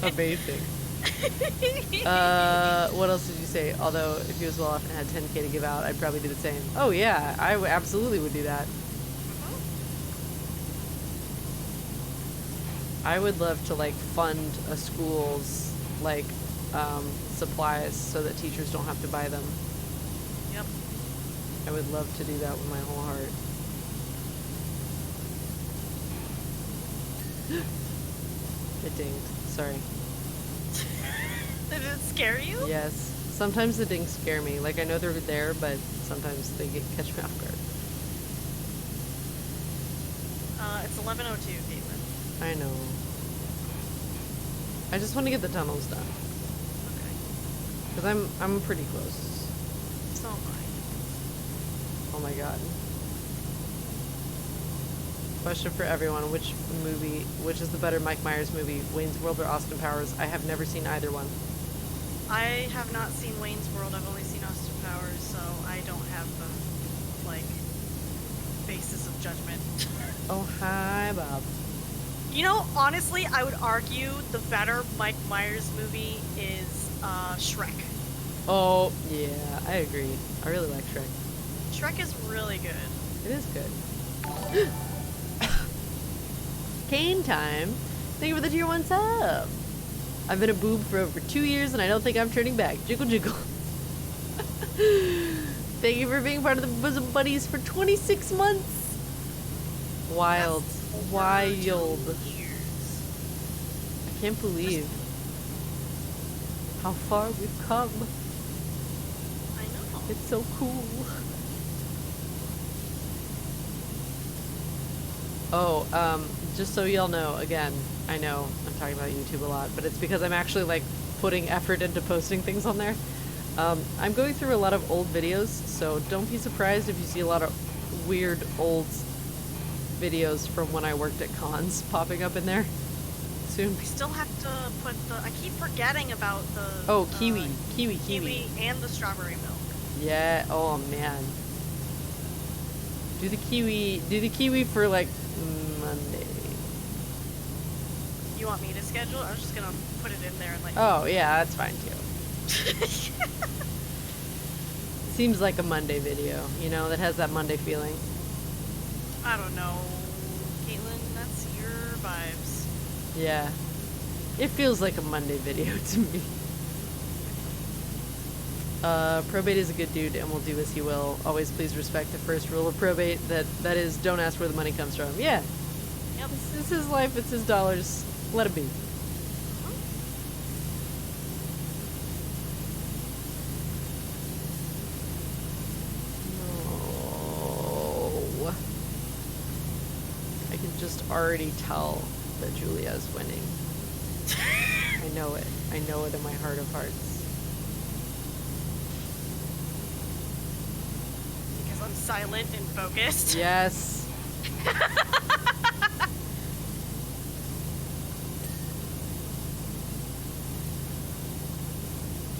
[SPEAKER 2] Amazing. What else did you say? Although, if he was well off and had 10K to give out, I'd probably do the same. Oh yeah, I absolutely would do that. I would love to, like, fund a school's, like, supplies so that teachers don't have to buy them.
[SPEAKER 1] Yep.
[SPEAKER 2] I would love to do that with my whole heart. It dinged. Sorry.
[SPEAKER 1] Did it scare you?
[SPEAKER 2] Yes. Sometimes the dings scare me. Like, I know they're there, but sometimes they catch me off guard.
[SPEAKER 1] It's 11:02, Caitlyn.
[SPEAKER 2] I know. I just want to get the tunnels done.
[SPEAKER 1] Okay.
[SPEAKER 2] Because I'm pretty close.
[SPEAKER 1] So am I.
[SPEAKER 2] Oh my god. Question for everyone. Which is the better Mike Myers movie? Wayne's World or Austin Powers? I have never seen either one.
[SPEAKER 1] I have not seen Wayne's World. I've only seen Austin Powers, so I don't have the, like, basis of judgment.
[SPEAKER 2] Oh, hi, Bob.
[SPEAKER 1] You know, honestly, I would argue the better Mike Myers movie is Shrek.
[SPEAKER 2] Oh, yeah, I agree. I really like Shrek.
[SPEAKER 1] Shrek is really good.
[SPEAKER 2] It is good. Kane time. Thank you for the tier 1 sub. I've been a boob for over 2 years and I don't think I'm turning back. Jiggle jiggle. Thank you for being part of the Bosom Buddies for 26 months. Wild.
[SPEAKER 1] That's
[SPEAKER 2] Wild.
[SPEAKER 1] 2 years.
[SPEAKER 2] I can't believe how far we've come.
[SPEAKER 1] I know.
[SPEAKER 2] It's so cool. Oh, just so y'all know, again, I know I'm talking about YouTube a lot, but it's because I'm actually, like, putting effort into posting things on there. I'm going through a lot of old videos, so don't be surprised if you see a lot of weird old videos from when I worked at cons popping up in there soon.
[SPEAKER 1] We still have to put the... I keep forgetting about the...
[SPEAKER 2] Oh, kiwi
[SPEAKER 1] and the strawberry milk.
[SPEAKER 2] Yeah, oh man. Do the kiwi for, like, Monday.
[SPEAKER 1] You want me to schedule? I was just gonna put it in there and like...
[SPEAKER 2] Oh, yeah, that's fine too. Seems like a Monday video, you know, that has that Monday feeling.
[SPEAKER 1] I don't know, Caitlyn, that's your vibes.
[SPEAKER 2] Yeah. It feels like a Monday video to me. Probate is a good dude and will do as he will. Always please respect the first rule of probate, that is, don't ask where the money comes from. Yeah.
[SPEAKER 1] Yep.
[SPEAKER 2] It's his life, it's his dollars. Let it be. No. I can just already tell that Julia's winning. I know it. I know it in my heart of hearts.
[SPEAKER 1] Because I'm silent and focused.
[SPEAKER 2] Yes.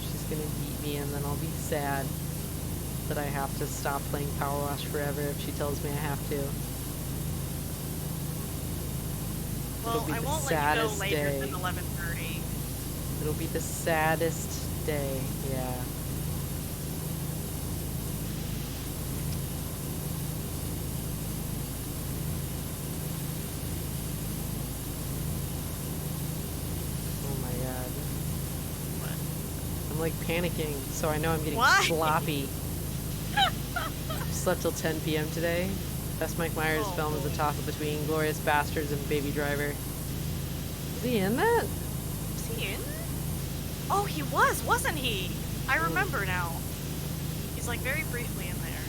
[SPEAKER 2] She's gonna beat me and then I'll be sad that I have to stop playing PowerWash forever if she tells me I have to.
[SPEAKER 1] Well,
[SPEAKER 2] It'll be
[SPEAKER 1] I
[SPEAKER 2] the
[SPEAKER 1] won't let you go
[SPEAKER 2] saddest
[SPEAKER 1] later
[SPEAKER 2] day.
[SPEAKER 1] than 11:30.
[SPEAKER 2] It'll be the saddest day, yeah. Oh my god.
[SPEAKER 1] What?
[SPEAKER 2] I'm like panicking, so I know I'm getting
[SPEAKER 1] Why?
[SPEAKER 2] sloppy. Slept till 10 p.m. today. Best Mike Myers film is a toss-up between Glorious Bastards and Baby Driver. Is he in that?
[SPEAKER 1] Was he in? Oh, he was, wasn't he? I remember now. He's like very briefly in there.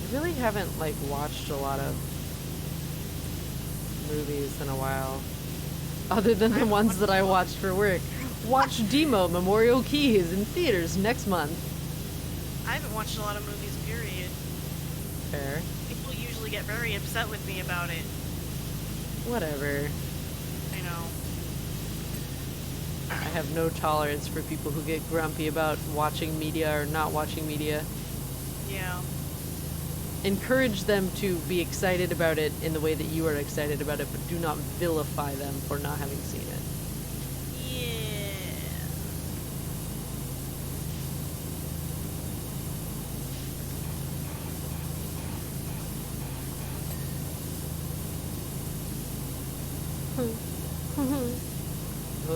[SPEAKER 2] I really haven't like watched a lot of movies in a while. Other than the ones that I watched for work. Watch Demo Memorial Keys in theaters next month.
[SPEAKER 1] I haven't watched a lot of movies, period.
[SPEAKER 2] Fair.
[SPEAKER 1] People usually get very upset with me about it.
[SPEAKER 2] Whatever.
[SPEAKER 1] I know.
[SPEAKER 2] I have no tolerance for people who get grumpy about watching media or not watching media.
[SPEAKER 1] Yeah.
[SPEAKER 2] Encourage them to be excited about it in the way that you are excited about it, but do not vilify them for not having seen it.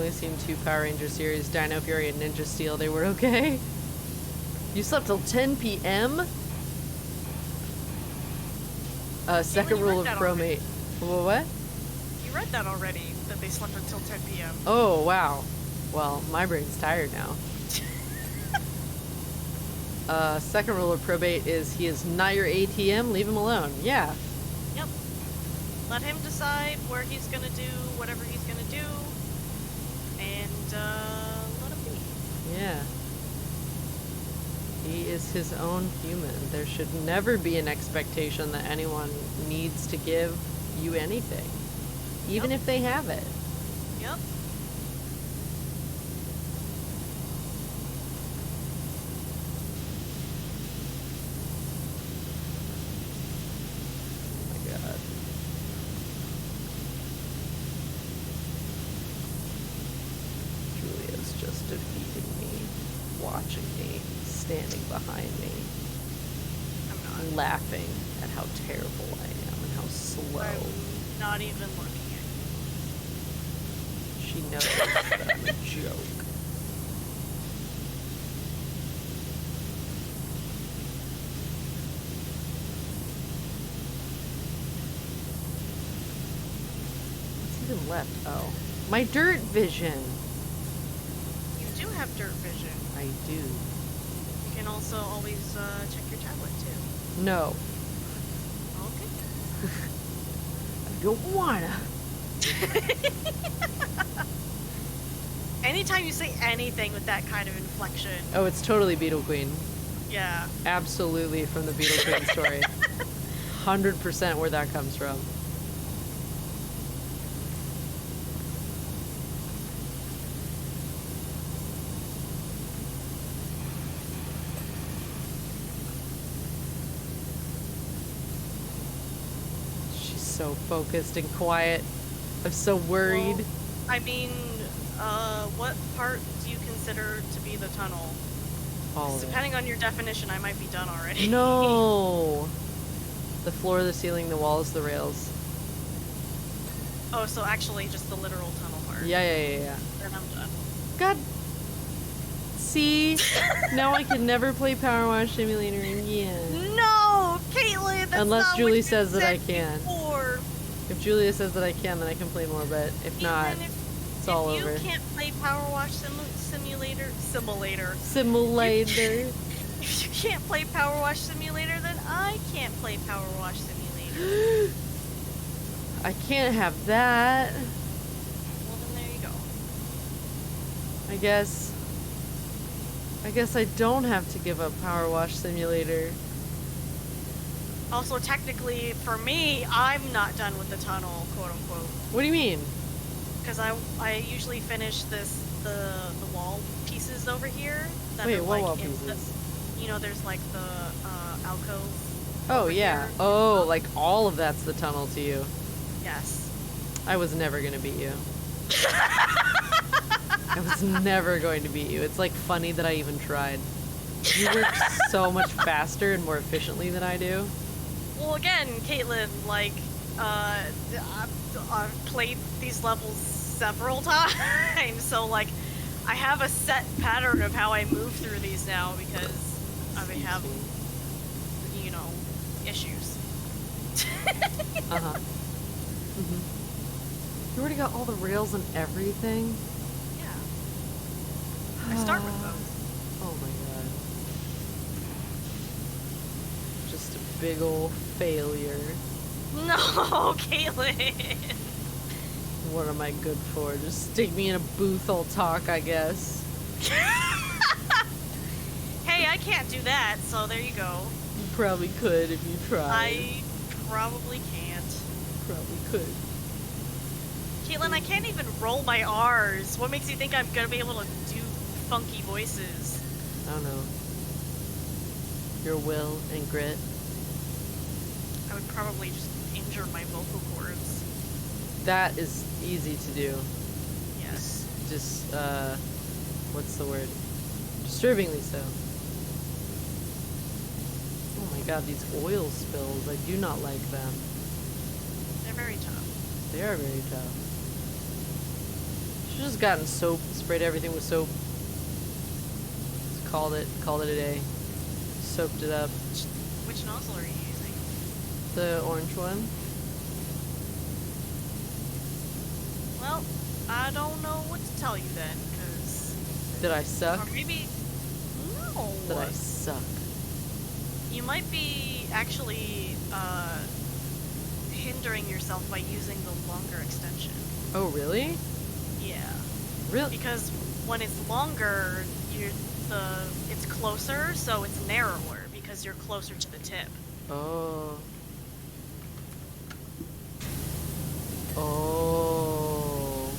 [SPEAKER 2] only seen 2 Power Ranger series, Dino Fury and Ninja Steel. They were okay. You slept till 10 p.m.? Second
[SPEAKER 1] you
[SPEAKER 2] rule of
[SPEAKER 1] read that
[SPEAKER 2] Promate. What?
[SPEAKER 1] You read that already, that they slept until 10 p.m.
[SPEAKER 2] Oh, wow. Well, my brain's tired now. Second rule of probate is he is not your ATM, leave him alone. Yeah.
[SPEAKER 1] Yep. Let him decide where he's gonna do whatever he's gonna do, and let him be.
[SPEAKER 2] Yeah. He is his own human. There should never be an expectation that anyone needs to give you anything, even if they have it.
[SPEAKER 1] Yep.
[SPEAKER 2] Oh my god. Julia's just defeating me, watching me, standing behind me,
[SPEAKER 1] I'm not.
[SPEAKER 2] laughing at how terrible I am and how slow.
[SPEAKER 1] I'm not even looking at you.
[SPEAKER 2] She knows that I'm a joke. What's even left? Oh. My dirt vision!
[SPEAKER 1] You do have dirt vision.
[SPEAKER 2] I do.
[SPEAKER 1] You can also always check your tablet too.
[SPEAKER 2] No.
[SPEAKER 1] Okay.
[SPEAKER 2] I don't wanna.
[SPEAKER 1] Anytime you say anything with that kind of inflection,
[SPEAKER 2] Oh, it's totally Beetle Queen.
[SPEAKER 1] yeah.
[SPEAKER 2] Absolutely from the Beetle Queen story. 100% where that comes from. She's so focused and quiet. I'm so worried.
[SPEAKER 1] Well, I mean, what part do you consider to be the tunnel?
[SPEAKER 2] All
[SPEAKER 1] 'Cause
[SPEAKER 2] of it.
[SPEAKER 1] depending on your definition, I might be done already.
[SPEAKER 2] No! The floor, the ceiling, the walls, the rails.
[SPEAKER 1] Oh, so actually just the literal tunnel part.
[SPEAKER 2] Yeah.
[SPEAKER 1] Then I'm done.
[SPEAKER 2] God. See? Now I can never play PowerWash Simulator again.
[SPEAKER 1] No, Caitlyn, that's
[SPEAKER 2] Unless
[SPEAKER 1] not
[SPEAKER 2] Julie
[SPEAKER 1] what you
[SPEAKER 2] says that I
[SPEAKER 1] said
[SPEAKER 2] can.
[SPEAKER 1] before.
[SPEAKER 2] If Julia says that I can, then I can play more, but if not,
[SPEAKER 1] Even
[SPEAKER 2] it's all
[SPEAKER 1] if
[SPEAKER 2] over.
[SPEAKER 1] you can't play PowerWash Simulator,
[SPEAKER 2] Simulator.
[SPEAKER 1] if you can't play PowerWash Simulator, then I can't play PowerWash Simulator.
[SPEAKER 2] I can't have that.
[SPEAKER 1] Well, then there you go.
[SPEAKER 2] I guess I don't have to give up PowerWash Simulator.
[SPEAKER 1] Also, technically, for me, I'm not done with the tunnel, quote unquote,
[SPEAKER 2] What do you mean?
[SPEAKER 1] because I usually finish the wall pieces over here. That
[SPEAKER 2] Wait,
[SPEAKER 1] are
[SPEAKER 2] what
[SPEAKER 1] like
[SPEAKER 2] wall
[SPEAKER 1] in
[SPEAKER 2] pieces?
[SPEAKER 1] You know, there's like the alcove.
[SPEAKER 2] Oh,
[SPEAKER 1] over
[SPEAKER 2] yeah.
[SPEAKER 1] here.
[SPEAKER 2] Oh, like all of that's the tunnel to you.
[SPEAKER 1] Yes.
[SPEAKER 2] I was never gonna beat you. I was never going to beat you. It's like funny that I even tried. You work so much faster and more efficiently than I do.
[SPEAKER 1] Well, again, Caitlyn, like, I've played these levels several times, so, like, I have a set pattern of how I move through these now because I have, you know, issues.
[SPEAKER 2] Uh-huh. Mm-hmm. You already got all the rails and everything?
[SPEAKER 1] Yeah. I start with those.
[SPEAKER 2] Oh my god. Just a big ol' failure.
[SPEAKER 1] No, Caitlyn!
[SPEAKER 2] What am I good for? Just stick me in a booth, I'll talk, I guess.
[SPEAKER 1] Hey, I can't do that, so there you go.
[SPEAKER 2] You probably could if you tried.
[SPEAKER 1] I probably can't.
[SPEAKER 2] Probably could.
[SPEAKER 1] Caitlyn, I can't even roll my R's. What makes you think I'm gonna be able to do funky voices?
[SPEAKER 2] I don't know. Your will and grit.
[SPEAKER 1] I would probably just injure my vocal cords.
[SPEAKER 2] That is easy to do.
[SPEAKER 1] Yes.
[SPEAKER 2] Just, what's the word? Disturbingly so. Oh my god, these oil spills. I do not like them.
[SPEAKER 1] They're very tough.
[SPEAKER 2] They are very tough. Should've just gotten soap, sprayed everything with soap. Just called it a day. Soaped it up.
[SPEAKER 1] Which nozzle are you using?
[SPEAKER 2] The orange one.
[SPEAKER 1] Well, I don't know what to tell you then, because...
[SPEAKER 2] Did I suck?
[SPEAKER 1] Or maybe... No!
[SPEAKER 2] Did I suck?
[SPEAKER 1] You might be actually, hindering yourself by using the longer extension.
[SPEAKER 2] Oh, really?
[SPEAKER 1] Yeah.
[SPEAKER 2] Really?
[SPEAKER 1] Because when it's longer, it's closer, so it's narrower, because you're closer to the tip.
[SPEAKER 2] Oh. Oh.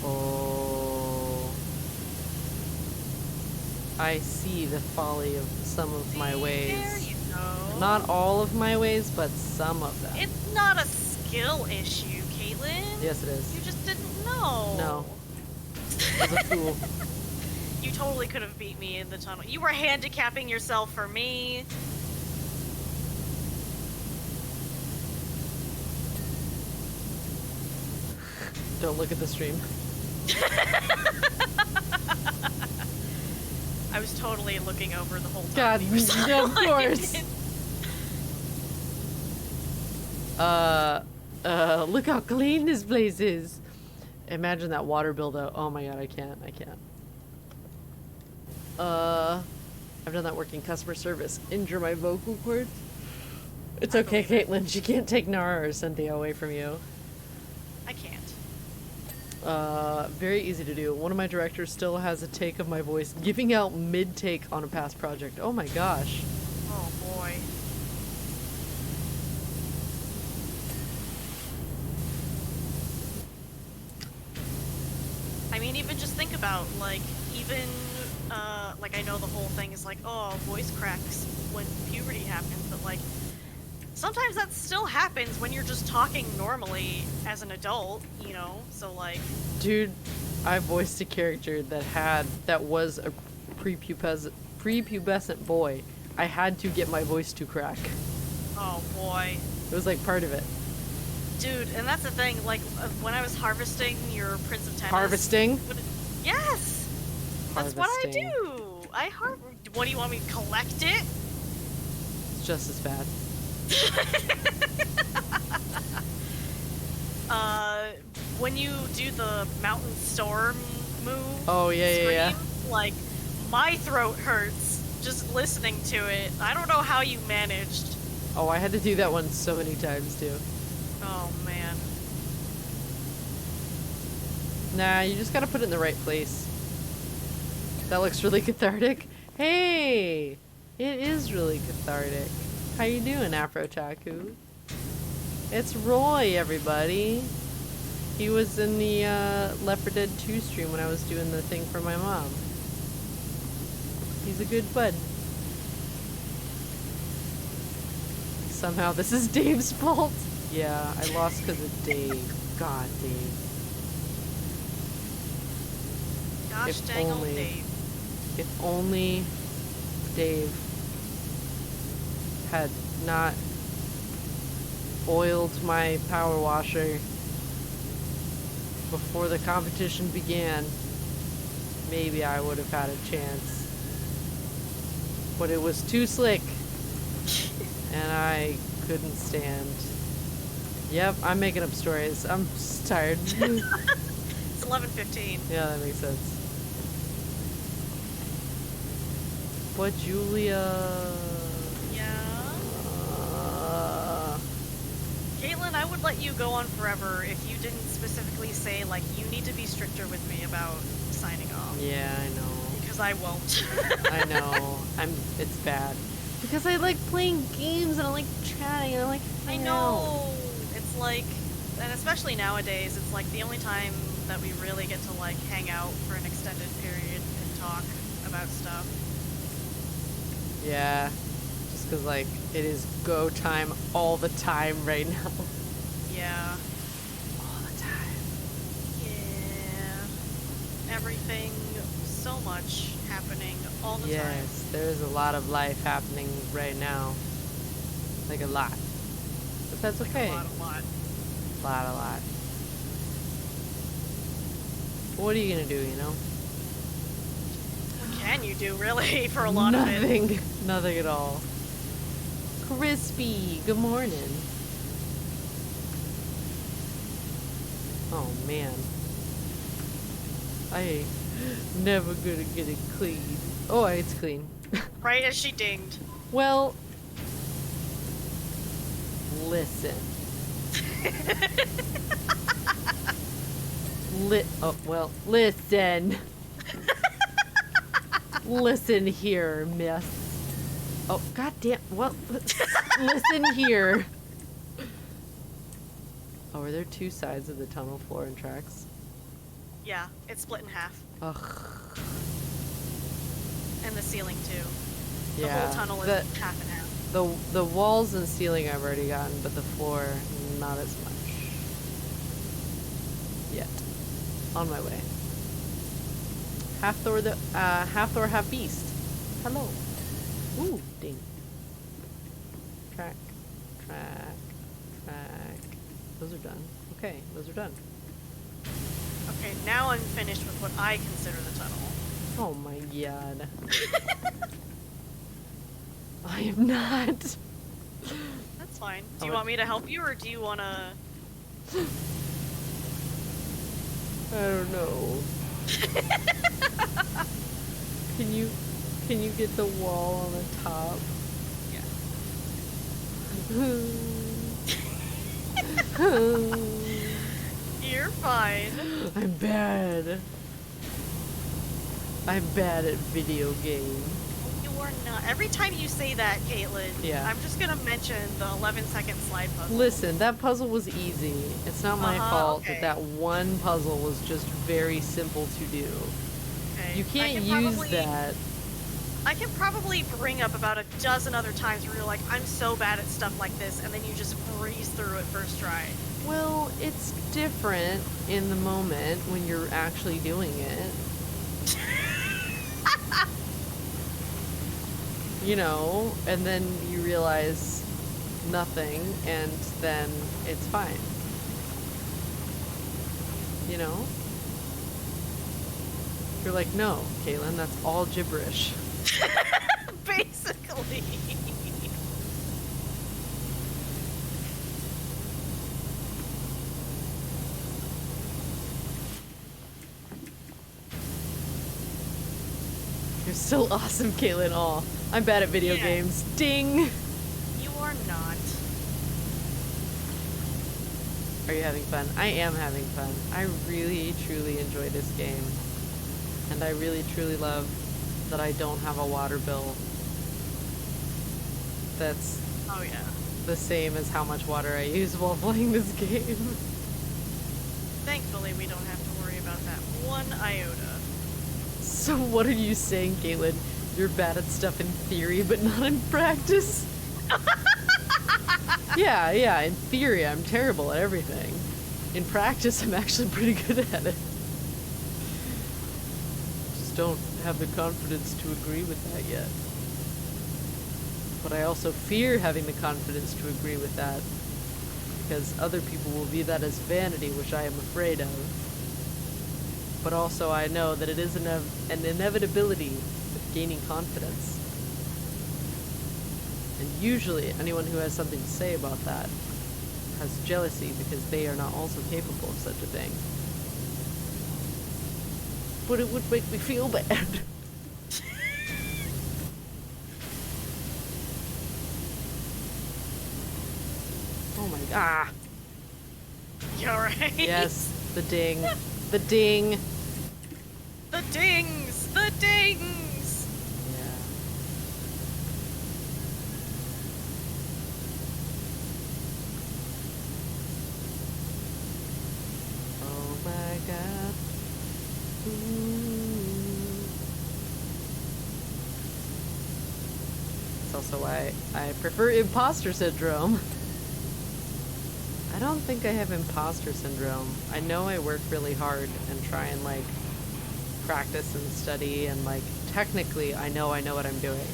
[SPEAKER 2] Oh. I see the folly of some of my ways.
[SPEAKER 1] There you go.
[SPEAKER 2] Not all of my ways, but some of them.
[SPEAKER 1] It's not a skill issue, Caitlyn.
[SPEAKER 2] Yes, it is.
[SPEAKER 1] You just didn't know.
[SPEAKER 2] No. I was a fool.
[SPEAKER 1] You totally could have beat me in the tunnel. You were handicapping yourself for me.
[SPEAKER 2] Don't look at the stream.
[SPEAKER 1] I was totally looking over the whole time.
[SPEAKER 2] God,
[SPEAKER 1] you were
[SPEAKER 2] of course. Look how clean this place is. Imagine that water buildup. Oh my god, I can't. I've done that working customer service. Injure my vocal cords. It's okay, Caitlyn. She can't take Nara or Cynthia away from you.
[SPEAKER 1] I can't.
[SPEAKER 2] Very easy to do. One of my directors still has a take of my voice giving out mid-take on a past project. Oh my gosh.
[SPEAKER 1] Oh boy. I mean, even just think about, like, like, I know the whole thing is like, oh, voice cracks when puberty happens, but, like, sometimes that still happens when you're just talking normally as an adult, you know? So, like...
[SPEAKER 2] Dude, I voiced a character that was a prepubescent boy. I had to get my voice to crack.
[SPEAKER 1] Oh, boy.
[SPEAKER 2] It was, like, part of it.
[SPEAKER 1] Dude, and that's the thing, like, when I was harvesting your Prince of Tennis...
[SPEAKER 2] Harvesting?
[SPEAKER 1] Yes! That's what I
[SPEAKER 2] Harvesting.
[SPEAKER 1] do! What do you want me to collect it?
[SPEAKER 2] It's just as bad.
[SPEAKER 1] When you do the mountain storm move...
[SPEAKER 2] Oh, yeah.
[SPEAKER 1] Like, my throat hurts just listening to it. I don't know how you managed.
[SPEAKER 2] Oh, I had to do that one so many times, too.
[SPEAKER 1] Oh, man.
[SPEAKER 2] Nah, you just gotta put it in the right place. That looks really cathartic. Hey! It is really cathartic. How you doing, Afro Taku? It's Roy, everybody. He was in the Left 4 Dead 2 stream when I was doing the thing for my mom. He's a good bud. Somehow this is Dave's fault. Yeah, I lost because of Dave. God, Dave.
[SPEAKER 1] Gosh
[SPEAKER 2] If
[SPEAKER 1] dang old
[SPEAKER 2] only.
[SPEAKER 1] Dave.
[SPEAKER 2] If only Dave had not oiled my power washer before the competition began, maybe I would have had a chance. But it was too slick, and I couldn't stand. Yep, I'm making up stories. I'm just tired.
[SPEAKER 1] It's 11:15.
[SPEAKER 2] Yeah, that makes sense. But Julia...
[SPEAKER 1] Yeah? Caitlyn, I would let you go on forever if you didn't specifically say, like, you need to be stricter with me about signing off.
[SPEAKER 2] Yeah, I know.
[SPEAKER 1] Because I won't.
[SPEAKER 2] I know. It's bad. Because I like playing games and I like chatting and I like
[SPEAKER 1] I
[SPEAKER 2] hanging out.
[SPEAKER 1] know. It's like, and especially nowadays, it's like the only time that we really get to, like, hang out for an extended period and talk about stuff.
[SPEAKER 2] Yeah. Just because, like, it is go time all the time right now.
[SPEAKER 1] Yeah.
[SPEAKER 2] All the time.
[SPEAKER 1] Yeah. Everything, so much happening all the time.
[SPEAKER 2] Yes, there's a lot of life happening right now. Like a lot. But that's okay.
[SPEAKER 1] A lot.
[SPEAKER 2] A lot. What are you gonna do, you know?
[SPEAKER 1] What can you do, really, for a lot of it?
[SPEAKER 2] Nothing. Nothing at all. Crispy, good morning. Oh man. I ain't never gonna get it clean. Oh, it's clean.
[SPEAKER 1] Right as she dinged.
[SPEAKER 2] Well, listen. Listen. Listen here, miss. Oh, goddamn. Well, listen here. Oh, are there two sides of the tunnel floor and tracks?
[SPEAKER 1] Yeah, it's split in half.
[SPEAKER 2] Ugh.
[SPEAKER 1] And the ceiling, too. The
[SPEAKER 2] Yeah.
[SPEAKER 1] whole tunnel is half and half.
[SPEAKER 2] The walls and ceiling I've already gotten, but the floor, not as much. Yet. On my way. Half Thor, half beast. Hello. Ooh, ding. Track. Those are done. Okay, those are done.
[SPEAKER 1] Okay, now I'm finished with what I consider the tunnel.
[SPEAKER 2] Oh my god. I am not.
[SPEAKER 1] That's fine. Do you want me to help you, or do you want to...
[SPEAKER 2] I don't know. Can you get the wall on the top?
[SPEAKER 1] You're fine.
[SPEAKER 2] I'm bad. I'm bad at video games.
[SPEAKER 1] You are not. Every time you say that, Caitlyn,
[SPEAKER 2] Yeah.
[SPEAKER 1] I'm just gonna mention the 11-second slide puzzle.
[SPEAKER 2] Listen, that puzzle was easy. It's not my fault
[SPEAKER 1] okay.
[SPEAKER 2] that one puzzle was just very simple to do.
[SPEAKER 1] Okay.
[SPEAKER 2] You can't use that.
[SPEAKER 1] I can probably bring up about a dozen other times where you're like, I'm so bad at stuff like this, and then you just breeze through it first try.
[SPEAKER 2] Well, it's different in the moment when you're actually doing it. You know, and then you realize nothing, and then it's fine. You know? You're like, no, Caitlyn, that's all gibberish.
[SPEAKER 1] Basically.
[SPEAKER 2] You're so awesome, Caitlyn. Aw, I'm bad at video games. Ding!
[SPEAKER 1] You are not.
[SPEAKER 2] Are you having fun? I am having fun. I really, truly enjoy this game. And I really, truly love that I don't have a water bill that's
[SPEAKER 1] Oh, yeah.
[SPEAKER 2] the same as how much water I use while playing this game.
[SPEAKER 1] Thankfully, we don't have to worry about that one iota.
[SPEAKER 2] So what are you saying, Caitlyn? You're bad at stuff in theory, but not in practice? Yeah, in theory I'm terrible at everything. In practice I'm actually pretty good at it. Just don't have the confidence to agree with that yet. But I also fear having the confidence to agree with that, because other people will view that as vanity, which I am afraid of. But also I know that it is an inevitability of gaining confidence. And usually anyone who has something to say about that has jealousy because they are not also capable of such a thing. But it would make me feel bad. Oh my god.
[SPEAKER 1] You alright?
[SPEAKER 2] Yes, the ding. The ding.
[SPEAKER 1] The dings! The dings!
[SPEAKER 2] Yeah. Oh my god. Ooh. That's also why I prefer imposter syndrome. I don't think I have imposter syndrome. I know I work really hard and try and like practice and study, and like technically I know what I'm doing.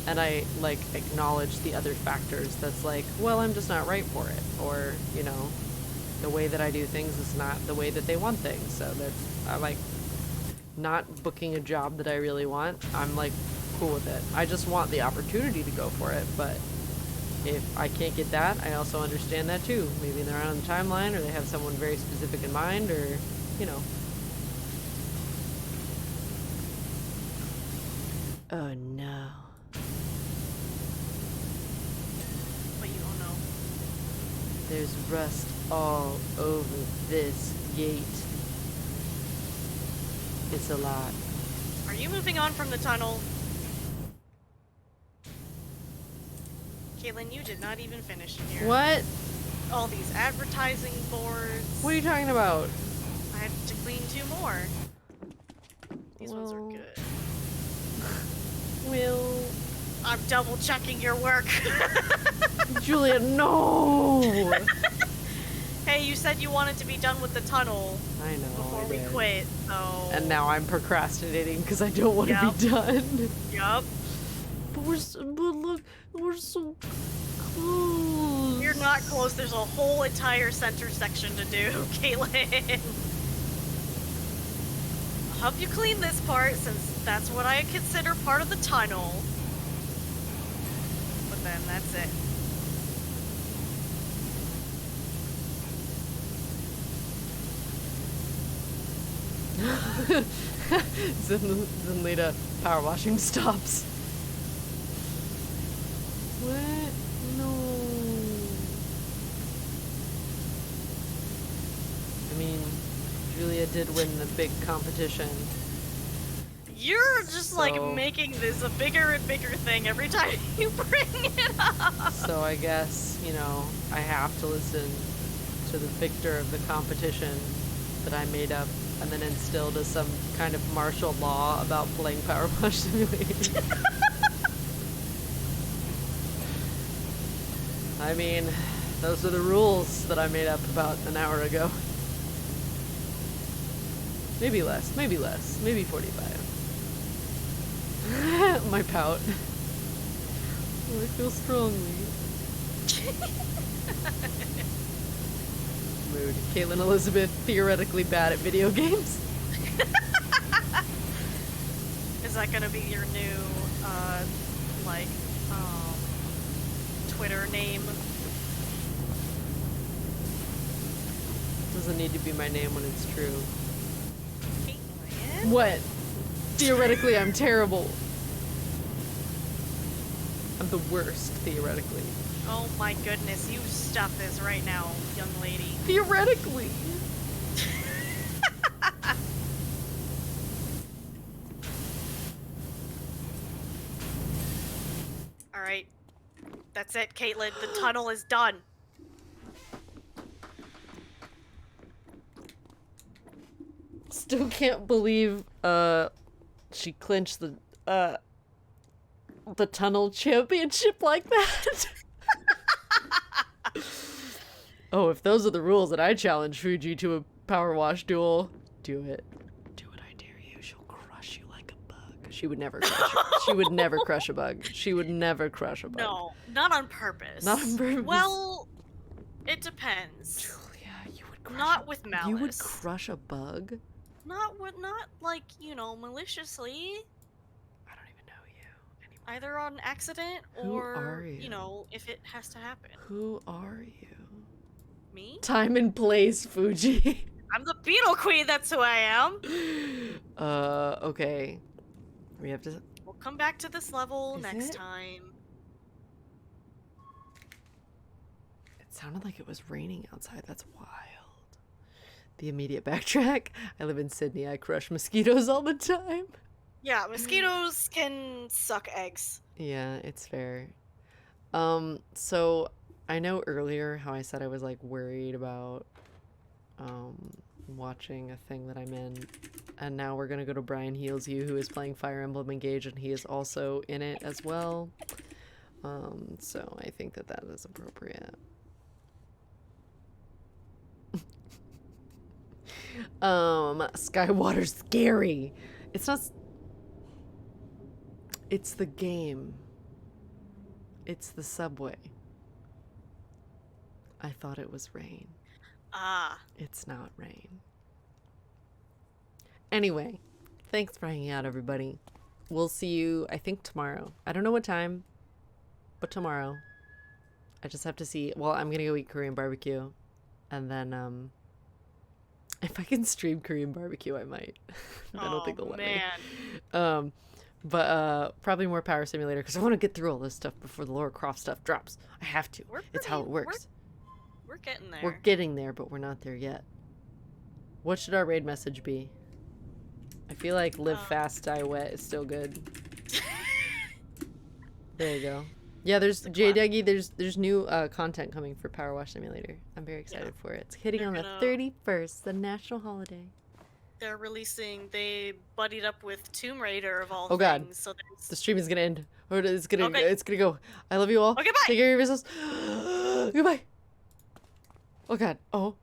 [SPEAKER 2] and I like acknowledge the other factors that's like, well, I'm just not right for it, or you know, the way that I do things is not the way that they want things, so that's, I like not booking a job that I really want. I'm like cool with it. I just want the opportunity to go for it, but if I can't get that, I also understand that too. Maybe they're on the timeline, or they have someone very specific in mind, or you know. Oh no.
[SPEAKER 1] But you don't know.
[SPEAKER 2] There's rust all over this gate. It's a lot.
[SPEAKER 1] Are you moving on from the tunnel? Caitlyn, you did not even finish in here.
[SPEAKER 2] What?
[SPEAKER 1] All these advertising boards.
[SPEAKER 2] What are you talking about?
[SPEAKER 1] I have to clean 2 more. These ones are
[SPEAKER 2] Well-
[SPEAKER 1] good.
[SPEAKER 2] Will.
[SPEAKER 1] I'm double checking your work.
[SPEAKER 2] Julia, no!
[SPEAKER 1] Hey, you said you wanted to be done with the tunnel
[SPEAKER 2] I know.
[SPEAKER 1] before
[SPEAKER 2] I
[SPEAKER 1] we
[SPEAKER 2] did.
[SPEAKER 1] quit, so...
[SPEAKER 2] And now I'm procrastinating because I don't want to
[SPEAKER 1] Yep.
[SPEAKER 2] be done.
[SPEAKER 1] Yup.
[SPEAKER 2] But look, we're so close.
[SPEAKER 1] You're not close. There's a whole entire center section to do, Caitlyn. I'll help you clean this part, since that's what I consider part of the tunnel. But then that's it.
[SPEAKER 2] Then later, power washing stops. What? No. I mean, Julia did win the big competition.
[SPEAKER 1] You're just like
[SPEAKER 2] So-
[SPEAKER 1] making this a bigger and bigger thing every time you bring it up.
[SPEAKER 2] So I guess, you know, I have to listen to the victor of the competition that I made up and then instilled as some kind of martial law about playing PowerWash Simulator. I mean, those are the rules that I made up about an hour ago. Maybe less, maybe 45. My pout. Oh, I feel strongly. Mood. Caitlyn Elizabeth, theoretically bad at video games.
[SPEAKER 1] Is that gonna be your new, like, Twitter name?
[SPEAKER 2] Doesn't need to be my name when it's true.
[SPEAKER 1] Caitlyn?
[SPEAKER 2] What? Theoretically, I'm terrible. I'm the worst, theoretically.
[SPEAKER 1] Oh my goodness, you stop this right now, young lady.
[SPEAKER 2] Theoretically!
[SPEAKER 1] Alright. That's it, Caitlyn. The tunnel is done.
[SPEAKER 2] Still can't believe, she clinched the tunnel championship like that. Oh, if those are the rules that I challenge Fuji to a power wash duel, do it. Do it, I dare you. She'll crush you like a bug. She would never crush you. She would never crush a bug. She would never crush a bug.
[SPEAKER 1] No, not on purpose.
[SPEAKER 2] Not on purpose.
[SPEAKER 1] Well, it depends.
[SPEAKER 2] Julia, you would crush
[SPEAKER 1] Not with
[SPEAKER 2] You would
[SPEAKER 1] malice.
[SPEAKER 2] crush a bug?
[SPEAKER 1] Not like, you know, maliciously.
[SPEAKER 2] I don't even know you anymore.
[SPEAKER 1] Either on accident
[SPEAKER 2] Who
[SPEAKER 1] or,
[SPEAKER 2] are you?
[SPEAKER 1] you know, if it has to happen.
[SPEAKER 2] Who are you?
[SPEAKER 1] Me?
[SPEAKER 2] Time and place, Fuji.
[SPEAKER 1] I'm the Beetle Queen, that's who I am.
[SPEAKER 2] Okay. We have to...
[SPEAKER 1] We'll come back to this level
[SPEAKER 2] Is
[SPEAKER 1] next
[SPEAKER 2] it?
[SPEAKER 1] time.
[SPEAKER 2] It sounded like it was raining outside. That's wild. The immediate backtrack. I live in Sydney. I crush mosquitoes all the time.
[SPEAKER 1] Yeah, mosquitoes can suck eggs.
[SPEAKER 2] Yeah, it's fair. So I know earlier how I said I was like worried about watching a thing that I'm in, and now we're gonna go to Brian Heals You, who is playing Fire Emblem Engage, and he is also in it as well. So I think that that is appropriate. Skywater's scary. It's not. It's the game. It's the subway. I thought it was rain.
[SPEAKER 1] Ah.
[SPEAKER 2] It's not rain. Anyway, thanks for hanging out, everybody. We'll see you, I think, tomorrow. I don't know what time, but tomorrow. I just have to see. Well, I'm gonna go eat Korean barbecue, and then if I can stream Korean barbecue, I might. I don't think they'll let me. But probably more Power Simulator because I want to get through all this stuff before the Lara Croft stuff drops. I have to. It's how it works.
[SPEAKER 1] We're getting there.
[SPEAKER 2] We're getting there, but we're not there yet. What should our raid message be? I feel like live fast, die wet is still good. There you go. Yeah, there's J Dougie. There's new content coming for PowerWash Simulator. I'm very excited for it. It's hitting on the 31st, the national holiday.
[SPEAKER 1] They're releasing. They buddied up with Tomb Raider of all
[SPEAKER 2] Oh God,
[SPEAKER 1] things. So
[SPEAKER 2] the stream is gonna end. Or it's gonna
[SPEAKER 1] Okay.
[SPEAKER 2] it's gonna go. I love you all.
[SPEAKER 1] Okay, bye.
[SPEAKER 2] Take care of yourselves. Goodbye. Oh God. Oh.